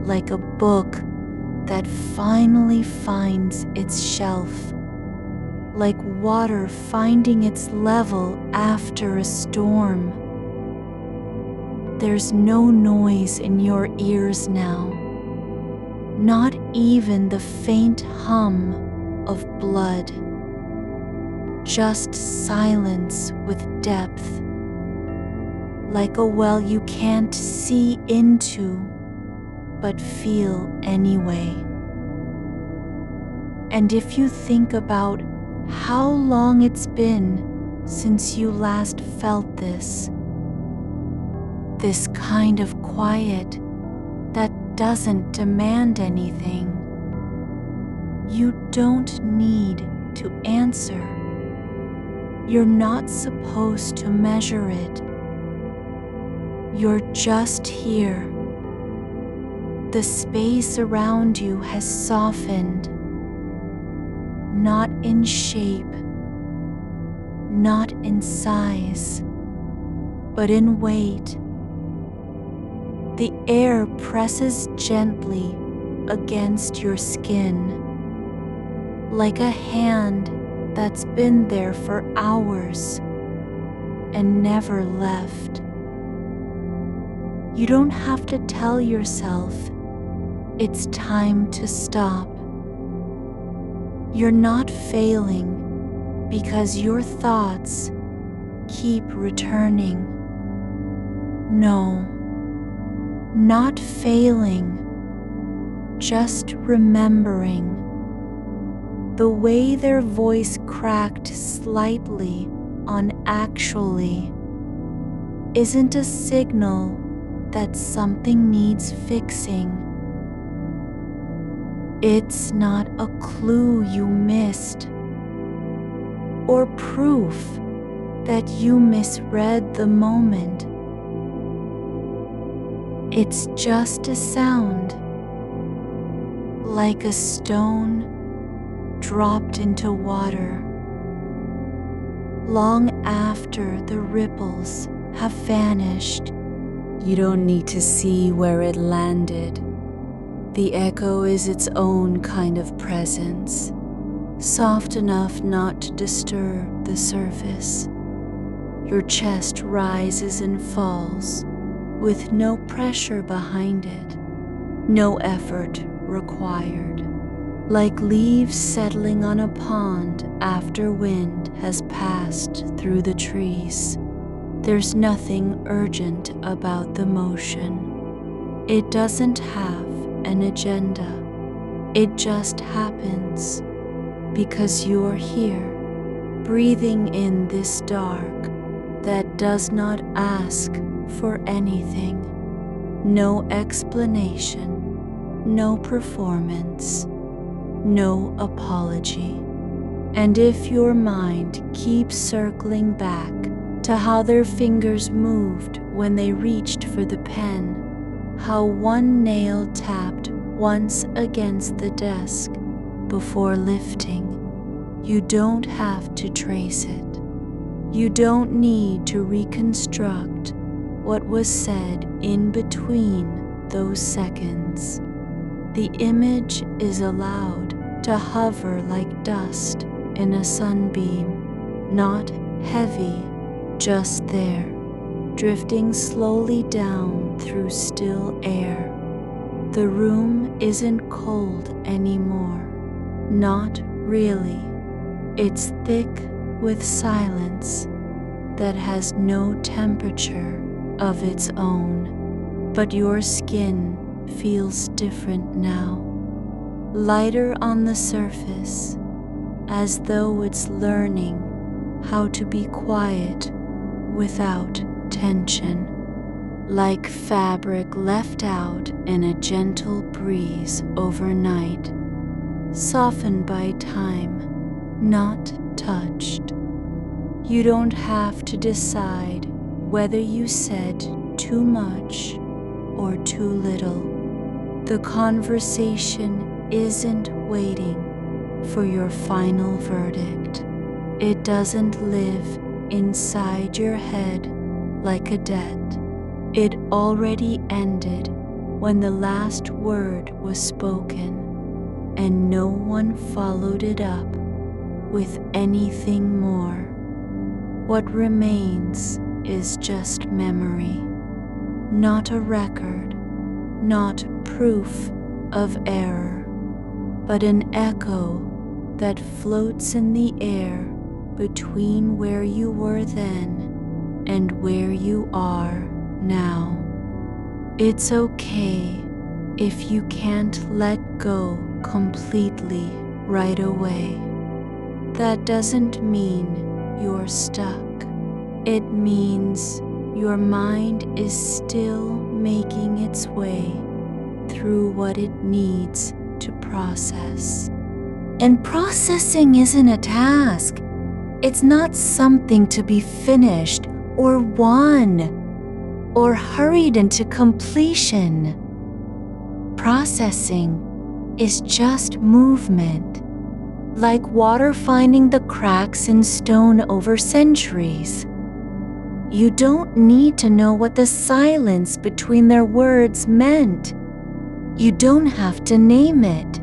like a book that finally finds its shelf, like water finding its level after a storm. There's no noise in your ears now, not even the faint hum of blood, just silence with depth, like a well you can't see into, but feel anyway. And if you think about how long it's been since you last felt this kind of quiet that doesn't demand anything, you don't need to answer. You're not supposed to measure it. You're just here. The space around you has softened, not in shape, not in size, but in weight. The air presses gently against your skin, like a hand that's been there for hours and never left. You don't have to tell yourself it's time to stop. You're not failing because your thoughts keep returning. No, not failing, just remembering. The way their voice cracked slightly on actually isn't a signal that something needs fixing. It's not a clue you missed or proof that you misread the moment. It's just a sound, like a stone dropped into water, long after the ripples have vanished. You don't need to see where it landed. The echo is its own kind of presence, soft enough not to disturb the surface. Your chest rises and falls with no pressure behind it, no effort required. Like leaves settling on a pond after wind has passed through the trees. There's nothing urgent about the motion. It doesn't have an agenda. It just happens because you're here, breathing in this dark that does not ask for anything. No explanation, no performance, no apology. And if your mind keeps circling back to how their fingers moved when they reached for the pen, how one nail tapped once against the desk before lifting, you don't have to trace it. You don't need to reconstruct what was said in between those seconds. The image is allowed to hover like dust in a sunbeam, not heavy, just there, drifting slowly down through still air. The room isn't cold anymore, not really. It's thick with silence that has no temperature of its own, but your skin feels different now, lighter on the surface, as though it's learning how to be quiet without tension, like fabric left out in a gentle breeze overnight, softened by time, not touched. You don't have to decide whether you said too much or too little. The conversation isn't waiting for your final verdict. It doesn't live inside your head like a debt. It already ended when the last word was spoken, and no one followed it up with anything more. What remains is just memory, not a record, not proof of error, but an echo that floats in the air between where you were then and where you are now. It's okay if you can't let go completely right away. That doesn't mean you're stuck. It means your mind is still making its way through what it needs to process. And processing isn't a task. It's not something to be finished or won or hurried into completion. Processing is just movement, like water finding the cracks in stone over centuries. You don't need to know what the silence between their words meant. You don't have to name it.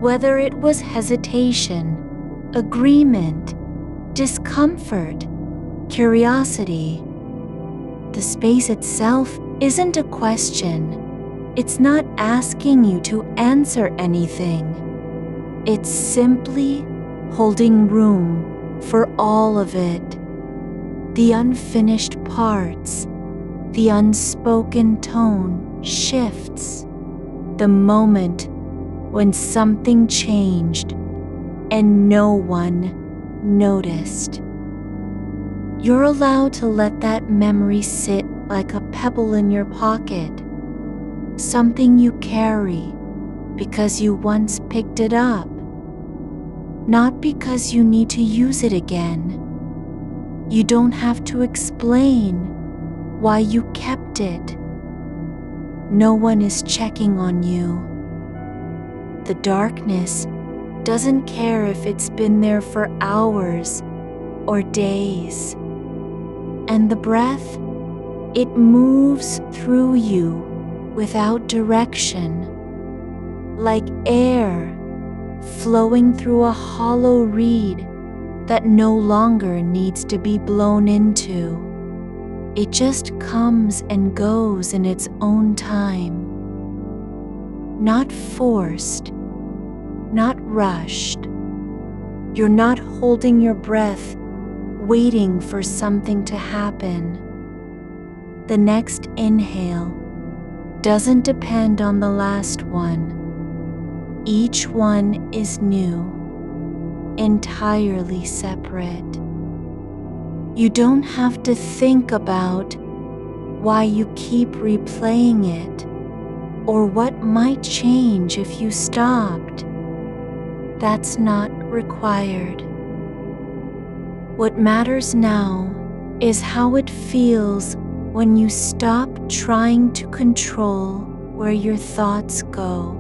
Whether it was hesitation, agreement, discomfort, curiosity. The space itself isn't a question. It's not asking you to answer anything. It's simply holding room for all of it. The unfinished parts, the unspoken tone shifts. The moment when something changed and no one noticed. You're allowed to let that memory sit like a pebble in your pocket, something you carry because you once picked it up, not because you need to use it again. You don't have to explain why you kept it. No one is checking on you. The darkness doesn't care if it's been there for hours or days. And the breath, it moves through you without direction, like air flowing through a hollow reed that no longer needs to be blown into. It just comes and goes in its own time. Not forced, not rushed. You're not holding your breath, waiting for something to happen. The next inhale doesn't depend on the last one. Each one is new, entirely separate. You don't have to think about why you keep replaying it or what might change if you stopped. That's not required. What matters now is how it feels when you stop trying to control where your thoughts go.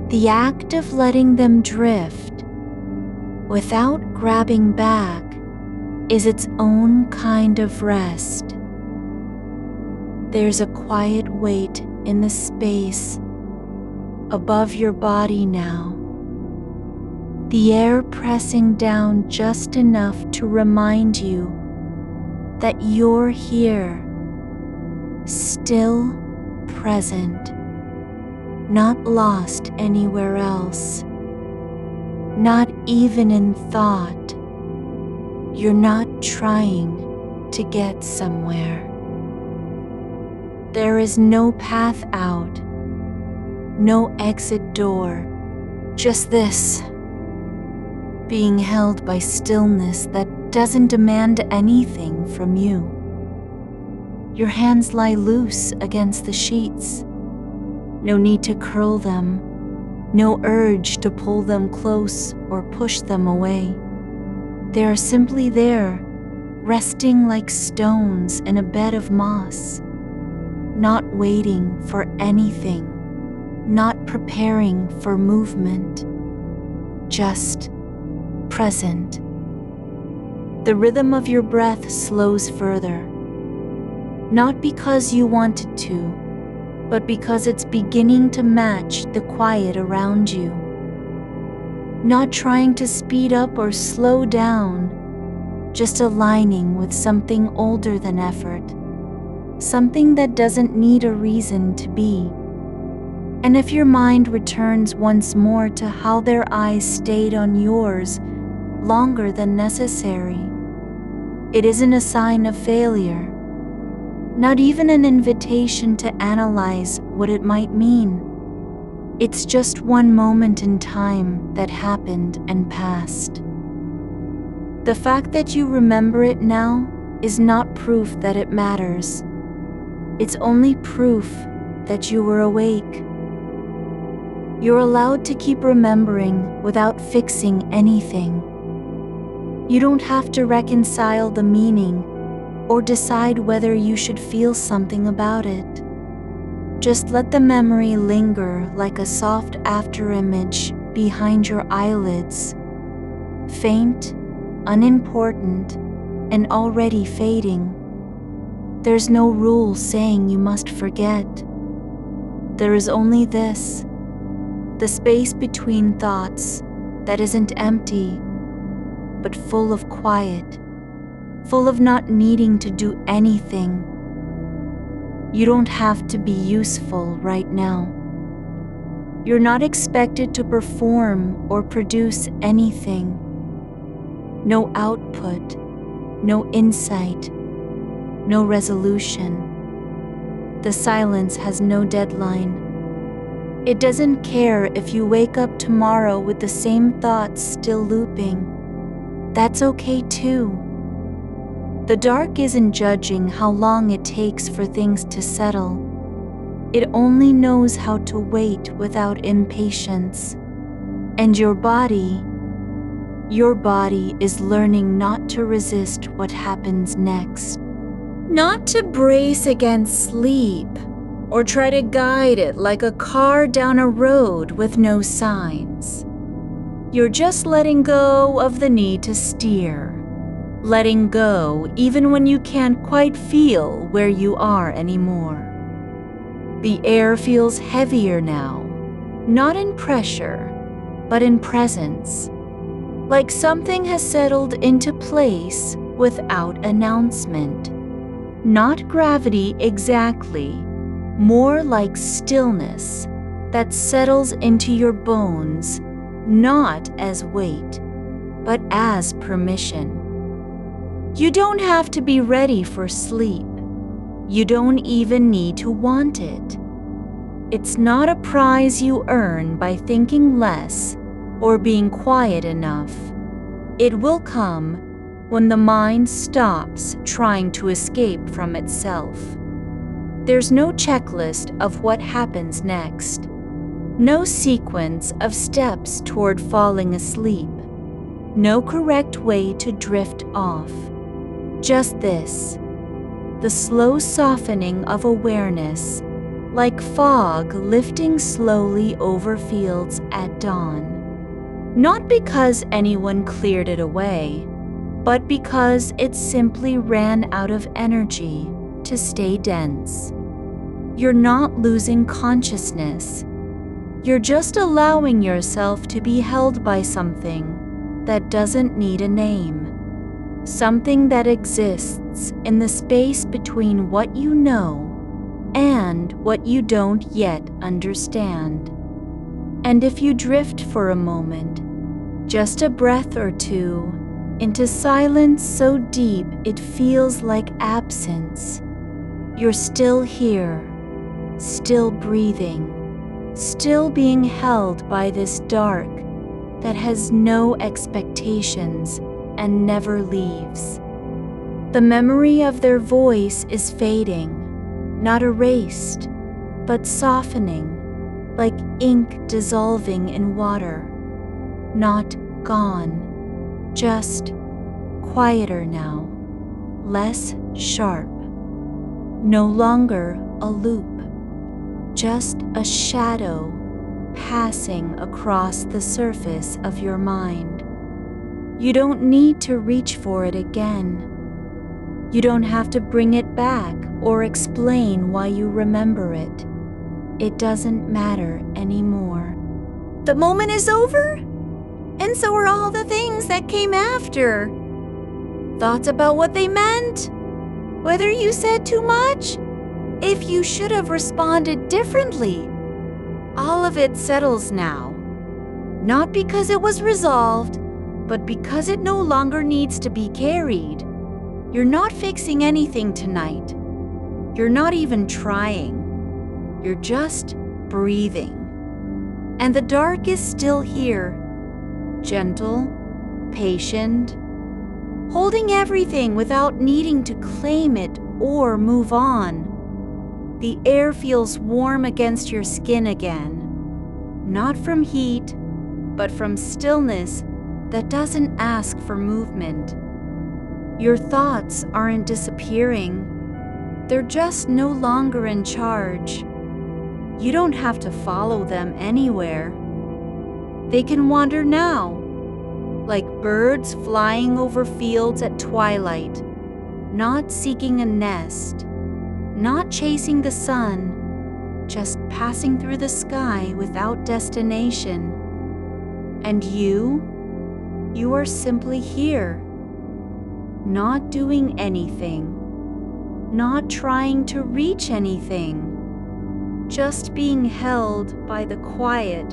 The act of letting them drift without grabbing back is its own kind of rest. There's a quiet weight in the space above your body now. The air pressing down just enough to remind you that you're here, still present, not lost anywhere else, not even in thought. You're not trying to get somewhere. There is no path out, no exit door, just this, being held by stillness that doesn't demand anything from you. Your hands lie loose against the sheets. No need to curl them, no urge to pull them close or push them away. They are simply there, resting like stones in a bed of moss, not waiting for anything, not preparing for movement, just present. The rhythm of your breath slows further, not because you wanted to, but because it's beginning to match the quiet around you. Not trying to speed up or slow down, just aligning with something older than effort, something that doesn't need a reason to be. And if your mind returns once more to how their eyes stayed on yours longer than necessary, it isn't a sign of failure, not even an invitation to analyze what it might mean. It's just one moment in time that happened and passed. The fact that you remember it now is not proof that it matters. It's only proof that you were awake. You're allowed to keep remembering without fixing anything. You don't have to reconcile the meaning or decide whether you should feel something about it. Just let the memory linger like a soft afterimage behind your eyelids, faint, unimportant, and already fading. There's no rule saying you must forget. There is only this, the space between thoughts that isn't empty, but full of quiet, full of not needing to do anything. You don't have to be useful right now. You're not expected to perform or produce anything. No output, no insight, no resolution. The silence has no deadline. It doesn't care if you wake up tomorrow with the same thoughts still looping. That's okay too. The dark isn't judging how long it takes for things to settle. It only knows how to wait without impatience. And your body is learning not to resist what happens next. Not to brace against sleep or try to guide it like a car down a road with no signs. You're just letting go of the need to steer. Letting go even when you can't quite feel where you are anymore. The air feels heavier now, not in pressure, but in presence. Like something has settled into place without announcement. Not gravity exactly, more like stillness that settles into your bones, not as weight, but as permission. You don't have to be ready for sleep. You don't even need to want it. It's not a prize you earn by thinking less or being quiet enough. It will come when the mind stops trying to escape from itself. There's no checklist of what happens next. No sequence of steps toward falling asleep. No correct way to drift off. Just this, the slow softening of awareness, like fog lifting slowly over fields at dawn. Not because anyone cleared it away, but because it simply ran out of energy to stay dense. You're not losing consciousness. You're just allowing yourself to be held by something that doesn't need a name. Something that exists in the space between what you know and what you don't yet understand. And if you drift for a moment, just a breath or two, into silence so deep it feels like absence, you're still here, still breathing, still being held by this dark that has no expectations and never leaves. The memory of their voice is fading, not erased, but softening, like ink dissolving in water. Not gone, just quieter now, less sharp. No longer a loop, just a shadow passing across the surface of your mind. You don't need to reach for it again. You don't have to bring it back or explain why you remember it. It doesn't matter anymore. The moment is over, and so are all the things that came after. Thoughts about what they meant, whether you said too much, if you should have responded differently. All of it settles now, not because it was resolved, but because it no longer needs to be carried. You're not fixing anything tonight. You're not even trying. You're just breathing. And the dark is still here, gentle, patient, holding everything without needing to claim it or move on. The air feels warm against your skin again, not from heat, but from stillness that doesn't ask for movement. Your thoughts aren't disappearing. They're just no longer in charge. You don't have to follow them anywhere. They can wander now, like birds flying over fields at twilight, not seeking a nest, not chasing the sun, just passing through the sky without destination. And you are simply here, not doing anything, not trying to reach anything, just being held by the quiet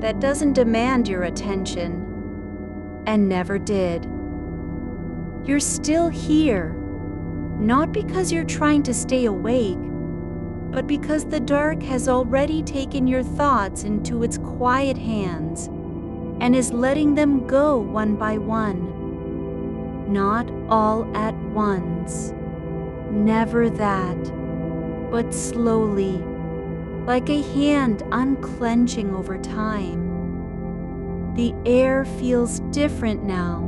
that doesn't demand your attention and never did. You're still here, not because you're trying to stay awake, but because the dark has already taken your thoughts into its quiet hands and is letting them go one by one. Not all at once, never that, but slowly, like a hand unclenching over time. The air feels different now,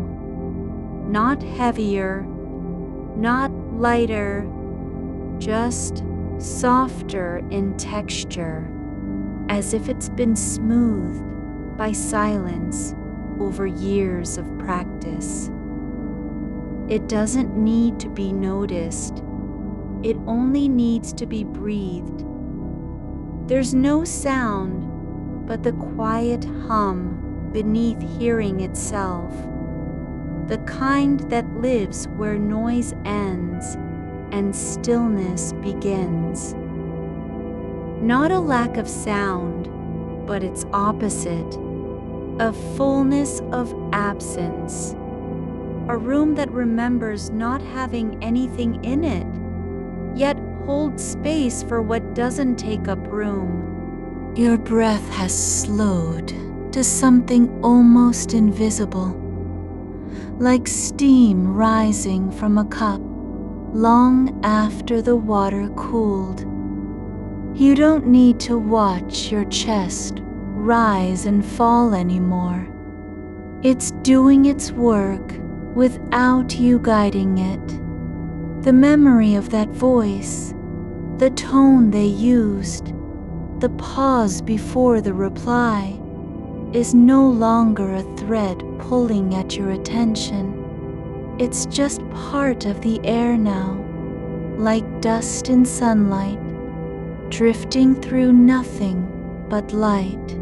not heavier, not lighter, just softer in texture, as if it's been smoothed by silence over years of practice. It doesn't need to be noticed. It only needs to be breathed. There's no sound but the quiet hum beneath hearing itself, the kind that lives where noise ends and stillness begins. Not a lack of sound, but its opposite, a fullness of absence, a room that remembers not having anything in it, yet holds space for what doesn't take up room. Your breath has slowed to something almost invisible, like steam rising from a cup long after the water cooled. You don't need to watch your chest rise and fall anymore. It's doing its work without you guiding it. The memory of that voice, the tone they used, the pause before the reply, is no longer a thread pulling at your attention. It's just part of the air now, like dust in sunlight, drifting through nothing but light.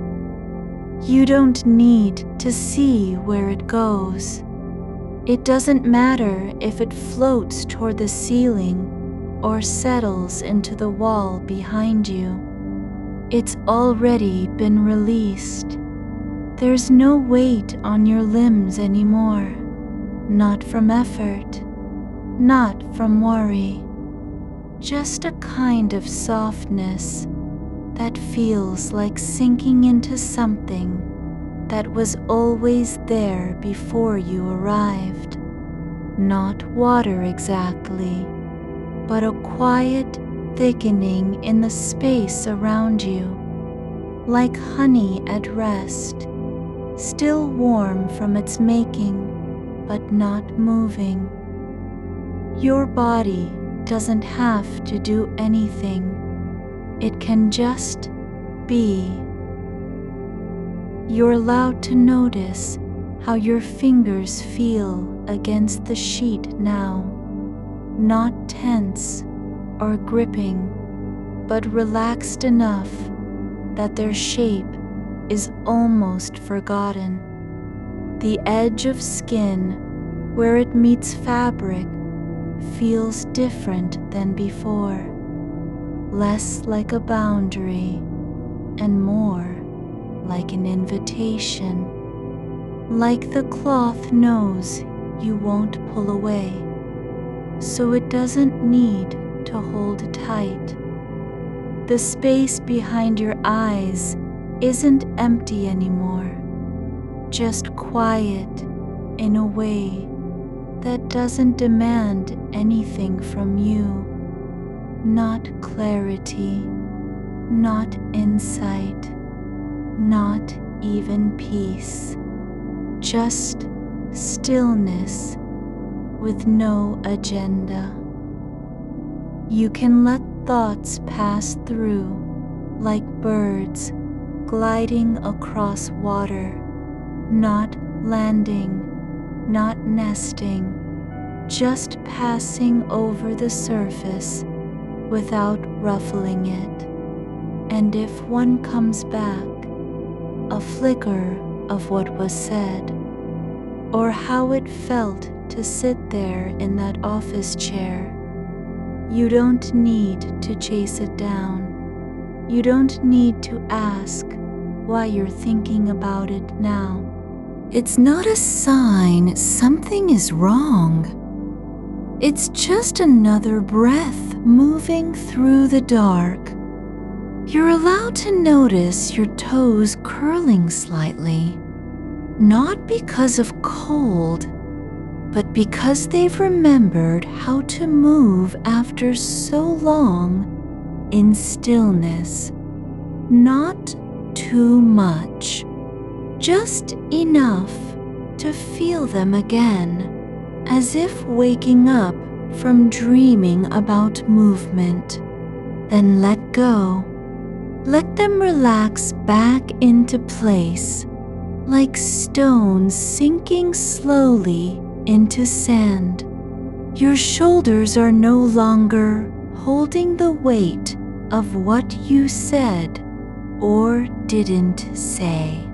You don't need to see where it goes. It doesn't matter if it floats toward the ceiling or settles into the wall behind you. It's already been released. There's no weight on your limbs anymore, not from effort, not from worry, just a kind of softness that feels like sinking into something that was always there before you arrived. Not water exactly, but a quiet thickening in the space around you, like honey at rest, still warm from its making, but not moving. Your body doesn't have to do anything. It can just be. You're allowed to notice how your fingers feel against the sheet now, not tense or gripping, but relaxed enough that their shape is almost forgotten. The edge of skin, where it meets fabric, feels different than before, less like a boundary and more like an invitation, like the cloth knows you won't pull away, so it doesn't need to hold tight. The space behind your eyes isn't empty anymore, just quiet in a way that doesn't demand anything from you. Not clarity, not insight, not even peace, just stillness with no agenda. You can let thoughts pass through like birds gliding across water, not landing, not nesting, just passing over the surface without ruffling it. And if one comes back, a flicker of what was said, or how it felt to sit there in that office chair, you don't need to chase it down. You don't need to ask why you're thinking about it now. It's not a sign something is wrong. It's just another breath moving through the dark. You're allowed to notice your toes curling slightly, not because of cold, but because they've remembered how to move after so long in stillness. Not too much, just enough to feel them again, as if waking up from dreaming about movement. Then let go. Let them relax back into place, like stones sinking slowly into sand. Your shoulders are no longer holding the weight of what you said or didn't say.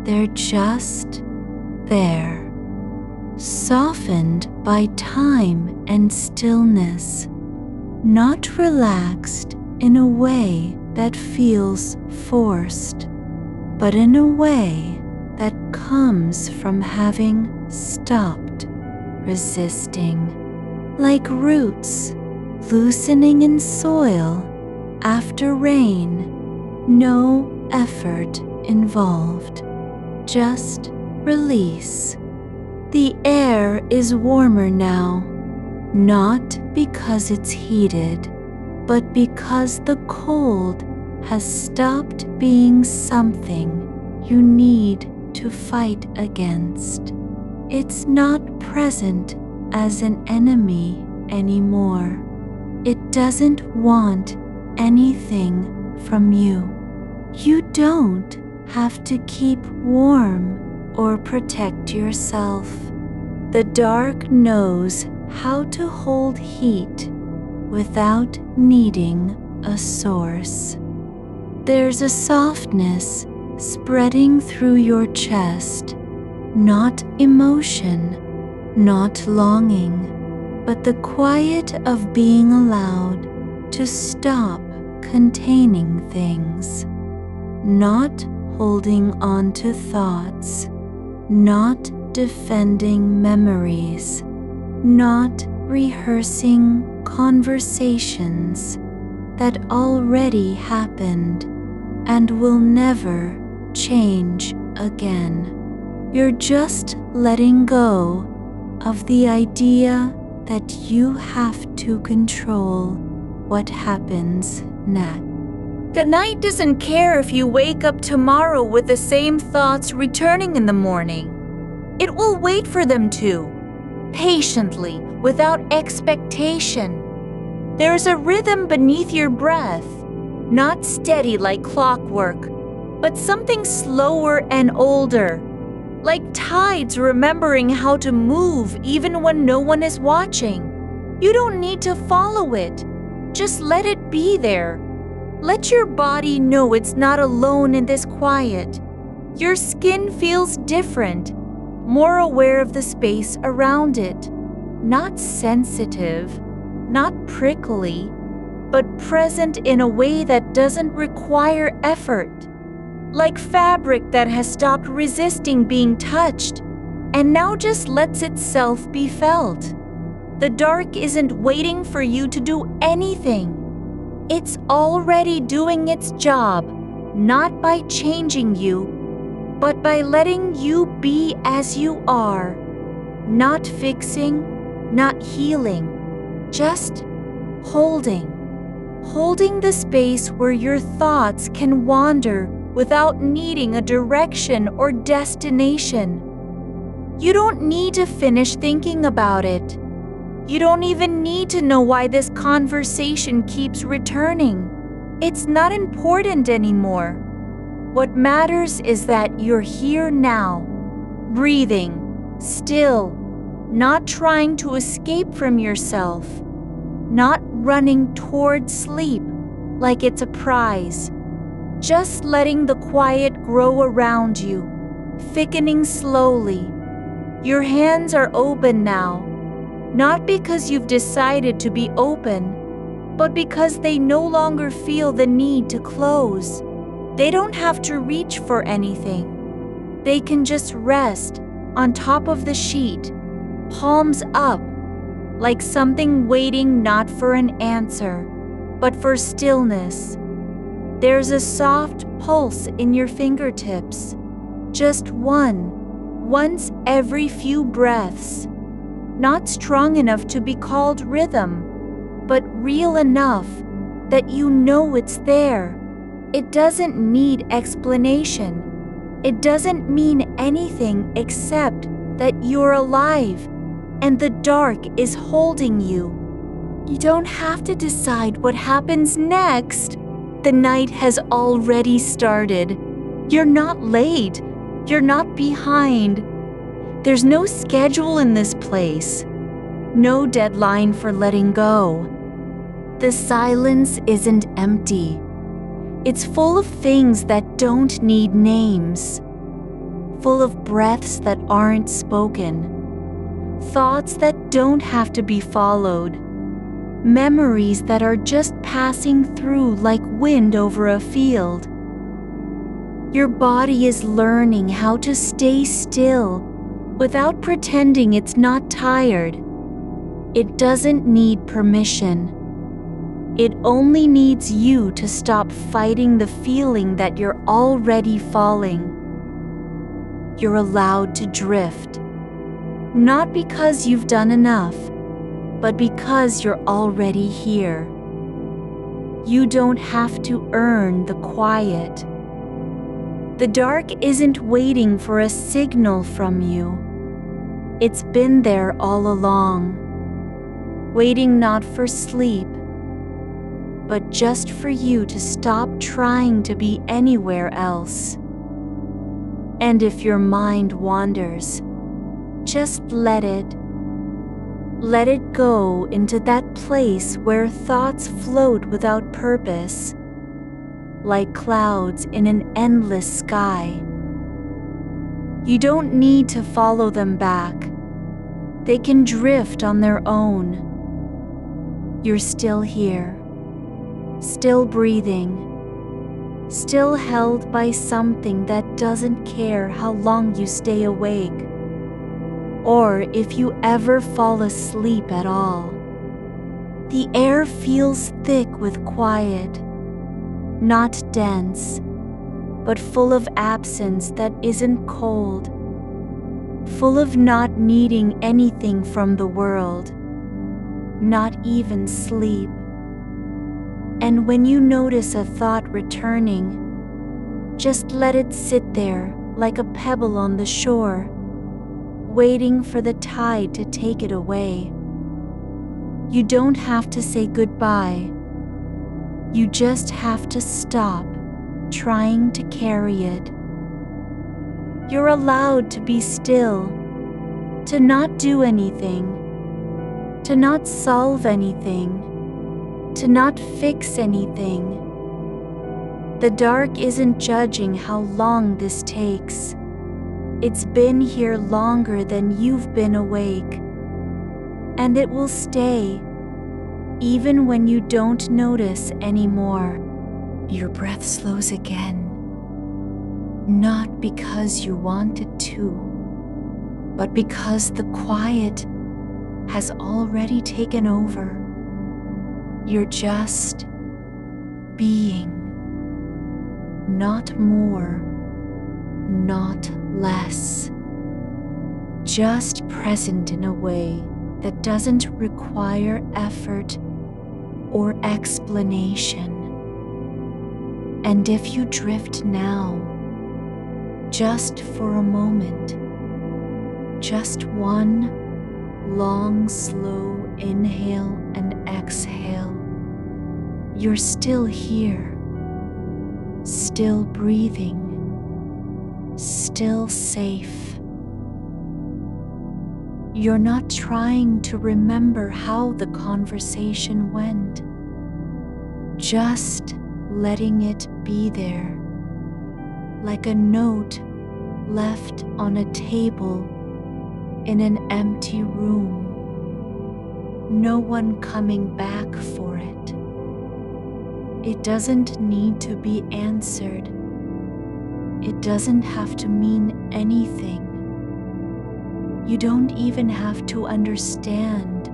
They're just there, softened by time and stillness, not relaxed in a way that feels forced, but in a way that comes from having stopped resisting, like roots loosening in soil after rain. No effort involved, just release. The air is warmer now, not because it's heated, but because the cold has stopped being something you need to fight against. It's not present as an enemy anymore. It doesn't want anything from you. You don't have to keep warm or protect yourself. The dark knows how to hold heat without needing a source. There's a softness spreading through your chest, not emotion, not longing, but the quiet of being allowed to stop containing things, not holding on to thoughts, not defending memories, not rehearsing conversations that already happened and will never change again. You're just letting go of the idea that you have to control what happens next. The night doesn't care if you wake up tomorrow with the same thoughts returning in the morning. It will wait for them to, patiently, without expectation. There's a rhythm beneath your breath, not steady like clockwork, but something slower and older, like tides remembering how to move even when no one is watching. You don't need to follow it. Just let it be there. Let your body know it's not alone in this quiet. Your skin feels different, more aware of the space around it. Not sensitive, not prickly, but present in a way that doesn't require effort. Like fabric that has stopped resisting being touched and now just lets itself be felt. The dark isn't waiting for you to do anything. It's already doing its job, not by changing you, but by letting you be as you are. Not fixing, not healing, just holding. Holding the space where your thoughts can wander without needing a direction or destination. You don't need to finish thinking about it. You don't even need to know why this conversation keeps returning. It's not important anymore. What matters is that you're here now, breathing, still, not trying to escape from yourself, not running toward sleep like it's a prize, just letting the quiet grow around you, thickening slowly. Your hands are open now, not because you've decided to be open, but because they no longer feel the need to close. They don't have to reach for anything. They can just rest on top of the sheet, palms up, like something waiting not for an answer, but for stillness. There's a soft pulse in your fingertips, just one, once every few breaths. Not strong enough to be called rhythm, but real enough that you know it's there. It doesn't need explanation. It doesn't mean anything except that you're alive and the dark is holding you. You don't have to decide what happens next. The night has already started. You're not late. You're not behind. There's no schedule in this place. No deadline for letting go. The silence isn't empty. It's full of things that don't need names. Full of breaths that aren't spoken. Thoughts that don't have to be followed. Memories that are just passing through like wind over a field. Your body is learning how to stay still without pretending it's not tired. It doesn't need permission. It only needs you to stop fighting the feeling that you're already falling. You're allowed to drift. Not because you've done enough, but because you're already here. You don't have to earn the quiet. The dark isn't waiting for a signal from you. It's been there all along, waiting not for sleep, but just for you to stop trying to be anywhere else. And if your mind wanders, just let it. Let it go into that place where thoughts float without purpose, like clouds in an endless sky. You don't need to follow them back. They can drift on their own. You're still here, still breathing, still held by something that doesn't care how long you stay awake, or if you ever fall asleep at all. The air feels thick with quiet, not dense, but full of absence that isn't cold, full of not needing anything from the world, not even sleep. And when you notice a thought returning, just let it sit there like a pebble on the shore, waiting for the tide to take it away. You don't have to say goodbye. You just have to stop trying to carry it. You're allowed to be still, to not do anything, to not solve anything, to not fix anything. The dark isn't judging how long this takes. It's been here longer than you've been awake, and it will stay, even when you don't notice anymore. Your breath slows again, not because you wanted to, but because the quiet has already taken over. You're just being, not more, not less, just present in a way that doesn't require effort or explanation. And if you drift now, just for a moment, just one long, slow inhale and exhale, you're still here, still breathing, still safe. You're not trying to remember how the conversation went. Just letting it be there, like a note left on a table in an empty room. No one coming back for it. It doesn't need to be answered. It doesn't have to mean anything. You don't even have to understand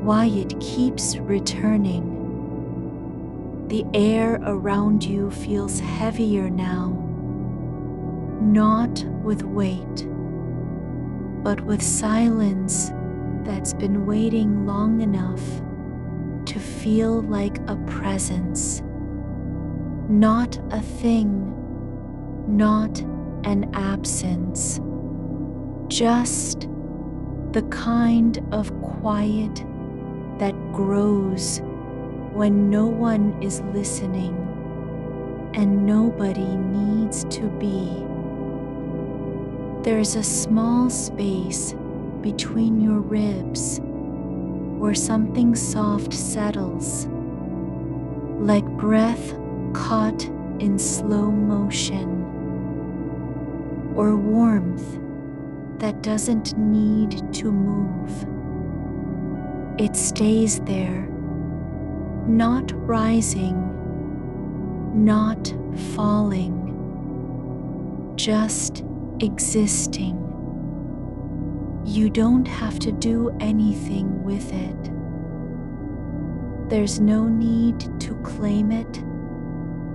why it keeps returning. The air around you feels heavier now, not with weight, but with silence that's been waiting long enough to feel like a presence, not a thing, not an absence, just the kind of quiet that grows when no one is listening and nobody needs to be. There's a small space between your ribs where something soft settles, like breath caught in slow motion, or warmth that doesn't need to move. It stays there, not rising, not falling, just existing. You don't have to do anything with it. There's no need to claim it,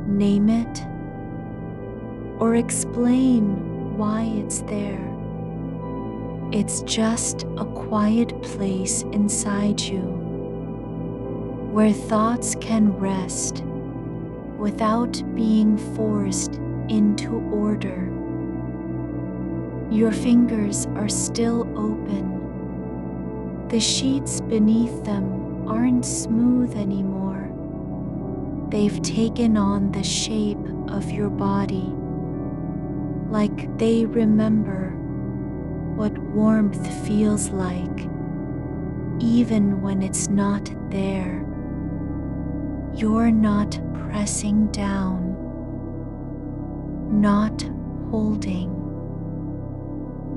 name it, or explain why it's there. It's just a quiet place inside you where thoughts can rest without being forced into order. Your fingers are still open. The sheets beneath them aren't smooth anymore. They've taken on the shape of your body, like they remember what warmth feels like, even when it's not there. You're not pressing down, not holding,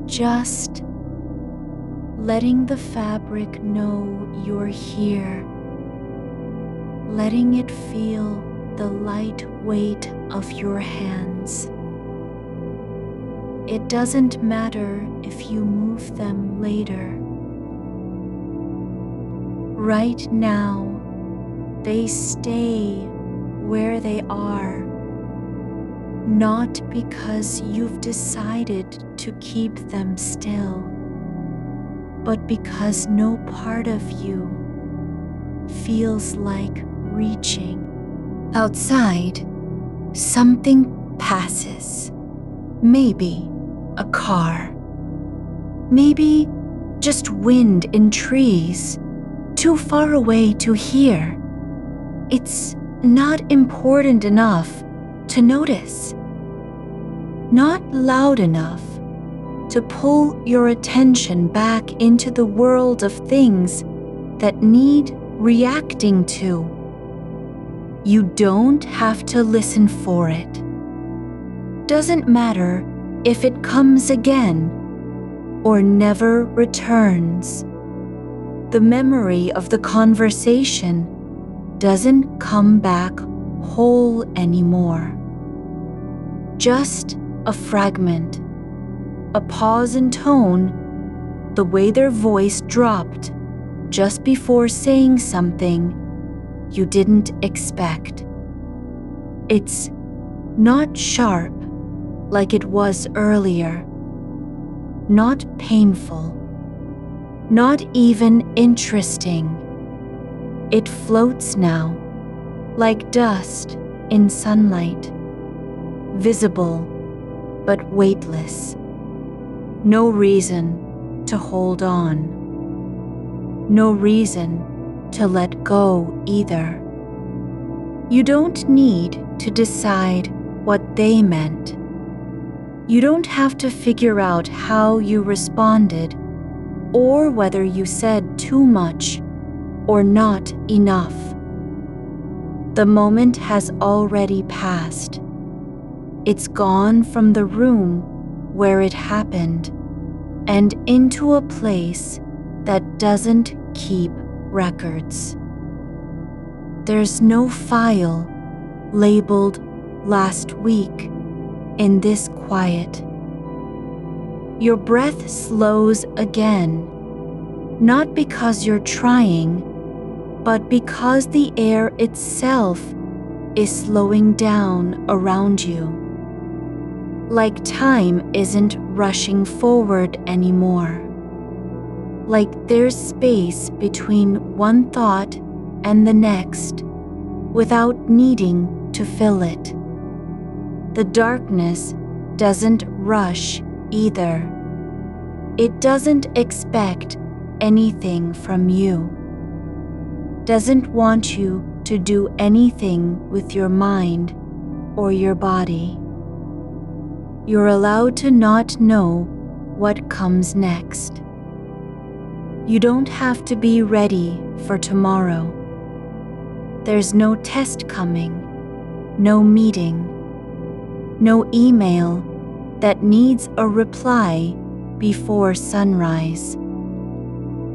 just letting the fabric know you're here, letting it feel the light weight of your hands. It doesn't matter if you move them later. Right now, they stay where they are, not because you've decided to keep them still, but because no part of you feels like reaching. Outside, something passes. Maybe a car. Maybe just wind in trees, too far away to hear. It's not important enough to notice, not loud enough to pull your attention back into the world of things that need reacting to. You don't have to listen for it. Doesn't matter if it comes again or never returns. The memory of the conversation doesn't come back whole anymore. Just a fragment, a pause in tone, the way their voice dropped just before saying something you didn't expect. It's not sharp like it was earlier, not painful, not even interesting. It floats now, like dust in sunlight, visible but weightless. No reason to hold on. No reason to let go either. You don't need to decide what they meant. You don't have to figure out how you responded or whether you said too much or not enough. The moment has already passed. It's gone from the room where it happened and into a place that doesn't keep records. There's no file labeled last week in this quiet. Your breath slows again, not because you're trying, but because the air itself is slowing down around you. Like time isn't rushing forward anymore. Like there's space between one thought and the next, without needing to fill it. The darkness doesn't rush either. It doesn't expect anything from you. Doesn't want you to do anything with your mind or your body. You're allowed to not know what comes next. You don't have to be ready for tomorrow. There's no test coming, no meeting, no email that needs a reply before sunrise.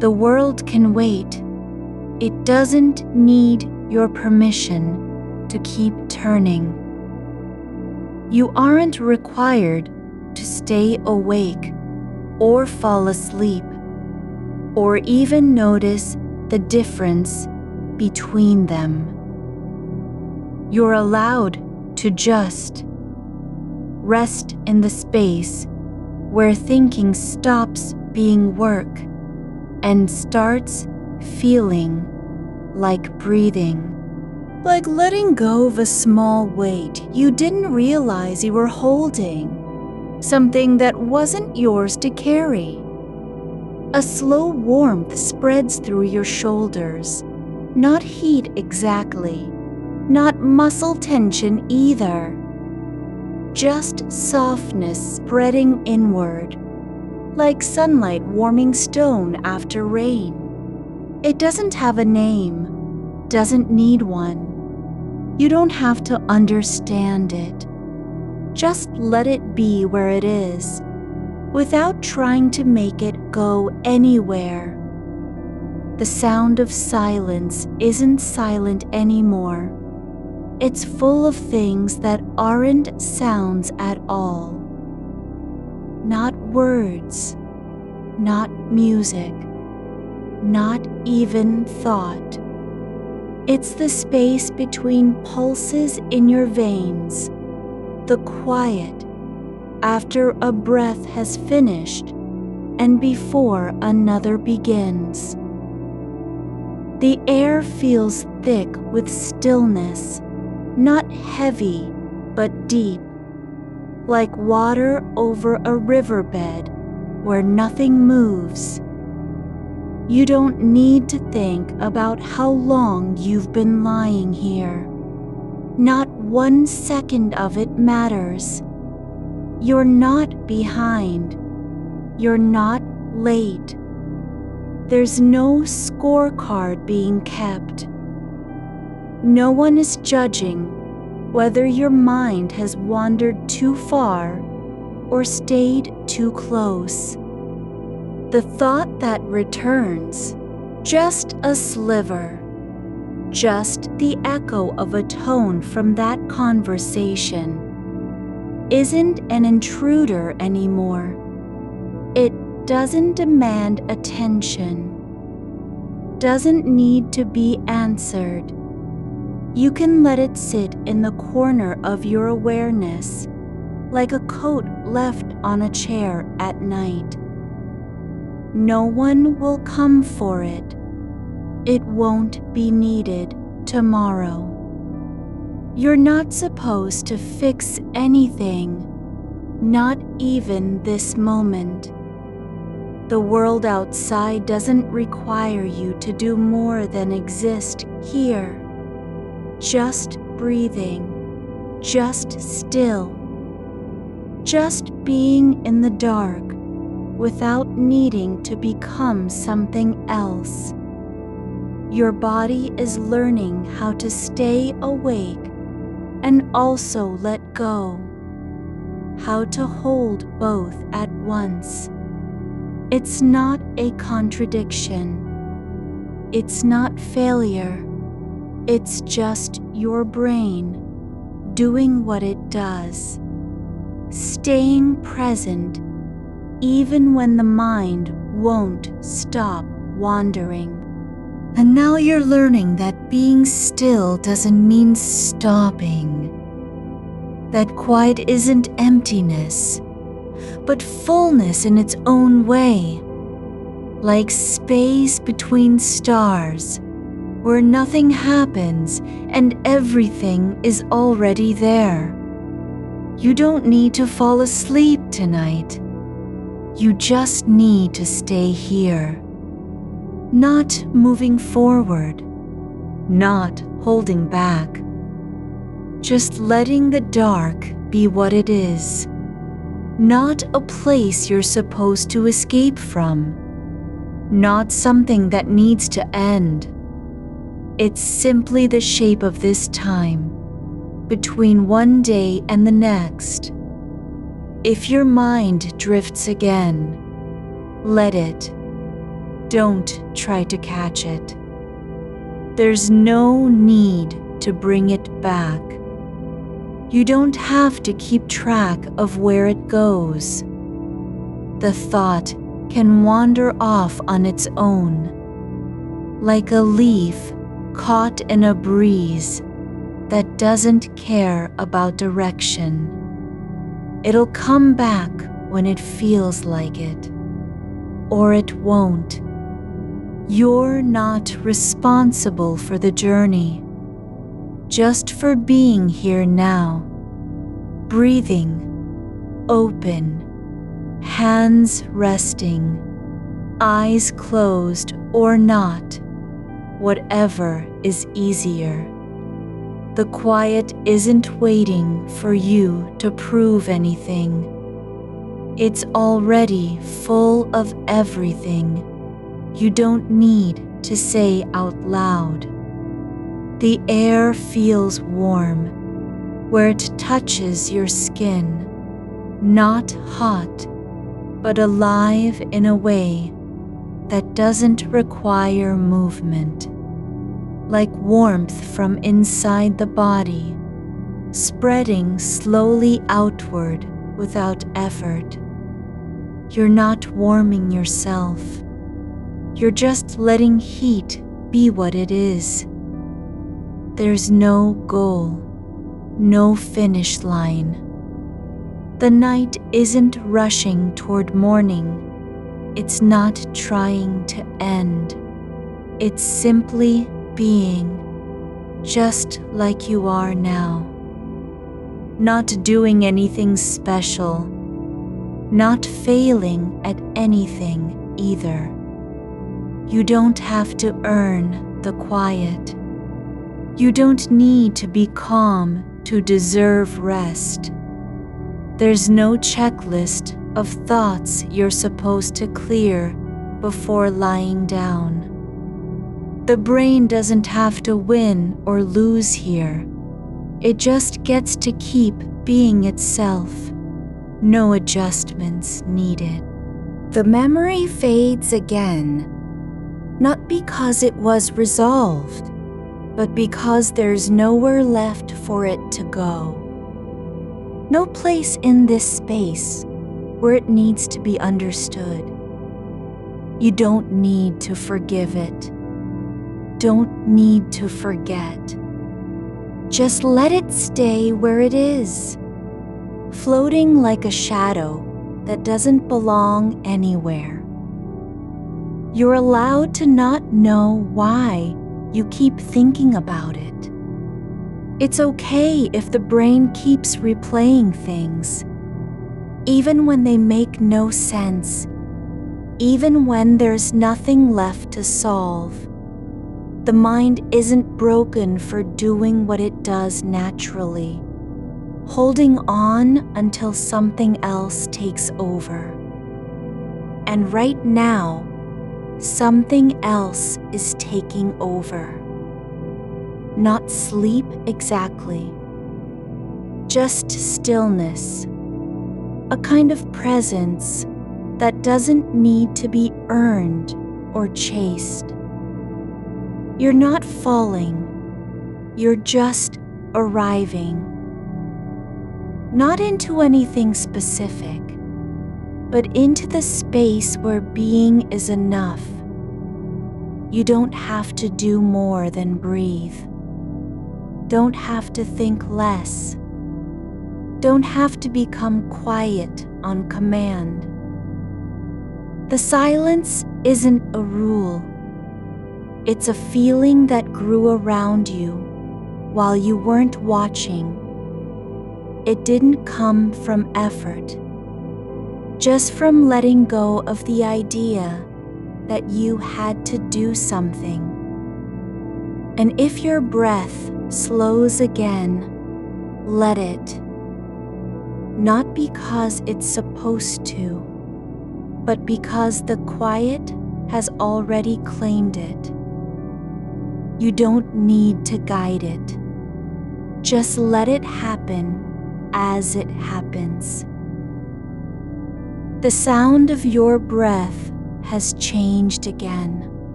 The world can wait. It doesn't need your permission to keep turning. You aren't required to stay awake or fall asleep or even notice the difference between them. You're allowed to just rest in the space where thinking stops being work and starts feeling like breathing. Like letting go of a small weight you didn't realize you were holding, something that wasn't yours to carry. A slow warmth spreads through your shoulders, not heat exactly, not muscle tension either. Just softness spreading inward, like sunlight warming stone after rain. It doesn't have a name, doesn't need one. You don't have to understand it. Just let it be where it is, without trying to make it go anywhere. The sound of silence isn't silent anymore. It's full of things that aren't sounds at all. Not words, not music, not even thought. It's the space between pulses in your veins, the quiet after a breath has finished and before another begins. The air feels thick with stillness, not heavy but deep, like water over a riverbed where nothing moves. You don't need to think about how long you've been lying here. Not 1 second of it matters. You're not behind. You're not late. There's no scorecard being kept. No one is judging whether your mind has wandered too far or stayed too close. The thought that returns, just a sliver, just the echo of a tone from that conversation, isn't an intruder anymore. It doesn't demand attention, doesn't need to be answered. You can let it sit in the corner of your awareness, like a coat left on a chair at night. No one will come for it. It won't be needed tomorrow. You're not supposed to fix anything, not even this moment. The world outside doesn't require you to do more than exist here. Just breathing, just still, just being in the dark without needing to become something else. Your body is learning how to stay awake and also let go, how to hold both at once. It's not a contradiction. It's not failure. It's just your brain doing what it does, staying present even when the mind won't stop wandering. And now you're learning that being still doesn't mean stopping. That quiet isn't emptiness, but fullness in its own way, like space between stars, where nothing happens and everything is already there. You don't need to fall asleep tonight. You just need to stay here. Not moving forward, not holding back. Just letting the dark be what it is. Not a place you're supposed to escape from. Not something that needs to end. It's simply the shape of this time, between one day and the next. If your mind drifts again, let it. Don't try to catch it. There's no need to bring it back. You don't have to keep track of where it goes. The thought can wander off on its own, like a leaf caught in a breeze that doesn't care about direction. It'll come back when it feels like it, or it won't. You're not responsible for the journey, just for being here now, breathing, open, hands resting, eyes closed or not, whatever is easier. The quiet isn't waiting for you to prove anything. It's already full of everything you don't need to say out loud. The air feels warm where it touches your skin, not hot, but alive in a way that doesn't require movement, like warmth from inside the body, spreading slowly outward without effort. You're not warming yourself. You're just letting heat be what it is. There's no goal, no finish line. The night isn't rushing toward morning. It's not trying to end. It's simply being, just like you are now. Not doing anything special, not failing at anything either. You don't have to earn the quiet. You don't need to be calm to deserve rest. There's no checklist of thoughts you're supposed to clear before lying down. The brain doesn't have to win or lose here. It just gets to keep being itself. No adjustments needed. The memory fades again, not because it was resolved, but because there's nowhere left for it to go. No place in this space where it needs to be understood. You don't need to forgive it. Don't need to forget. Just let it stay where it is, floating like a shadow that doesn't belong anywhere. You're allowed to not know why you keep thinking about it. It's okay if the brain keeps replaying things, even when they make no sense, even when there's nothing left to solve. The mind isn't broken for doing what it does naturally, holding on until something else takes over. And right now, something else is taking over. Not sleep exactly, just stillness, a kind of presence that doesn't need to be earned or chased. You're not falling, you're just arriving. Not into anything specific, but into the space where being is enough. You don't have to do more than breathe. Don't have to think less. Don't have to become quiet on command. The silence isn't a rule. It's a feeling that grew around you while you weren't watching. It didn't come from effort, just from letting go of the idea that you had to do something. And if your breath slows again, let it. Not because it's supposed to, but because the quiet has already claimed it. You don't need to guide it. Just let it happen as it happens. The sound of your breath has changed again,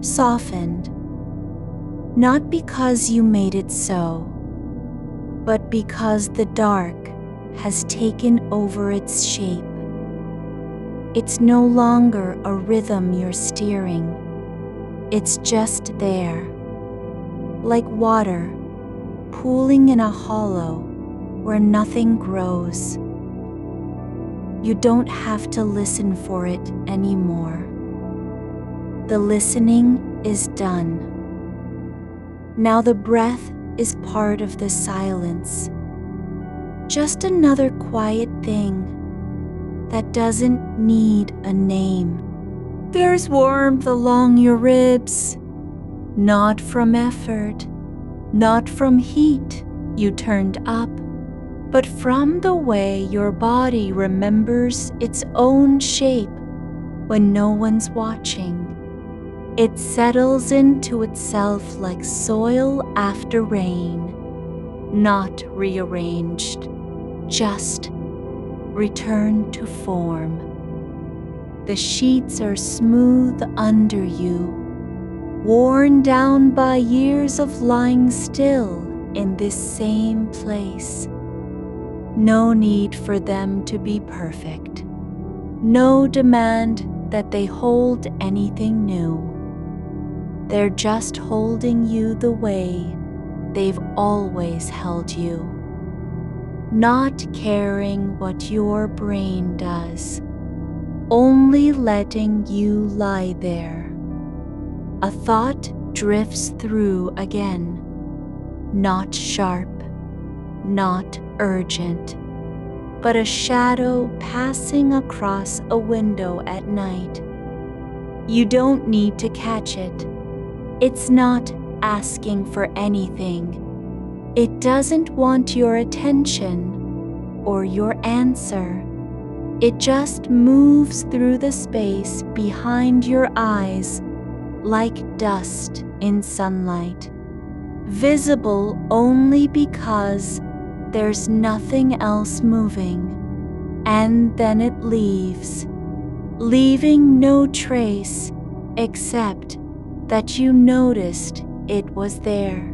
softened, not because you made it so, but because the dark has taken over its shape. It's no longer a rhythm you're steering. It's just there, like water pooling in a hollow where nothing grows. You don't have to listen for it anymore. The listening is done. Now the breath is part of the silence. Just another quiet thing that doesn't need a name. There's warmth along your ribs, not from effort, not from heat you turned up, but from the way your body remembers its own shape when no one's watching. It settles into itself like soil after rain, not rearranged, just return to form. The sheets are smooth under you, worn down by years of lying still in this same place. No need for them to be perfect. No demand that they hold anything new. They're just holding you the way they've always held you, not caring what your brain does, only letting you lie there. A thought drifts through again, not sharp, not urgent, but a shadow passing across a window at night. You don't need to catch it. It's not asking for anything. It doesn't want your attention or your answer. It just moves through the space behind your eyes like dust in sunlight, visible only because there's nothing else moving, and then it leaves, leaving no trace except that you noticed it was there.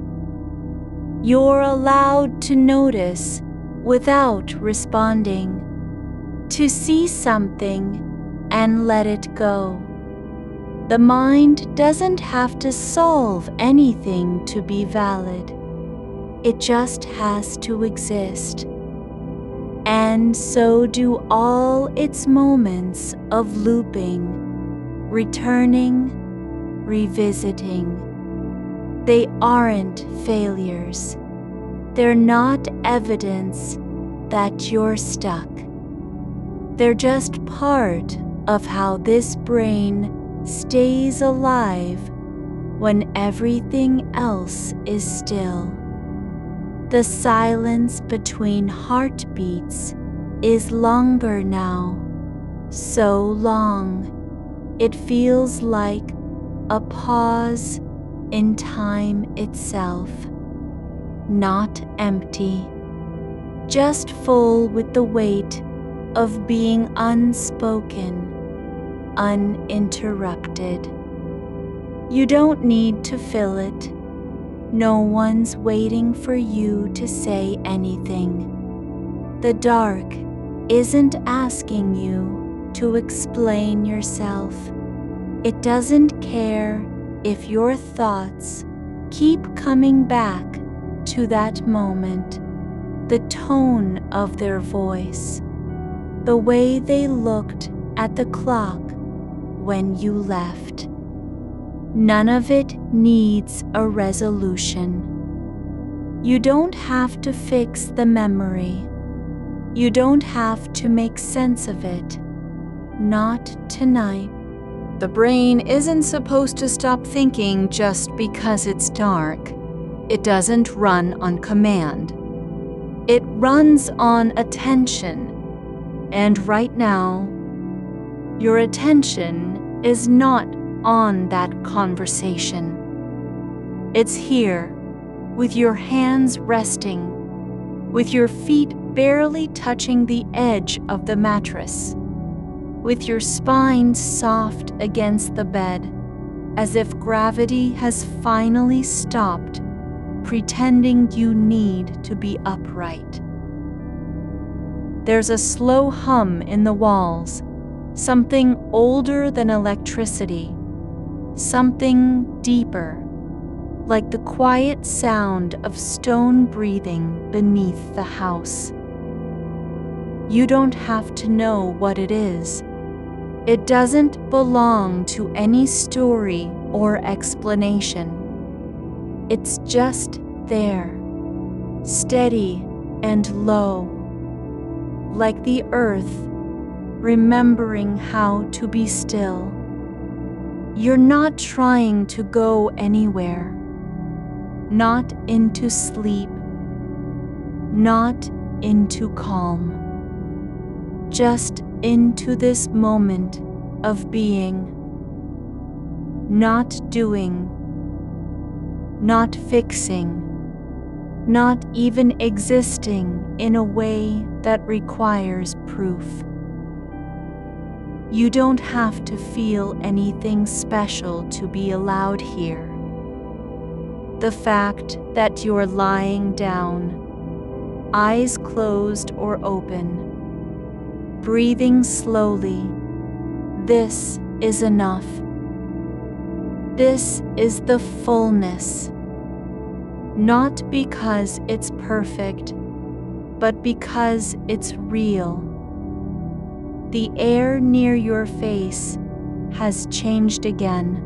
You're allowed to notice without responding, to see something and let it go. The mind doesn't have to solve anything to be valid. It just has to exist. And so do all its moments of looping, returning, revisiting. They aren't failures. They're not evidence that you're stuck. They're just part of how this brain stays alive when everything else is still. The silence between heartbeats is longer now, so long. It feels like a pause in time itself, not empty, just full with the weight of being unspoken, uninterrupted. You don't need to fill it. No one's waiting for you to say anything. The dark isn't asking you to explain yourself. It doesn't care if your thoughts keep coming back to that moment, the tone of their voice, the way they looked at the clock when you left. None of it needs a resolution. You don't have to fix the memory. You don't have to make sense of it. Not tonight. The brain isn't supposed to stop thinking just because it's dark. It doesn't run on command. It runs on attention. And right now, your attention is not on that conversation. It's here, with your hands resting, with your feet barely touching the edge of the mattress, with your spine soft against the bed, as if gravity has finally stopped pretending you need to be upright. There's a slow hum in the walls, something older than electricity, something deeper, like the quiet sound of stone breathing beneath the house. You don't have to know what it is. It doesn't belong to any story or explanation. It's just there, steady and low, like the earth remembering how to be still. You're not trying to go anywhere, not into sleep, not into calm, just into this moment of being, not doing, not fixing, not even existing in a way that requires proof. You don't have to feel anything special to be allowed here. The fact that you're lying down, eyes closed or open, breathing slowly, this is enough. This is the fullness, not because it's perfect, but because it's real. The air near your face has changed again.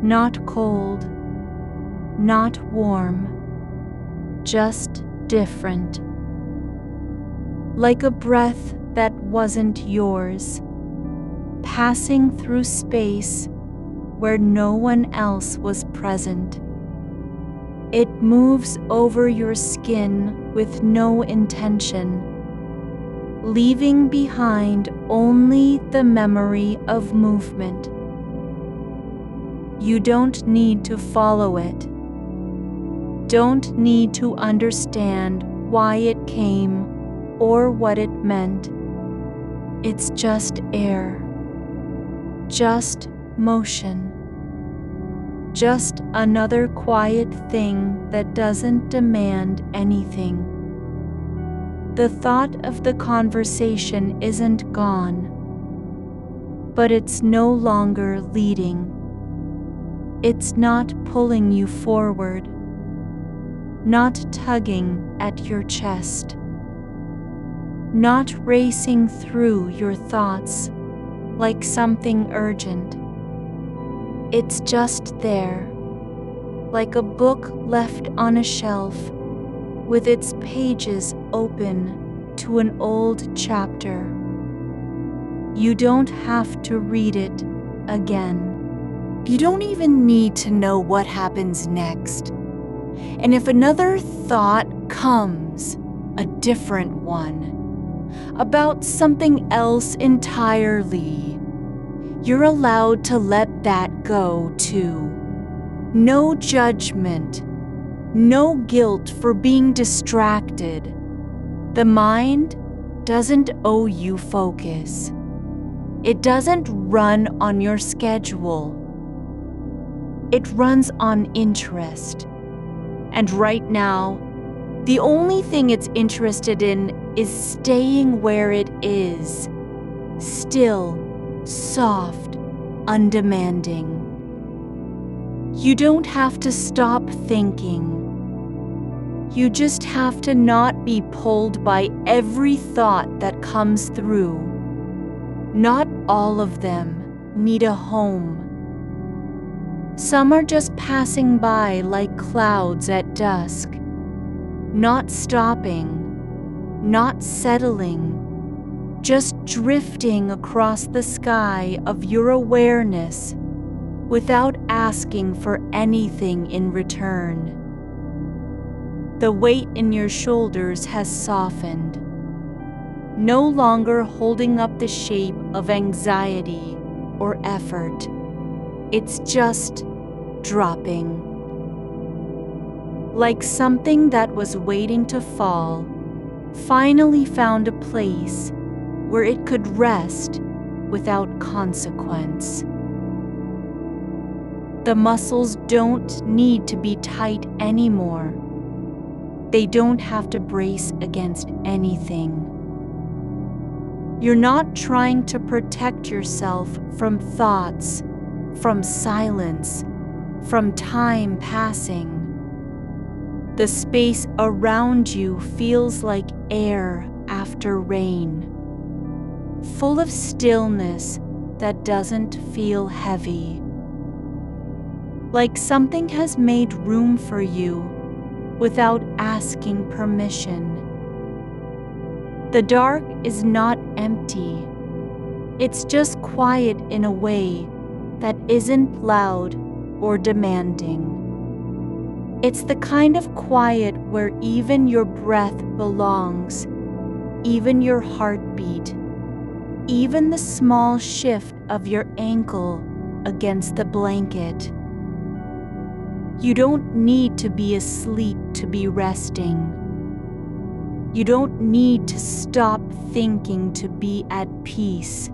Not cold, not warm, just different. Like a breath that wasn't yours, passing through space where no one else was present. It moves over your skin with no intention, leaving behind only the memory of movement. You don't need to follow it. Don't need to understand why it came or what it meant. It's just air, just motion, just another quiet thing that doesn't demand anything. The thought of the conversation isn't gone, but it's no longer leading. It's not pulling you forward, not tugging at your chest, not racing through your thoughts like something urgent. It's just there, like a book left on a shelf, with its pages open to an old chapter. You don't have to read it again. You don't even need to know what happens next. And if another thought comes, a different one, about something else entirely, you're allowed to let that go too. No judgment, no guilt for being distracted. The mind doesn't owe you focus. It doesn't run on your schedule. It runs on interest. And right now, the only thing it's interested in is staying where it is. Still, soft, undemanding. You don't have to stop thinking. You just have to not be pulled by every thought that comes through. Not all of them need a home. Some are just passing by like clouds at dusk, not stopping, not settling, just drifting across the sky of your awareness without asking for anything in return. The weight in your shoulders has softened, no longer holding up the shape of anxiety or effort. It's just dropping. Like something that was waiting to fall, finally found a place where it could rest without consequence. The muscles don't need to be tight anymore. They don't have to brace against anything. You're not trying to protect yourself from thoughts, from silence, from time passing. The space around you feels like air after rain, full of stillness that doesn't feel heavy. Like something has made room for you without asking permission. The dark is not empty. It's just quiet in a way that isn't loud or demanding. It's the kind of quiet where even your breath belongs, even your heartbeat, even the small shift of your ankle against the blanket. You don't need to be asleep to be resting. You don't need to stop thinking to be at peace.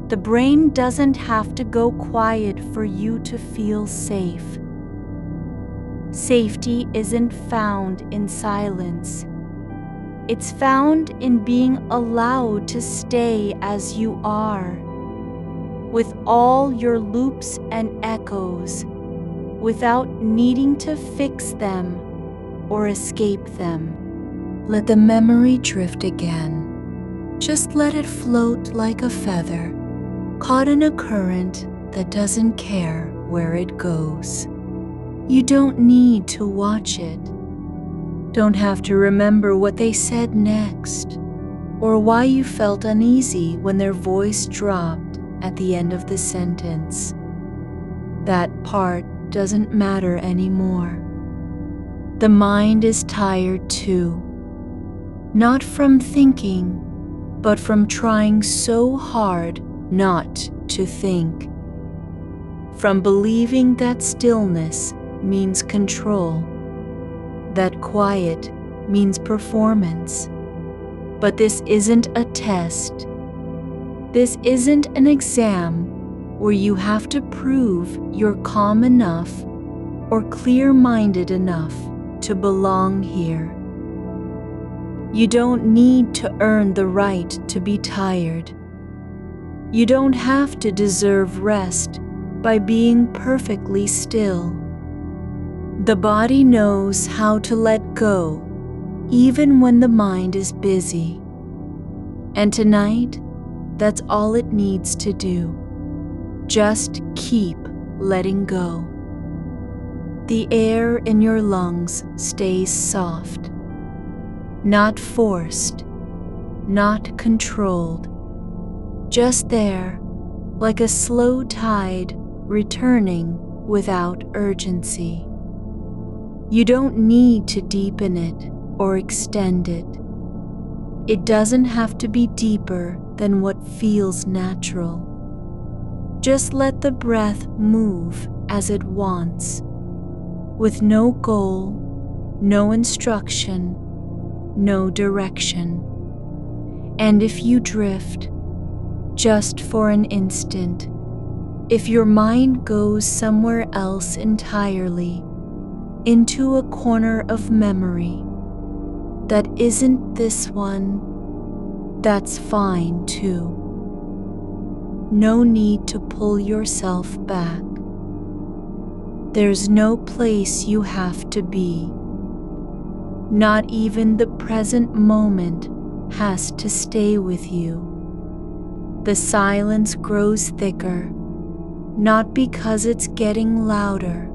The brain doesn't have to go quiet for you to feel safe. Safety isn't found in silence. It's found in being allowed to stay as you are, with all your loops and echoes, without needing to fix them or escape them. Let the memory drift again. Just let it float like a feather, caught in a current that doesn't care where it goes. You don't need to watch it. Don't have to remember what they said next, or why you felt uneasy when their voice dropped at the end of the sentence. That part doesn't matter anymore. The mind is tired too, not from thinking, but from trying so hard not to think, from believing that stillness means control, that quiet means performance. But this isn't a test. This isn't an exam where you have to prove you're calm enough or clear-minded enough to belong here. You don't need to earn the right to be tired. You don't have to deserve rest by being perfectly still. The body knows how to let go even when the mind is busy. And tonight, that's all it needs to do. Just keep letting go. The air in your lungs stays soft, not forced, not controlled, just there, like a slow tide returning without urgency. You don't need to deepen it or extend it. It doesn't have to be deeper than what feels natural. Just let the breath move as it wants, with no goal, no instruction, no direction. And if you drift, just for an instant, if your mind goes somewhere else entirely, into a corner of memory that isn't this one, that's fine too. No need to pull yourself back. There's no place you have to be. Not even the present moment has to stay with you. The silence grows thicker, not because it's getting louder,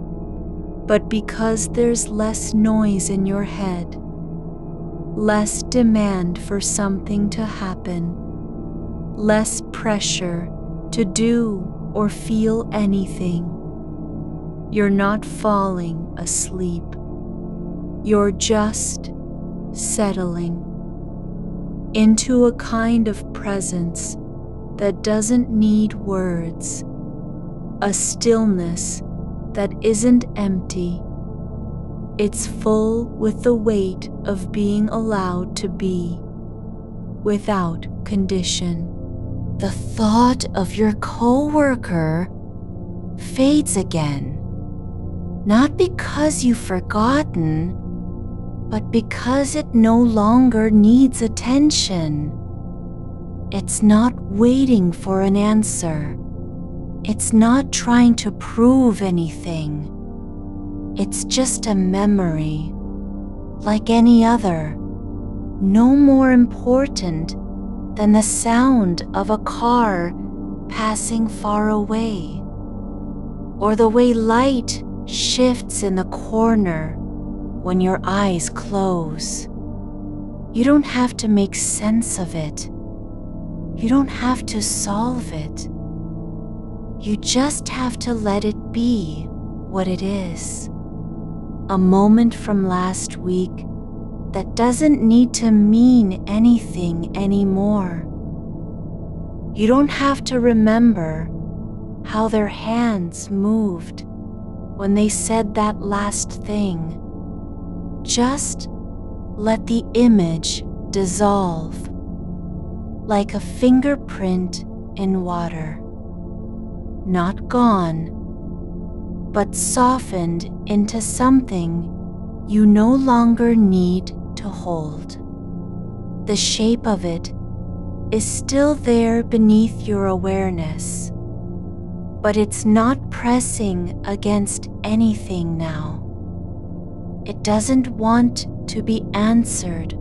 but because there's less noise in your head, less demand for something to happen, less pressure to do or feel anything. You're not falling asleep. You're just settling into a kind of presence that doesn't need words, a stillness that isn't empty. It's full with the weight of being allowed to be, without condition. The thought of your coworker fades again, not because you've forgotten, but because it no longer needs attention. It's not waiting for an answer. It's not trying to prove anything. It's just a memory, like any other, no more important than the sound of a car passing far away, or the way light shifts in the corner when your eyes close. You don't have to make sense of it. You don't have to solve it. You just have to let it be what it is. A moment from last week that doesn't need to mean anything anymore. You don't have to remember how their hands moved when they said that last thing. Just let the image dissolve, like a fingerprint in water. Not gone, but softened into something you no longer need to hold. The shape of it is still there beneath your awareness, but it's not pressing against anything now. It doesn't want to be answered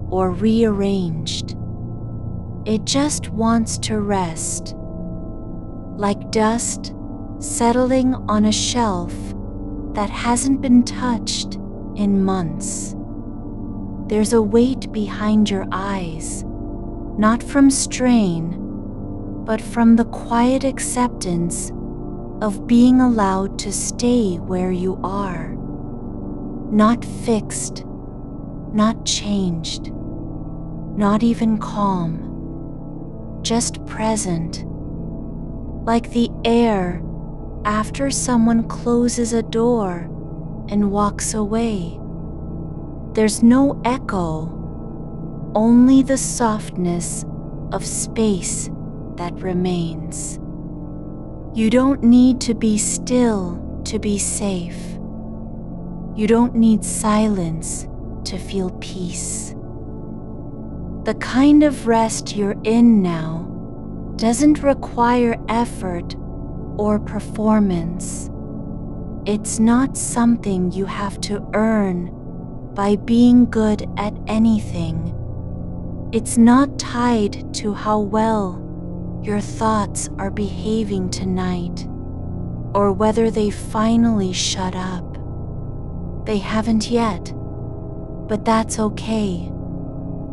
or rearranged. It just wants to rest, like dust settling on a shelf that hasn't been touched in months. There's a weight behind your eyes, not from strain, but from the quiet acceptance of being allowed to stay where you are. Not fixed, not changed, not even calm, just present, like the air after someone closes a door and walks away. There's no echo, only the softness of space that remains. You don't need to be still to be safe. You don't need silence to feel peace. The kind of rest you're in now doesn't require effort or performance. It's not something you have to earn by being good at anything. It's not tied to how well your thoughts are behaving tonight, or whether they finally shut up. They haven't yet, but that's okay.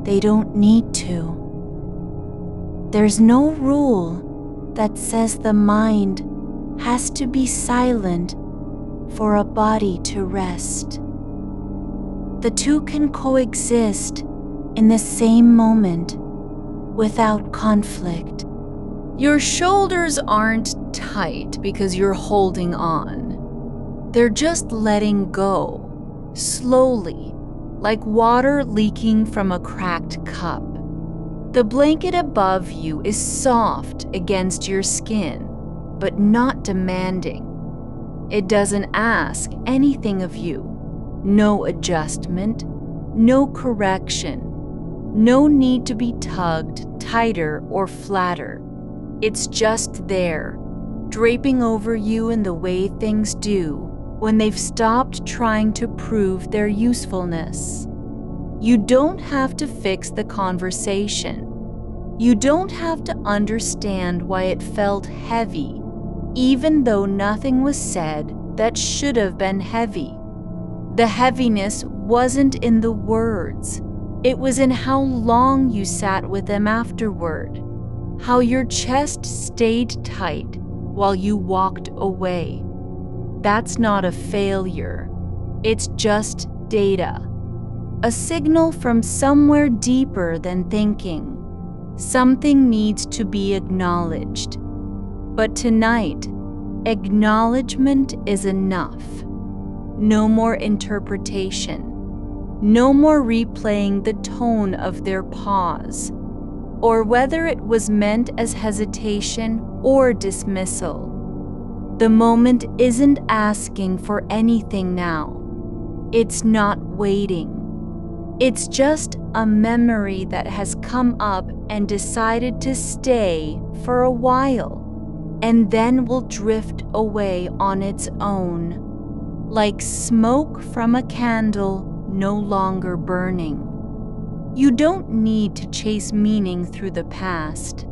They don't need to. There's no rule that says the mind has to be silent for a body to rest. The two can coexist in the same moment without conflict. Your shoulders aren't tight because you're holding on. They're just letting go, slowly, like water leaking from a cracked cup. The blanket above you is soft against your skin, but not demanding. It doesn't ask anything of you. No adjustment, no correction, no need to be tugged tighter or flatter. It's just there, draping over you in the way things do when they've stopped trying to prove their usefulness. You don't have to fix the conversation. You don't have to understand why it felt heavy, even though nothing was said that should have been heavy. The heaviness wasn't in the words. It was in how long you sat with them afterward, how your chest stayed tight while you walked away. That's not a failure. It's just data. A signal from somewhere deeper than thinking. Something needs to be acknowledged. But tonight, acknowledgement is enough. No more interpretation. No more replaying the tone of their pause, or whether it was meant as hesitation or dismissal. The moment isn't asking for anything now. It's not waiting. It's just a memory that has come up and decided to stay for a while, and then will drift away on its own, like smoke from a candle no longer burning. You don't need to chase meaning through the past.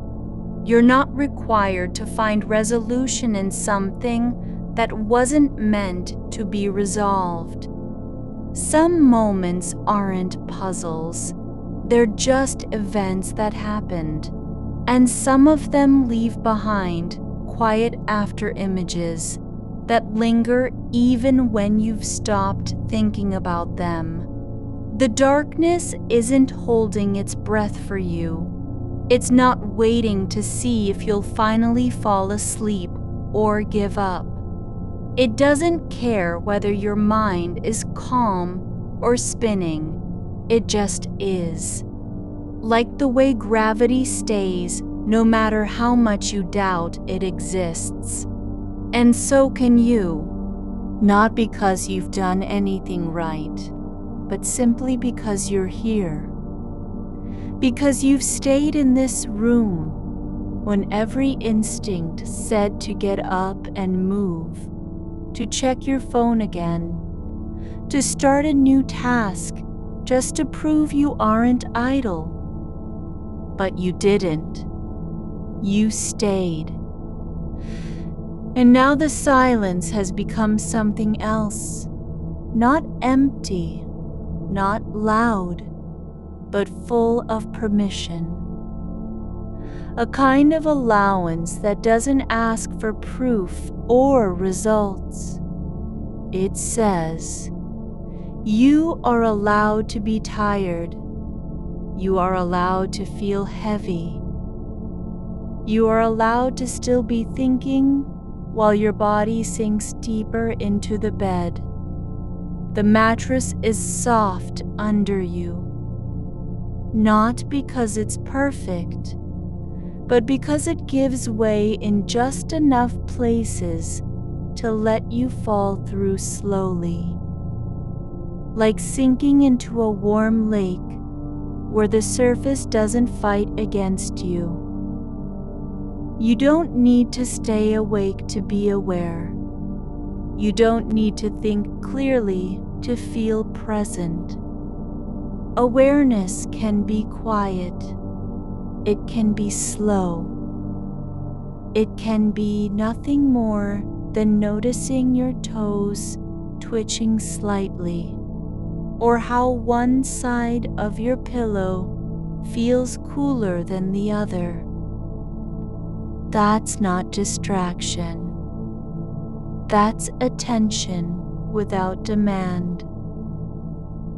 You're not required to find resolution in something that wasn't meant to be resolved. Some moments aren't puzzles. They're just events that happened, and some of them leave behind quiet after images that linger even when you've stopped thinking about them. The darkness isn't holding its breath for you. It's not waiting to see if you'll finally fall asleep or give up. It doesn't care whether your mind is calm or spinning. It just is. Like the way gravity stays no matter how much you doubt it exists. And so can you. Not because you've done anything right, but simply because you're here. Because you've stayed in this room when every instinct said to get up and move, to check your phone again, to start a new task just to prove you aren't idle. But you didn't. You stayed. And now the silence has become something else. Not empty, not loud, but full of permission. A kind of allowance that doesn't ask for proof or results. It says, you are allowed to be tired. You are allowed to feel heavy. You are allowed to still be thinking while your body sinks deeper into the bed. The mattress is soft under you. Not because it's perfect, but because it gives way in just enough places to let you fall through slowly. Like sinking into a warm lake where the surface doesn't fight against you. You don't need to stay awake to be aware. You don't need to think clearly to feel present. Awareness can be quiet. It can be slow. It can be nothing more than noticing your toes twitching slightly, or how one side of your pillow feels cooler than the other. That's not distraction. That's attention without demand.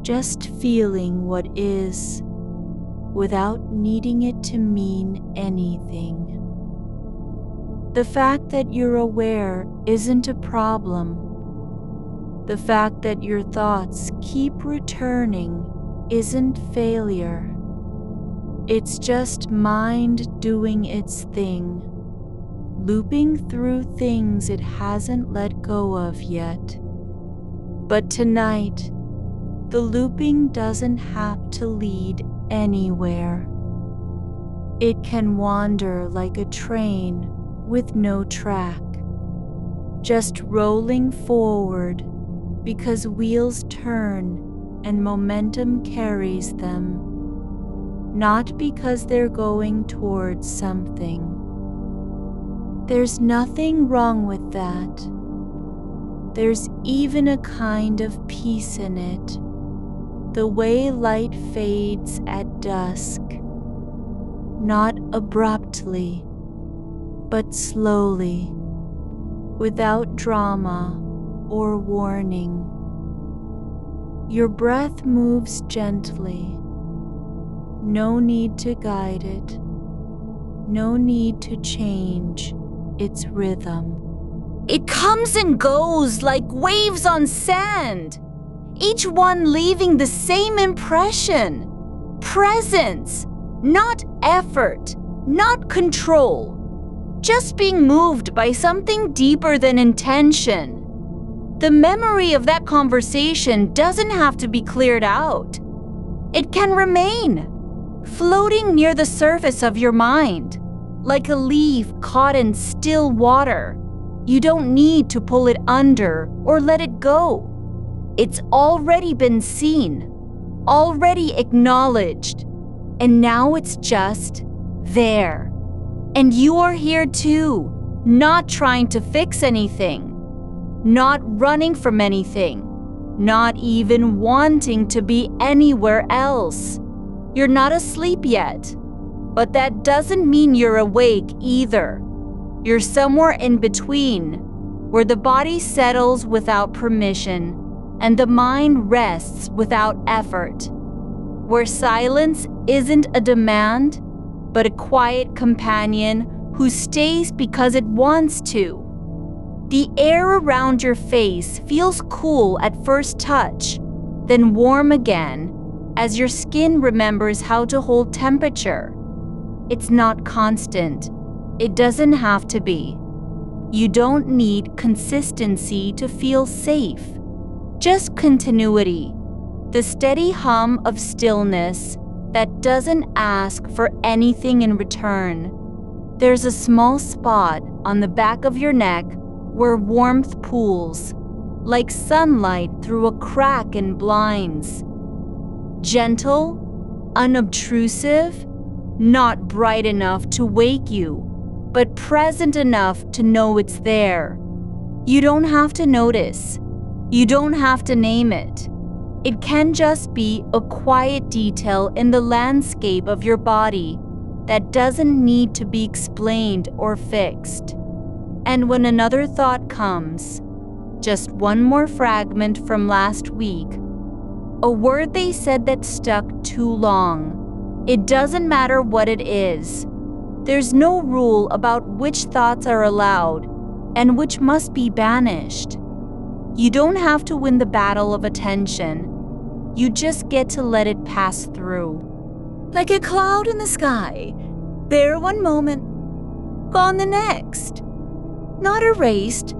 Just feeling what is, without needing it to mean anything. The fact that you're aware isn't a problem. The fact that your thoughts keep returning isn't failure. It's just mind doing its thing, looping through things it hasn't let go of yet. But tonight, the looping doesn't have to lead anywhere. It can wander like a train with no track, just rolling forward because wheels turn and momentum carries them, not because they're going towards something. There's nothing wrong with that. There's even a kind of peace in it, the way light fades at dusk, not abruptly, but slowly, without drama or warning. Your breath moves gently. No need to guide it. No need to change its rhythm. It comes and goes like waves on sand, each one leaving the same impression. Presence, not effort, not control. Just being moved by something deeper than intention. The memory of that conversation doesn't have to be cleared out. It can remain, floating near the surface of your mind, like a leaf caught in still water. You don't need to pull it under or let it go. It's already been seen, already acknowledged, and now it's just there. And you are here too, not trying to fix anything, not running from anything, not even wanting to be anywhere else. You're not asleep yet, but that doesn't mean you're awake either. You're somewhere in between, where the body settles without permission and the mind rests without effort, where silence isn't a demand, but a quiet companion who stays because it wants to. The air around your face feels cool at first touch, then warm again as your skin remembers how to hold temperature. It's not constant. It doesn't have to be. You don't need consistency to feel safe. Just continuity, the steady hum of stillness that doesn't ask for anything in return. There's a small spot on the back of your neck where warmth pools, like sunlight through a crack in blinds. Gentle, unobtrusive, not bright enough to wake you, but present enough to know it's there. You don't have to notice. You don't have to name it. It can just be a quiet detail in the landscape of your body that doesn't need to be explained or fixed. And when another thought comes, just one more fragment from last week, a word they said that stuck too long, it doesn't matter what it is. There's no rule about which thoughts are allowed and which must be banished. You don't have to win the battle of attention. You just get to let it pass through. Like a cloud in the sky, there one moment, gone the next. Not erased,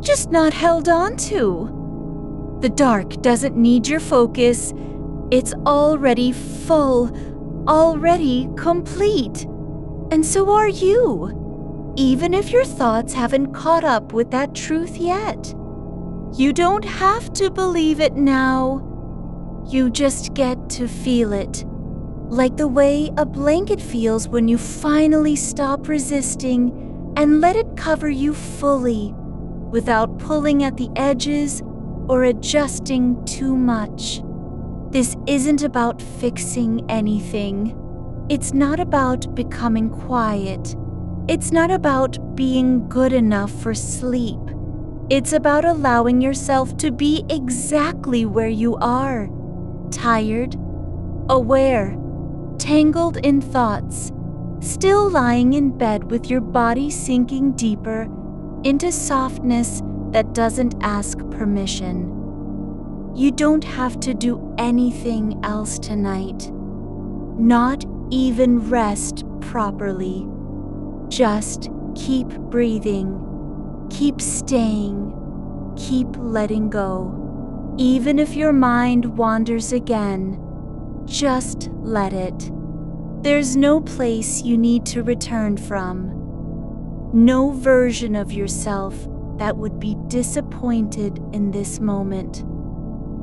just not held on to. The dark doesn't need your focus. It's already full, already complete. And so are you, even if your thoughts haven't caught up with that truth yet. You don't have to believe it now. You just get to feel it, like the way a blanket feels when you finally stop resisting and let it cover you fully, without pulling at the edges or adjusting too much. This isn't about fixing anything. It's not about becoming quiet. It's not about being good enough for sleep. It's about allowing yourself to be exactly where you are. Tired, aware, tangled in thoughts, still lying in bed with your body sinking deeper into softness that doesn't ask permission. You don't have to do anything else tonight, not even rest properly. Just keep breathing, keep staying, keep letting go. Even if your mind wanders again, just let it. There's no place you need to return from. No version of yourself that would be disappointed in this moment.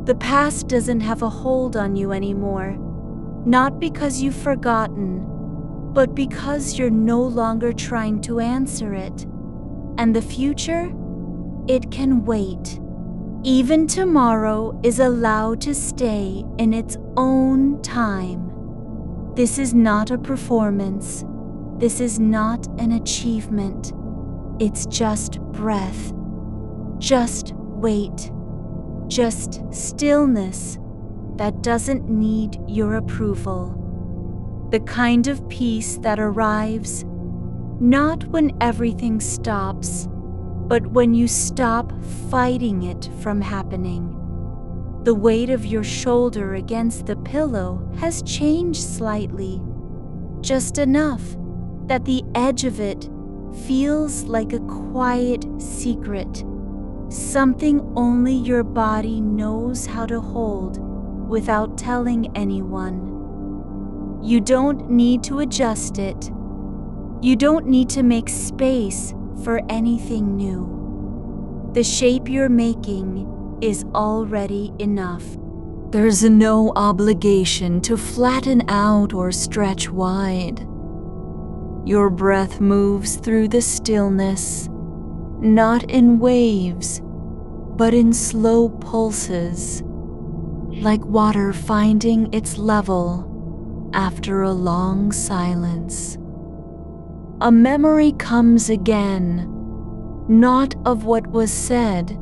The past doesn't have a hold on you anymore, not because you've forgotten, but because you're no longer trying to answer it. And the future? It can wait. Even tomorrow is allowed to stay in its own time. This is not a performance. This is not an achievement. It's just breath. Just wait. Just stillness that doesn't need your approval. The kind of peace that arrives not when everything stops, but when you stop fighting it from happening. The weight of your shoulder against the pillow has changed slightly, just enough that the edge of it feels like a quiet secret, something only your body knows how to hold without telling anyone. You don't need to adjust it. You don't need to make space for anything new. The shape you're making is already enough. There's no obligation to flatten out or stretch wide. Your breath moves through the stillness, not in waves, but in slow pulses, like water finding its level after a long silence. A memory comes again, not of what was said,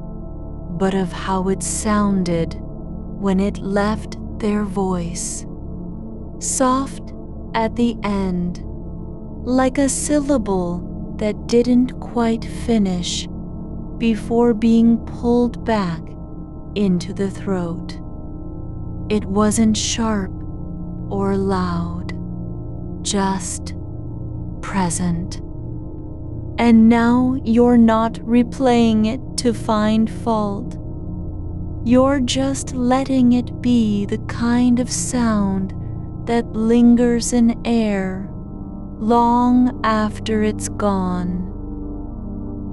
but of how it sounded when it left their voice. Soft at the end, like a syllable that didn't quite finish before being pulled back into the throat. It wasn't sharp or loud, just present. And now you're not replaying it to find fault. You're just letting it be the kind of sound that lingers in air long after it's gone,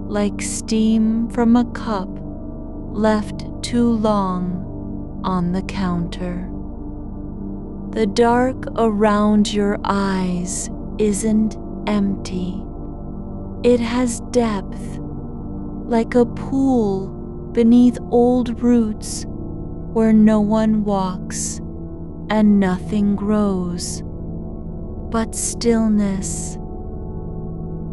like steam from a cup left too long on the counter. The dark around your eyes isn't empty. It has depth, like a pool beneath old roots where no one walks and nothing grows but stillness.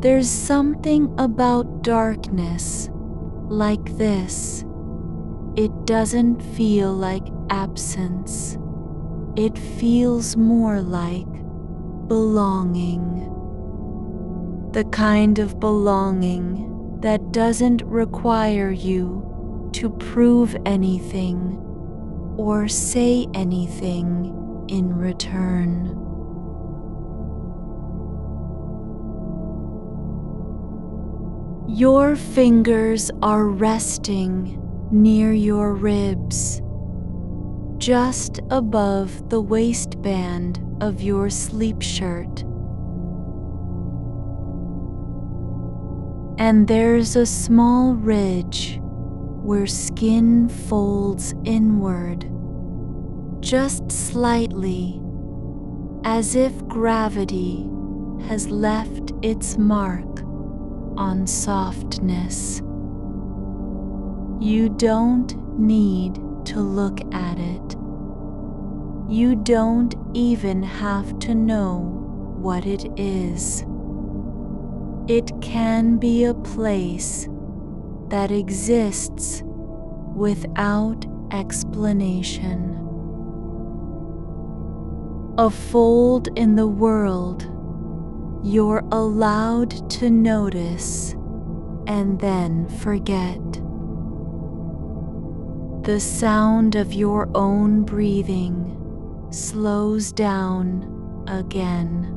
There's something about darkness like this. It doesn't feel like absence. It feels more like belonging. The kind of belonging that doesn't require you to prove anything or say anything in return. Your fingers are resting near your ribs, just above the waistband of your sleep shirt. And there's a small ridge where skin folds inward, just slightly, as if gravity has left its mark on softness. You don't need to look at it. You don't even have to know what it is. It can be a place that exists without explanation. A fold in the world You're allowed to notice and then forget. The sound of your own breathing slows down again.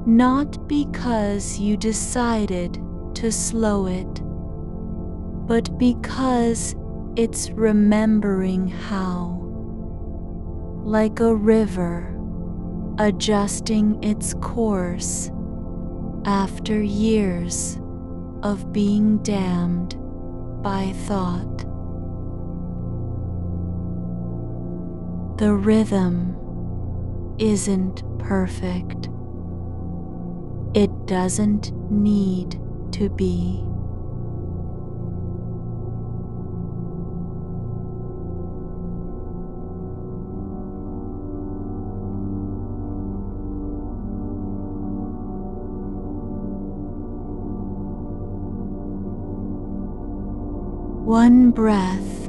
Not because you decided to slow it, but because it's remembering how. Like a river adjusting its course after years of being dammed by thought. The rhythm isn't perfect. It doesn't need to be. One breath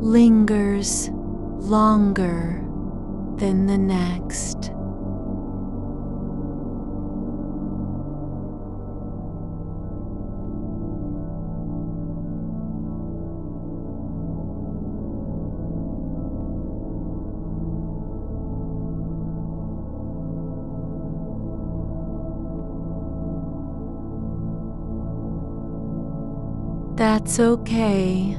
lingers longer than the next. That's okay.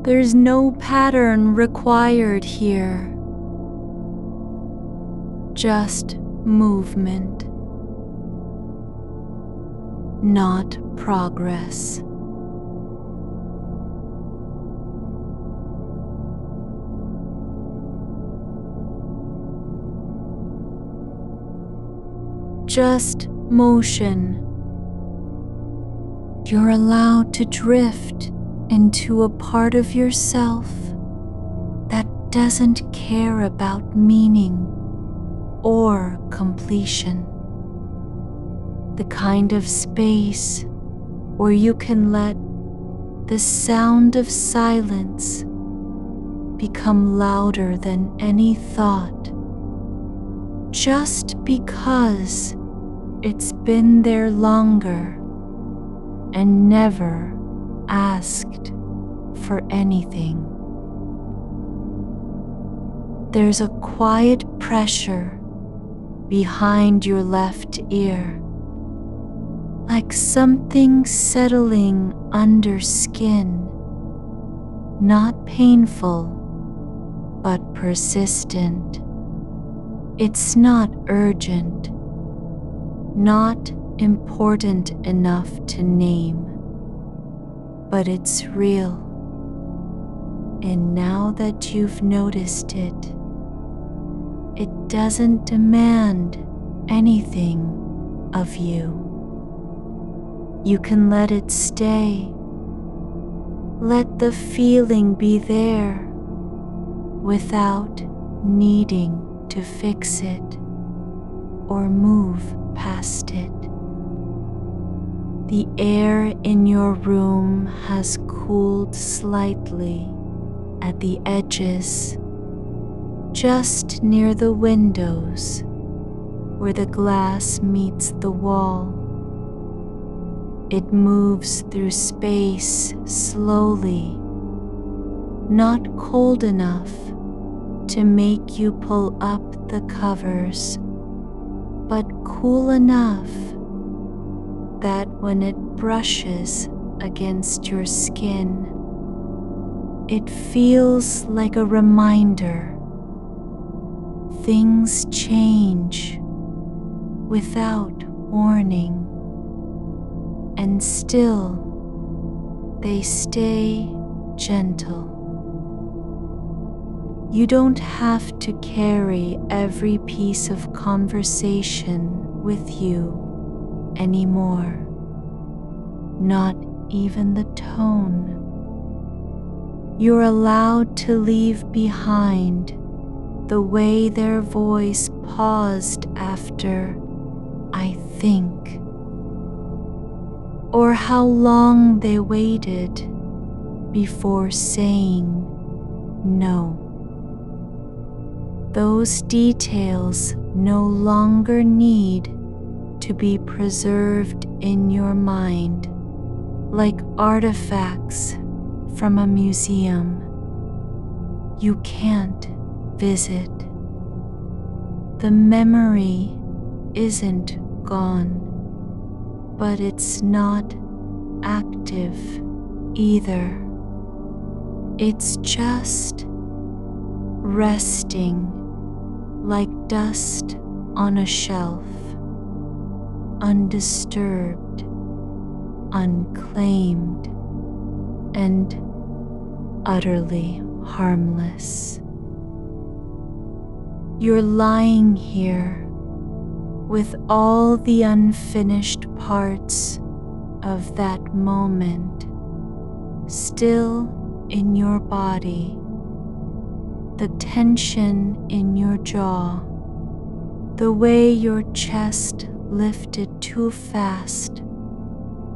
There's no pattern required here. Just movement, not progress. Just motion. You're allowed to drift into a part of yourself that doesn't care about meaning or completion. The kind of space where you can let the sound of silence become louder than any thought, just because it's been there longer and never asked for anything. There's a quiet pressure behind your left ear, like something settling under skin, not painful, but persistent. It's not urgent, not important enough to name, but it's real. And now that you've noticed it, it doesn't demand anything of you. You can let it stay. Let the feeling be there without needing to fix it or move past it. The air in your room has cooled slightly at the edges, just near the windows where the glass meets the wall. It moves through space slowly, not cold enough to make you pull up the covers, but cool enough that when it brushes against your skin, it feels like a reminder. Things change without warning, and still they stay gentle. You don't have to carry every piece of conversation with you anymore, not even the tone. You're allowed to leave behind the way their voice paused after "I think," or how long they waited before saying no. Those details no longer need to be preserved in your mind like artifacts from a museum you can't visit. The memory isn't gone, but it's not active either. It's just resting like dust on a shelf, undisturbed, unclaimed, and utterly harmless. You're lying here with all the unfinished parts of that moment still in your body. The tension in your jaw, the way your chest lifted too fast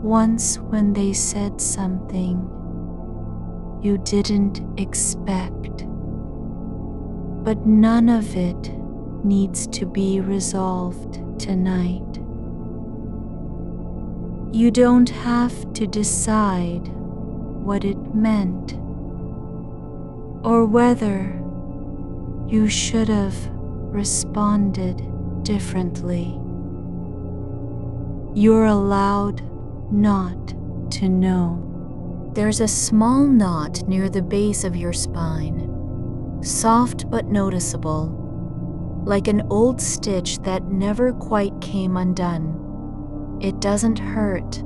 once when they said something you didn't expect. But none of it needs to be resolved tonight. You don't have to decide what it meant or whether you should have responded differently. You're allowed not to know. There's a small knot near the base of your spine, soft but noticeable, like an old stitch that never quite came undone. It doesn't hurt,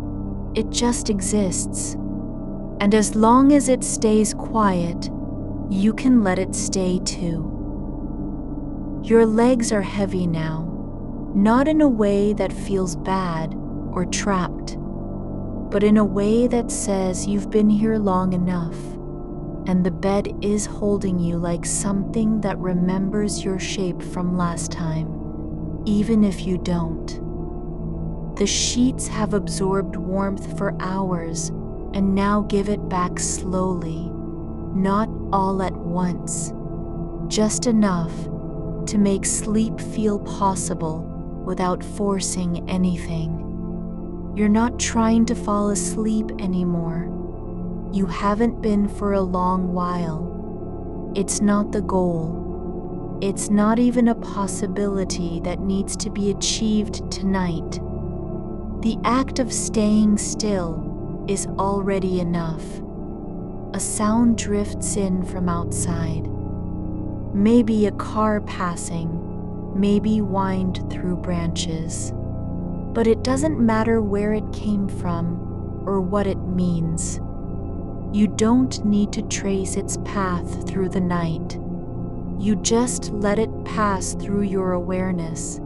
it just exists. And as long as it stays quiet, you can let it stay too. Your legs are heavy now, not in a way that feels bad or trapped, but in a way that says you've been here long enough, and the bed is holding you like something that remembers your shape from last time, even if you don't. The sheets have absorbed warmth for hours and now give it back slowly, not all at once, just enough to make sleep feel possible without forcing anything. You're not trying to fall asleep anymore. You haven't been for a long while. It's not the goal. It's not even a possibility that needs to be achieved tonight. The act of staying still is already enough. A sound drifts in from outside. Maybe a car passing, maybe wind through branches. But it doesn't matter where it came from or what it means. You don't need to trace its path through the night. You just let it pass through your awareness,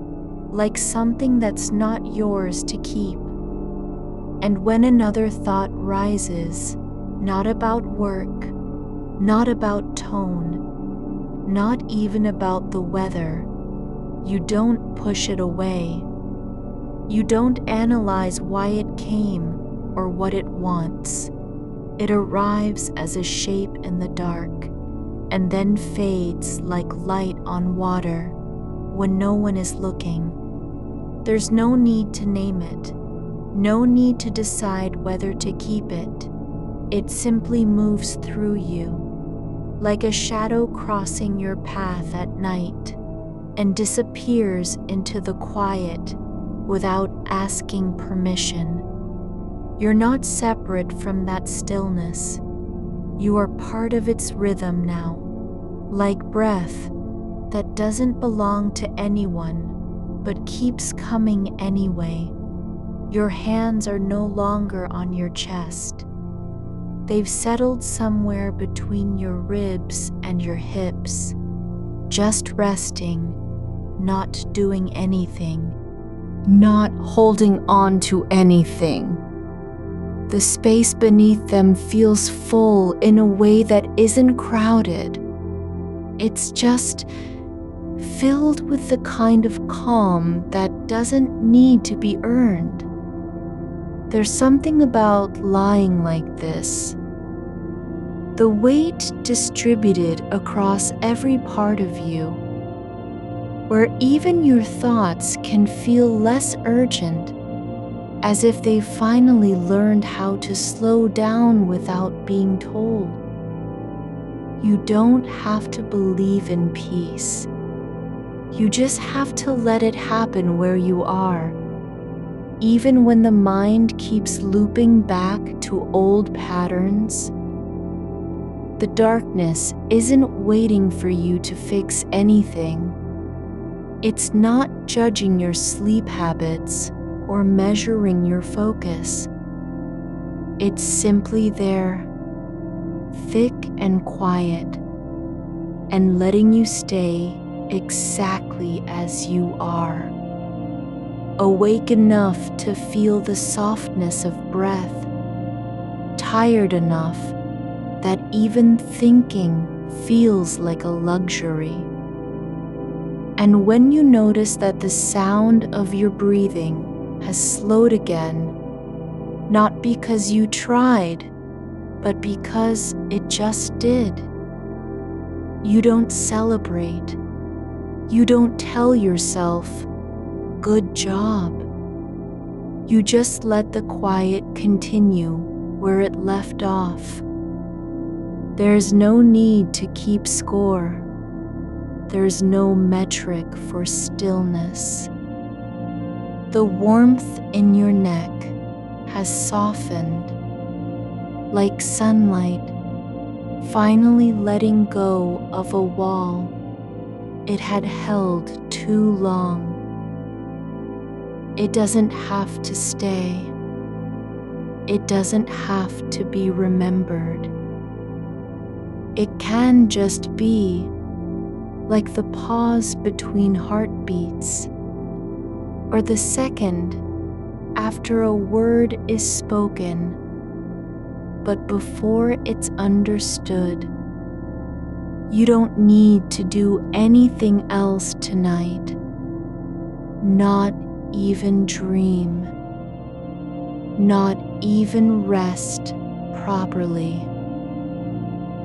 like something that's not yours to keep. And when another thought rises, not about work, not about tone, not even about the weather, you don't push it away. You don't analyze why it came or what it wants. It arrives as a shape in the dark and then fades like light on water when no one is looking. There's no need to name it, no need to decide whether to keep it. It simply moves through you, like a shadow crossing your path at night, and disappears into the quiet without asking permission. You're not separate from that stillness. You are part of its rhythm now, like breath that doesn't belong to anyone but keeps coming anyway. Your hands are no longer on your chest. They've settled somewhere between your ribs and your hips, just resting, not doing anything, not holding on to anything. The space beneath them feels full in a way that isn't crowded. It's just filled with the kind of calm that doesn't need to be earned. There's something about lying like this. The weight distributed across every part of you, where even your thoughts can feel less urgent, as if they finally learned how to slow down without being told. You don't have to believe in peace. You just have to let it happen where you are, even when the mind keeps looping back to old patterns. The darkness isn't waiting for you to fix anything. It's not judging your sleep habits or measuring your focus. It's simply there, thick and quiet, and letting you stay exactly as you are. Awake enough to feel the softness of breath, tired enough that even thinking feels like a luxury. And when you notice that the sound of your breathing has slowed again, not because you tried, but because it just did, you don't celebrate. You don't tell yourself, "Good job." You just let the quiet continue where it left off. There's no need to keep score. There's no metric for stillness. The warmth in your neck has softened, like sunlight finally letting go of a wall it had held too long. It doesn't have to stay. It doesn't have to be remembered. It can just be, like the pause between heartbeats, or the second after a word is spoken, but before it's understood. You don't need to do anything else tonight, not even dream, not even rest properly.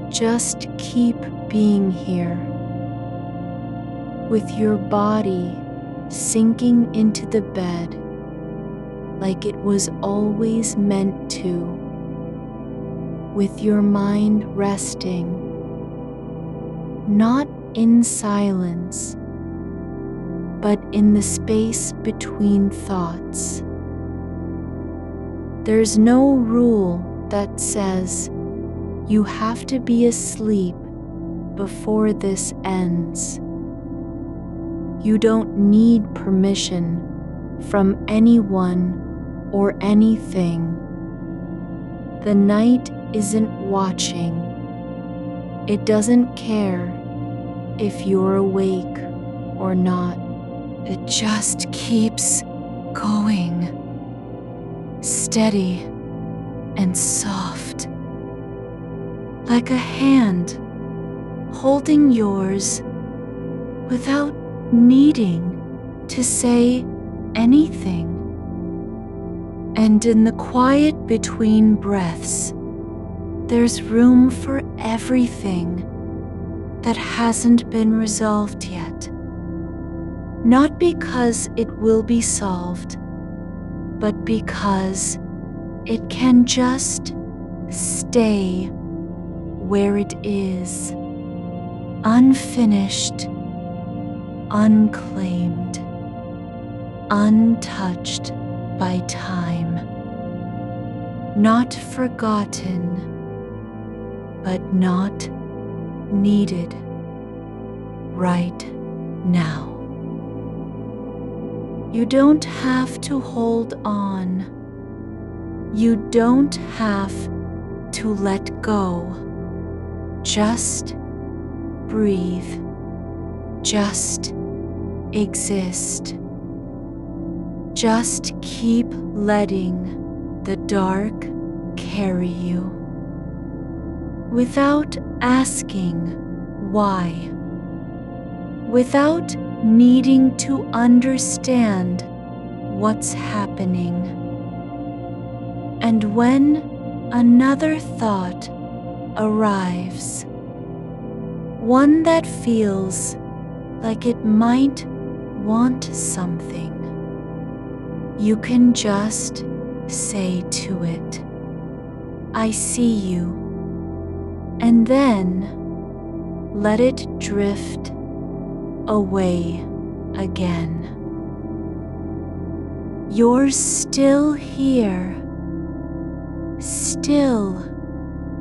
Just keep being here, with your body sinking into the bed like it was always meant to, with your mind resting, not in silence, but in the space between thoughts. There's no rule that says you have to be asleep before this ends. You don't need permission from anyone or anything. The night isn't watching. It doesn't care if you're awake or not. It just keeps going, steady and soft, like a hand holding yours without needing to say anything. And in the quiet between breaths, there's room for everything that hasn't been resolved yet. Not because it will be solved, but because it can just stay where it is, unfinished, unclaimed, untouched by time, not forgotten, but not needed right now. You don't have to hold on. You don't have to let go. Just breathe. Just exist. Just keep letting the dark carry you, without asking why, without needing to understand what's happening. And when another thought arrives, one that feels like it might want something, you can just say to it, "I see you," and then let it drift away again. You're still here, still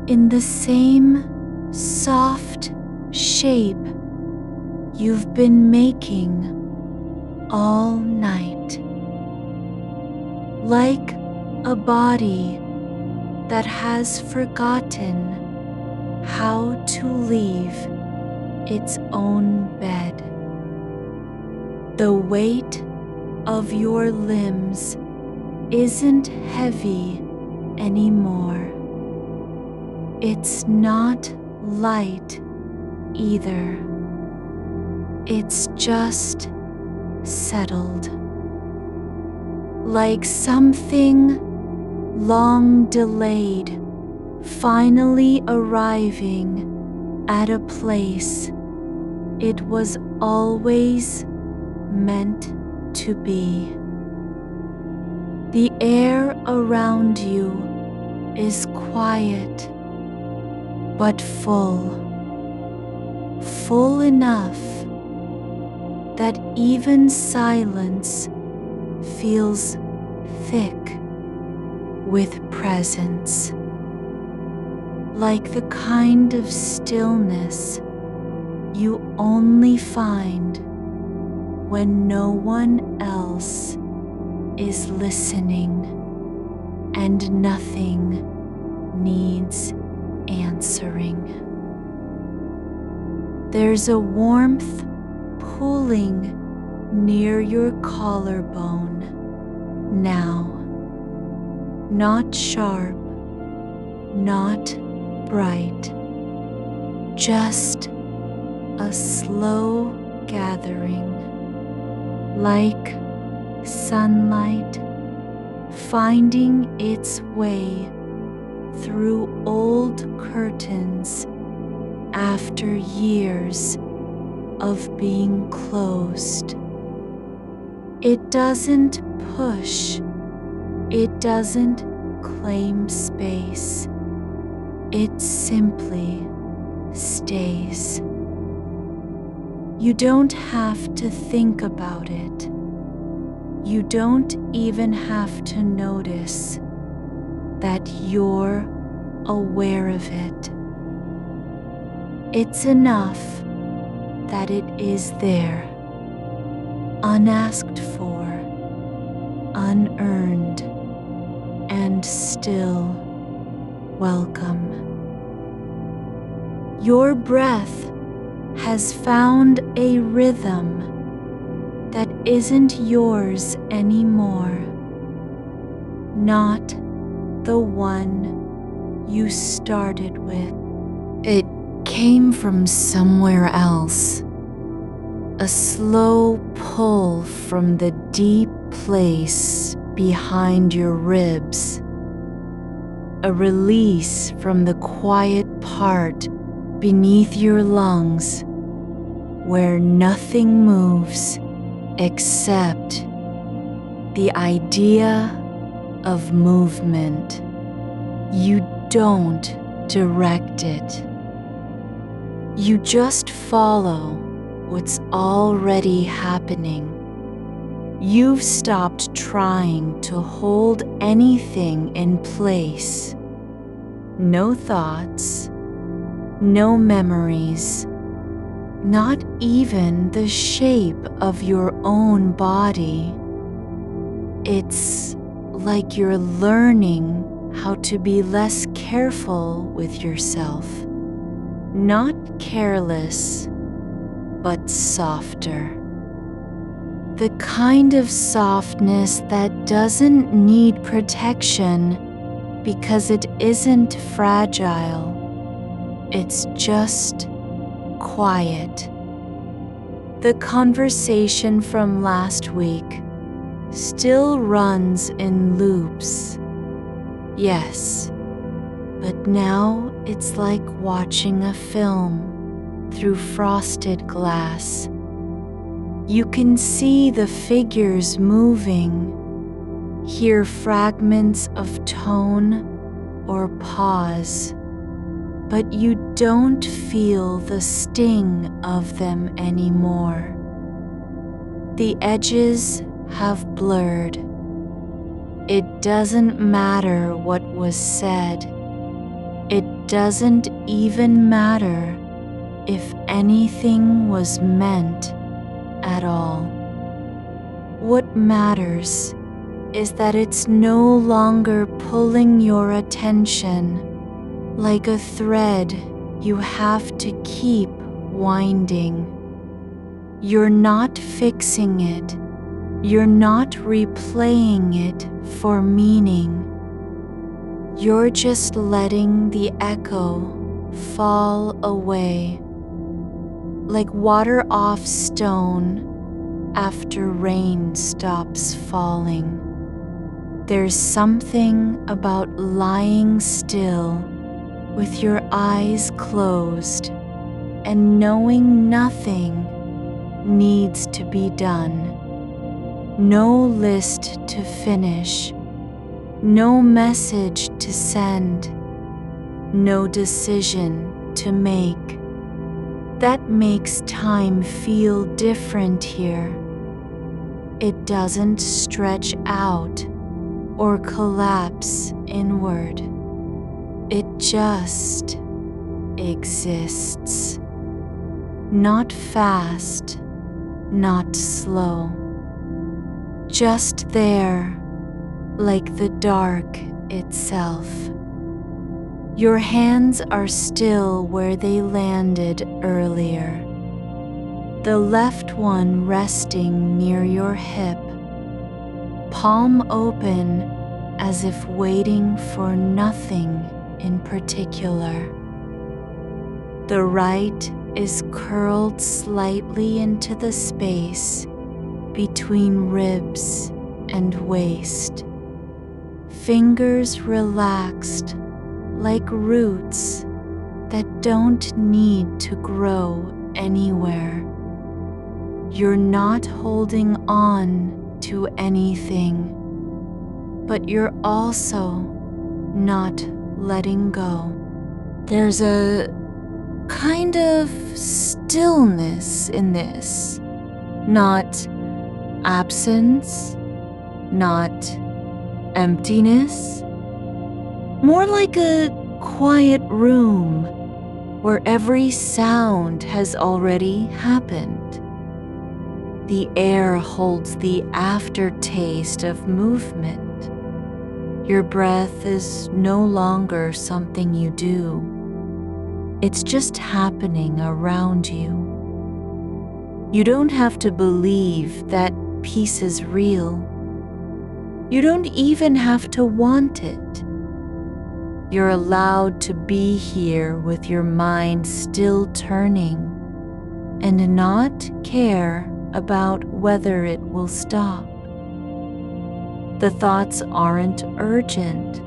in the same soft shape you've been making all night. Like a body that has forgotten how to leave its own bed. The weight of your limbs isn't heavy anymore. It's not light either. It's just settled. Like something long delayed, finally arriving at a place it was always meant to be. The air around you is quiet, but full enough that even silence feels thick with presence. Like the kind of stillness you only find when no one else is listening and nothing needs answering. There's a warmth pulling near your collarbone now. Not sharp, not bright, just a slow gathering, like sunlight finding its way through old curtains after years of being closed. It doesn't push, it doesn't claim space, it simply stays. You don't have to think about it. You don't even have to notice that you're aware of it. It's enough that it is there, unasked for, unearned, and still welcome. Your breath has found a rhythm that isn't yours anymore, not the one you started with. It came from somewhere else, a slow pull from the deep place behind your ribs, a release from the quiet part beneath your lungs where nothing moves except the idea of movement. You don't direct it. You just follow what's already happening. You've stopped trying to hold anything in place. No thoughts, no memories, not even the shape of your own body. It's like you're learning how to be less careful with yourself. Not careless, but softer. The kind of softness that doesn't need protection because it isn't fragile. It's just quiet. The conversation from last week still runs in loops. Yes, but now it's like watching a film through frosted glass. You can see the figures moving, hear fragments of tone or pause, but you don't feel the sting of them anymore. The edges have blurred. It doesn't matter what was said. It doesn't even matter if anything was meant at all. What matters is that it's no longer pulling your attention like a thread you have to keep winding. You're not fixing it. You're not replaying it for meaning. You're just letting the echo fall away, like water off stone after rain stops falling. There's something about lying still with your eyes closed and knowing nothing needs to be done. No list to finish, no message to send, no decision to make. That makes time feel different here. It doesn't stretch out or collapse inward. It just exists. Not fast, not slow. Just there, like the dark itself. Your hands are still where they landed earlier. The left one resting near your hip, palm open as if waiting for nothing in particular. The right is curled slightly into the space between ribs and waist. Fingers relaxed like roots that don't need to grow anywhere. You're not holding on to anything, but you're also not letting go. There's a kind of stillness in this, not absence, not emptiness, more like a quiet room where every sound has already happened. The air holds the aftertaste of movement. Your breath is no longer something you do. It's just happening around you. You don't have to believe that peace is real. You don't even have to want it. You're allowed to be here with your mind still turning and not care about whether it will stop. The thoughts aren't urgent.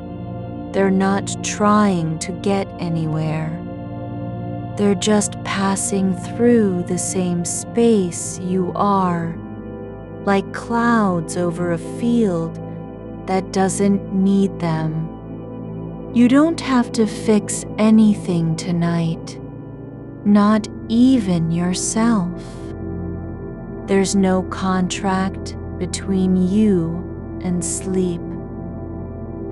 They're not trying to get anywhere. They're just passing through the same space you are, like clouds over a field that doesn't need them. You don't have to fix anything tonight, not even yourself. There's no contract between you and sleep.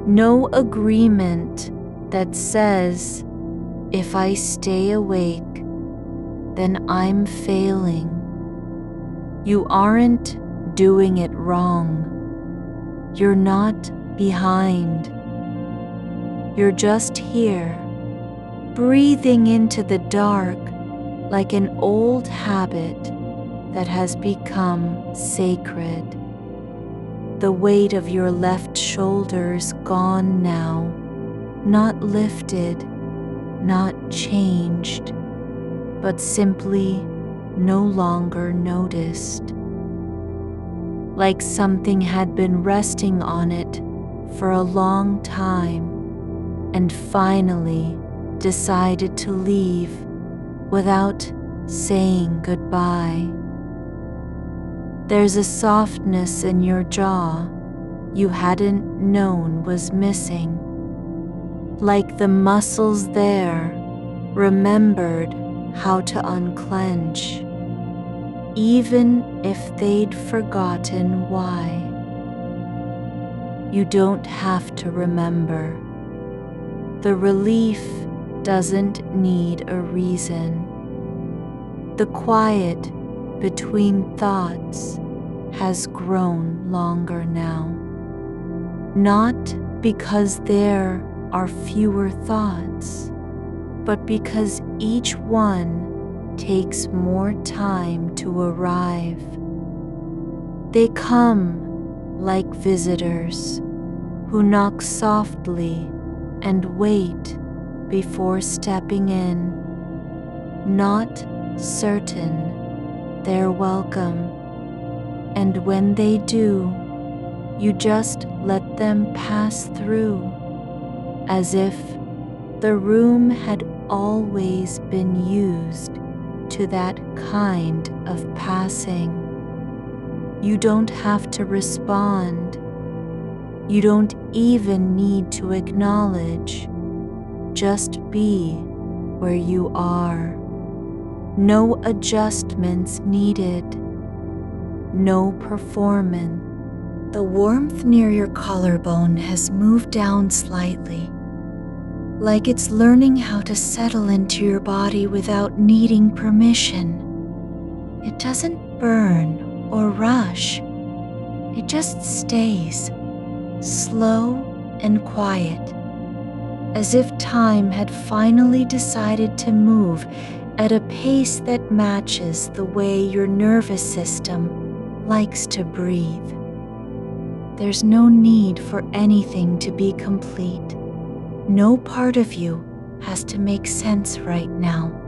No agreement that says, if I stay awake, then I'm failing. You aren't doing it wrong. You're not behind. You're just here, breathing into the dark like an old habit that has become sacred. The weight of your left shoulder's gone now, not lifted, not changed, but simply no longer noticed. Like something had been resting on it for a long time and finally decided to leave without saying goodbye. There's a softness in your jaw you hadn't known was missing, like the muscles there remembered how to unclench, even if they'd forgotten why. You don't have to remember. The relief doesn't need a reason. The quiet between thoughts has grown longer now. Not because there are fewer thoughts, but because each one takes more time to arrive. They come like visitors who knock softly and wait before stepping in, not certain they're welcome. And when they do, you just let them pass through, as if the room had always been used to that kind of passing. You don't have to respond. You don't even need to acknowledge. Just be where you are. No adjustments needed. No performance. The warmth near your collarbone has moved down slightly, like it's learning how to settle into your body without needing permission. It doesn't burn or rush. It just stays, slow and quiet, as if time had finally decided to move at a pace that matches the way your nervous system likes to breathe. There's no need for anything to be complete. No part of you has to make sense right now.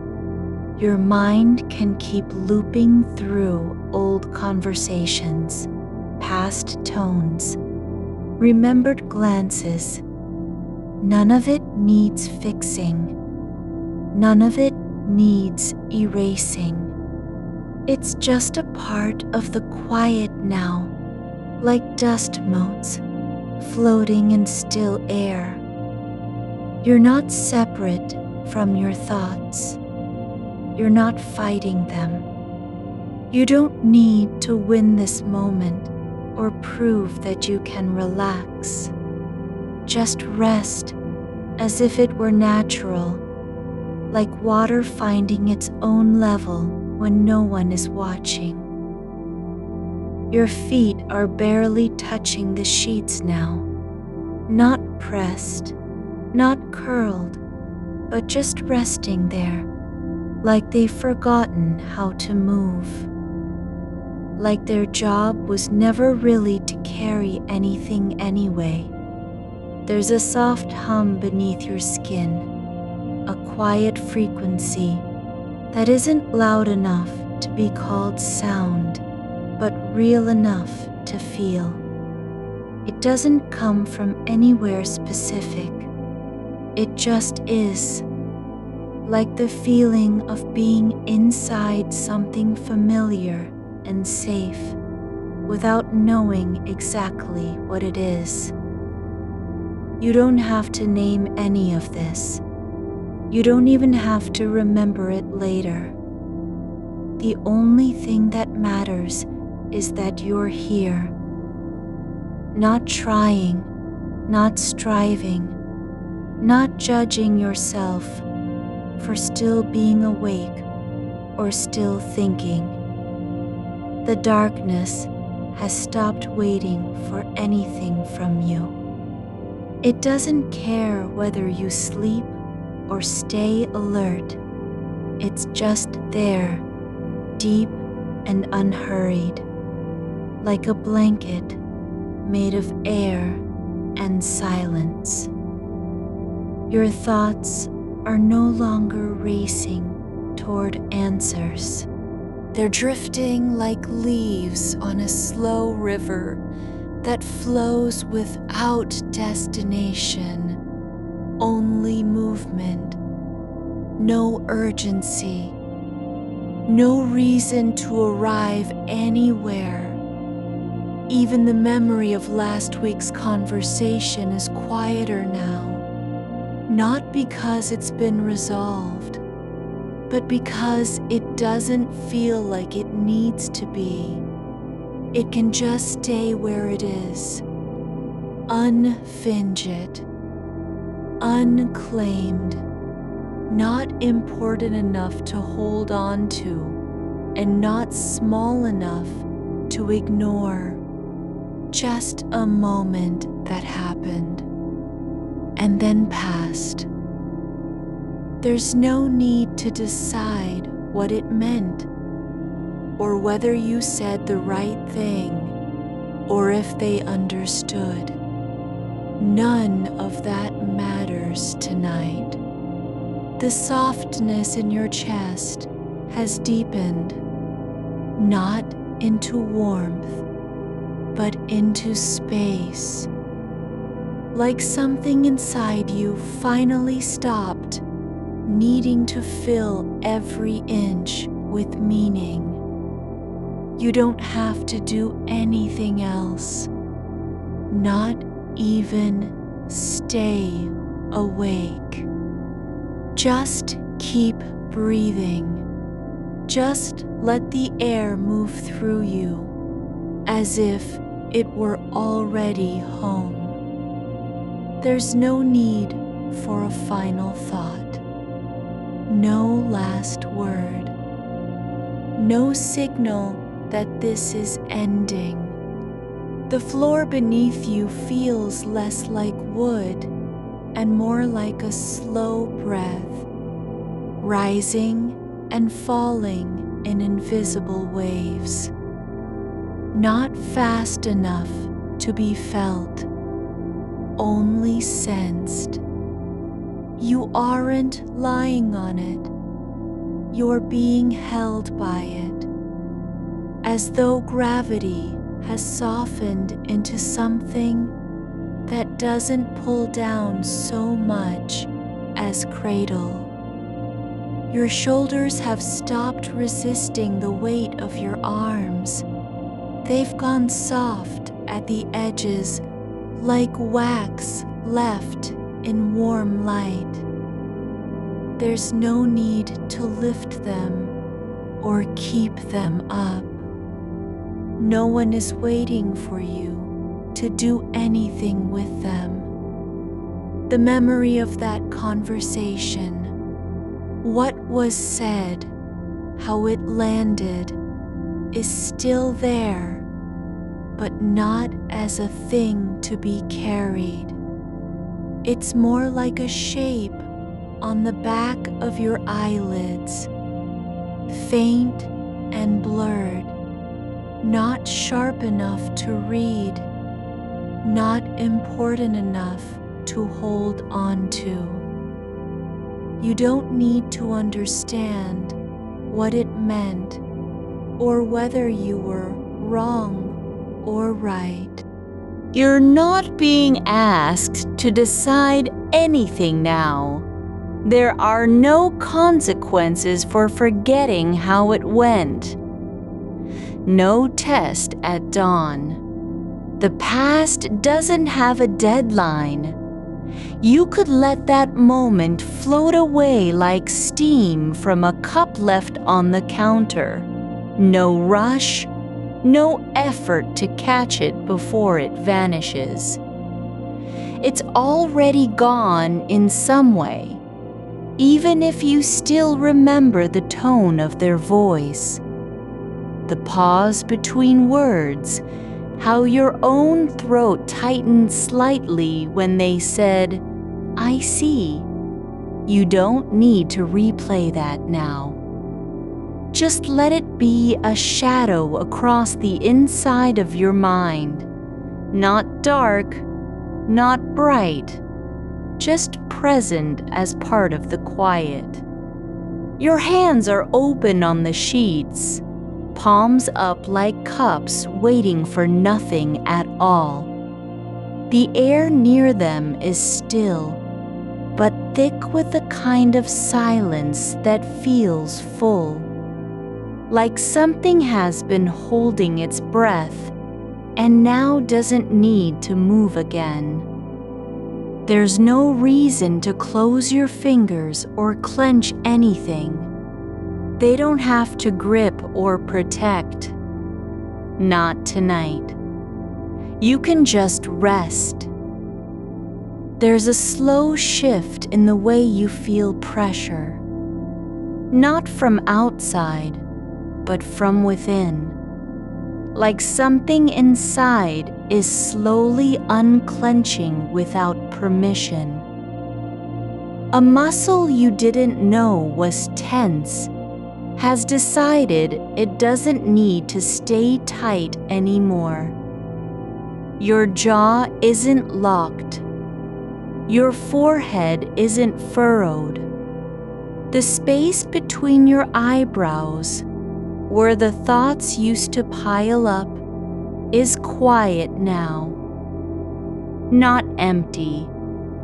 Your mind can keep looping through old conversations, past tones, remembered glances. None of it needs fixing. None of it needs erasing. It's just a part of the quiet now, like dust motes floating in still air. You're not separate from your thoughts. You're not fighting them. You don't need to win this moment or prove that you can relax. Just rest as if it were natural, like water finding its own level when no one is watching. Your feet are barely touching the sheets now, not pressed, not curled, but just resting there, like they've forgotten how to move. Like their job was never really to carry anything anyway. There's a soft hum beneath your skin, a quiet frequency that isn't loud enough to be called sound, but real enough to feel. It doesn't come from anywhere specific. It just is, like the feeling of being inside something familiar and safe, without knowing exactly what it is. You don't have to name any of this. You don't even have to remember it later. The only thing that matters is that you're here. Not trying, not striving, not judging yourself for still being awake or still thinking. The darkness has stopped waiting for anything from you. It doesn't care whether you sleep or stay alert. It's just there, deep and unhurried, like a blanket made of air and silence. Your thoughts are no longer racing toward answers. They're drifting like leaves on a slow river that flows without destination, only movement, no urgency, No reason to arrive anywhere. Even the memory of last week's conversation is quieter now. Not because it's been resolved, but because it doesn't feel like it needs to be. It can just stay where it is, unfinged, unclaimed, not important enough to hold on to, and not small enough to ignore. Just a moment that happened and then passed. There's no need to decide what it meant, or whether you said the right thing, or if they understood. None of that matters tonight. The softness in your chest has deepened, not into warmth, but into space. Like something inside you finally stopped needing to fill every inch with meaning. You don't have to do anything else, not even stay awake. Just keep breathing. Just let the air move through you as if it were already home. There's no need for a final thought. No last word. No signal that this is ending. The floor beneath you feels less like wood and more like a slow breath, rising and falling in invisible waves. Not fast enough to be felt, only sensed. You aren't lying on it. You're being held by it, as though gravity has softened into something that doesn't pull down so much as cradle. Your shoulders have stopped resisting the weight of your arms. They've gone soft at the edges, like wax left in warm light. There's no need to lift them or keep them up. No one is waiting for you to do anything with them. The memory of that conversation, what was said, how it landed, is still there, but not as a thing to be carried. It's more like a shape on the back of your eyelids, faint and blurred, not sharp enough to read, not important enough to hold on to. You don't need to understand what it meant or whether you were wrong or right. You're not being asked to decide anything now. There are no consequences for forgetting how it went. No test at dawn. The past doesn't have a deadline. You could let that moment float away like steam from a cup left on the counter. No rush, no effort to catch it before it vanishes. It's already gone in some way, even if you still remember the tone of their voice, the pause between words, how your own throat tightened slightly when they said, "I see." You don't need to replay that now. Just let it be a shadow across the inside of your mind. Not dark, not bright, just present as part of the quiet. Your hands are open on the sheets, palms up like cups waiting for nothing at all. The air near them is still, but thick with a kind of silence that feels full. like something has been holding its breath and now doesn't need to move again. There's no reason to close your fingers or clench anything. They don't have to grip or protect. Not tonight. You can just rest. There's a slow shift in the way you feel pressure. Not from outside, but from within. Like something inside is slowly unclenching without permission. A muscle you didn't know was tense has decided it doesn't need to stay tight anymore. Your jaw isn't locked. Your forehead isn't furrowed. The space between your eyebrows, where the thoughts used to pile up, is quiet now. Not empty,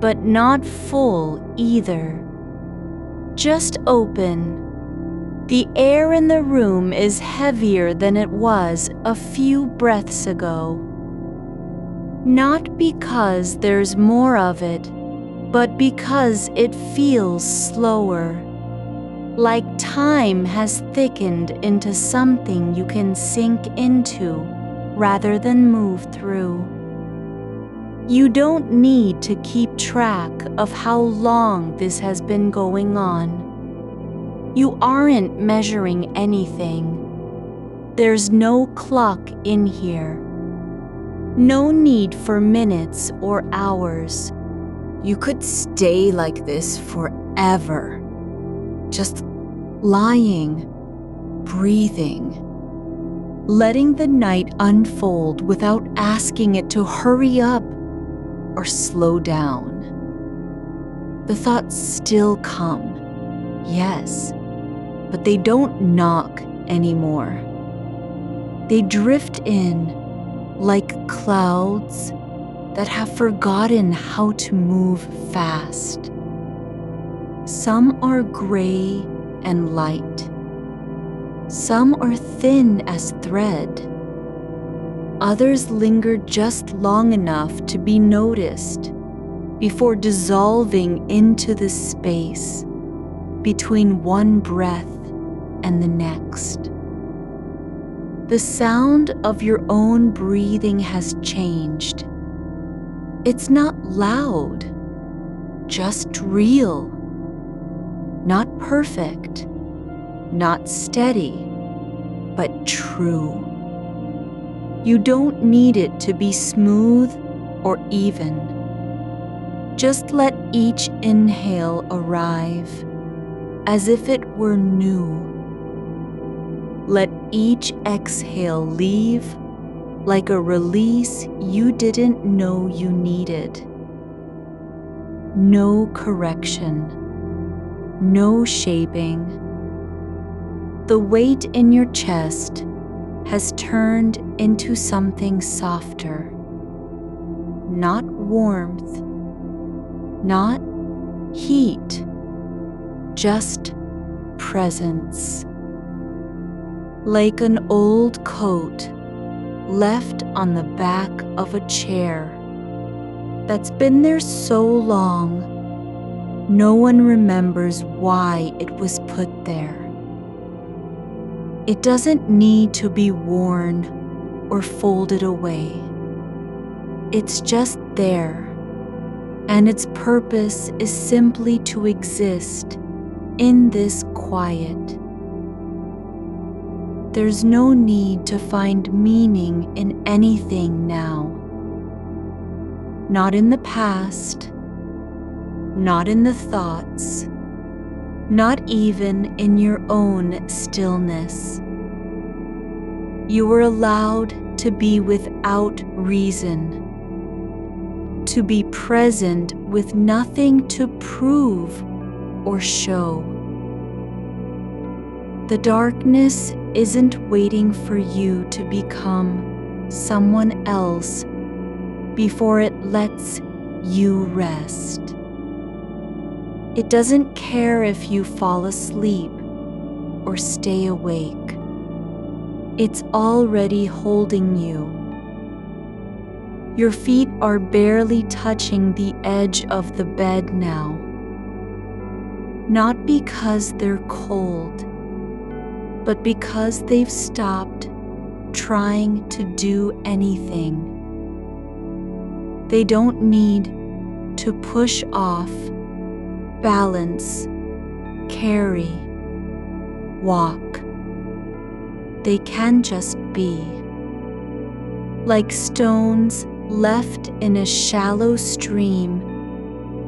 but not full either. Just open. The air in the room is heavier than it was a few breaths ago. Not because there's more of it, but because it feels slower. Like time has thickened into something you can sink into rather than move through. You don't need to keep track of how long this has been going on. You aren't measuring anything. There's no clock in here. No need for minutes or hours. You could stay like this forever. Just lying, breathing, letting the night unfold without asking it to hurry up or slow down. The thoughts still come, yes, but they don't knock anymore. They drift in like clouds that have forgotten how to move fast. Some are gray and light. Some are thin as thread. Others linger just long enough to be noticed before dissolving into the space between one breath and the next. The sound of your own breathing has changed. It's not loud, just real. Not perfect, not steady, but true. You don't need it to be smooth or even. Just let each inhale arrive as if it were new. Let each exhale leave like a release you didn't know you needed. No correction, no shaping. The weight in your chest has turned into something softer. Not warmth, not heat, just presence. Like an old coat left on the back of a chair that's been there so long, no one remembers why it was put there. It doesn't need to be worn or folded away. It's just there, and its purpose is simply to exist in this quiet. There's no need to find meaning in anything now. Not in the past, not in the thoughts, not even in your own stillness. You were allowed to be without reason, to be present with nothing to prove or show. The darkness isn't waiting for you to become someone else before it lets you rest. It doesn't care if you fall asleep or stay awake. It's already holding you. Your feet are barely touching the edge of the bed now. Not because they're cold, but because they've stopped trying to do anything. They don't need to push off, balance, carry, walk. They can just be. Like stones left in a shallow stream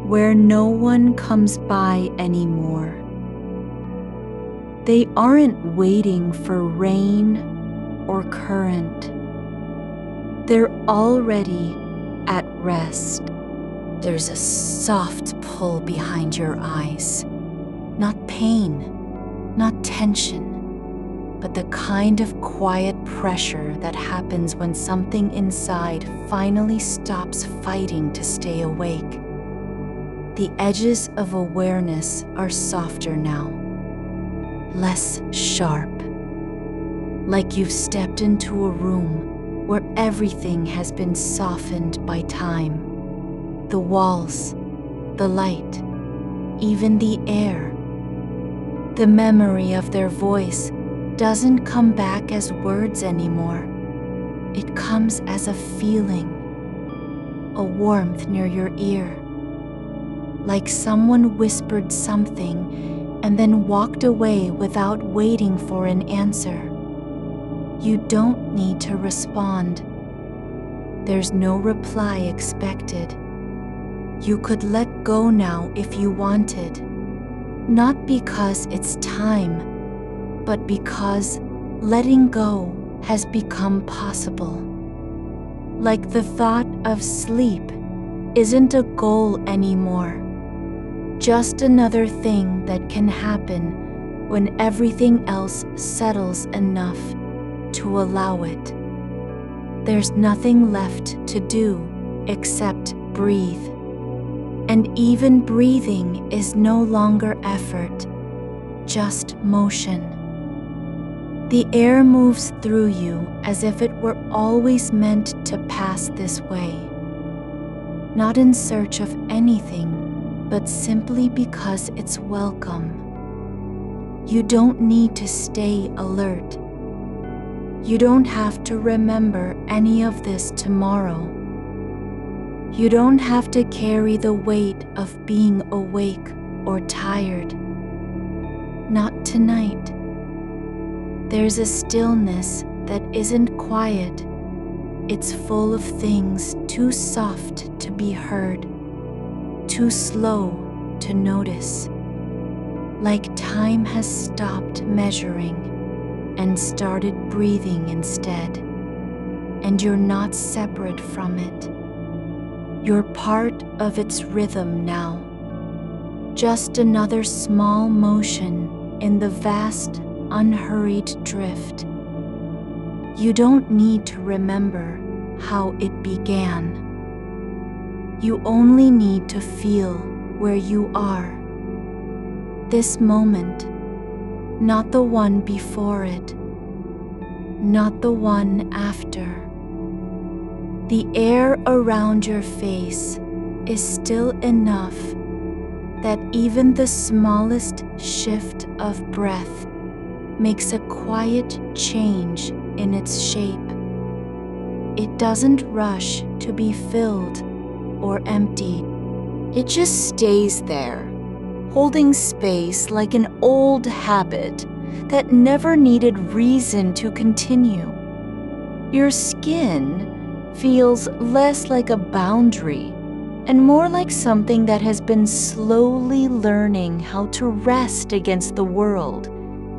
where no one comes by anymore. They aren't waiting for rain or current. They're already at rest. There's a soft pull behind your eyes. Not pain, not tension, but the kind of quiet pressure that happens when something inside finally stops fighting to stay awake. The edges of awareness are softer now, less sharp, like you've stepped into a room where everything has been softened by time. The walls, the light, even the air. The memory of their voice doesn't come back as words anymore. It comes as a feeling, a warmth near your ear, like someone whispered something and then walked away without waiting for an answer. You don't need to respond. There's no reply expected. You could let go now if you wanted, not because it's time, but because letting go has become possible. Like the thought of sleep isn't a goal anymore, just another thing that can happen when everything else settles enough to allow it. There's nothing left to do except breathe. And even breathing is no longer effort, just motion. The air moves through you as if it were always meant to pass this way. Not in search of anything, but simply because it's welcome. You don't need to stay alert. You don't have to remember any of this tomorrow. You don't have to carry the weight of being awake or tired. Not tonight. There's a stillness that isn't quiet. It's full of things too soft to be heard, too slow to notice. Like time has stopped measuring and started breathing instead. And you're not separate from it. You're part of its rhythm now. Just another small motion in the vast, unhurried drift. You don't need to remember how it began. You only need to feel where you are. This moment, not the one before it, not the one after. The air around your face is still enough that even the smallest shift of breath makes a quiet change in its shape. It doesn't rush to be filled or emptied. It just stays there, holding space like an old habit that never needed reason to continue. Your skin feels less like a boundary and more like something that has been slowly learning how to rest against the world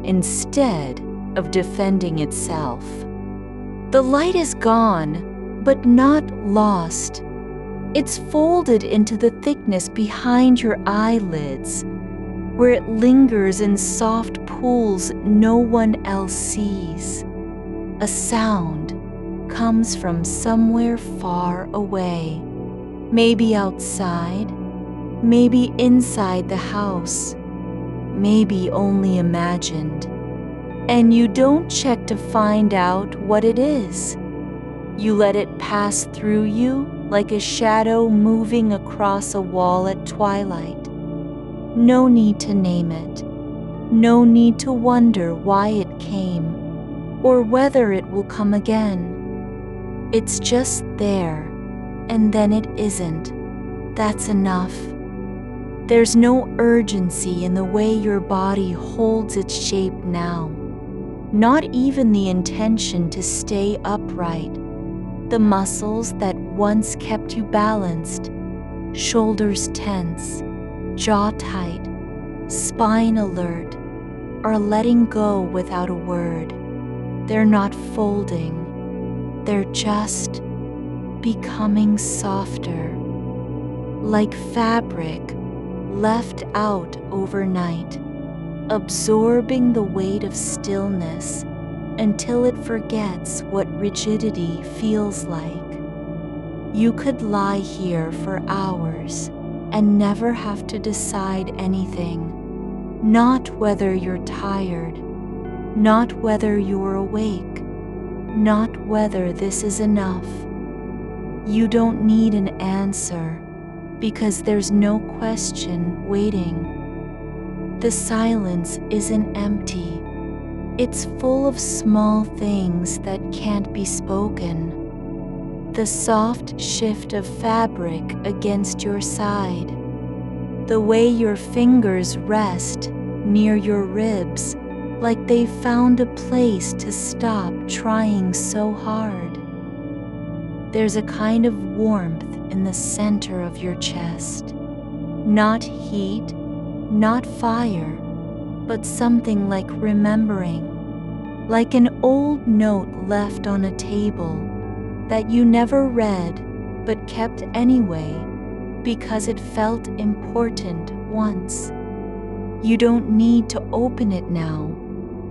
instead of defending itself. The light is gone, but not lost. It's folded into the thickness behind your eyelids, where it lingers in soft pools no one else sees. A sound comes from somewhere far away, maybe outside, maybe inside the house, maybe only imagined. And you don't check to find out what it is. You let it pass through you like a shadow moving across a wall at twilight. No need to name it. No need to wonder why it came or whether it will come again. It's just there, and then it isn't. That's enough. There's no urgency in the way your body holds its shape now. Not even the intention to stay upright. The muscles that once kept you balanced, shoulders tense, jaw tight, spine alert, are letting go without a word. They're not folding. They're just becoming softer, like fabric left out overnight, absorbing the weight of stillness until it forgets what rigidity feels like. You could lie here for hours and never have to decide anything. Not whether you're tired, not whether you're awake, not whether this is enough. You don't need an answer because there's no question waiting. The silence isn't empty. It's full of small things that can't be spoken. The soft shift of fabric against your side, the way your fingers rest near your ribs like they found a place to stop trying so hard. There's a kind of warmth in the center of your chest. Not heat, not fire, but something like remembering, like an old note left on a table that you never read but kept anyway because it felt important once. You don't need to open it now.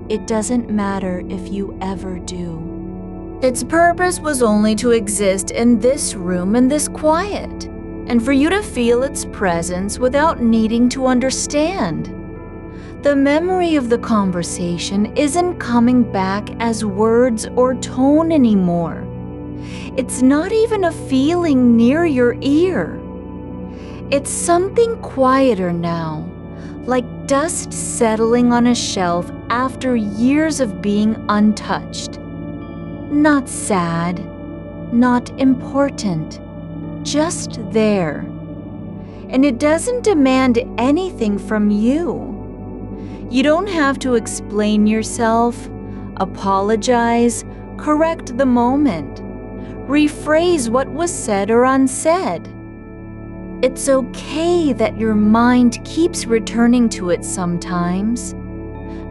It doesn't matter if you ever do. Its purpose was only to exist in this room in this quiet, and for you to feel its presence without needing to understand. The memory of the conversation isn't coming back as words or tone anymore. It's not even a feeling near your ear. It's something quieter now, like dust settling on a shelf after years of being untouched. Not sad, not important, just there. And it doesn't demand anything from you. You don't have to explain yourself, apologize, correct the moment, rephrase what was said or unsaid. It's okay that your mind keeps returning to it sometimes,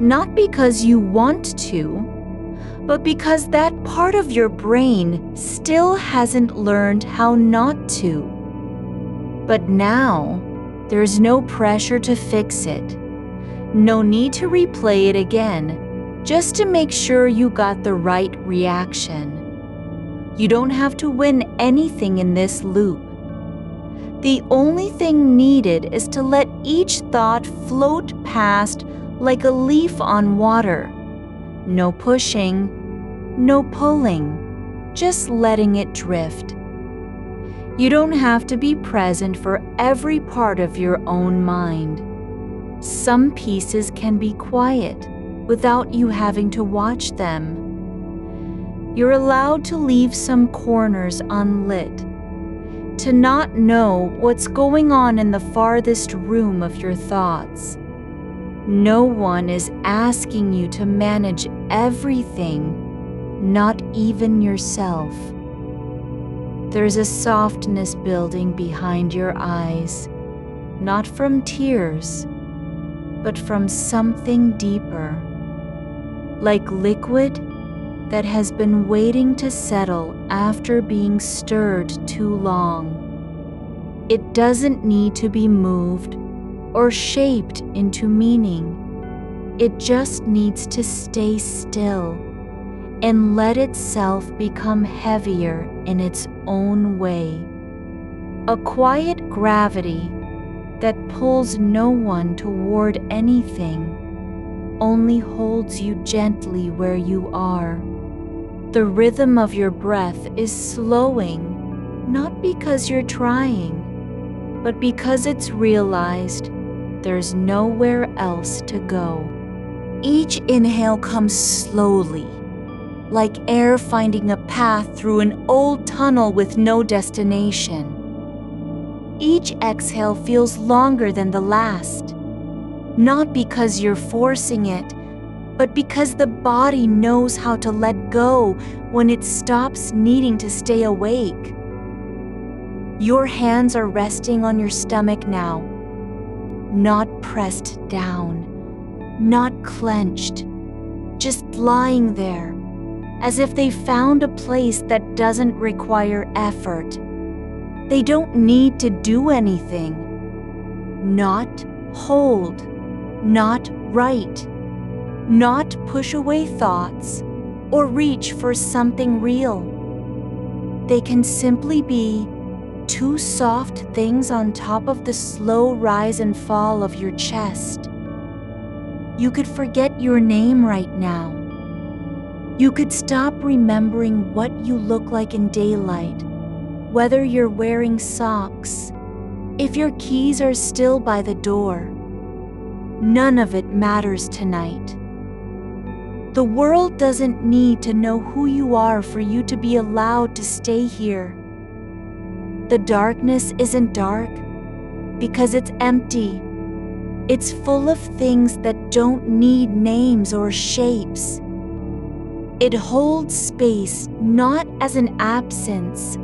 not because you want to, but because that part of your brain still hasn't learned how not to. But now, there's no pressure to fix it. No need to replay it again, just to make sure you got the right reaction. You don't have to win anything in this loop. The only thing needed is to let each thought float past like a leaf on water. No pushing, no pulling, just letting it drift. You don't have to be present for every part of your own mind. Some pieces can be quiet without you having to watch them. You're allowed to leave some corners unlit, to not know what's going on in the farthest room of your thoughts. No one is asking you to manage everything, not even yourself. There's a softness building behind your eyes, not from tears, but from something deeper, like liquid that has been waiting to settle after being stirred too long. It doesn't need to be moved or shaped into meaning. It just needs to stay still and let itself become heavier in its own way. A quiet gravity that pulls no one toward anything, only holds you gently where you are. The rhythm of your breath is slowing, not because you're trying, but because it's realized there's nowhere else to go. Each inhale comes slowly, like air finding a path through an old tunnel with no destination. Each exhale feels longer than the last, not because you're forcing it, but because the body knows how to let go when it stops needing to stay awake. Your hands are resting on your stomach now, not pressed down, not clenched, just lying there, as if they found a place that doesn't require effort. They don't need to do anything. Not hold, not write, not push away thoughts or reach for something real. They can simply be two soft things on top of the slow rise and fall of your chest. You could forget your name right now. You could stop remembering what you look like in daylight, whether you're wearing socks, if your keys are still by the door. None of it matters tonight. The world doesn't need to know who you are for you to be allowed to stay here. The darkness isn't dark because it's empty. It's full of things that don't need names or shapes. It holds space not as an absence,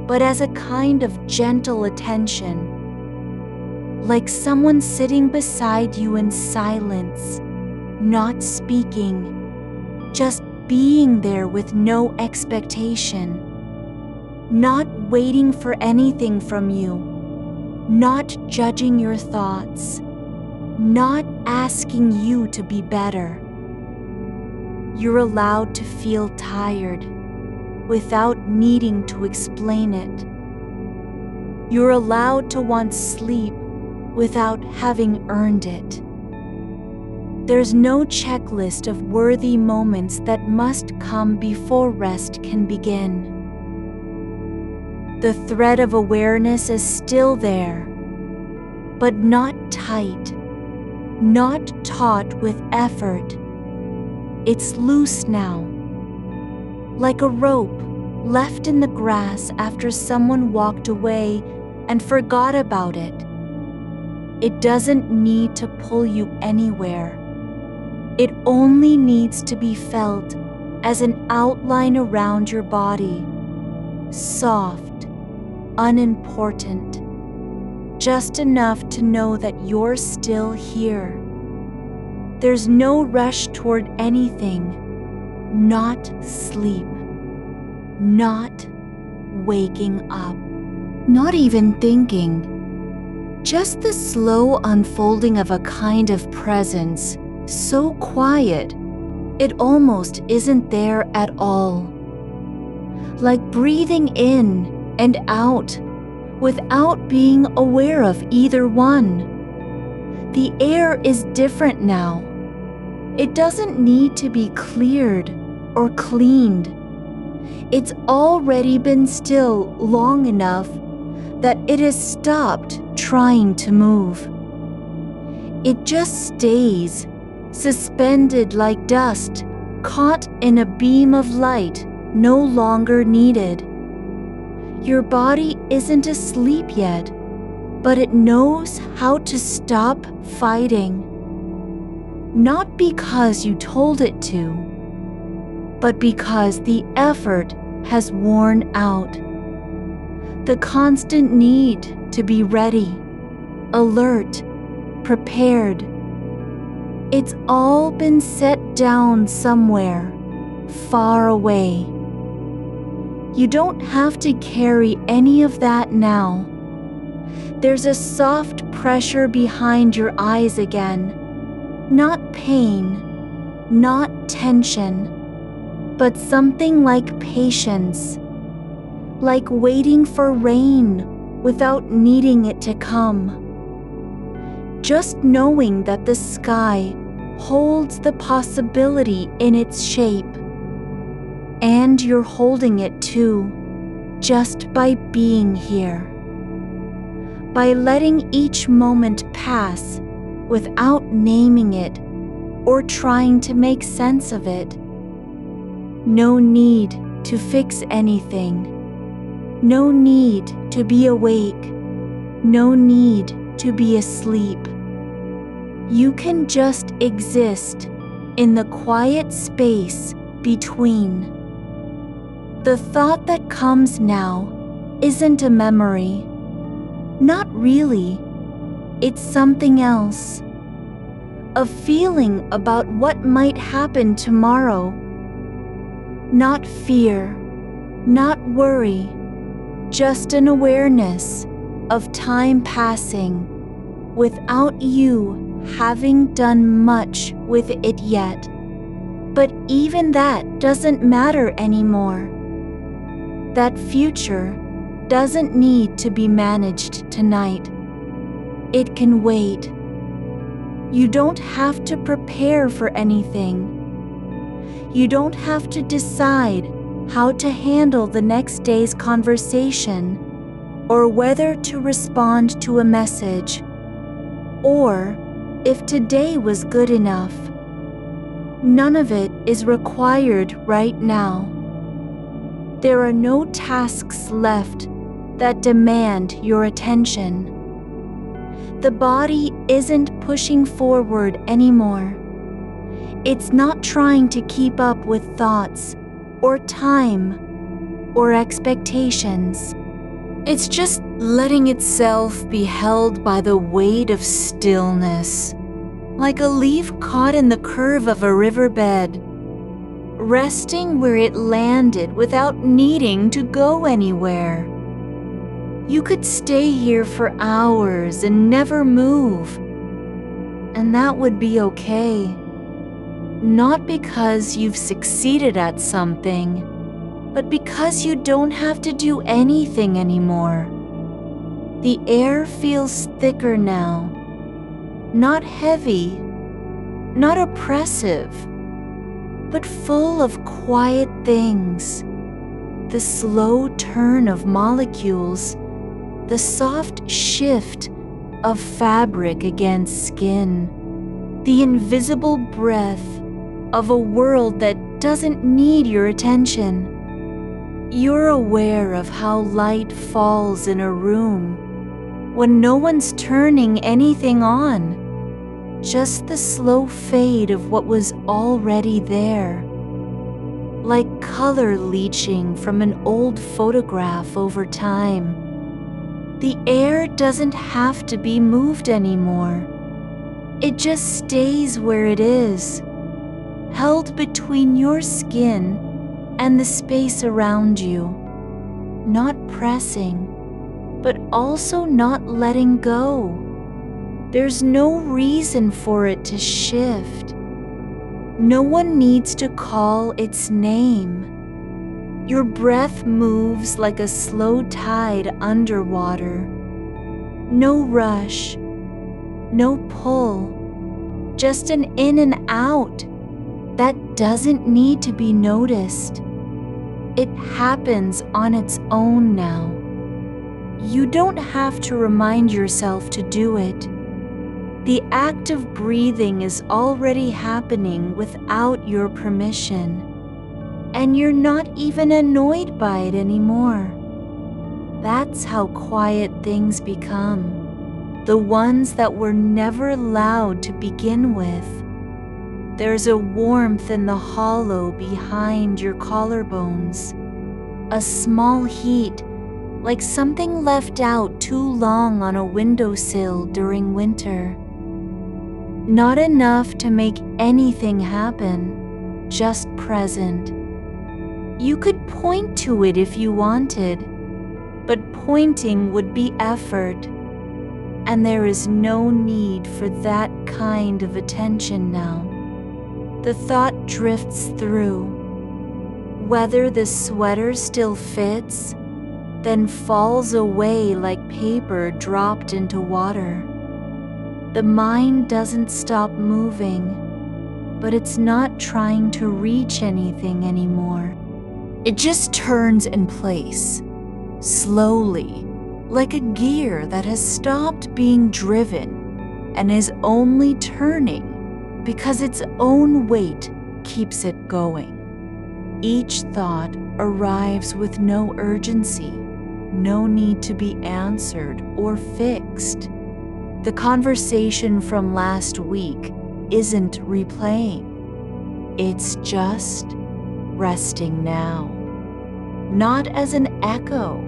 but as a kind of gentle attention. Like someone sitting beside you in silence, not speaking, just being there with no expectation. Not waiting for anything from you, not judging your thoughts, not asking you to be better. You're allowed to feel tired without needing to explain it. You're allowed to want sleep without having earned it. There's no checklist of worthy moments that must come before rest can begin. The thread of awareness is still there, but not tight, not taut with effort. It's loose now, like a rope left in the grass after someone walked away and forgot about it. It doesn't need to pull you anywhere. It only needs to be felt as an outline around your body, soft, unimportant, just enough to know that you're still here. There's no rush toward anything, not sleep, not waking up, not even thinking. Just the slow unfolding of a kind of presence, so quiet, it almost isn't there at all. Like breathing in and out without being aware of either one. The air is different now. It doesn't need to be cleared or cleaned. It's already been still long enough that it has stopped trying to move. It just stays, suspended like dust, caught in a beam of light no longer needed. Your body isn't asleep yet, but it knows how to stop fighting. Not because you told it to, but because the effort has worn out. The constant need to be ready, alert, prepared. It's all been set down somewhere, far away. You don't have to carry any of that now. There's a soft pressure behind your eyes again. Not pain, not tension, but something like patience. Like waiting for rain without needing it to come. Just knowing that the sky holds the possibility in its shape. And you're holding it too, just by being here. By letting each moment pass without naming it or trying to make sense of it. No need to fix anything. No need to be awake. No need to be asleep. You can just exist in the quiet space between. The thought that comes now isn't a memory. Not really. It's something else. A feeling about what might happen tomorrow. Not fear, not worry, just an awareness of time passing without you having done much with it yet. But even that doesn't matter anymore. That future doesn't need to be managed tonight. It can wait. You don't have to prepare for anything. You don't have to decide how to handle the next day's conversation, or whether to respond to a message, or if today was good enough. None of it is required right now. There are no tasks left that demand your attention. The body isn't pushing forward anymore. It's not trying to keep up with thoughts, or time, or expectations. It's just letting itself be held by the weight of stillness, like a leaf caught in the curve of a riverbed, resting where it landed without needing to go anywhere. You could stay here for hours and never move, and that would be okay. Not because you've succeeded at something, but because you don't have to do anything anymore. The air feels thicker now, not heavy, not oppressive, but full of quiet things. The slow turn of molecules, the soft shift of fabric against skin, the invisible breath of a world that doesn't need your attention. You're aware of how light falls in a room when no one's turning anything on, just the slow fade of what was already there, like color leaching from an old photograph over time. The air doesn't have to be moved anymore. It just stays where it is, held between your skin and the space around you, not pressing, but also not letting go. There's no reason for it to shift. No one needs to call its name. Your breath moves like a slow tide underwater. No rush, no pull, just an in and out that doesn't need to be noticed. It happens on its own now. You don't have to remind yourself to do it. The act of breathing is already happening without your permission, and you're not even annoyed by it anymore. That's how quiet things become, the ones that were never loud to begin with. There's a warmth in the hollow behind your collarbones, a small heat, like something left out too long on a windowsill during winter. Not enough to make anything happen, just present. You could point to it if you wanted, but pointing would be effort, and there is no need for that kind of attention now. The thought drifts through. Whether the sweater still fits, then falls away like paper dropped into water. The mind doesn't stop moving. but it's not trying to reach anything anymore. It just turns in place, slowly, like a gear that has stopped being driven and is only turning because its own weight keeps it going. Each thought arrives with no urgency, no need to be answered or fixed. The conversation from last week isn't replaying. It's just resting now. Not as an echo,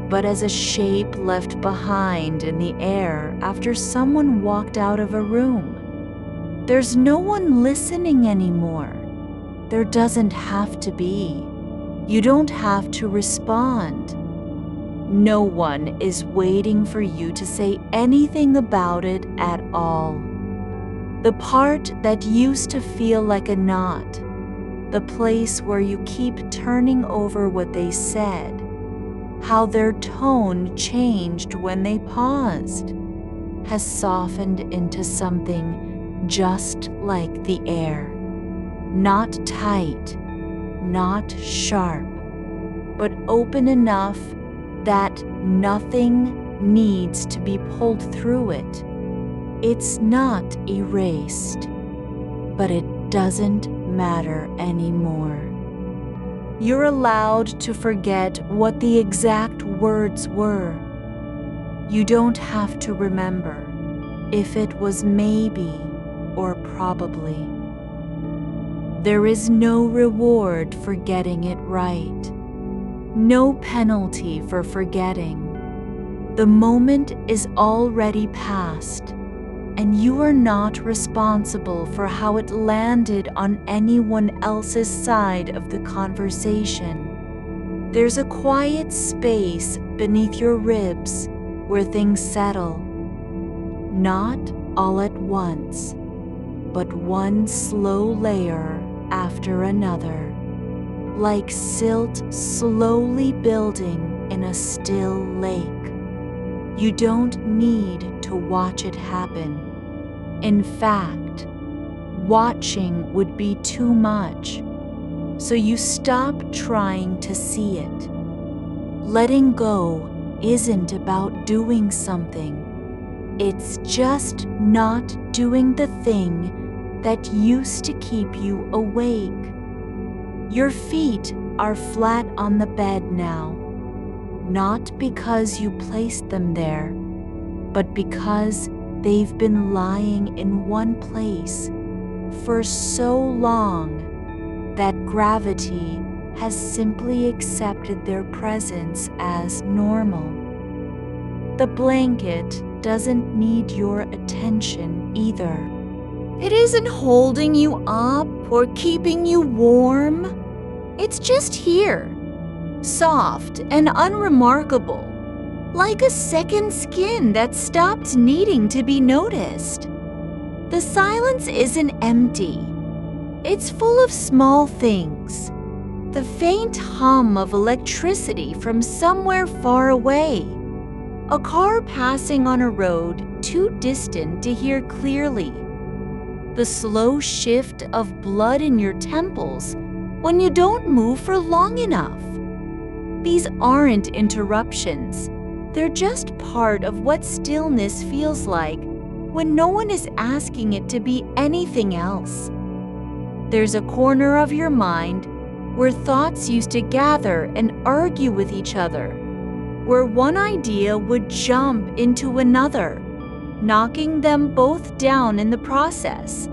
but as a shape left behind in the air after someone walked out of a room. There's no one listening anymore. There doesn't have to be. You don't have to respond. No one is waiting for you to say anything about it at all. The part that used to feel like a knot, the place where you keep turning over what they said, how their tone changed when they paused, has softened into something just like the air. Not tight, not sharp, but open enough that nothing needs to be pulled through it. It's not erased, but it doesn't matter anymore. You're allowed to forget what the exact words were. You don't have to remember if it was maybe or probably. There is no reward for getting it right, no penalty for forgetting. The moment is already past, and you are not responsible for how it landed on anyone else's side of the conversation. There's a quiet space beneath your ribs where things settle, not all at once, but one slow layer after another, like silt slowly building in a still lake. You don't need to watch it happen. In fact, watching would be too much, so you stop trying to see it. Letting go isn't about doing something. It's just not doing the thing that used to keep you awake. Your feet are flat on the bed now, not because you placed them there, but because they've been lying in one place for so long that gravity has simply accepted their presence as normal. The blanket doesn't need your attention either. It isn't holding you up or keeping you warm. It's just here, soft and unremarkable, like a second skin that stopped needing to be noticed. The silence isn't empty. It's full of small things. The faint hum of electricity from somewhere far away. A car passing on a road too distant to hear clearly. The slow shift of blood in your temples when you don't move for long enough. These aren't interruptions. They're just part of what stillness feels like when no one is asking it to be anything else. There's a corner of your mind where thoughts used to gather and argue with each other, where one idea would jump into another, knocking them both down in the process.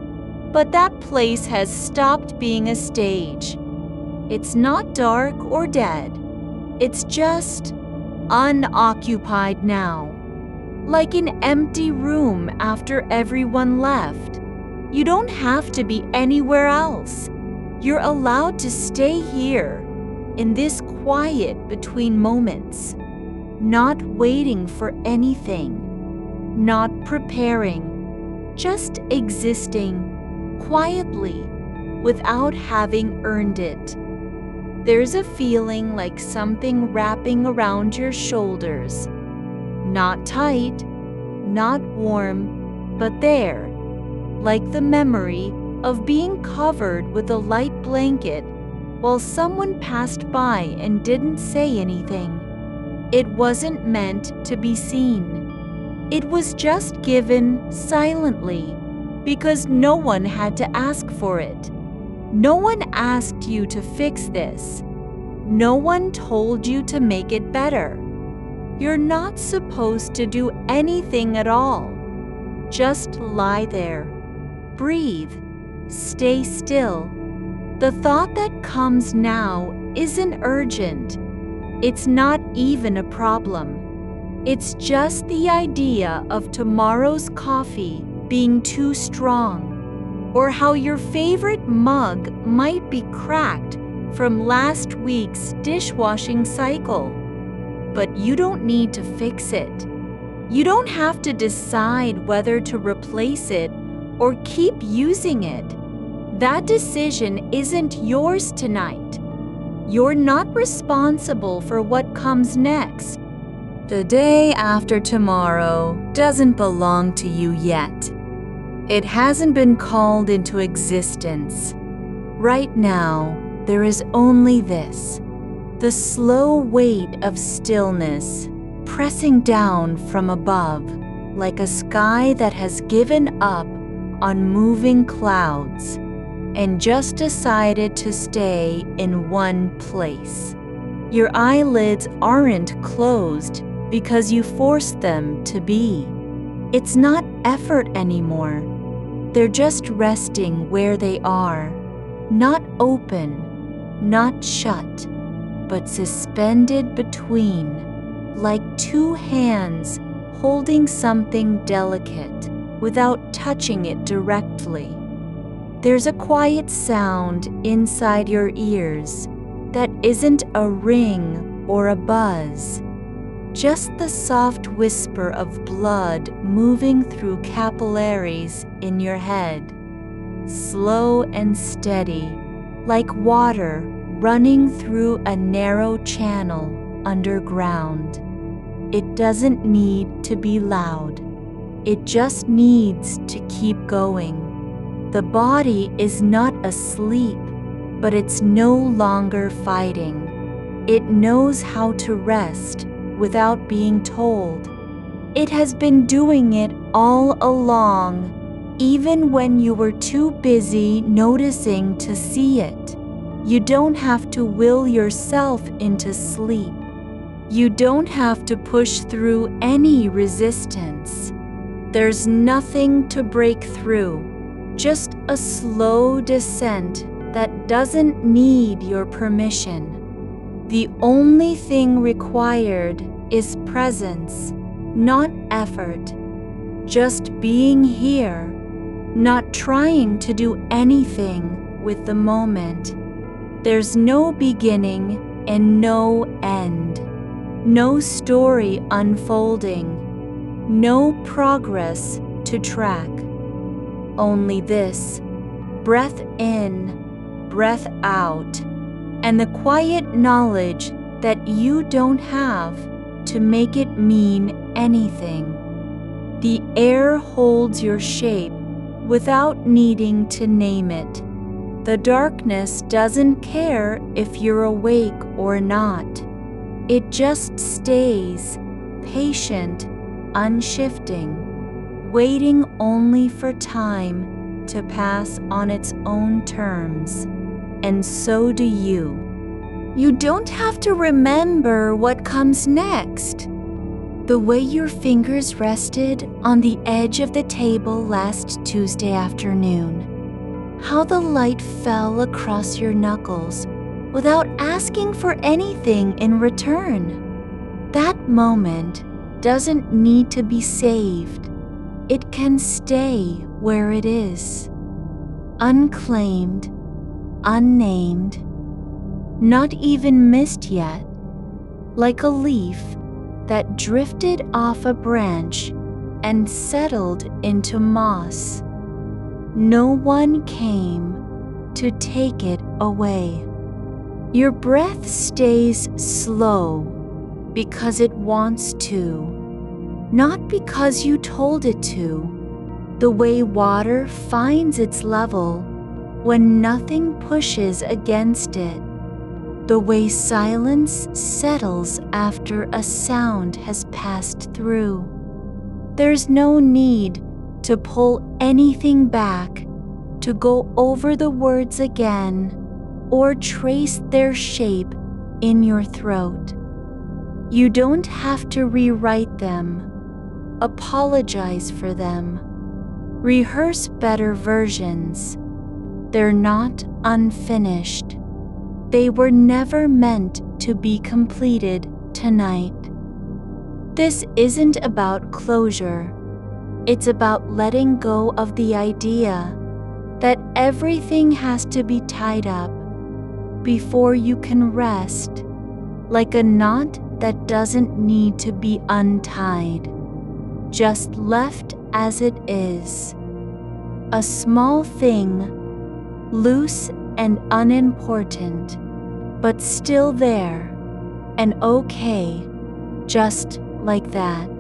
But that place has stopped being a stage. It's not dark or dead. It's just unoccupied now, like an empty room after everyone left. You don't have to be anywhere else. You're allowed to stay here, in this quiet between moments, not waiting for anything, not preparing, just existing quietly without having earned it. There's a feeling like something wrapping around your shoulders. Not tight, not warm, but there, like the memory of being covered with a light blanket while someone passed by and didn't say anything. It wasn't meant to be seen. It was just given silently because no one had to ask for it. No one asked you to fix this. No one told you to make it better. You're not supposed to do anything at all. Just lie there. Breathe. Stay still. The thought that comes now isn't urgent. It's not even a problem. It's just the idea of tomorrow's coffee being too strong, or how your favorite mug might be cracked from last week's dishwashing cycle. But you don't need to fix it. You don't have to decide whether to replace it or keep using it. That decision isn't yours tonight. You're not responsible for what comes next. The day after tomorrow doesn't belong to you yet. It hasn't been called into existence. Right now, there is only this, the slow weight of stillness pressing down from above like a sky that has given up on moving clouds and just decided to stay in one place. Your eyelids aren't closed because you forced them to be. It's not effort anymore. They're just resting where they are, not open, not shut, but suspended between, like two hands holding something delicate without touching it directly. There's a quiet sound inside your ears that isn't a ring or a buzz, just the soft whisper of blood moving through capillaries in your head, slow and steady, like water running through a narrow channel underground. It doesn't need to be loud. It just needs to keep going. The body is not asleep, but it's no longer fighting. It knows how to rest without being told. It has been doing it all along, even when you were too busy noticing to see it. You don't have to will yourself into sleep. You don't have to push through any resistance. There's nothing to break through, just a slow descent that doesn't need your permission. The only thing required is presence, not effort. Just being here, not trying to do anything with the moment. There's no beginning and no end, no story unfolding, no progress to track. Only this, breath in, breath out, and the quiet knowledge that you don't have to make it mean anything. The air holds your shape without needing to name it. The darkness doesn't care if you're awake or not. It just stays, patient, unshifting, waiting only for time to pass on its own terms. And so do you. You don't have to remember what comes next. The way your fingers rested on the edge of the table last Tuesday afternoon. How the light fell across your knuckles without asking for anything in return. That moment doesn't need to be saved. It can stay where it is. Unclaimed, unnamed, not even missed yet, like a leaf that drifted off a branch and settled into moss. No one came to take it away. Your breath stays slow because it wants to, not because you told it to. The way water finds its level when nothing pushes against it, the way silence settles after a sound has passed through. There's no need to pull anything back, to go over the words again, or trace their shape in your throat. You don't have to rewrite them, apologize for them, rehearse better versions. They're not unfinished. They were never meant to be completed tonight. This isn't about closure. It's about letting go of the idea that everything has to be tied up before you can rest, like a knot that doesn't need to be untied, just left as it is. A small thing, loose and unimportant, but still there and okay, just like that.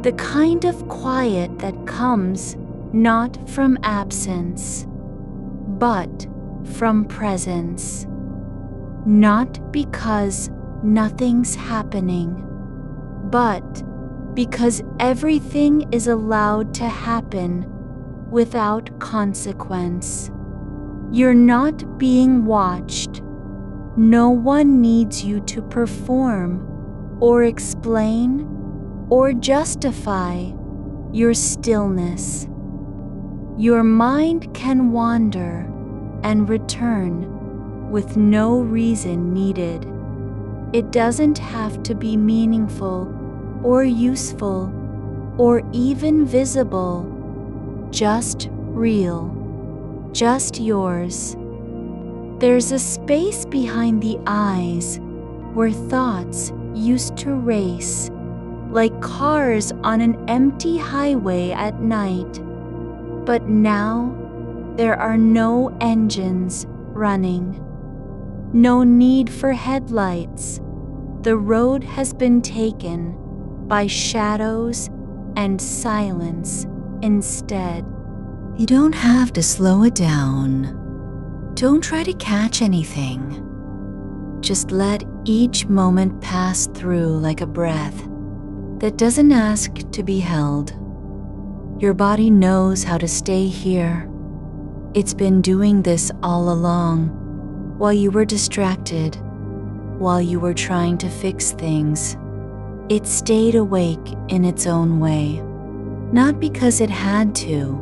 The kind of quiet that comes not from absence, but from presence. Not because nothing's happening, but because everything is allowed to happen without consequence. You're not being watched. No one needs you to perform or explain or justify your stillness. Your mind can wander and return with no reason needed. It doesn't have to be meaningful or useful or even visible, just real, just yours. There's a space behind the eyes where thoughts used to race, like cars on an empty highway at night. But now there are no engines running, no need for headlights. The road has been taken by shadows and silence instead. You don't have to slow it down. Don't try to catch anything. Just let each moment pass through like a breath that doesn't ask to be held. Your body knows how to stay here. It's been doing this all along, while you were distracted, while you were trying to fix things. It stayed awake in its own way, not because it had to,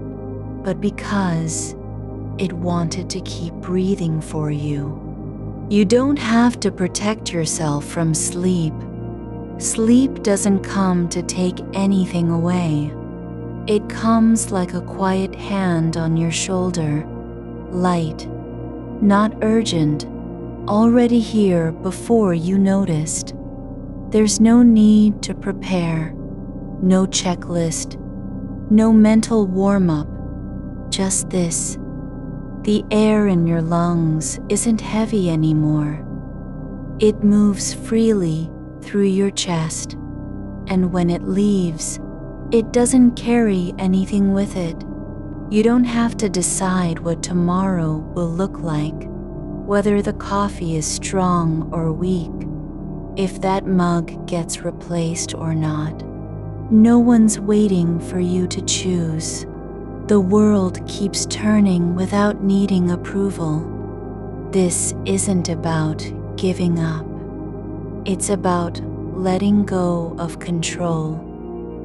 but because it wanted to keep breathing for you. You don't have to protect yourself from sleep. Sleep doesn't come to take anything away. It comes like a quiet hand on your shoulder, light, not urgent, already here before you noticed. There's no need to prepare, no checklist, no mental warm-up, just this. The air in your lungs isn't heavy anymore. It moves freely through your chest, and when it leaves, it doesn't carry anything with it. You don't have to decide what tomorrow will look like, whether the coffee is strong or weak, if that mug gets replaced or not. No one's waiting for you to choose. The world keeps turning without needing approval. This isn't about giving up. It's about letting go of control,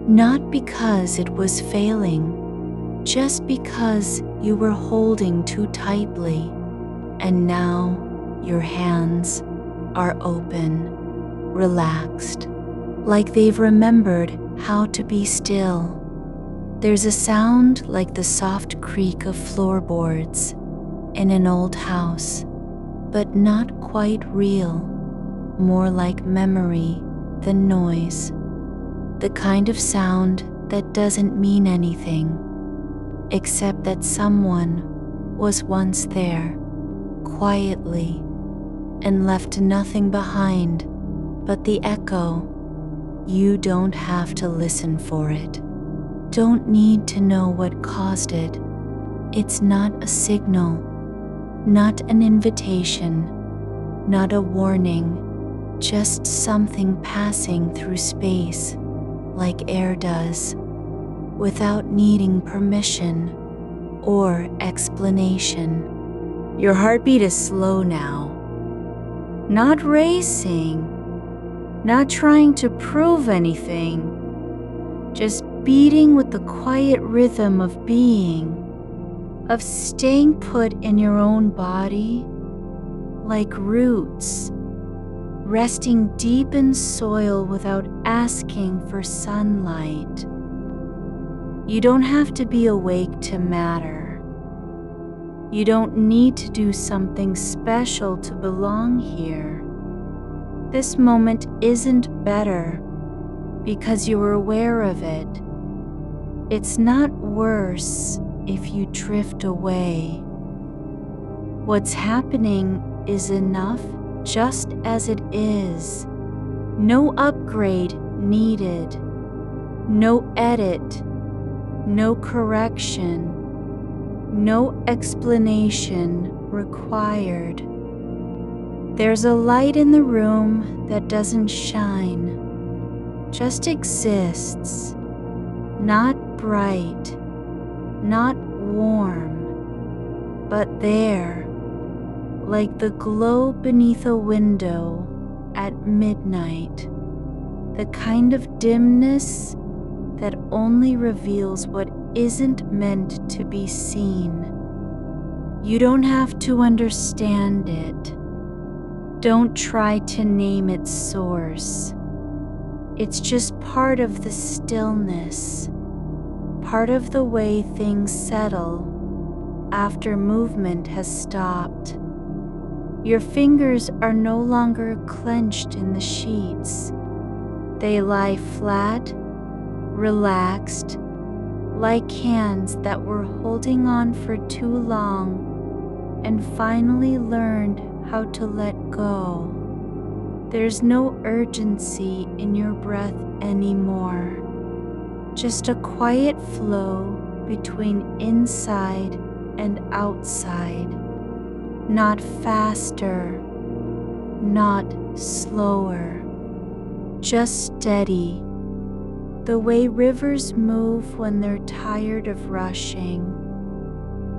not because it was failing, just because you were holding too tightly, and now your hands are open, relaxed, like they've remembered how to be still. There's a sound like the soft creak of floorboards in an old house, but not quite real, more like memory than noise. The kind of sound that doesn't mean anything, except that someone was once there, quietly, and left nothing behind but the echo. You don't have to listen for it. Don't need to know what caused it. It's not a signal. Not an invitation, not a warning, just something passing through space like air does, without needing permission or explanation. Your heartbeat is slow now, not racing, not trying to prove anything, just beating with the quiet rhythm of being, of staying put in your own body, like roots, resting deep in soil without asking for sunlight. You don't have to be awake to matter. You don't need to do something special to belong here. This moment isn't better because you are aware of it. It's not worse if you drift away. What's happening is enough just as it is. No upgrade needed. No edit. No correction. No explanation required. There's a light in the room that doesn't shine, just exists. Not bright, not warm, but there, like the glow beneath a window at midnight, the kind of dimness that only reveals what isn't meant to be seen. You don't have to understand it. Don't try to name its source. It's just part of the stillness, part of the way things settle after movement has stopped. Your fingers are no longer clenched in the sheets. They lie flat, relaxed, like hands that were holding on for too long and finally learned how to let go. There's no urgency in your breath anymore, just a quiet flow between inside and outside. Not faster, not slower, just steady, the way rivers move when they're tired of rushing.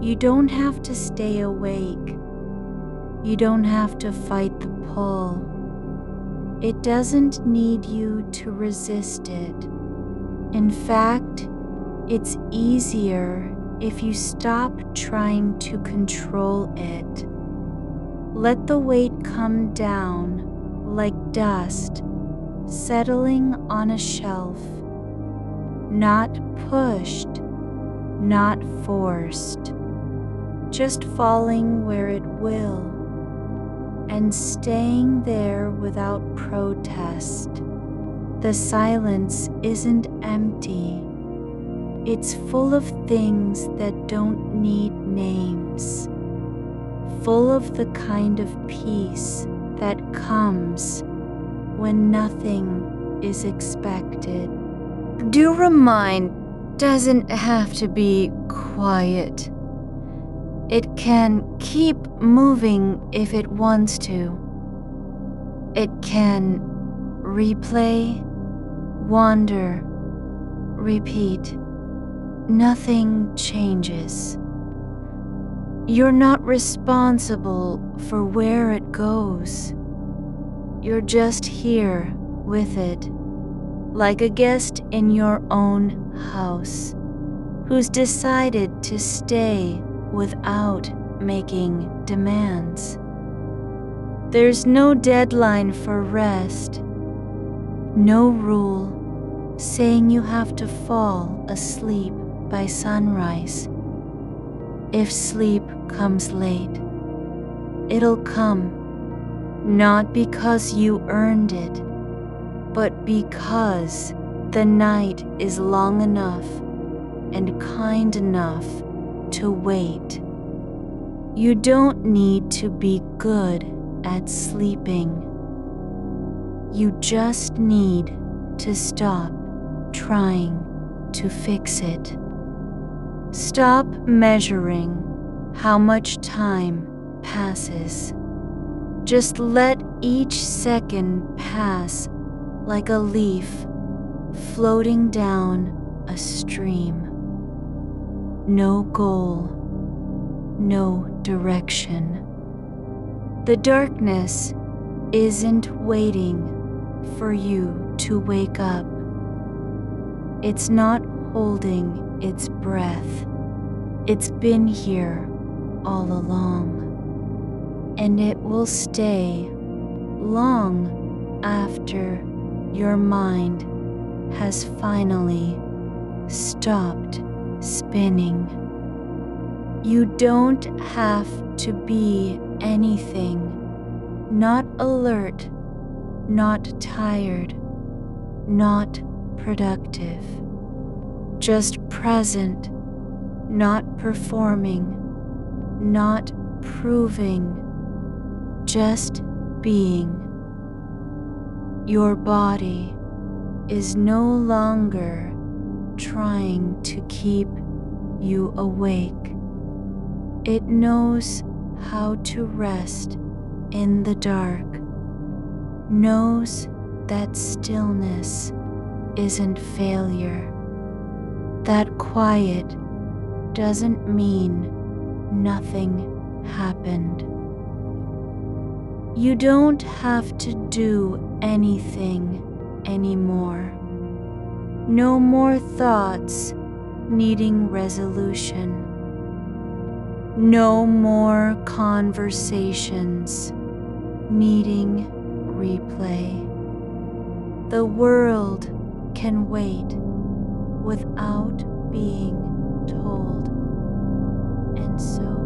You don't have to stay awake. You don't have to fight the pull. It doesn't need you to resist it. In fact, it's easier if you stop trying to control it. Let the weight come down like dust settling on a shelf. Not pushed, not forced, just falling where it will and staying there without protest. The silence isn't empty. It's full of things that don't need names, full of the kind of peace that comes when nothing is expected. Your mind doesn't have to be quiet. It can keep moving if it wants to. It can replay, wander, repeat. Nothing changes. You're not responsible for where it goes. You're just here with it, like a guest in your own house who's decided to stay without making demands. There's no deadline for rest, no rule saying you have to fall asleep by sunrise. If sleep comes late, it'll come, not because you earned it, but because the night is long enough and kind enough to wait. You don't need to be good at sleeping. You just need to stop trying to fix it. Stop measuring how much time passes. Just let each second pass like a leaf floating down a stream. No goal, no direction. The darkness isn't waiting for you to wake up. It's not holding its breath. It's been here all along, and it will stay long after your mind has finally stopped spinning. You don't have to be anything. Not alert, not tired, not productive. Just present, not performing, not proving, just being. Your body is no longer trying to keep you awake. It knows how to rest in the dark, knows that stillness isn't failure, that quiet doesn't mean nothing happened. You don't have to do anything anymore. No more thoughts needing resolution. No more conversations needing replay. The world can wait without being told, and so